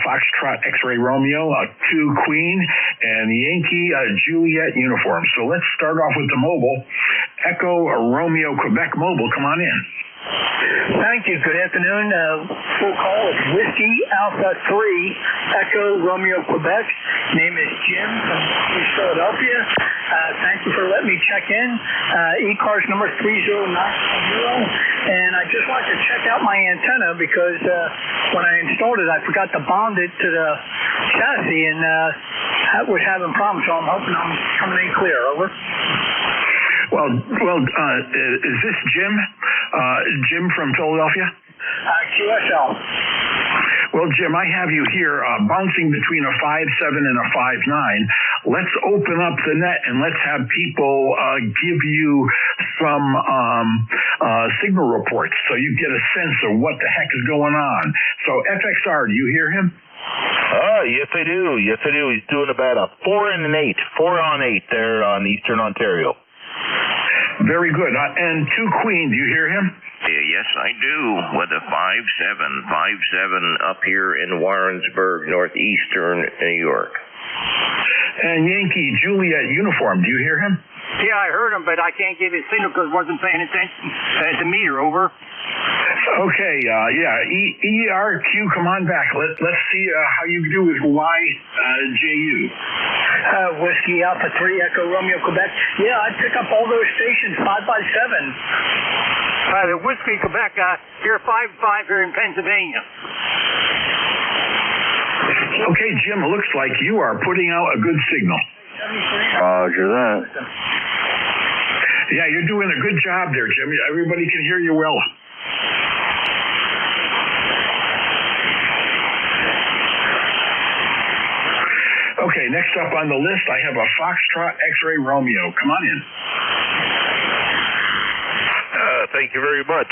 Foxtrot X-Ray Romeo, 2 Queen, and Yankee Juliet Uniform. So let's start off with the mobile. Echo Romeo Quebec Mobile, come on in. Thank you. Good afternoon. Full call is Whiskey Alpha 3, Echo Romeo Quebec. Name is Jim from Philadelphia. Thank you for letting me check in. ECARS number 30910. And I just wanted to check out my antenna because when I installed it, I forgot to bond it to the chassis, and that was having problems. So I'm hoping I'm coming in clear. Over. Well, is this Jim? Jim from Philadelphia? QSL. Well, Jim, I have you here bouncing between a 5.7 and a 5.9. Let's open up the net and let's have people give you some signal reports so you get a sense of what the heck is going on. So, FXR, do you hear him? Yes, I do. He's doing about a 4 and an 8, 4 on 8 there on Eastern Ontario. Very good. And 2 Queen, do you hear him? Yes, I do. With a 5.7 up here in Warrensburg, northeastern New York. And Yankee Juliet Uniform, do you hear him? Yeah, I heard him, but I can't give you a signal because I wasn't paying attention at the meter. Over. Okay, ERQ, come on back. Let's see how you do with YJU. Whiskey Alpha 3, Echo Romeo, Quebec. Yeah, I pick up all those stations 5x7. The Whiskey, Quebec, here 5-5 here in Pennsylvania. Okay, Jim, it looks like you are putting out a good signal. Roger that. Yeah, you're doing a good job there, Jim. Everybody can hear you well. Okay, next up on the list, I have a Foxtrot X-Ray Romeo. Come on in. Thank you very much.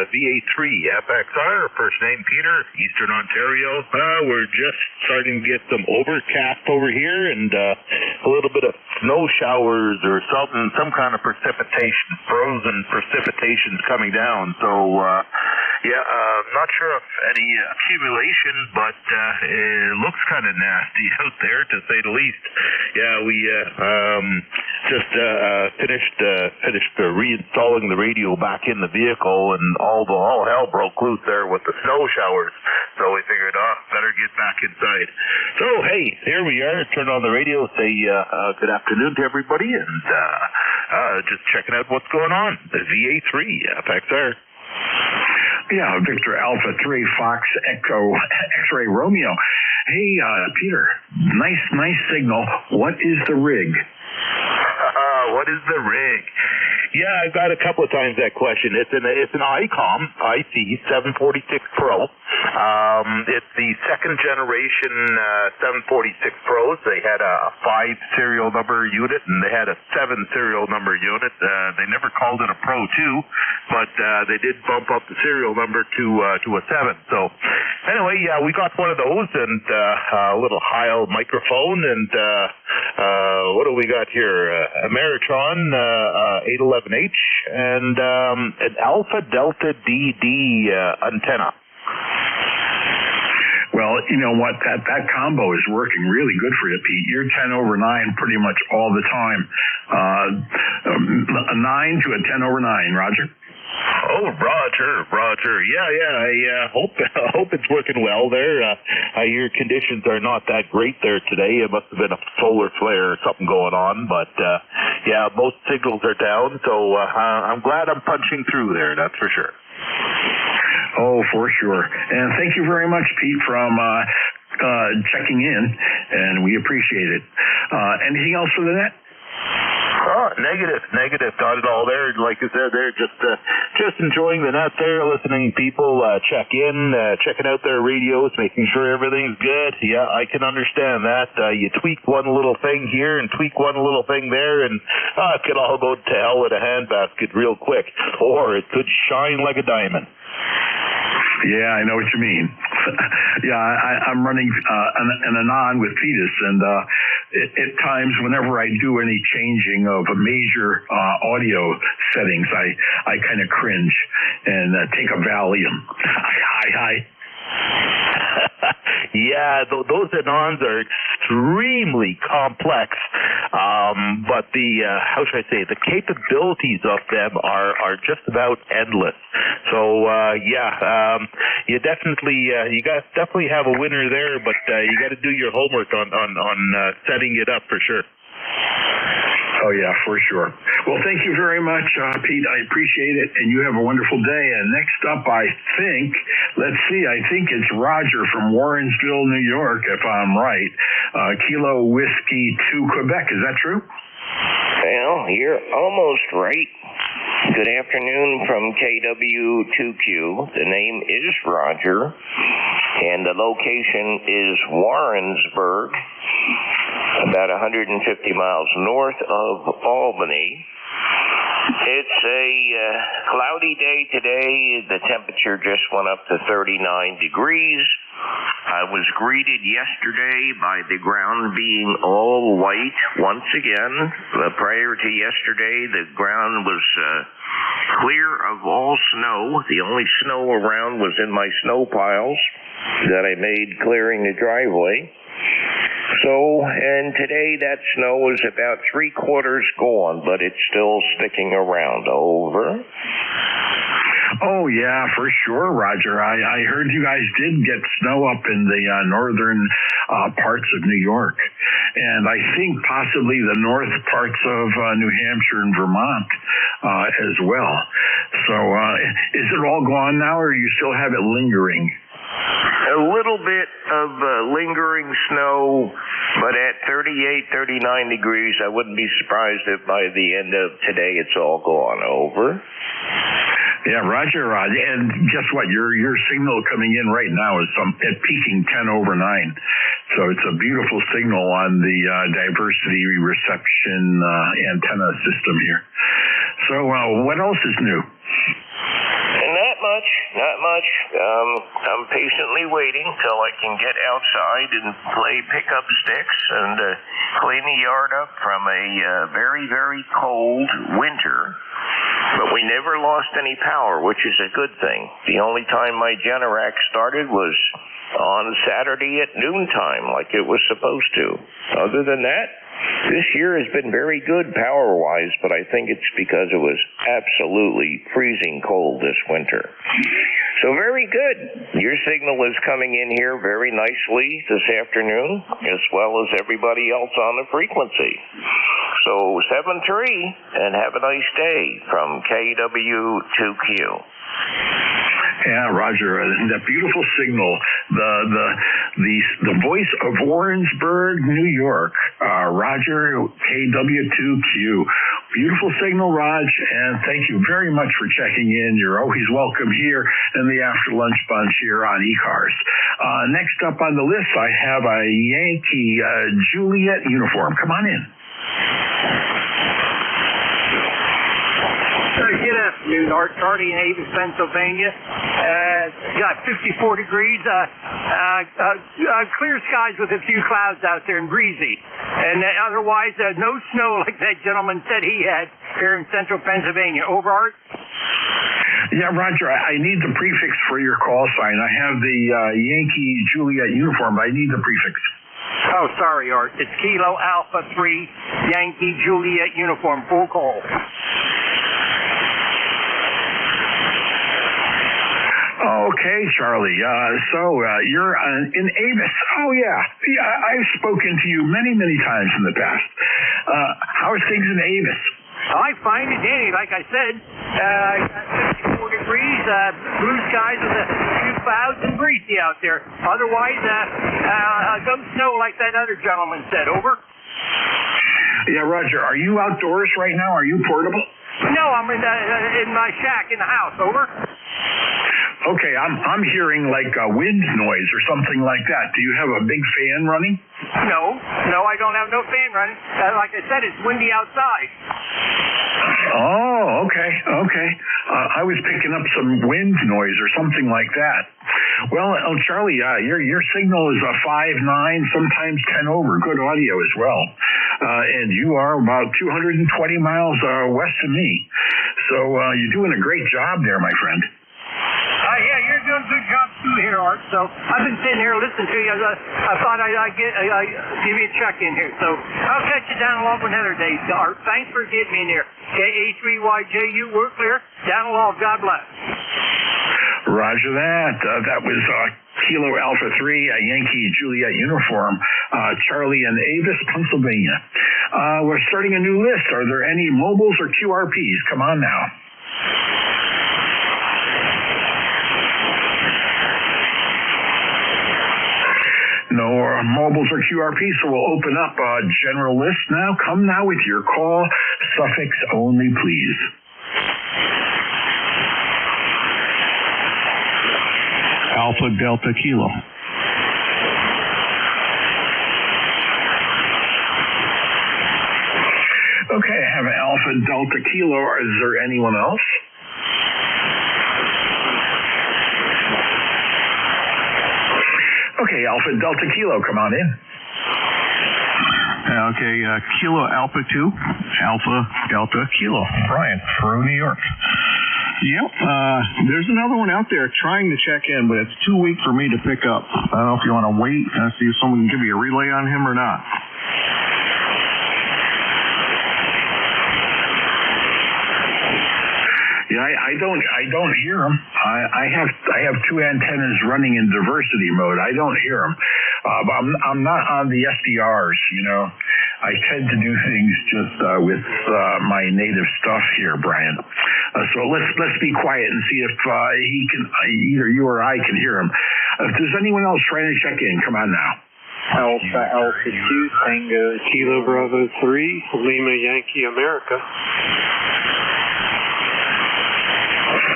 VA3 FXR, first name Peter, Eastern Ontario. We're just starting to get some overcast over here and a little bit of snow showers or some kind of precipitation, frozen precipitation's coming down. So, not sure if any accumulation, but it looks kind of nasty out there, to say the least. Yeah, we just finished reinstalling the radio back in the vehicle, and all hell broke loose there with the snow showers. So we figured, better get back inside. So, hey, here we are. Turn on the radio, say good afternoon to everybody, and just checking out what's going on. The VA3 FXR. Yeah, Victor Alpha 3, Fox Echo X-Ray Romeo. Hey, Peter, nice signal. What is the rig? What is the rig? Yeah, I've got a couple of times that question. It's an ICOM IC 746 Pro. It's the second generation 746 Pros. They had a 5 serial number unit and they had a 7 serial number unit. They never called it a Pro 2, but they did bump up the serial number to a 7. So anyway, anyway, yeah, we got one of those and a little Heil microphone and what do we got here? Ameritron 811H and an Alpha Delta DD antenna. Well, you know what? That combo is working really good for you, Pete. You're 10 over 9 pretty much all the time. A 9 to a 10 over 9, Roger? Oh, Roger. Yeah. I hope it's working well there. Your conditions are not that great there today. It must have been a solar flare or something going on. But yeah, most signals are down. So I'm glad I'm punching through there. That's for sure. Oh, for sure. And thank you very much, Pete, from checking in, and we appreciate it. Anything else for the net? Oh, negative. Got it all there. Like I said, they're just enjoying the net there, listening people check in, checking out their radios, making sure everything's good. Yeah, I can understand that. You tweak one little thing here and tweak one little thing there, and it could all go to hell in a handbasket real quick, or it could shine like a diamond. Yeah, I know what you mean. Yeah, I'm running an anon with Fetus, and at times, whenever I do any changing of a major audio settings, I kind of cringe and take a Valium. Hi. Yeah, those anons are extremely complex, but the how should I say, the capabilities of them are just about endless. So you definitely have a winner there, but you got to do your homework on setting it up for sure. Oh, yeah, for sure. Well, thank you very much, Pete. I appreciate it, and you have a wonderful day. And next up, I think it's Roger from Warrensville, New York, if I'm right. Kilo Whiskey 2 Quebec. Is that true? Well, you're almost right. Good afternoon from KW2Q. The name is Roger, and the location is Warrensburg, about 150 miles north of Albany. It's a cloudy day today. The temperature just went up to 39 degrees. I was greeted yesterday by the ground being all white once again. Prior to yesterday, the ground was clear of all snow. The only snow around was in my snow piles that I made clearing the driveway. And today that snow is about 3/4 gone, but it's still sticking around. Over. Oh, yeah, for sure, Roger. I heard you guys did get snow up in the northern parts of New York, and I think possibly the north parts of New Hampshire and Vermont as well. So is it all gone now, or you still have it lingering? A little bit of lingering snow, but at 38, 39 degrees, I wouldn't be surprised if by the end of today it's all gone. Over. Yeah, Roger. And guess what? Your signal coming in right now is at peaking 10 over 9. So it's a beautiful signal on the diversity reception antenna system here. So what else is new? Not much. I'm patiently waiting till I can get outside and play pickup sticks and clean the yard up from a very, very cold winter. But we never lost any power, which is a good thing. The only time my Generac started was on Saturday at noontime, like it was supposed to. Other than that, this year has been very good power-wise, but I think it's because it was absolutely freezing cold this winter. So very good. Your signal is coming in here very nicely this afternoon, as well as everybody else on the frequency. So 7-3, and have a nice day from KW2Q. Yeah, Roger, that beautiful signal, the voice of Warrensburg, New York, Roger, KW2Q. Beautiful signal, Raj, and thank you very much for checking in. You're always welcome here in the After Lunch Bunch here on ECARS. Next up on the list, I have a Yankee Juliet uniform. Come on in. Good afternoon. afternoon, Art. Charlie in Avis, Pennsylvania. Got 54 degrees. Clear skies with a few clouds out there and breezy. And otherwise, no snow like that gentleman said he had here in central Pennsylvania. Over, Art? Yeah, Roger, I need the prefix for your call sign. I have the Yankee Juliet uniform, but I need the prefix. Oh, sorry, Art. It's Kilo Alpha 3, Yankee Juliet uniform, full call. Okay, Charlie. So you're in Avis. Oh, yeah. I've spoken to you many, many times in the past. How are things in Avis? I find it dandy, like I said. 54 degrees, blue skies with a few clouds and breezy out there. Otherwise, no snow like that other gentleman said. Over? Yeah, Roger. Are you outdoors right now? Are you portable? No, I'm in my shack in the house. Over? Okay, I'm hearing like a wind noise or something like that. Do you have a big fan running? No, I don't have no fan running. Like I said, it's windy outside. Oh, okay. I was picking up some wind noise or something like that. Well, Charlie, your signal is a 5.9, sometimes 10 over. Good audio as well. And you are about 220 miles west of me. So you're doing a great job there, my friend. Yeah, you're doing a good job too here, Art. So I've been sitting here listening to you. I thought I'd give you a check in here. So I'll catch you down along another day, Art. Thanks for getting me in here. KA3YJU, we're clear. Down along. God bless. Roger that. That was Kilo Alpha 3, a Yankee Juliet uniform. Charlie in Avis, Pennsylvania. We're starting a new list. Are there any mobiles or QRPs? Come on now. No mobiles or QRP, so we'll open up a general list now. Come now with your call. Suffix only, please. Alpha Delta Kilo. Okay, I have an Alpha Delta Kilo. Is there anyone else? Okay, Alpha Delta Kilo, come on in. Okay, Kilo Alpha 2, Alpha Delta Kilo. Brian, Peru, New York. Yep, there's another one out there trying to check in, but it's too weak for me to pick up. I don't know if you want to wait and see if someone can give you a relay on him or not. Yeah, I don't hear them. I have two antennas running in diversity mode. I don't hear them. But I'm not on the SDRs, you know. I tend to do things just with my native stuff here, Brian. So let's be quiet and see if he can, either you or I can hear him. If there's anyone else trying to check in, come on now. Alpha 2, Tango, Kilo Bravo 3, Lima Yankee America.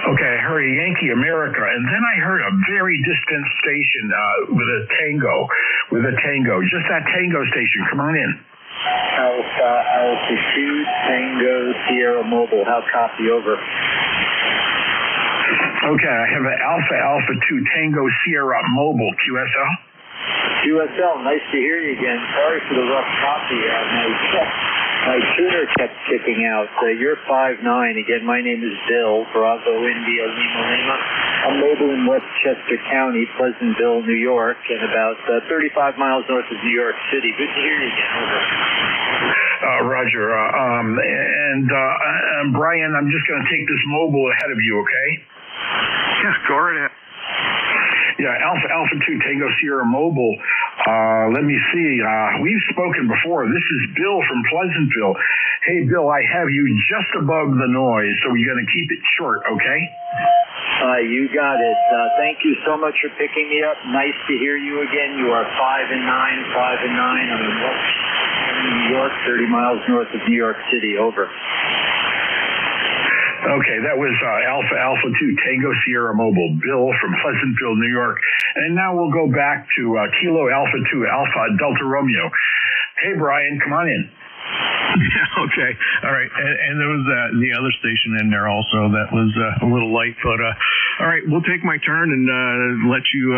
Okay, I heard a Yankee America, and then I heard a very distant station with a tango. Just that tango station. Come on in. Alpha 2, Tango, Sierra Mobile. How copy? Over. Okay, I have an Alpha 2, Tango, Sierra Mobile. QSL? QSL, nice to hear you again. Sorry for the rough copy. My tuner kept kicking out. You're 5'9". Again, my name is Bill, Bravo India Lima. I'm mobile in Westchester County, Pleasantville, New York, and about 35 miles north of New York City. Good to hear you again. Over. Roger. And Brian, I'm just going to take this mobile ahead of you, okay? Yeah, go right ahead. Yeah, Alpha 2 Tango Sierra Mobile. Let me see. We've spoken before. This is Bill from Pleasantville. Hey, Bill, I have you just above the noise, so we're going to keep it short, okay? You got it. Thank you so much for picking me up. Nice to hear you again. You are 5'9". I'm in New York, 30 miles north of New York City. Over. Okay, that was Alpha 2 Tango Sierra Mobile, Bill from Pleasantville, New York. And now we'll go back to Kilo Alpha 2 Alpha Delta Romeo. Hey, Brian, come on in. Yeah, okay. All right. And there was the other station in there also that was a little light, but all right, we'll take my turn and let you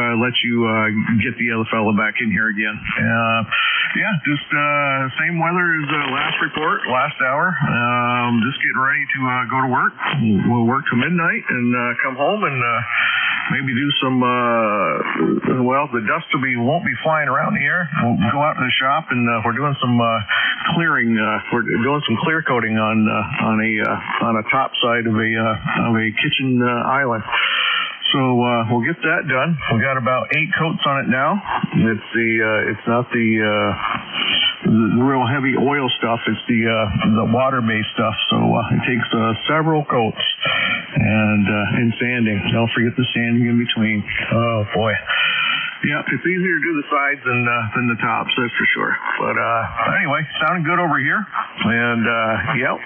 get the other fella back in here again. Yeah, just same weather as last report, last hour. Just getting ready to go to work. We'll work to midnight and come home and maybe do some. Well, the dust won't be flying around the air. We'll go out to the shop and we're doing some clearing. We're doing some clear coating on a top side of a kitchen island. So we'll get that done. We got about 8 coats on it now. It's not the real heavy oil stuff. It's the water-based stuff. So it takes several coats and sanding. Don't forget the sanding in between. Oh boy. Yeah, it's easier to do the sides than the tops, that's for sure. But anyway, sounding good over here. And yeah,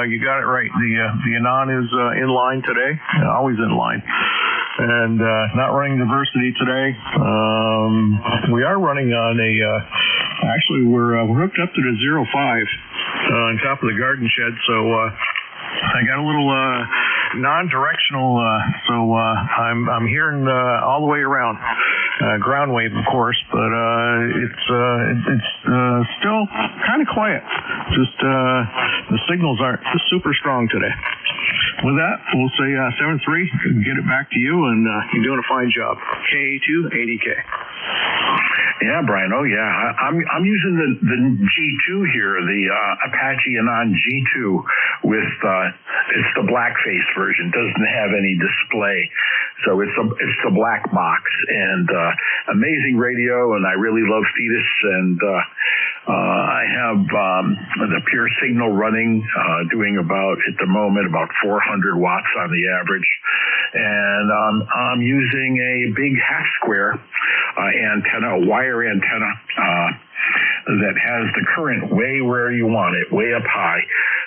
you got it right. The Anon is in line today, always in line. And not running diversity today. We are running on actually we're hooked up to the 05 on top of the garden shed, so I got a little non-directional, so I'm hearing all the way around. Ground wave, of course, but it's still kind of quiet. Just the signals aren't super strong today. With that, we'll say 7-3. Get it back to you, and you're doing a fine job. KA280K. Yeah, Brian. Oh, yeah. I'm using the G2 here, the Apache Anon G2 with it's the blackface version. Doesn't have any display, so it's the black box and amazing radio. And I really love Fetus, and I have the pure signal running, doing at the moment about 400 watts on the average, and I'm using a big half square antenna, a wire antenna that has the current way where you want it, way up high.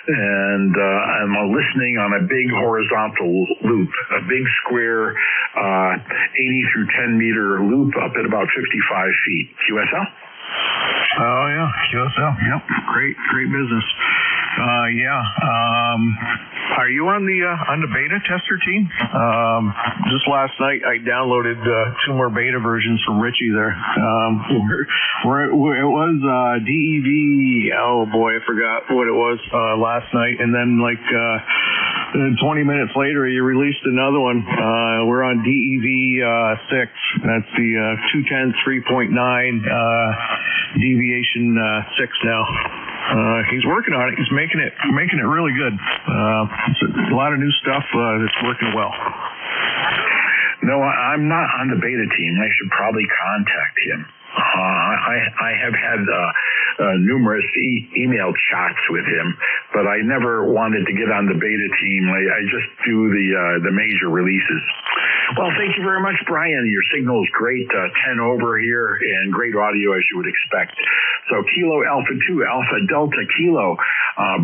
And I'm listening on a big horizontal loop, a big square 80 through 10 meter loop up at about 55 feet. QSL? Oh, yeah, QSL. Yep, great business. Are you on the beta tester team? Just last night I downloaded 2 more beta versions from Richie there. It was DEV. Oh boy, I forgot what it was last night. And then 20 minutes later, you released another one. We're on DEV 6. That's the 210 3.9 deviation 6 now. He's working on it. He's making it really good. It's a lot of new stuff that's working well. No, I'm not on the beta team. I should probably contact him. I have had numerous email chats with him, but I never wanted to get on the beta team. I just do the major releases. Well, thank you very much, Brian. Your signal is great, 10 over here, and great audio as you would expect. So Kilo Alpha 2 Alpha Delta Kilo,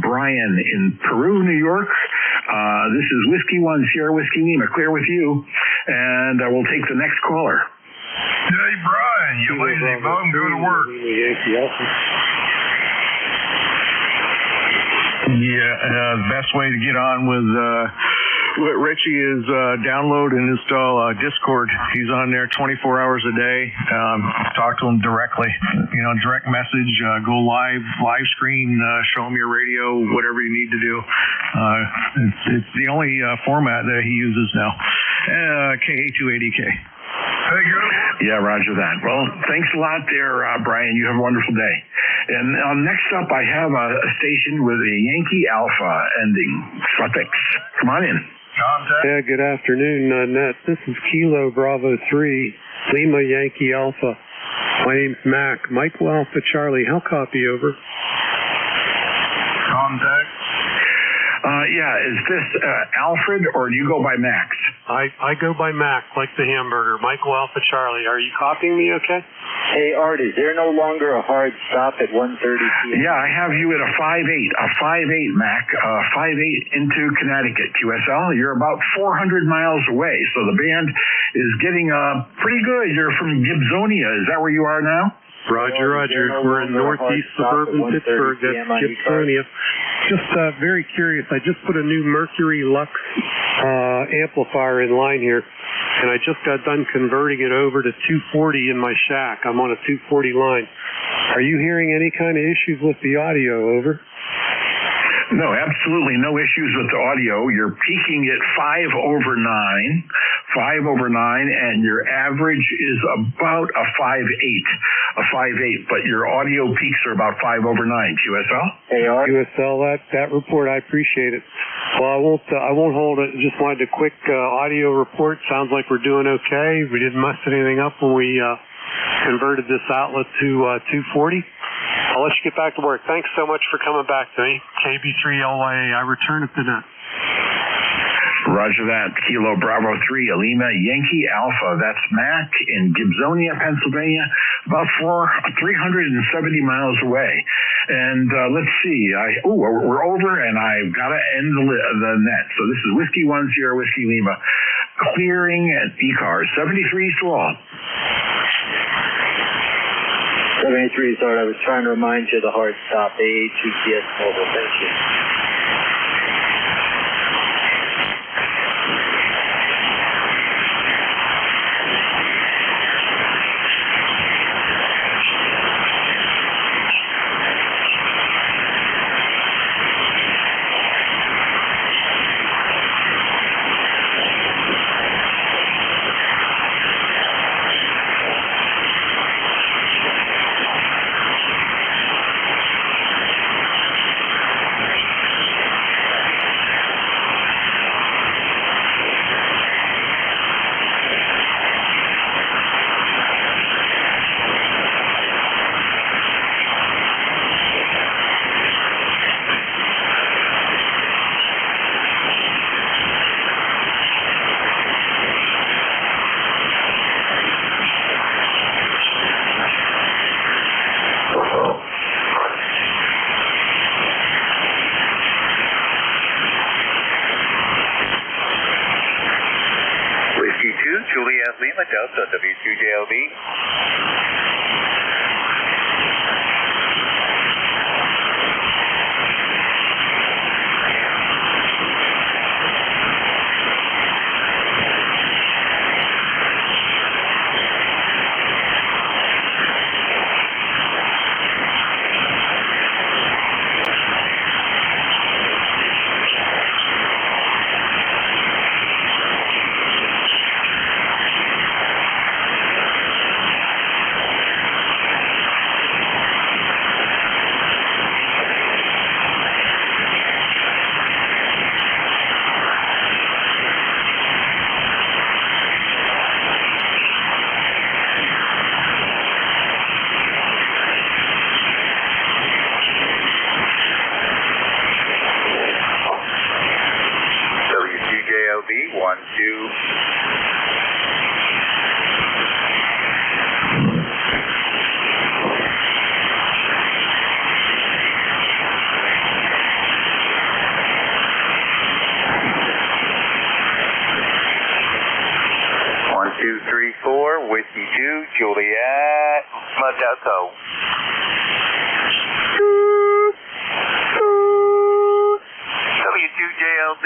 Brian in Peru, New York. This is Whiskey 1 Sierra Whiskey Lima, clear with you, and we'll take the next caller. Hey, Brian, you lazy bum, go to work. Yeah, the best way to get on with Richie is download and install Discord. He's on there 24 hours a day. Talk to him directly. Direct message, go live screen, show him your radio, whatever you need to do. It's the only format that he uses now. KA280K. Yeah, roger that. Well, thanks a lot there, Brian. You have a wonderful day. And next up, I have a station with a Yankee Alpha ending, suffix. Come on in. Yeah, good afternoon, Ned. This is Kilo Bravo 3, Lima Yankee Alpha. My name's Mac. Michael Alpha Charlie. How copy over? Contact. Yeah, is this Alfred, or do you go by Max? I go by Mac, like the hamburger. Michael Alpha Charlie. Are you copying me okay? Hey, Art, is there no longer a hard stop at 1:30 p.m.? Yeah, I have you at a 5'8", Mac, 5'8" into Connecticut, QSL. You're about 400 miles away, so the band is getting pretty good. You're from Gibsonia. Is that where you are now? Roger, Roger. We're in northeast suburban Pittsburgh. That's Gibsonia. Just very curious. I just put a new Mercury Lux amplifier in line here, and I just got done converting it over to 240 in my shack. I'm on a 240 line. Are you hearing any kind of issues with the audio? Over. No, absolutely no issues with the audio. You're peaking at 5/9, and your average is about a 5/8, but your audio peaks are about 5/9. QSL? QSL, that report, I appreciate it. Well, I won't hold it. Just wanted a quick audio report. Sounds like we're doing okay. We didn't mess anything up when we converted this outlet to 240. I'll let you get back to work. Thanks so much for coming back to me. KB3LYA, I return at the net. Roger that. Kilo Bravo 3, Alima Yankee Alpha. That's Mac in Gibsonia, Pennsylvania, about 370 miles away. And let's see. We're over, and I've got to end the net. So this is Whiskey 10, Whiskey Lima. Clearing at ECARS. 73 to all. 73 is hard. I was trying to remind you of the hard stop. AHGTS Mobile. Thank you. Juliet Lima Delta W2JLB. W2JLB 12. Whiskey 2, Juliet, Delta. W2JLB.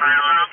Everything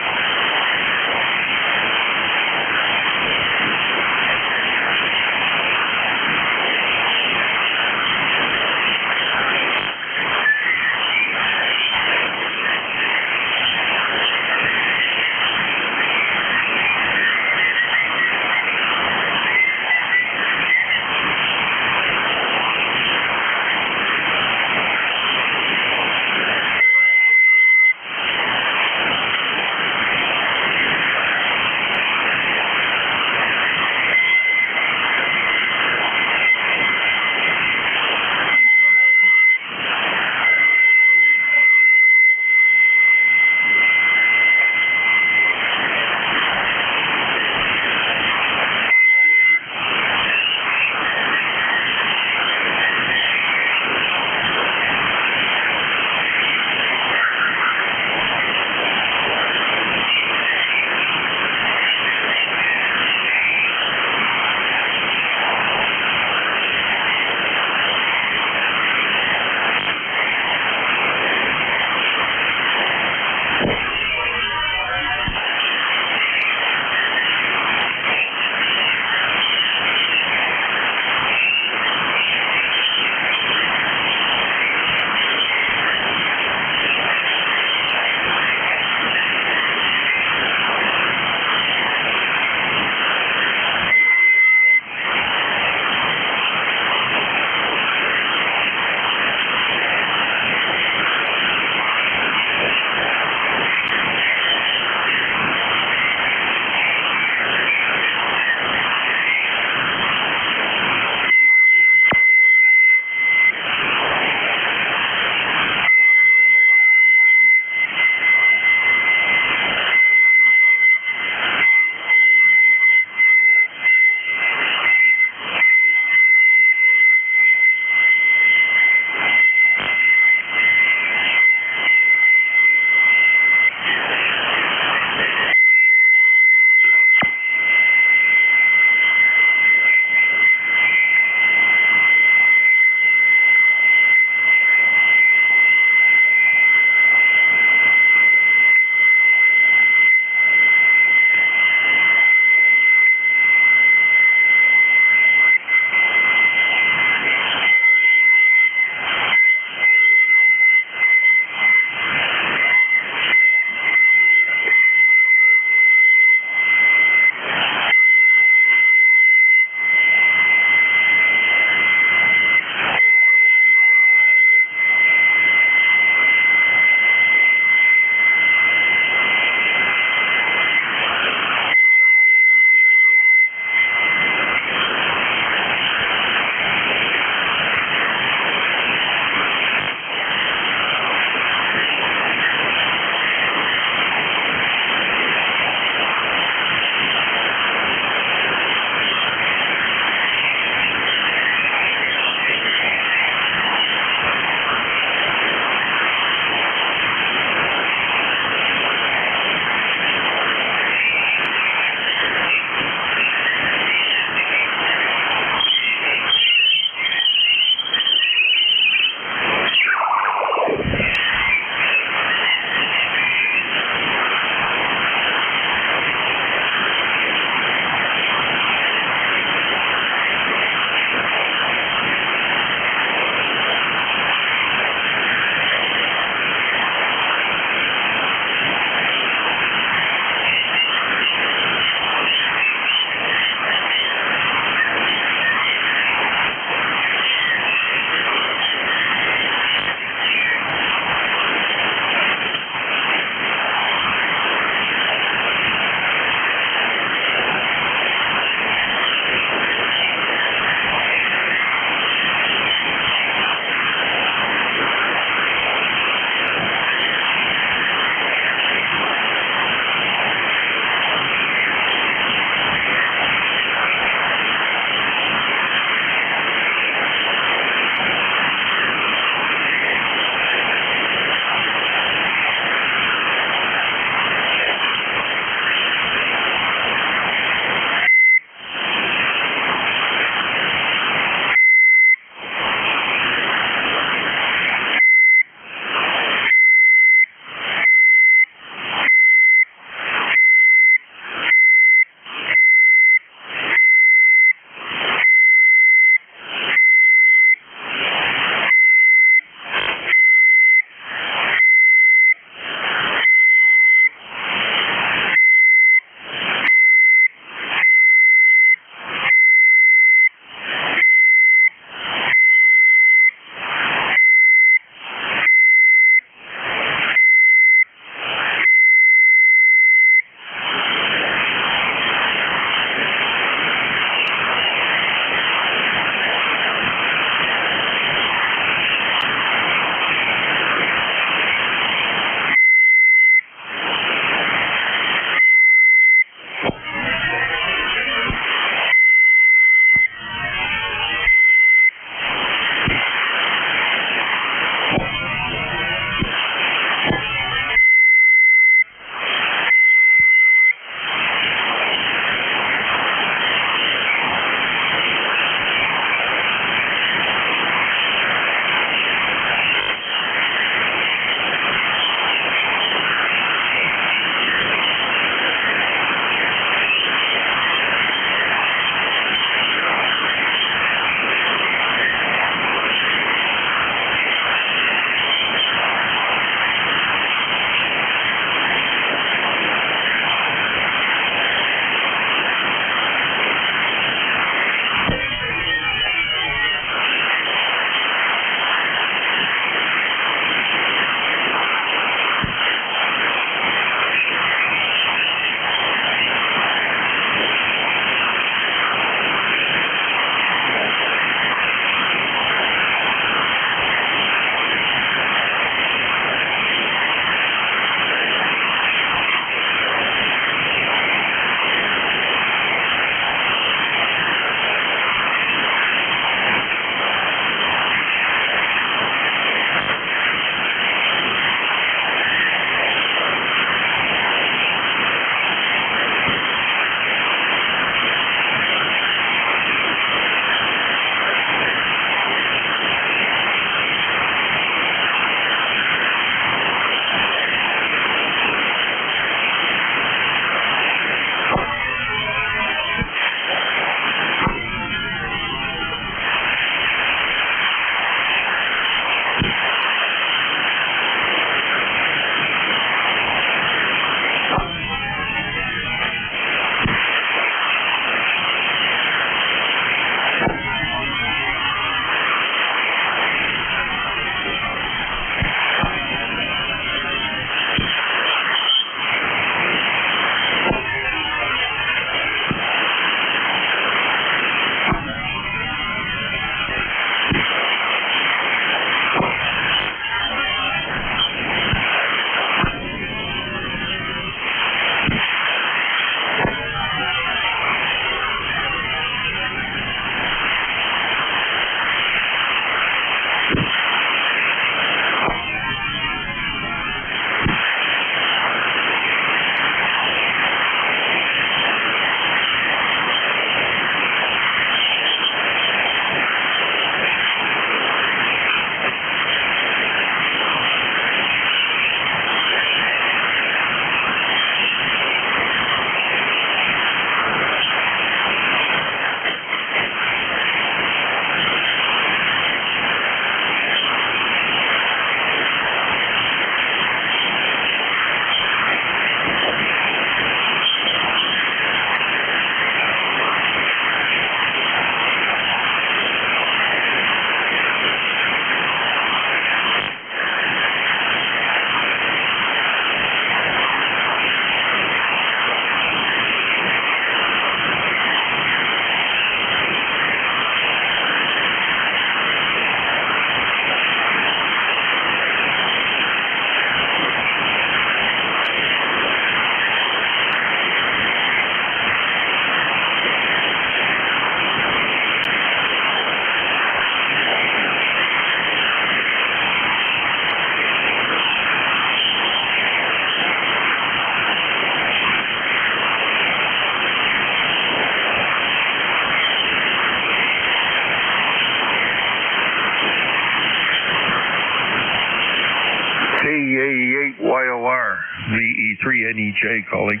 E3NEJ calling.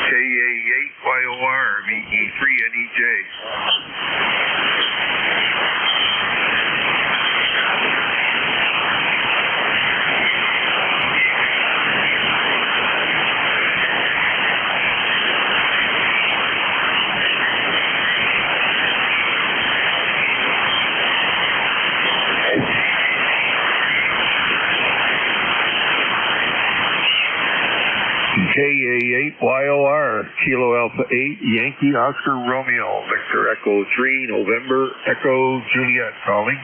KA8YOR, E3NEJ. KA8YOR, Kilo Alpha 8, Yankee Oscar Romeo, Victor Echo 3, November Echo Juliet calling.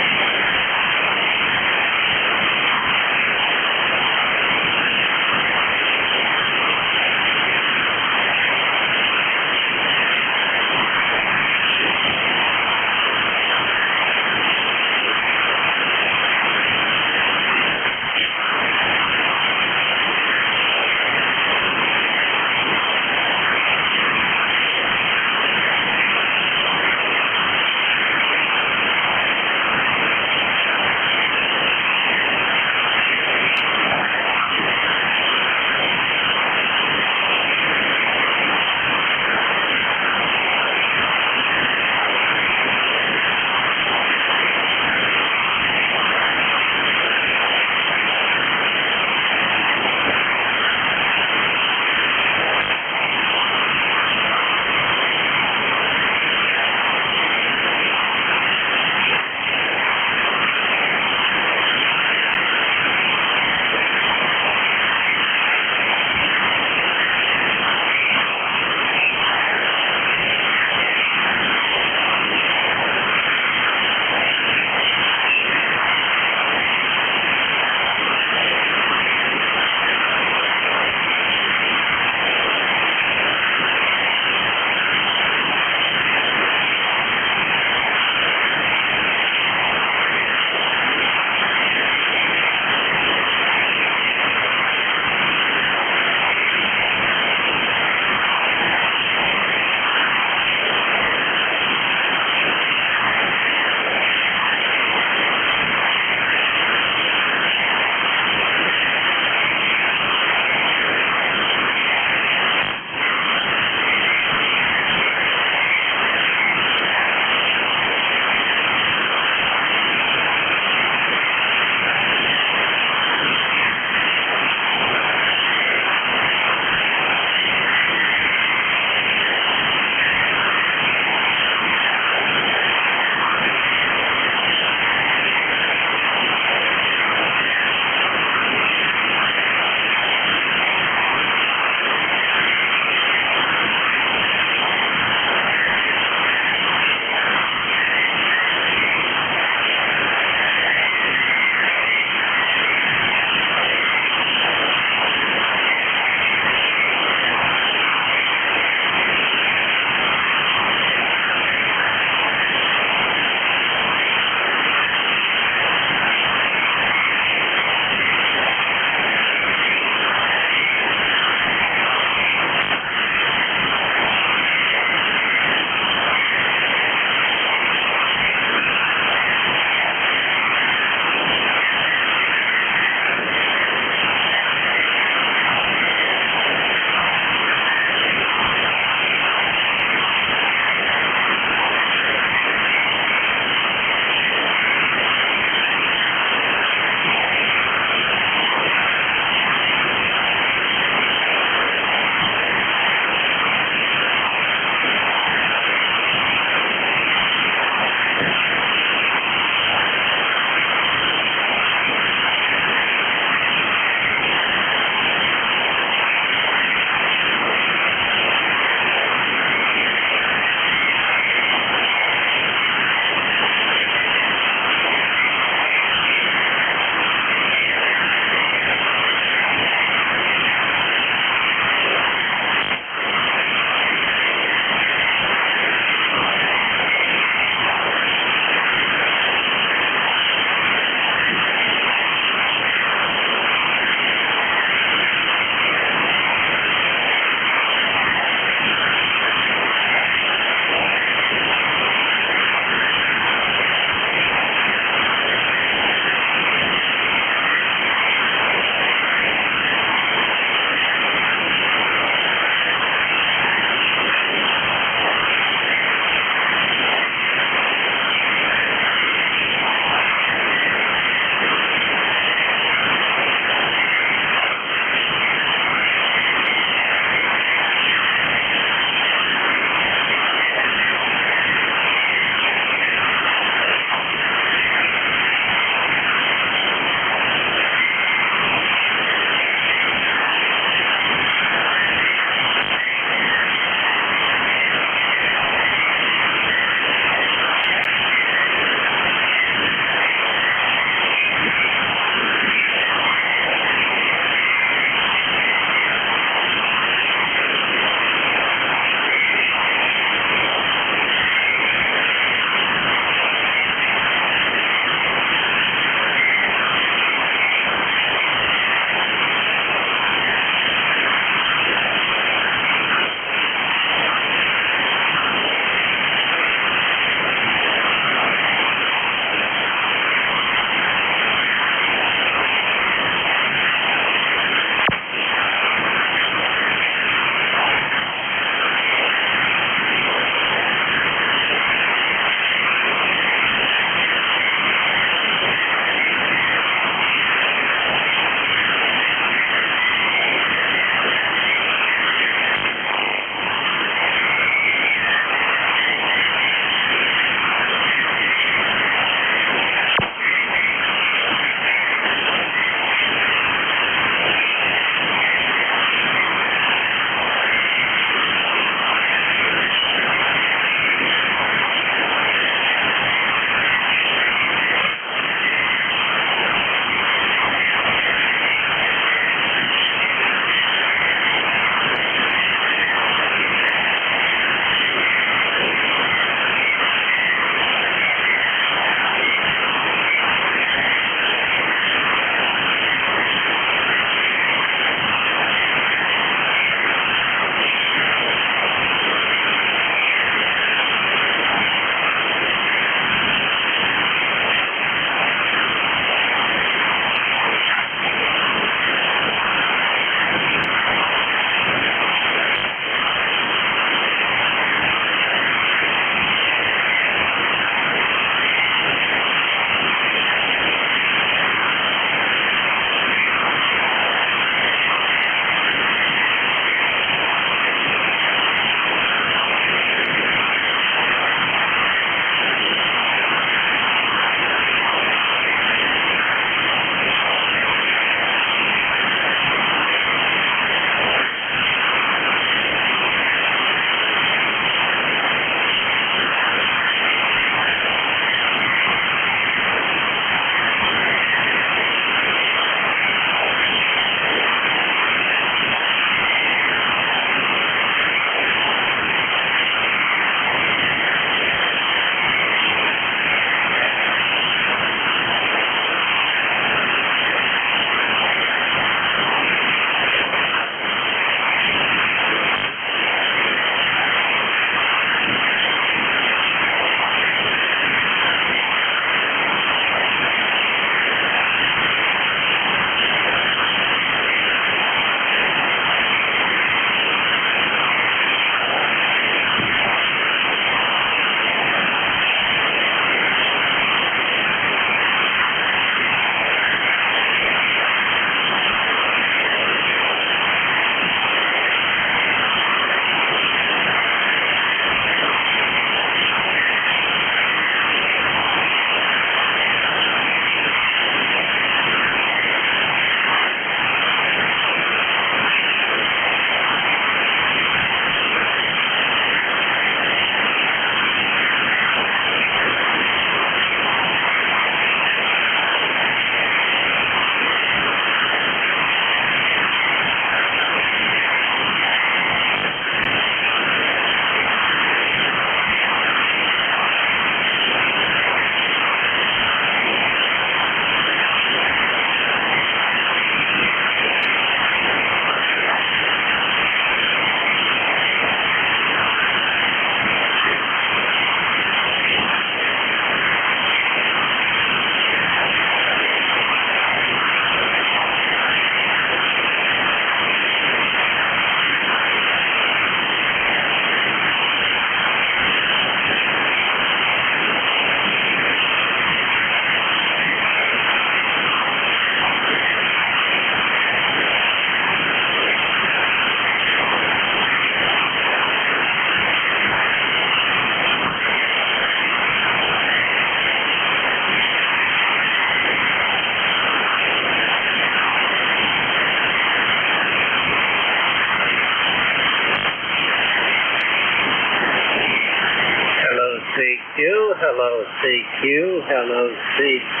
CQ, hello CQ.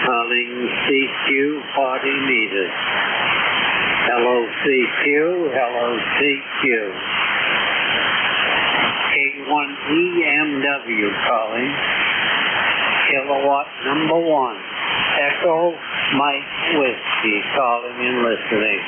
Calling CQ 40 meters. Hello CQ, hello CQ. K1EMW calling. Kilowatt number 1. Echo Mike Whiskey calling and listening.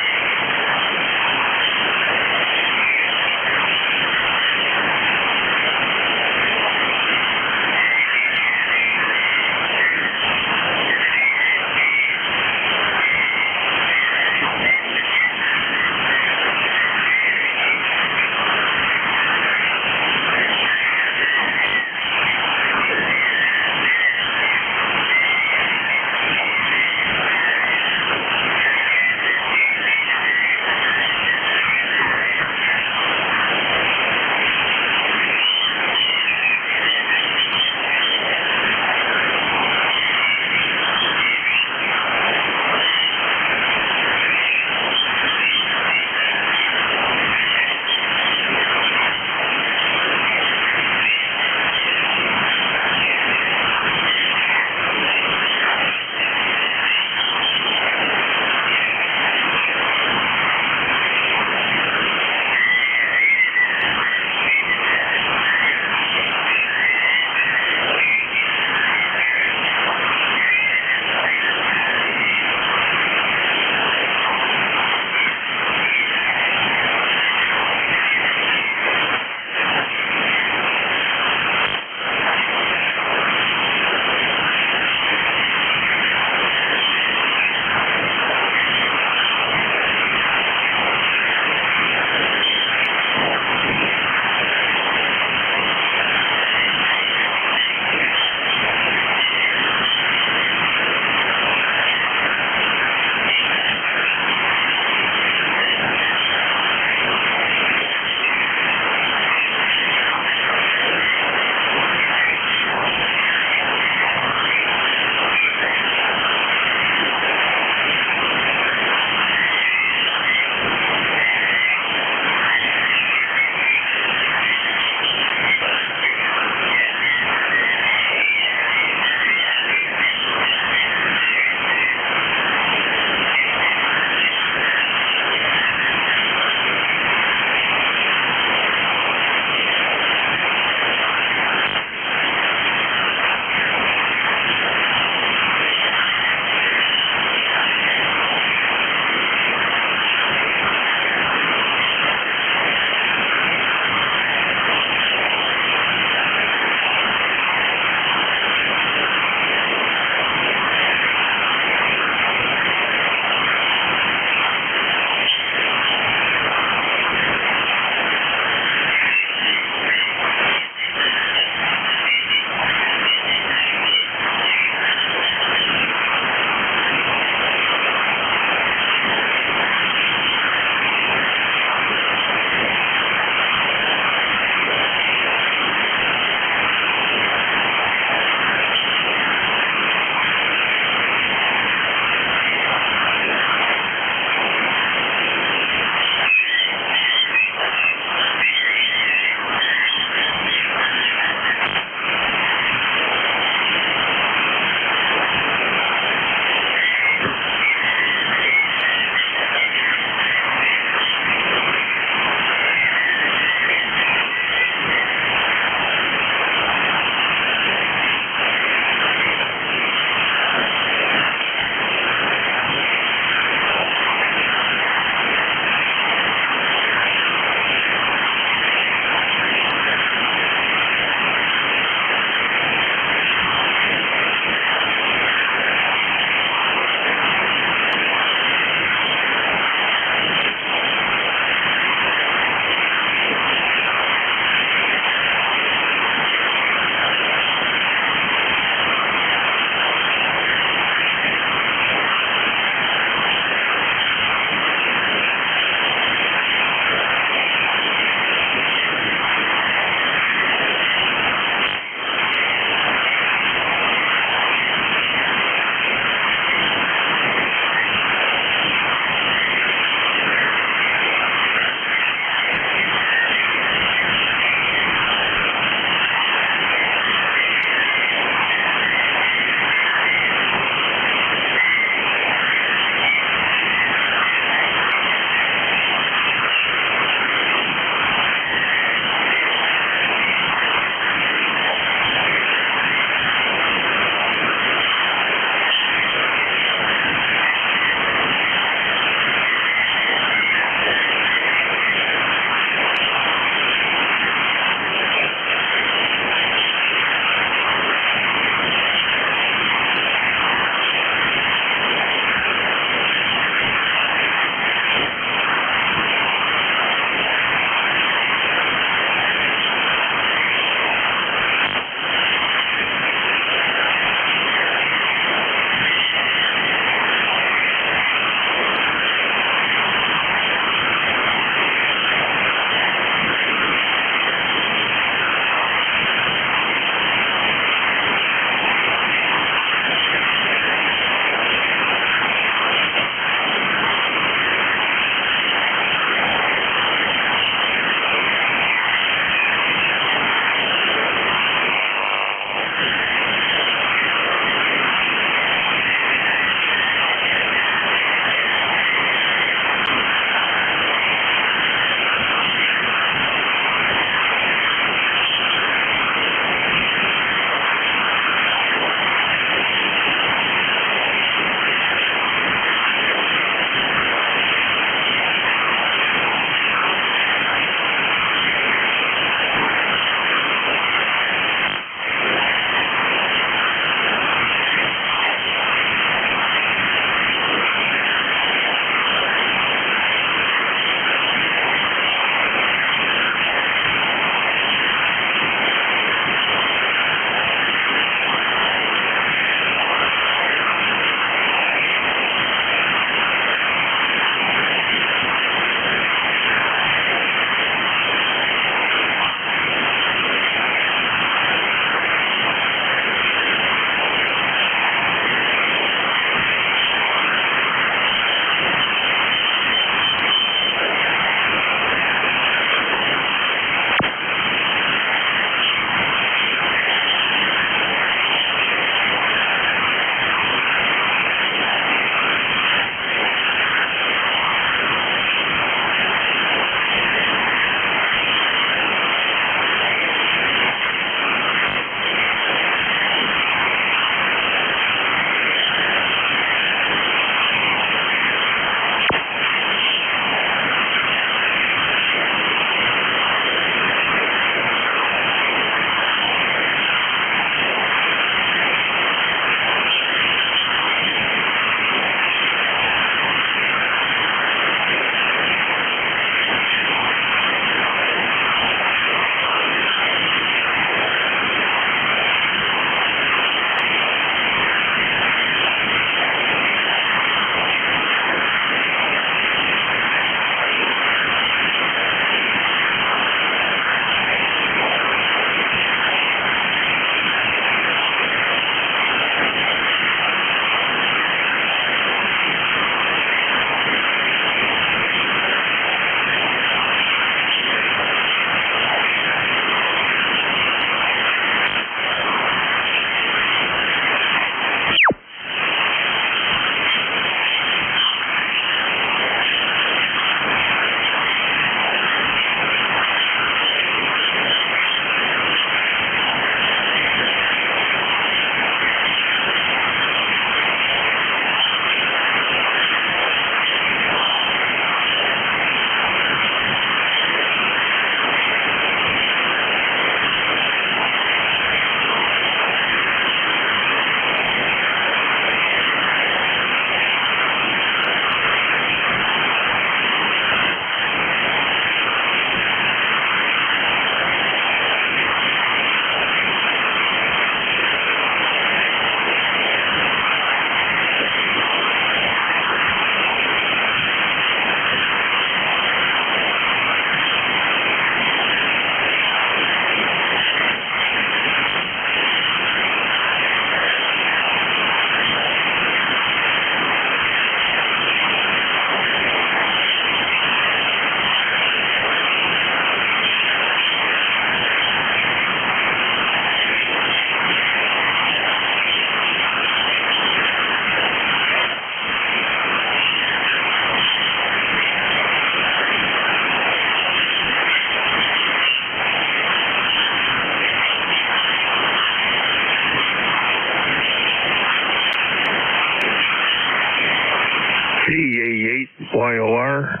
KA8YOR.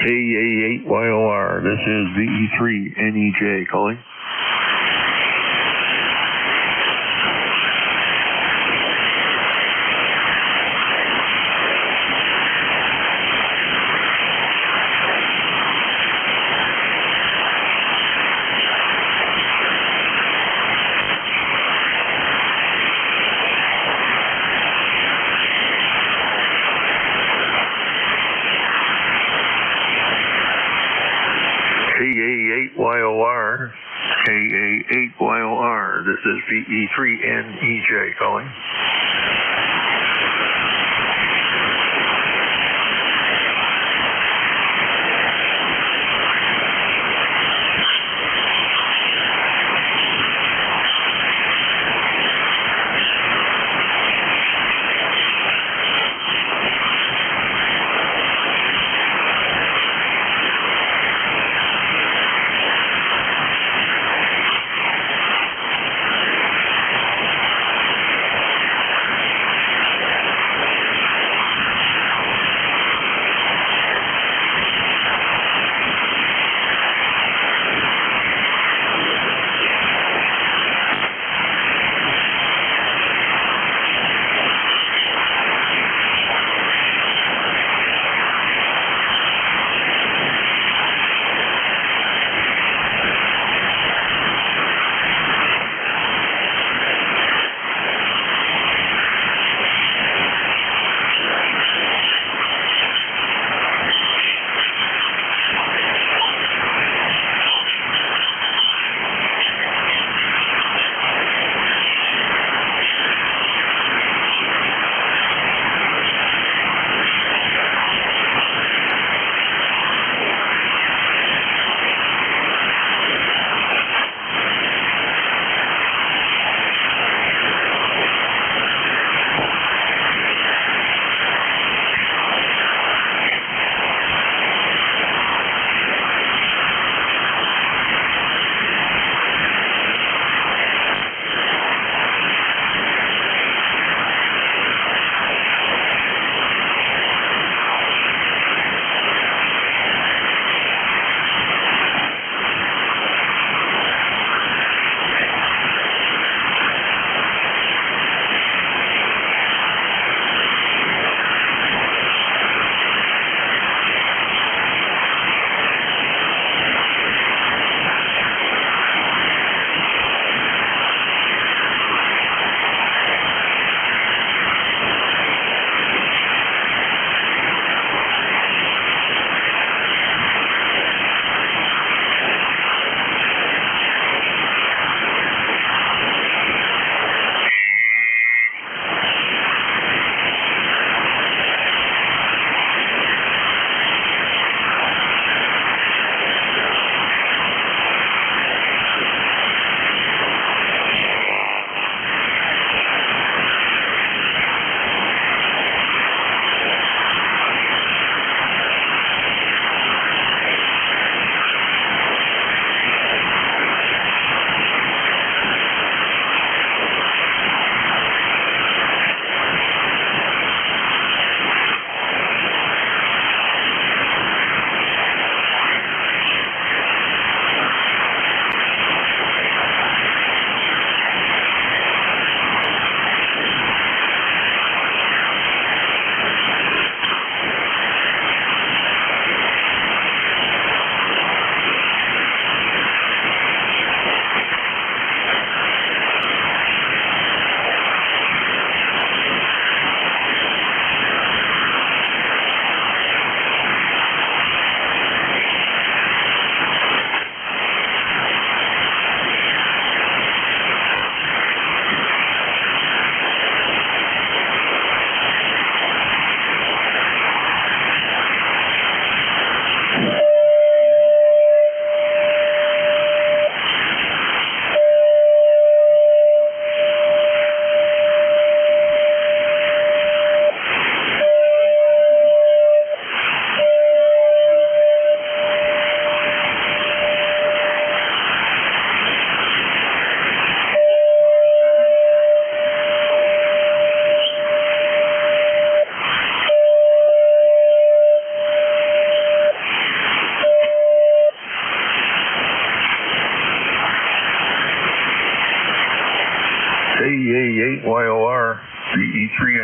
KA8YOR. This is VE3NEJ calling. KA8YOR. KA8YOR. This is VE3NEJ calling.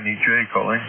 NEJ calling.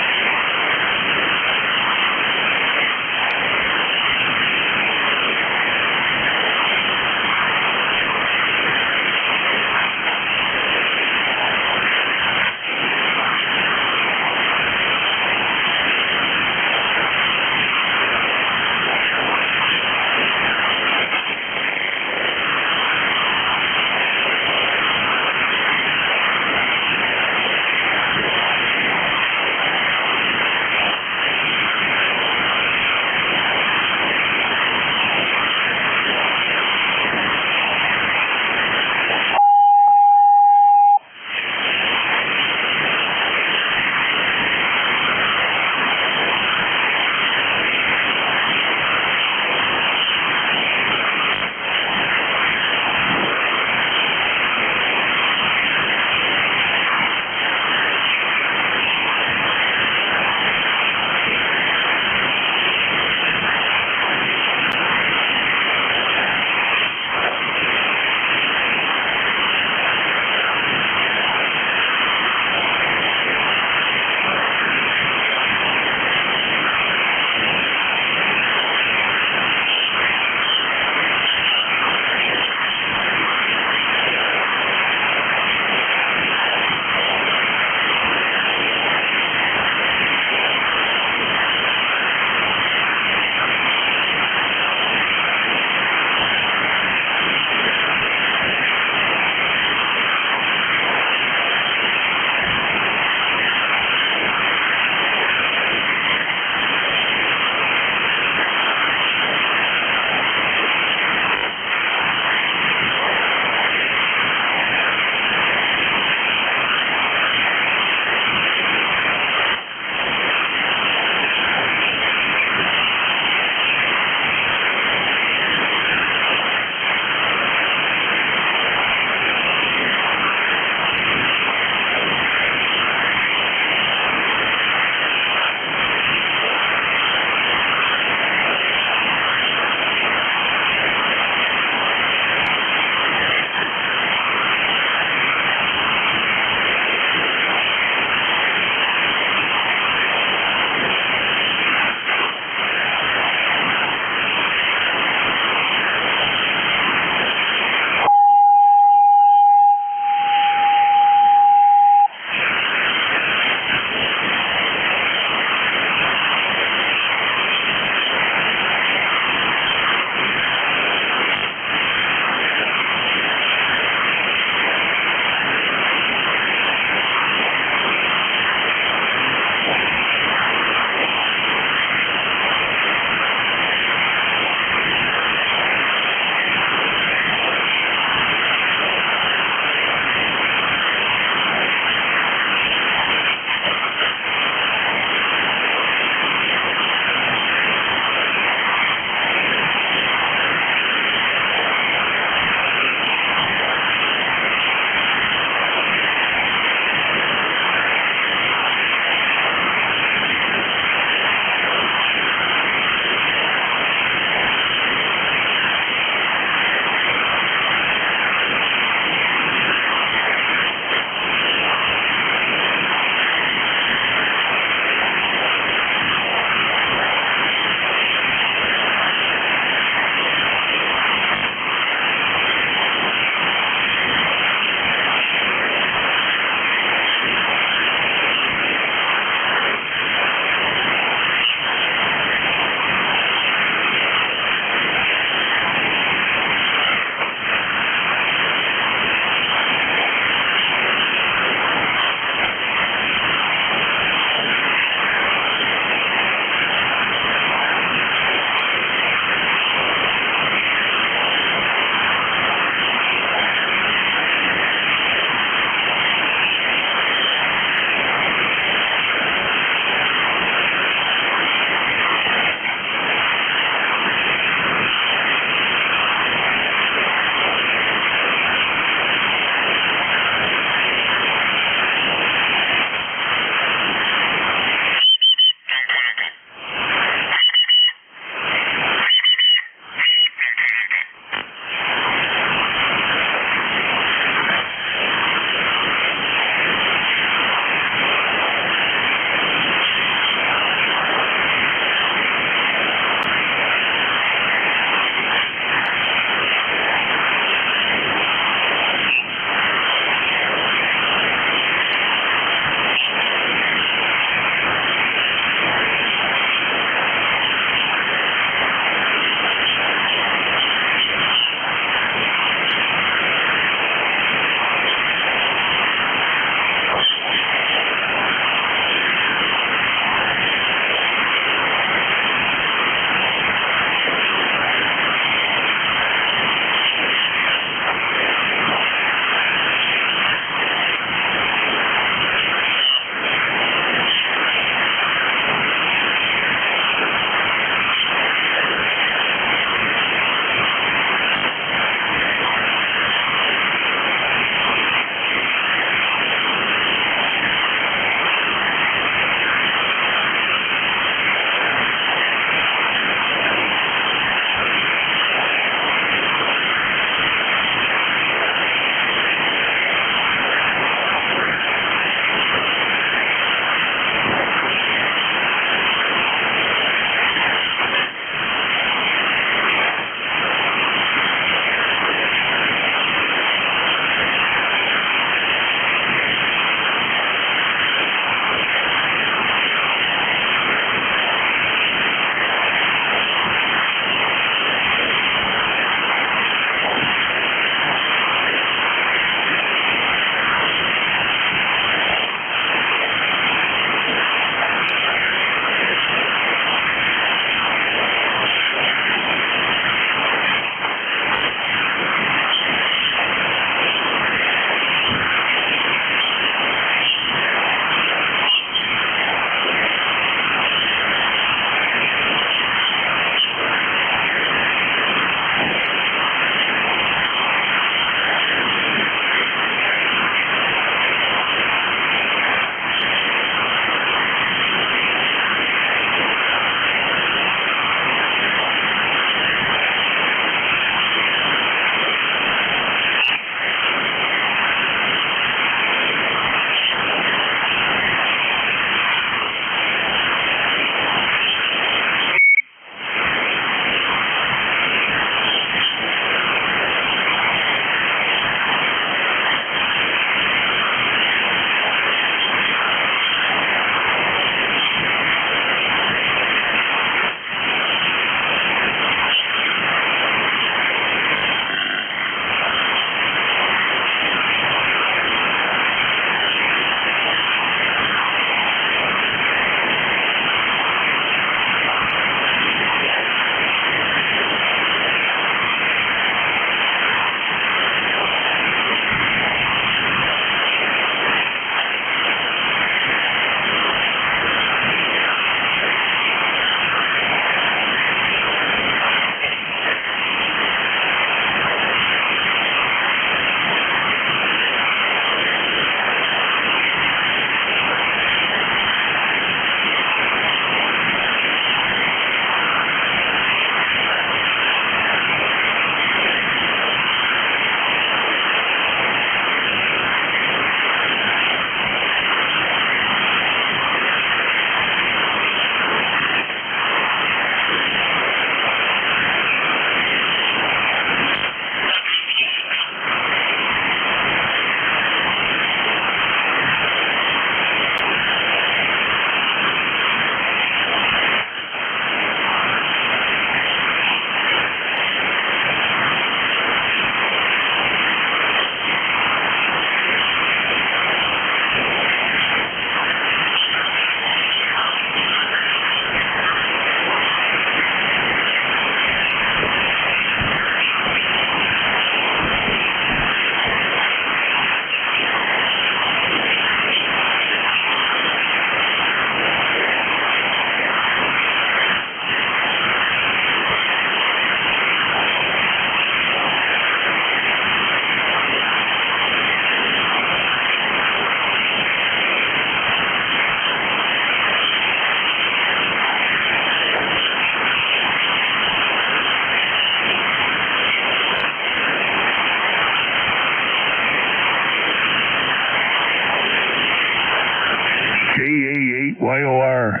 KA8YOR.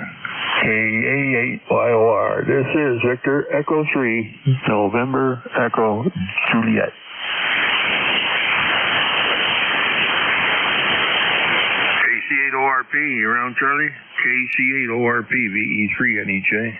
KA8YOR. This is Victor Echo 3, November Echo Juliet. KC8ORP, you around, Charlie? KC8ORP, VE3NEJ.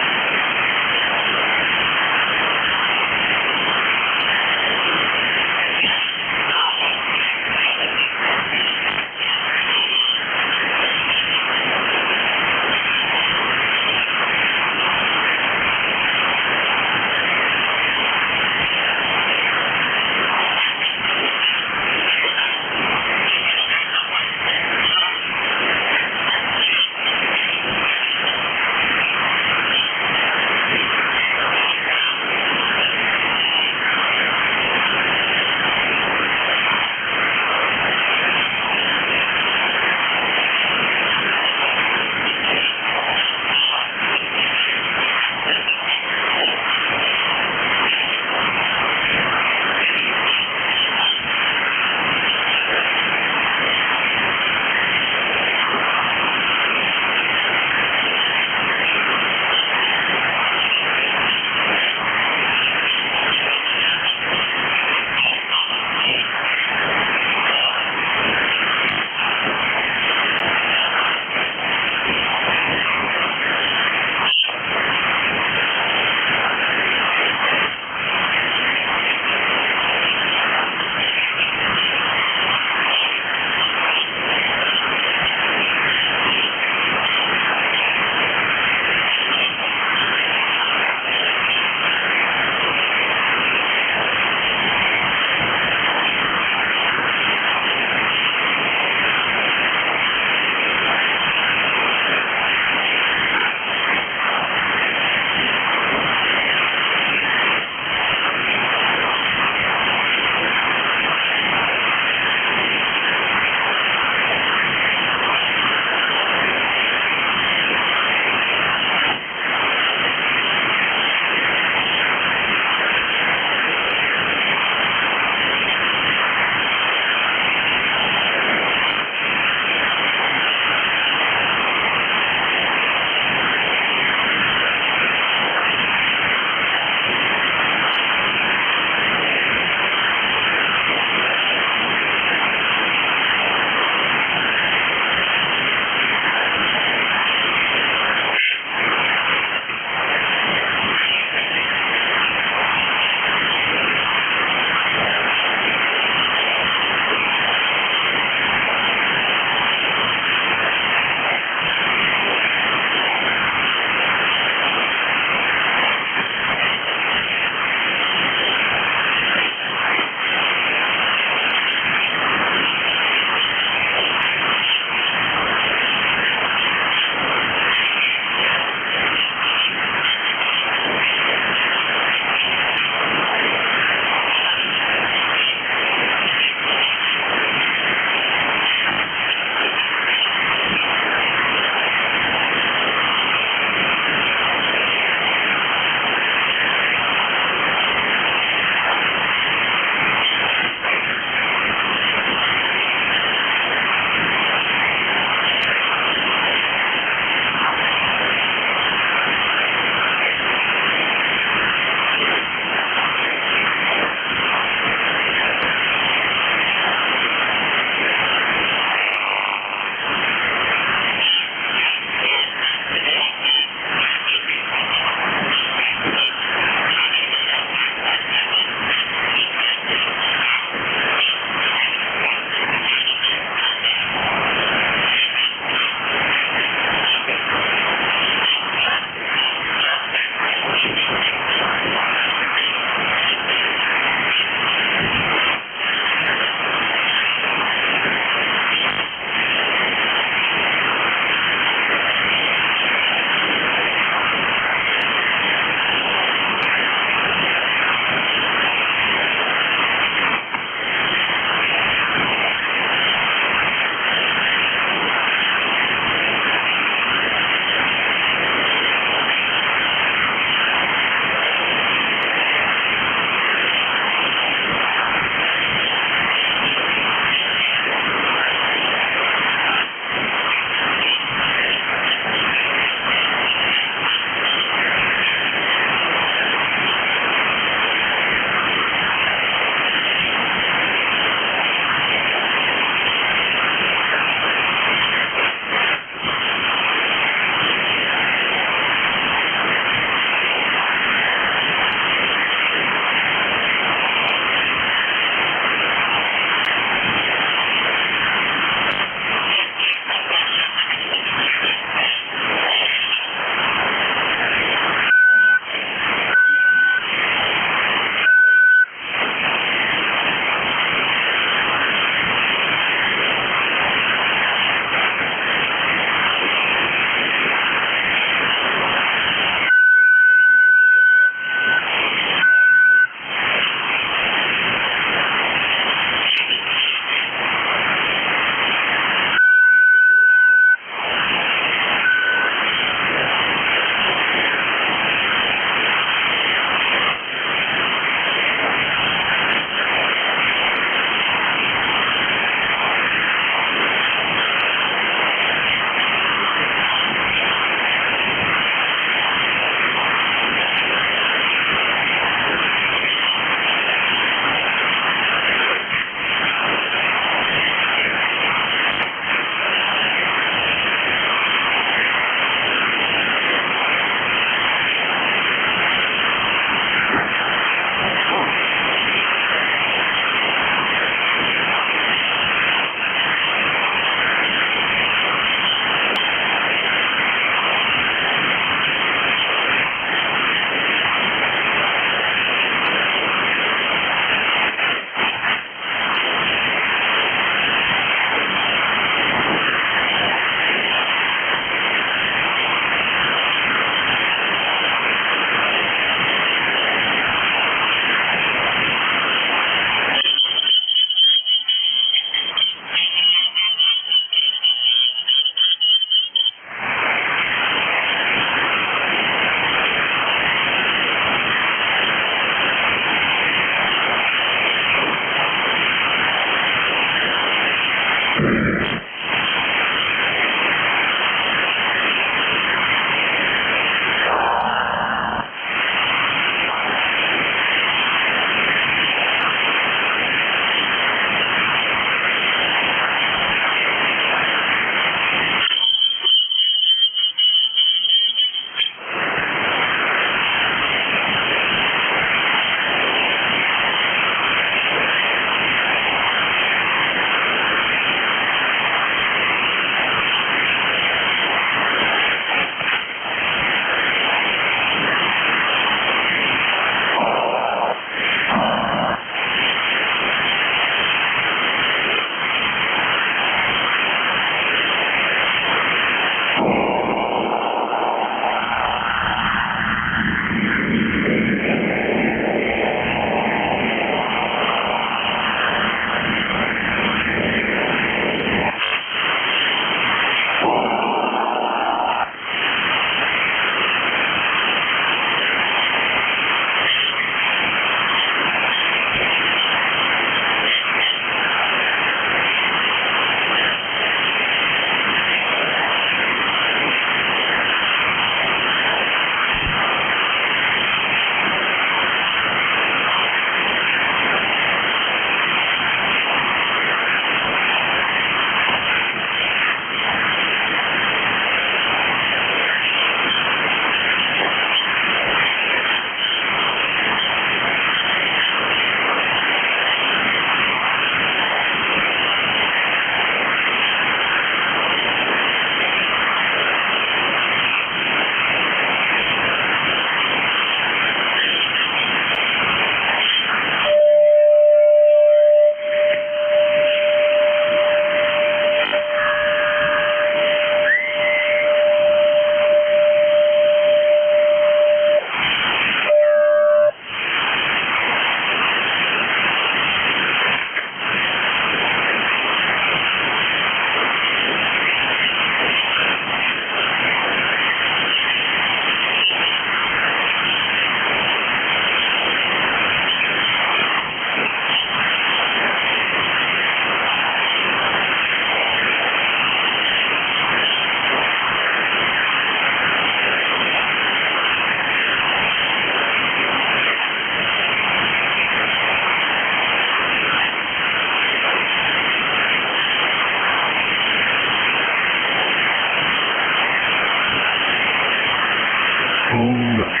All right.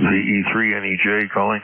the E3NEJ calling.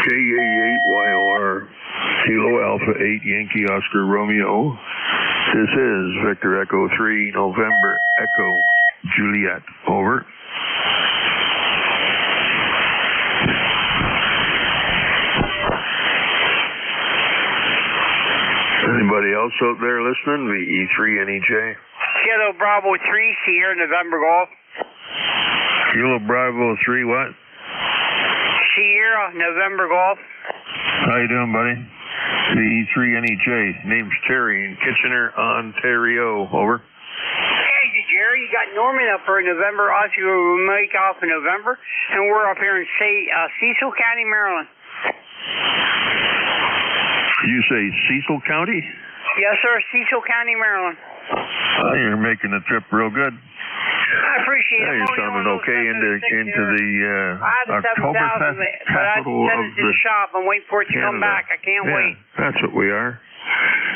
KA8YOR, Kilo Alpha 8 Yankee Oscar Romeo. This is Victor Echo 3 November Echo Juliet. Over. Anybody else out there listening? The E3NEJ. Kilo Bravo 3 Sierra November Golf. Kilo Bravo 3 what? Sierra November Golf. How you doing, buddy? The E3NEJ. Name's Terry in Kitchener, Ontario. Over. Hey, Jerry, you got Norman up for November. Oscar will make off in November, and we're up here in Cecil County, Maryland. You say Cecil County? Yes, sir, Cecil County, Maryland. Oh, you're making the trip real good. I appreciate it. You're sounding okay into the Oktoberfest capital of the shop. I'm waiting for it to come back. I can't wait. That's what we are.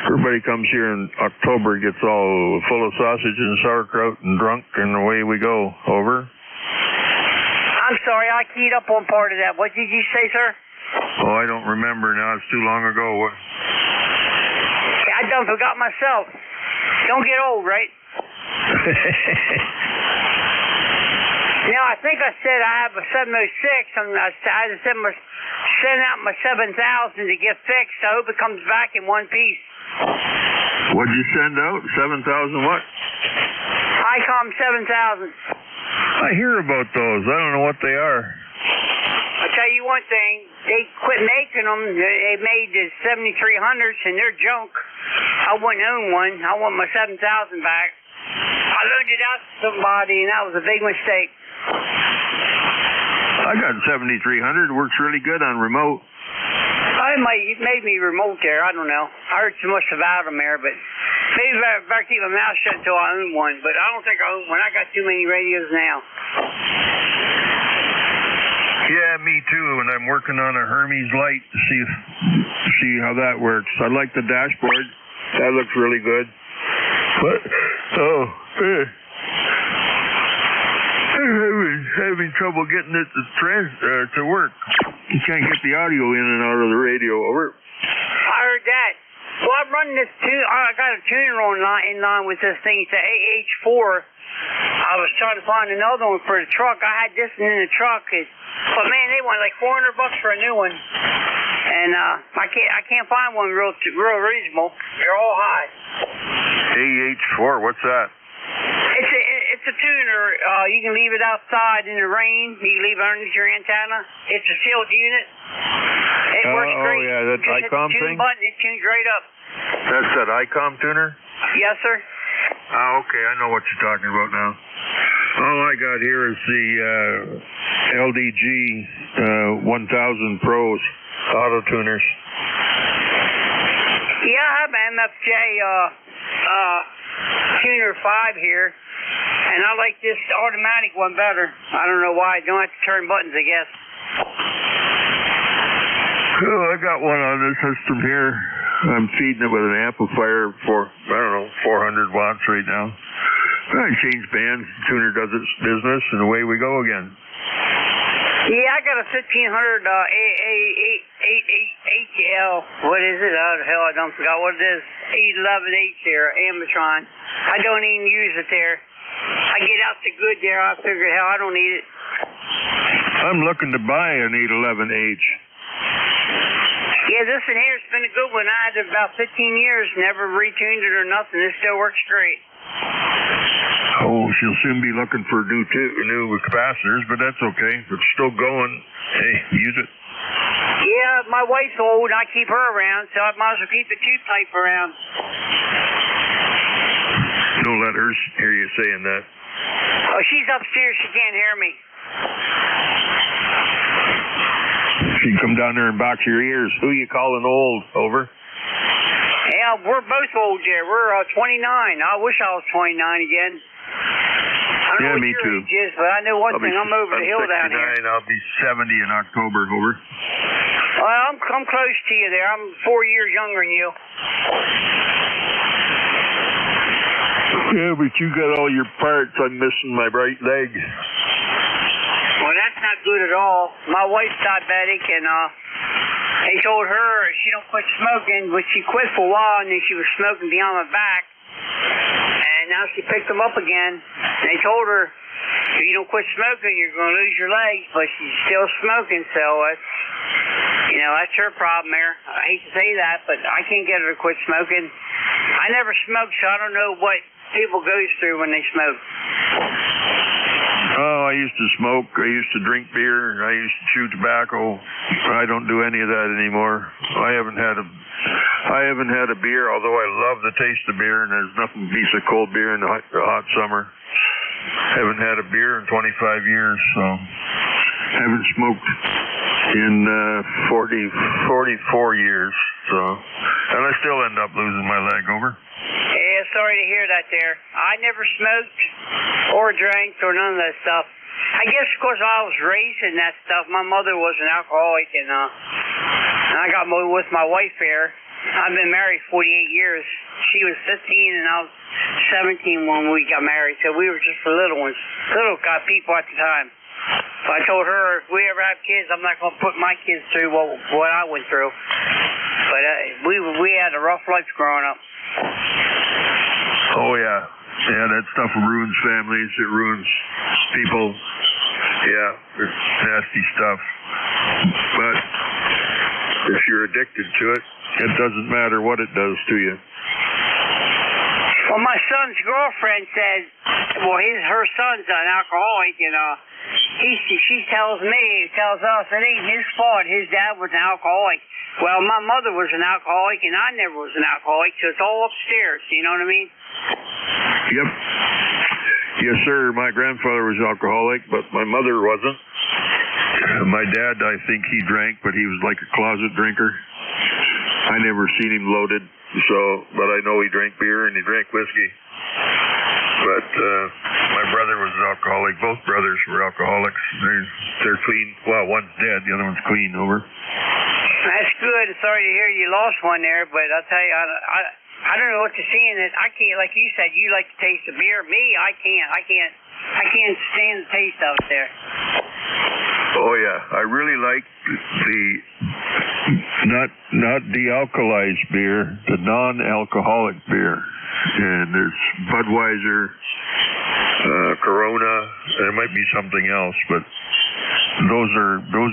Everybody comes here in October, gets all full of sausage and sauerkraut and drunk, and away we go. Over. I'm sorry, I keyed up on part of that. What did you say, sir? Oh, I don't remember now. It's too long ago. What? I done forgot myself. Don't get old, right? Now, I think I said I have a 706, and I had to send out my 7000 to get fixed. I hope it comes back in one piece. What'd you send out? 7,000 what? ICOM 7000. I hear about those. I don't know what they are. I'll tell you one thing. They quit making them. They made the 7300s, and they're junk. I wouldn't own one. I want my 7000 back. I loaned it out to somebody, and that was a big mistake. I got 7300. Works really good on remote. I It made me remote there. I don't know. I heard so much about them there, but maybe I better keep my mouth shut until I own one. But I don't think I own one. I got too many radios now. Yeah, me too, and I'm working on a Hermes light to see how that works. I like the dashboard. That looks really good. But I'm having trouble getting it to work. You can't get the audio in and out of the radio. Over. I heard that. Well, I'm running this tune. I got a tuner in line with this thing. It's an AH4. I was trying to find another one for the truck. I had this one in the truck, but man, they want like $400 for a new one, and I can't find one real reasonable. They're all high. AH4, what's that? It's a tuner. You can leave it outside in the rain. You can leave it underneath your antenna. It's a sealed unit. It works great. Oh yeah, that ICOM thing. Button, it tunes right up. That's that ICOM tuner? Yes, sir. Oh, okay, I know what you're talking about now. All I got here is the LDG 1000 Pros auto tuners. Yeah, I have an MFJ tuner 5 here, and I like this automatic one better. I don't know why. I don't have to turn buttons, I guess. Oh, I got one on this system here. I'm feeding it with an amplifier for, 400 watts right now. I change bands, the tuner does its business, and away we go again. Yeah, I got a 1500 ATL. What is it? Oh, the hell, I don't forgot what it is. 811H there, Amatron. I don't even use it there. I get out the good there. I figure, hell, I don't need it. I'm looking to buy an 811H. Yeah, this one here's been a good one. I had it about 15 years, never retuned it or nothing. It still works great. Oh, she'll soon be looking for new capacitors, but that's okay. If it's still going, hey, use it. Yeah, my wife's old. I keep her around, so I might as well keep the tube pipe around. Don't let her hear you saying that. Oh, she's upstairs. She can't hear me. She can come down there and box your ears. Who you calling old? Over. Yeah, we're both old there. We're 29. I wish I was 29 again. I don't know what me your too. age is, but I know one thing. I'm over the hill 69, down here. I'll be 70 in October. Over. Well, I'm close to you there. I'm 4 years younger than you. Yeah, but you got all your parts. I'm missing my right leg. Well, that's not good at all. My wife's diabetic, and they told her she don't quit smoking, but she quit for a while, and then she was smoking behind my back, and now she picked them up again. And they told her, if you don't quit smoking, you're going to lose your legs, but she's still smoking, so that's her problem there. I hate to say that, but I can't get her to quit smoking. I never smoked, so I don't know what people go through when they smoke. Oh, I used to smoke. I used to drink beer. I used to chew tobacco. I don't do any of that anymore. I haven't had a beer, although I love the taste of beer, and there's nothing beats a cold beer in the hot summer. Haven't had a beer in 25 years, so haven't smoked in 44 years. So, and I still end up losing my leg. Over. Yeah, sorry to hear that there. I never smoked or drank or none of that stuff. I guess because I was raised in that stuff. My mother was an alcoholic, and I got with my wife here. I've been married 48 years. She was 15 and I was 17 when we got married, so we were just little people at the time. So I told her, if we ever have kids, I'm not going to put my kids through what I went through. But we had a rough life growing up. Oh, yeah. Yeah, that stuff ruins families. It ruins people. Yeah, it's nasty stuff. But if you're addicted to it, it doesn't matter what it does to you. Well, my son's girlfriend said, her son's an alcoholic, and she tells us it ain't his fault. His dad was an alcoholic. Well, my mother was an alcoholic, and I never was an alcoholic, so it's all upstairs. You know what I mean? Yep. Yes, sir. My grandfather was alcoholic, but my mother wasn't. My dad, I think he drank, but he was like a closet drinker. I never seen him loaded, but I know he drank beer and he drank whiskey. But my brother was an alcoholic. Both brothers were alcoholics. They're clean. Well, one's dead. The other one's clean. Over. That's good. Sorry to hear you lost one there, but I'll tell you, I don't know what to see in it. I can't, like you said, you like to taste the beer. Me, I can't. I can't stand the taste of it there. Oh yeah, I really like the not de-alkalized beer, the non-alcoholic beer. And there's Budweiser, Corona. There might be something else, but those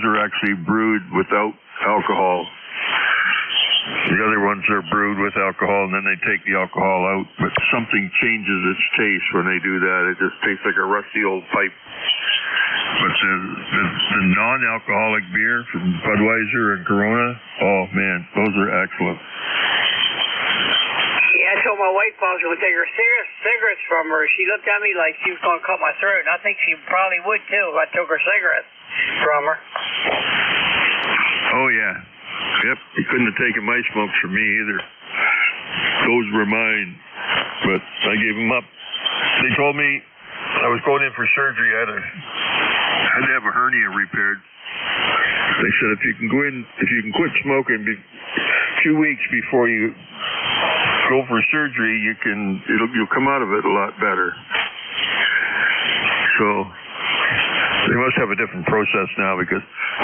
are actually brewed without alcohol. The other ones are brewed with alcohol, and then they take the alcohol out. But something changes its taste when they do that. It just tastes like a rusty old pipe. But the non-alcoholic beer from Budweiser and Corona, oh man, those are excellent. Yeah, I told my wife I was going to take her cigarettes from her. She looked at me like she was going to cut my throat, and I think she probably would too if I took her cigarettes from her. Oh yeah. Yep, you couldn't have taken my smokes from me either. Those were mine, but I gave them up. They told me I was going in for surgery. I had to have a hernia repaired. They said if you can quit smoking 2 weeks before you go for surgery, you'll come out of it a lot better. So they must have a different process now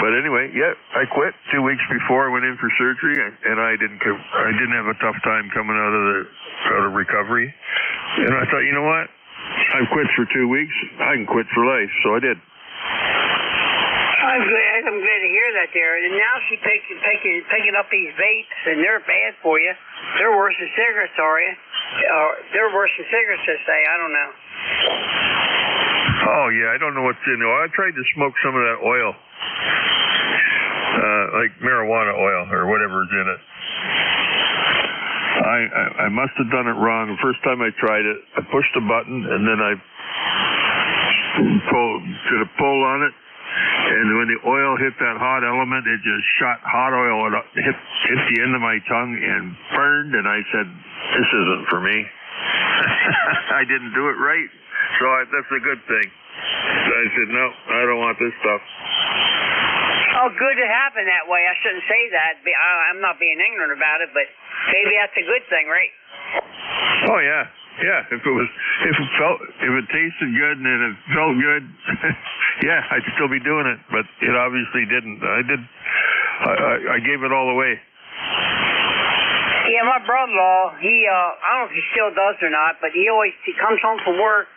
but anyway, yeah, I quit 2 weeks before I went in for surgery, and I didn't have a tough time coming out of recovery. And I thought, you know what? I've quit for 2 weeks. I can quit for life, so I did. I'm glad to hear that there. And now she's picking up these vapes, and they're bad for you. They're worse than cigarettes, are you? They're worse than cigarettes, they say. I don't know. Oh yeah, I don't know what's in there. I tried to smoke some of that oil, like marijuana oil or whatever's in it. I must have done it wrong. The first time I tried it, I pushed a button and then I did a pull on it, and when the oil hit that hot element, it just shot hot oil. It hit the end of my tongue and burned. And I said, "This isn't for me." I didn't do it right. So that's a good thing. So I said, no, I don't want this stuff. Oh, good it happened that way. I shouldn't say that. I'm not being ignorant about it, but maybe that's a good thing, right? Oh yeah, yeah. If it tasted good and it felt good, yeah, I'd still be doing it. But it obviously didn't. I gave it all away. Yeah, my brother-in-law, I don't know if he still does or not, but he comes home from work,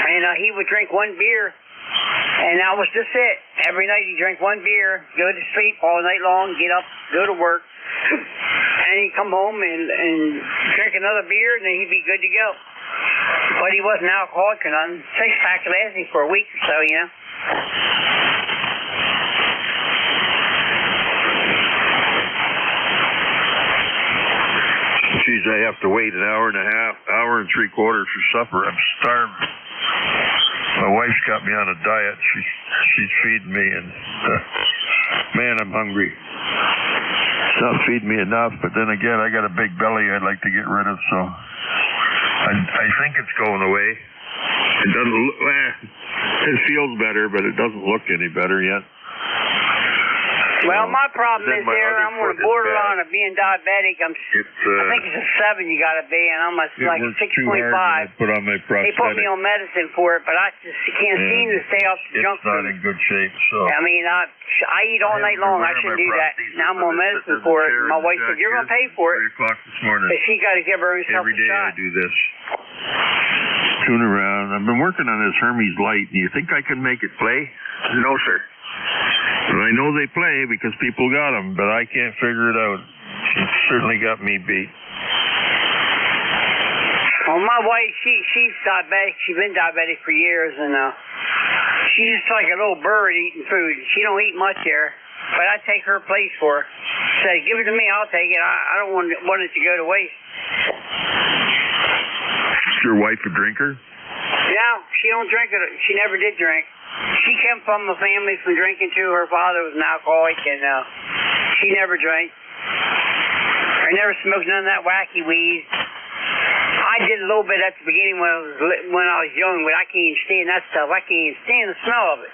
and he would drink one beer, and that was just it. Every night he'd drink one beer, go to sleep all night long, get up, go to work, and he'd come home and drink another beer, and then he'd be good to go. But he wasn't alcoholic or nothing. Six-pack lasted for a week or so, you know. Geez, I have to wait an hour and a half, hour and 3/4 for supper. I'm starved. My wife's got me on a diet. She's feeding me, and man, I'm hungry. It's not feeding me enough, but then again, I got a big belly I'd like to get rid of, so I think it's going away. It doesn't look, it feels better, but it doesn't look any better yet. Well, my problem is there, I'm on the borderline of being diabetic. I think it's a 7 you got to be, and I'm like 6.5. Put on my prosthetic. They put me on medicine for it, but I just can't seem to stay off the junk food. It's not in good shape, so. I mean, I eat all night long. I shouldn't do that. Now I'm on medicine for it. My wife said, you're going to pay for it. 3 o'clock this morning. But she got to give her herself a shot. Every day I do this. Tune around. I've been working on this Hermes light. Do you think I can make it play? No, sir. And I know they play because people got them, but I can't figure it out. It certainly got me beat. Well, my wife, she's diabetic. She's been diabetic for years, and she's just like a little bird eating food. She don't eat much here, but I take her place for her. Say, give it to me, I'll take it. I don't want it to go to waste. Is your wife a drinker? No, she don't drink it. She never did drink. She came from a family from drinking too. Her father was an alcoholic, and she never drank. I never smoked none of that wacky weed. I did a little bit at the beginning when I was young, but I can't even stand that stuff. I can't even stand the smell of it.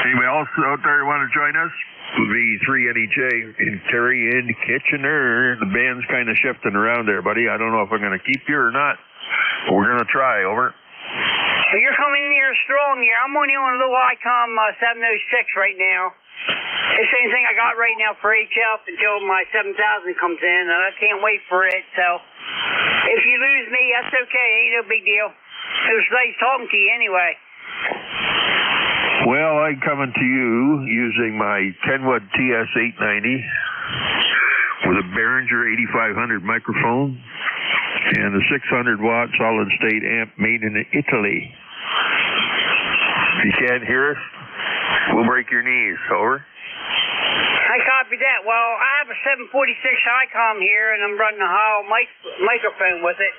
Anybody else out there want to join us? V3NEJ in Terry and Kitchener. The band's kind of shifting around there, buddy. I don't know if I'm going to keep you or not, but we're going to try. Over. So you're coming in here strong here. I'm only on a little ICOM 706 right now. It's the same thing I got right now for HF until my 7,000 comes in, and I can't wait for it. So if you lose me, that's okay. Ain't no big deal. It was nice talking to you anyway. Well, I'm coming to you using my Kenwood TS890 with a Behringer 8500 microphone and a 600-watt solid-state amp made in Italy. If you can't hear us, we'll break your knees. Over. I copy that. Well, I have a 746 ICOM here, and I'm running a hollow microphone with it.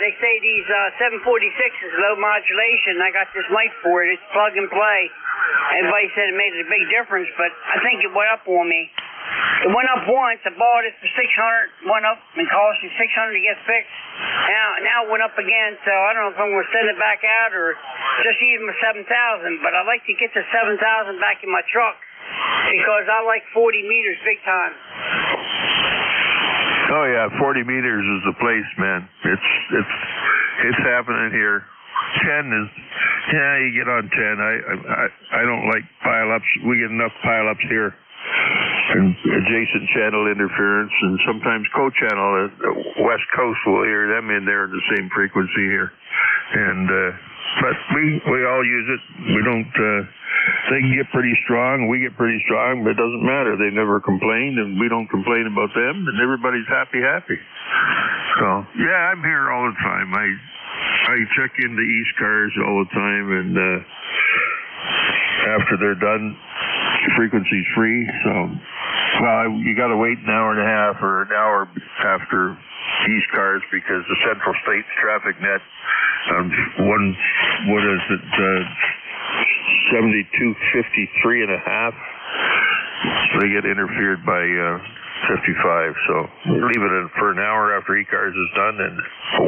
They say these 746 is low modulation. I got this mic for it. It's plug and play. Everybody said it made a big difference, but I think it went up on me. It went up once. I bought it for $600. Went up and cost me $600 to get fixed. Now it went up again. So I don't know if I'm going to send it back out or just use my 7,000. But I'd like to get the 7,000 back in my truck because I like 40 meters big time. Oh yeah, 40 meters is the place, man. It's happening here. 10 is, yeah, you get on 10. I don't like pile-ups. We get enough pile-ups here. And adjacent channel interference, and sometimes co-channel. West Coast will hear them in there in the same frequency here. And but we all use it. We don't. They can get pretty strong. We get pretty strong, but it doesn't matter. They never complained, and we don't complain about them, and everybody's happy. So yeah, I'm here all the time. I check into ECARS all the time, and after they're done, frequency's free. So, well, you got to wait an hour and a half or an hour after ECARS because the Central States Traffic Net, what is it, 7253 and a half. They get interfered by 55. So leave it for an hour after ECARS is done, and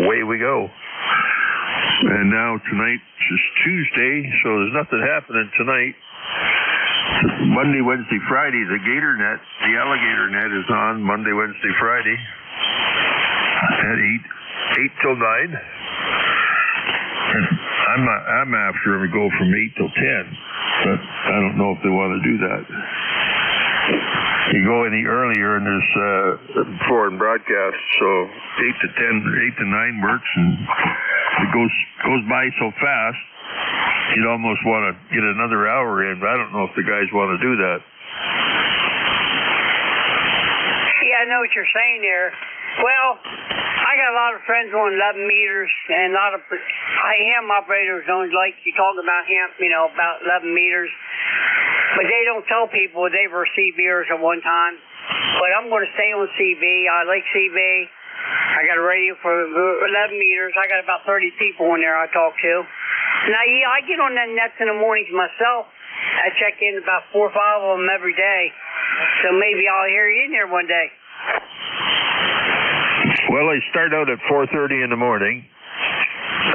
away we go. And now tonight is Tuesday, so there's nothing happening tonight. Monday, Wednesday, Friday, the Gator Net, the Alligator Net is on Monday, Wednesday, Friday at 8 till 9. And I'm after them to go from 8 till 10, but I don't know if they want to do that. You go any earlier and there's foreign broadcasts, so 8 to 10, 8 to 9 works, and it goes by so fast. You'd almost want to get another hour in, but I don't know if the guys want to do that. Yeah, I know what you're saying there. Well, I got a lot of friends on 11 meters, and a lot of ham operators don't like you talk about ham, about 11 meters. But they don't tell people they were CBers at one time. But I'm going to stay on CB. I like CB. I got a radio for 11 meters. I got about 30 people in there I talk to. Now, yeah, I get on that nets in the mornings myself. I check in about 4 or 5 of them every day. So maybe I'll hear you in there one day. Well, I start out at 4:30 in the morning.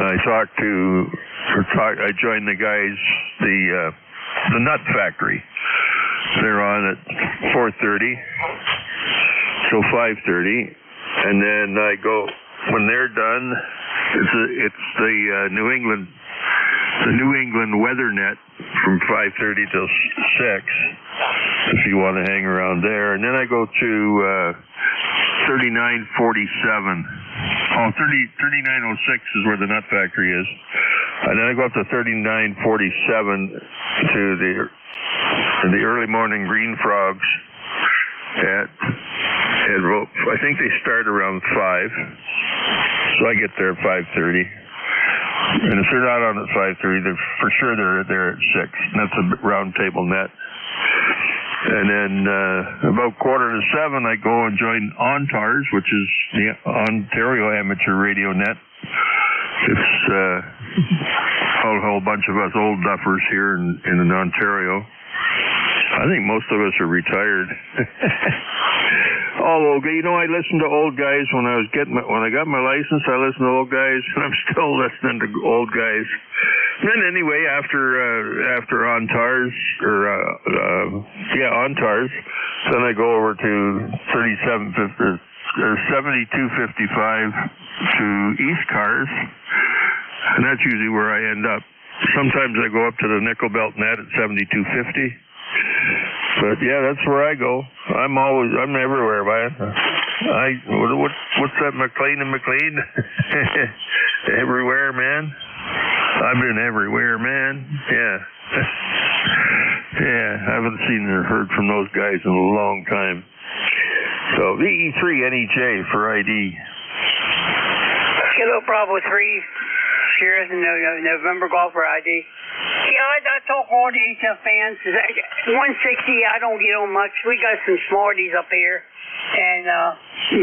I joined the guys, the Nut Factory. They're on at 4:30 till 5:30, and then I go when they're done. It's the New England Weather Net from 5:30 till 6. If you want to hang around there, and then I go to 3947. 3906 is where the Nut Factory is. And then I go up to 3947 to the early morning Green Frogs at I think they start around 5. So I get there at 5:30. And if they're not on at 5:30, for sure they're there at 6. And that's a round table net. And then about 6:45, I go and join ONTARS, which is the Ontario Amateur Radio Net. It's a whole bunch of us old duffers here in Ontario. I think most of us are retired. Although, you know, I listened to old guys when I got my license. I listened to old guys, and I'm still listening to old guys. And then anyway, after ONTARS ONTARS, then I go over to 7255 to ECARS, and that's usually where I end up. Sometimes I go up to the nickel belt net at 7250. But yeah, that's where I go. I'm everywhere, man. What's that, McLean and McLean? Everywhere, man. I've been everywhere, man. Yeah. Yeah, I haven't seen or heard from those guys in a long time. So VE3 NEJ for ID. Kilo Bravo 3, Sierra November Golf for ID. Yeah, I talk all the HF fans. 160, I don't get on much. We got some smarties up here, and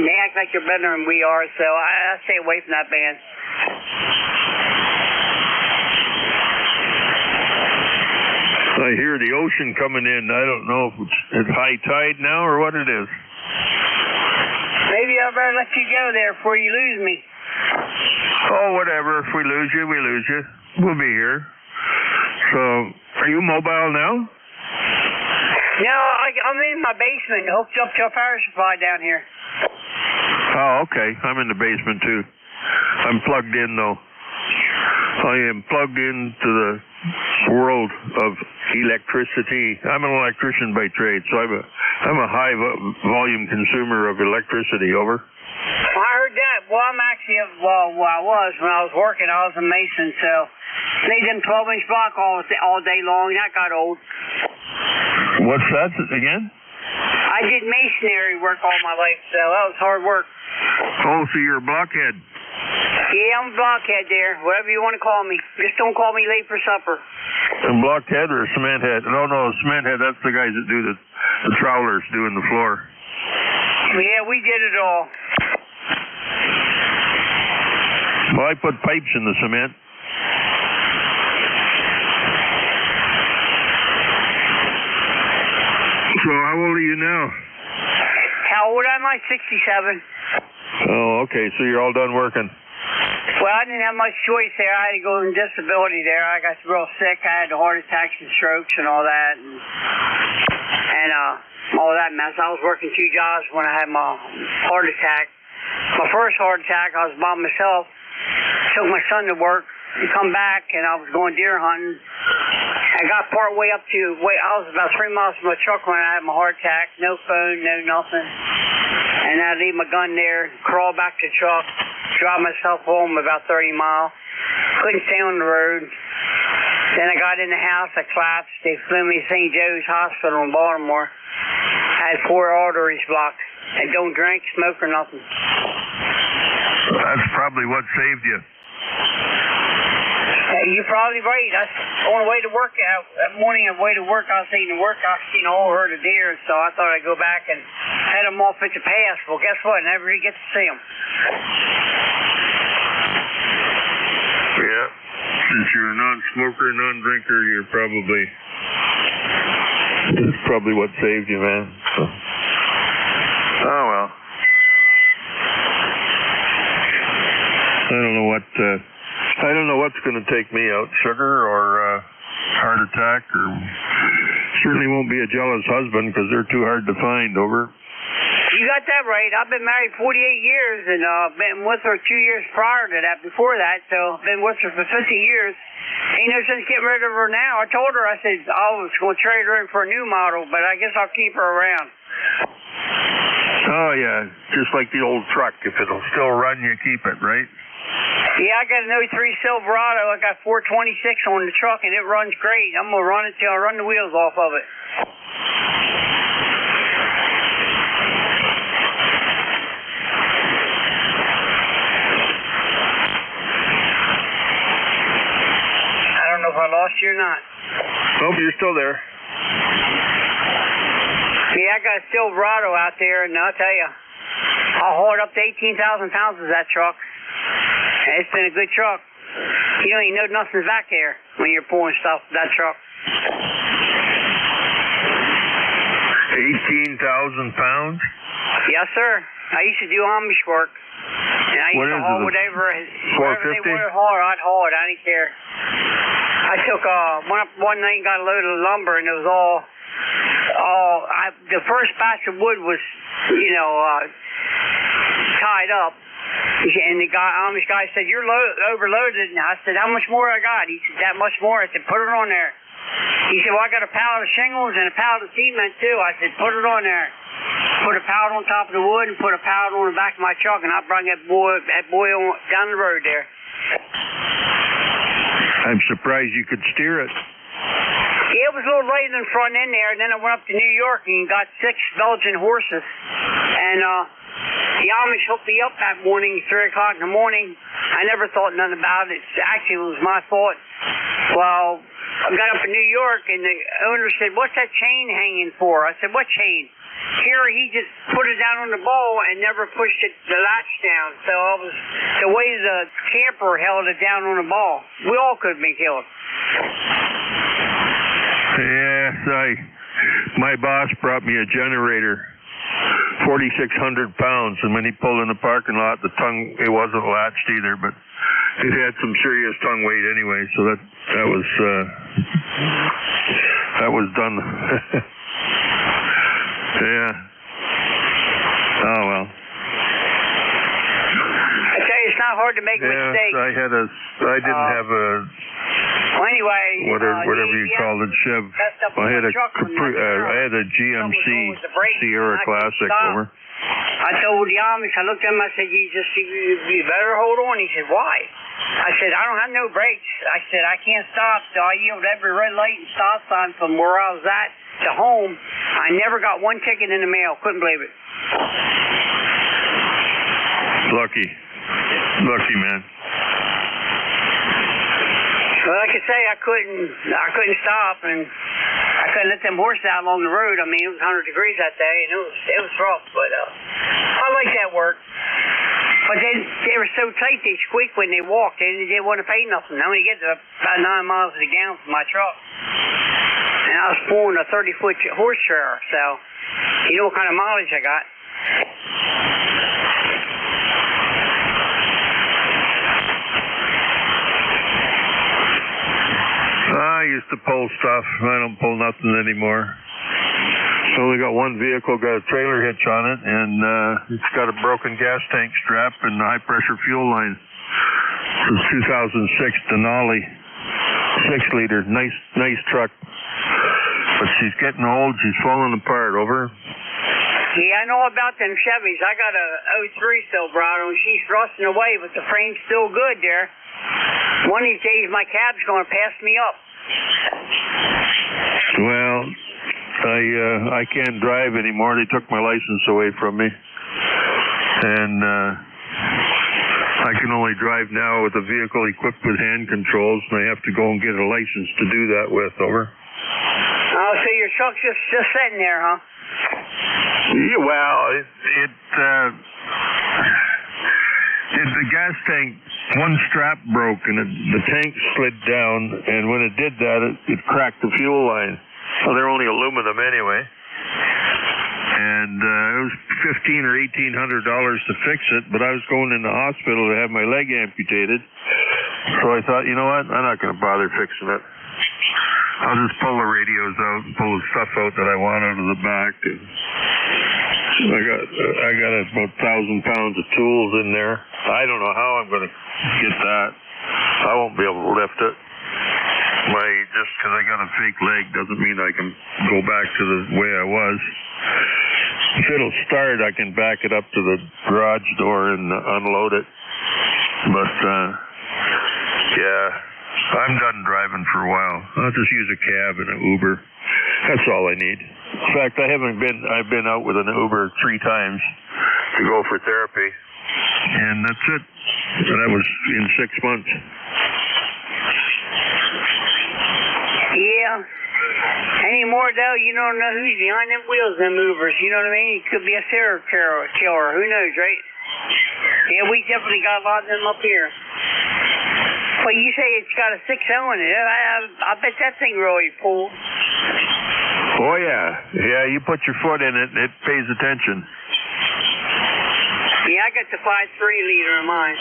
they act like they're better than we are, so I stay away from that band. I hear the ocean coming in. I don't know if it's high tide now or what it is. Maybe I better let you go there before you lose me. Oh, whatever. If we lose you, we lose you. We'll be here. So, are you mobile now? No, I'm in my basement, hooked up to a power supply down here. Oh, okay. I'm in the basement too. I'm plugged in though. I am plugged into the world of electricity. I'm an electrician by trade, so I'm a high volume consumer of electricity. Over. I heard that. Well, I'm actually, when I was working, I was a mason, so they did 12-inch block all day long. That got old. What's that again? I did masonry work all my life, so that was hard work. Oh, so you're a blockhead. Yeah, I'm a blockhead there, whatever you want to call me. Just don't call me late for supper. A blockhead or a cement head? No, cement head, that's the guys that do the trowelers doing the floor. Yeah, we did it all. Well, I put pipes in the cement. So how old are you now? How old am I? 67. Oh, okay. So you're all done working. Well, I didn't have much choice there. I had to go on disability there. I got real sick. I had heart attacks and strokes and all that, and all that mess. I was working 2 jobs when I had my heart attack. My first heart attack, I was by myself. Took my son to work and come back, and I was going deer hunting. I got part way up to, I was about 3 miles from my truck when I had my heart attack. No phone, no nothing. And I'd leave my gun there, crawl back to the truck, drive myself home about 30 miles. Couldn't stay on the road. Then I got in the house, I collapsed. They flew me to St. Joe's Hospital in Baltimore. I had 4 arteries blocked. I don't drink, smoke, or nothing. That's probably what saved you. You're probably right. On the way to work, that morning on the way to work, I was eating to work. I seen a whole herd of deer, so I thought I'd go back and head them off at the pass. Well, guess what? I never get to see them. Yeah. Since you're a non-smoker, non-drinker, that's probably what saved you, man. So. Oh, well. I don't know what's going to take me out, sugar or heart attack, or certainly won't be a jealous husband because they're too hard to find. Over. You got that right. I've been married 48 years and been with her 2 years prior to that, before that, so been with her for 50 years. Ain't no sense getting rid of her now. I told her, I said, I was going to trade her in for a new model, but I guess I'll keep her around. Oh, yeah, just like the old truck. If it'll still run, you keep it, right? Yeah, I got an 03 Silverado. I got 426 on the truck, and it runs great. I'm going to run it till I run the wheels off of it. I don't know if I lost you or not. Nope, you're still there. Yeah, I got a Silverado out there, and I'll tell you, I'll haul it up to 18,000 pounds with that truck. It's been a good truck. You don't even know nothing's back there when you're pulling stuff with that truck. 18,000 pounds? Yes, sir. I used to do Amish work. And I used to haul whatever they wanted to haul, I'd haul it. I didn't care. I took went up one night and got a load of lumber, and it was all the first batch of wood was, tied up. And the Amish guy said, "You're overloaded." And I said, "How much more I got?" He said, "That much more." I said, "Put it on there." He said, "Well, I got a pallet of shingles and a pallet of cement too." I said, "Put it on there." Put a pallet on top of the wood and put a pallet on the back of my truck, and I brought that boy on down the road there. I'm surprised you could steer it. Yeah, it was a little late in the front end there, and then I went up to New York and got 6 Belgian horses. And the Amish hooked me up that morning, 3 o'clock in the morning. I never thought nothing about it. Actually, it was my fault. Well, I got up in New York, and the owner said, "What's that chain hanging for?" I said, "What chain?" Here, he just put it down on the bowl and never pushed the latch down. So it was the way the camper held it down on the ball. We all could have been killed. Yes, my boss brought me a generator, 4,600 pounds, and when he pulled in the parking lot, it wasn't latched either, but it had some serious tongue weight anyway, so that was done. Yeah. Oh well. I tell you, it's not hard to make mistakes. I didn't have a. Well, anyway, whatever you call it, Chev. I had a GMC Sierra Classic over. I told the Amish, I looked at him, I said, you better hold on. He said, "Why?" I said, "I don't have no brakes." I said, "I can't stop." So I yelled every red light and stop sign from where I was at to home. I never got one ticket in the mail. Couldn't believe it. Lucky, man. Well, like I say, I couldn't stop, and I couldn't let them horses out along the road. I mean, it was 100 degrees that day, and it was rough. But I like that work. But they were so tight, they squeak when they walked. They didn't want to pay nothing. I only get to about 9 miles to the gallon from my truck. And I was pulling a 30-foot horse trailer, so you know what kind of mileage I got. I used to pull stuff. I don't pull nothing anymore. So only got one vehicle, got a trailer hitch on it, and it's got a broken gas tank strap and a high-pressure fuel line. It's a 2006 Denali 6-liter, nice truck. But she's getting old. She's falling apart. Over. Yeah, I know about them Chevys. I got a 03 Silverado, and she's rusting away, but the frame's still good there. One of these days, my cab's going to pass me up. Well, I can't drive anymore. They took my license away from me, and I can only drive now with a vehicle equipped with hand controls, and I have to go and get a license to do that with. Over. Oh, so your truck's just sitting there, huh? Yeah, well, the gas tank, one strap broke, and the tank slid down, and when it did that, it cracked the fuel line. Well, they're only aluminum anyway. And it was $1,500 or $1,800 to fix it, but I was going in the hospital to have my leg amputated. So I thought, you know what, I'm not going to bother fixing it. I'll just pull the radios out and pull the stuff out that I want out of the back. And I got about 1,000 pounds of tools in there. I don't know how I'm going to get that. I won't be able to lift it. Just because I got a fake leg doesn't mean I can go back to the way I was. If it'll start, I can back it up to the garage door and unload it. But, yeah, I'm done driving for a while. I'll just use a cab and an Uber. That's all I need. In fact, I've been out with an Uber 3 times to go for therapy. And that's it. And that was in 6 months. Yeah. Anymore, though, you don't know who's behind them wheels, them movers. You know what I mean? It could be a serial killer. Who knows, right? Yeah, we definitely got a lot of them up here. Well, you say it's got a 6.0 in it. I bet that thing really pulls. Oh, yeah. Yeah, you put your foot in it, it pays attention. Yeah, I got the 5.3 liter in mine.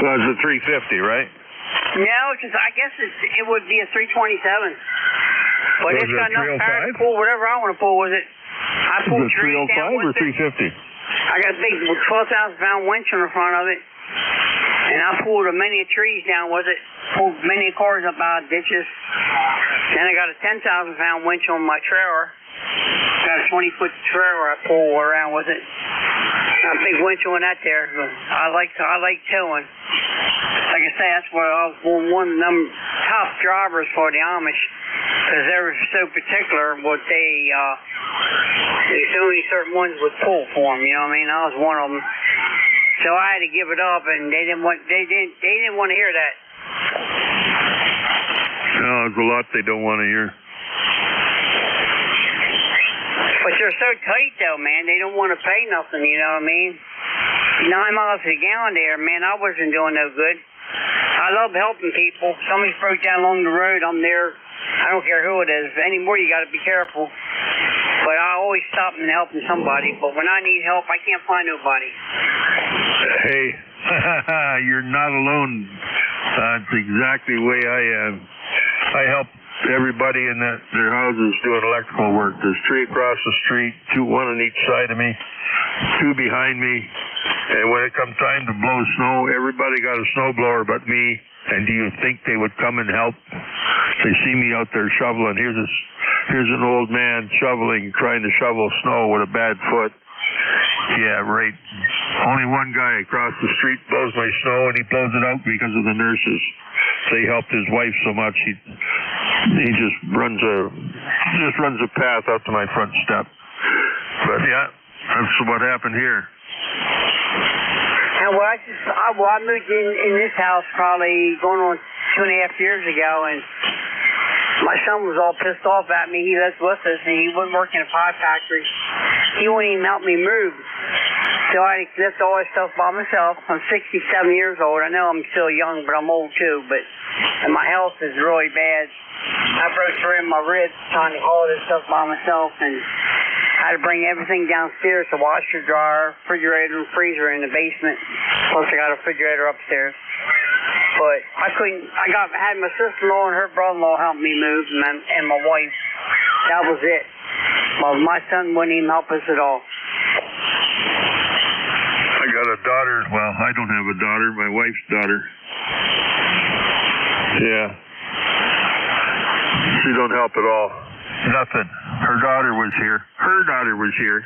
Well, it's a 350, right? No, I guess it would be a 327. But Was it's it got a enough power to 305? pull whatever I want to pull with it. I Is pulled it trees down 305 or with it. 350? I got a big 12,000 pound winch on the front of it. And I pulled a many trees down with it. Pulled many cars up out of ditches. Then I got a 10,000 pound winch on my trailer. Got a 20-foot trailer I pull around with it. Got a big winch on that there. I like towing. Like I say, that's what I was one of them top drivers for the Amish, because they were so particular what there's only certain ones would pull for them. You know what I mean? I was one of them. So I had to give it up, and they didn't want to hear that. No, there's a lot they don't want to hear. But they're so tight, though, man. They don't want to pay nothing, you know what I mean? 9 miles a gallon there, man, I wasn't doing no good. I love helping people. Somebody's broke down along the road, I'm there. I don't care who it is. Anymore, you got to be careful. But I always stop and helping somebody. But when I need help, I can't find nobody. Hey, you're not alone. That's exactly the way I am. I help everybody in their houses doing electrical work. There's 3 across the street, 1 on each side of me, 2 behind me. And when it comes time to blow snow, everybody got a snowblower but me. And do you think they would come and help? They see me out there shoveling. Here's an old man shoveling, trying to shovel snow with a bad foot. Yeah, right. Only one guy across the street blows my snow, and he blows it out because of the nurses. They helped his wife so much. He just runs a path up to my front step. But yeah, that's what happened here. And I moved in this house probably going on 2.5 years ago, and my son was all pissed off at me. He lives with us, and he wouldn't work in a pie factory. He wouldn't even help me move. So I lift all this stuff by myself. I'm 67 years old. I know I'm still young, but I'm old too. And my health is really bad. I broke through my ribs trying to haul this stuff by myself, and I had to bring everything downstairs, the washer, dryer, refrigerator, and freezer in the basement. Plus I got a refrigerator upstairs. But I couldn't. I had my sister-in-law and her brother-in-law help me move, and my wife. That was it. Well, my son wouldn't even help us at all. I got a daughter. Well, I don't have a daughter. My wife's daughter. Yeah. She don't help at all. Nothing. Her daughter was here.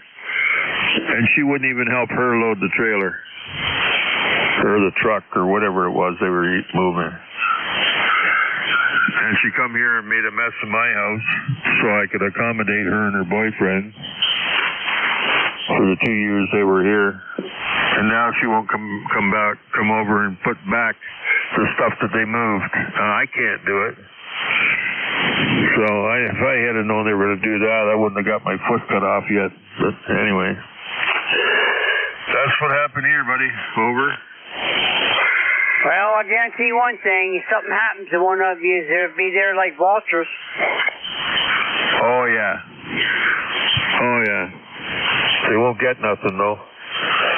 And she wouldn't even help her load the trailer. Or the truck, or whatever it was they were moving. And she come here and made a mess of my house so I could accommodate her and her boyfriend for the 2 years they were here. And now she won't come over and put back the stuff that they moved. I can't do it. So if I had known they were going to do that, I wouldn't have got my foot cut off yet. But anyway, that's what happened here, buddy. Over. Well, I guarantee you one thing. If something happens to one of you, they'll be there like vultures. Oh, yeah. They won't get nothing, though.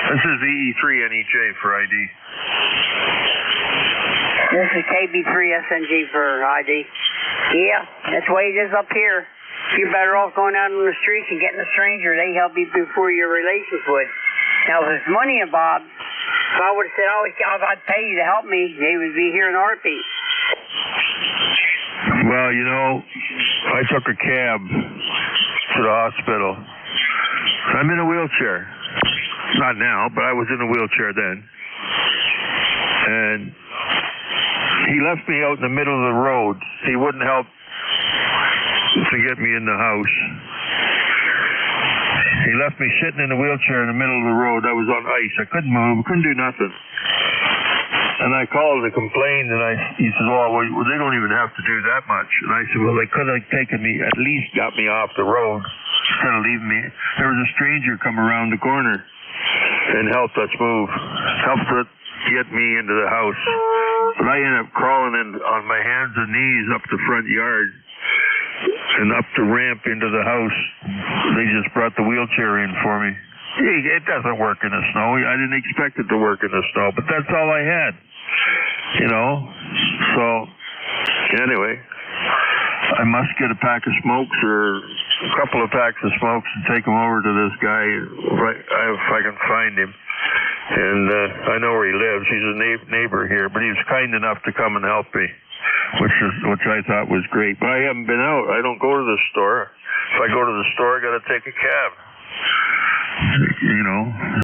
This is the E3 NEJ for ID. This is KB3SNG for ID. Yeah, that's the way it is up here. You're better off going out on the streets and getting a stranger. They help you before your relations would. Now, if there's money involved, if I would have said, I'd pay you to help me, they would be here in a heartbeat. Well, you know, I took a cab to the hospital. I'm in a wheelchair. Not now, but I was in a wheelchair then. And he left me out in the middle of the road. He wouldn't help to get me in the house. He left me sitting in a wheelchair in the middle of the road. I was on ice. I couldn't move. Couldn't do nothing. And I called and complained, and he said, well, they don't even have to do that much. And I said, well, they could have taken me, at least got me off the road instead of leaving me. There was a stranger come around the corner and helped us move. get me into the house. But I ended up crawling in on my hands and knees up the front yard and up the ramp into the house. They just brought the wheelchair in for me. It doesn't work in the snow. I didn't expect it to work in the snow, but that's all I had, you know. So, anyway, I must get a pack of smokes or a couple of packs of smokes and take them over to this guy, if I can find him. And I know where he lives. He's a neighbor here, but he was kind enough to come and help me, which I thought was great. But I haven't been out. I don't go to the store. If I go to the store, I got to take a cab. You know,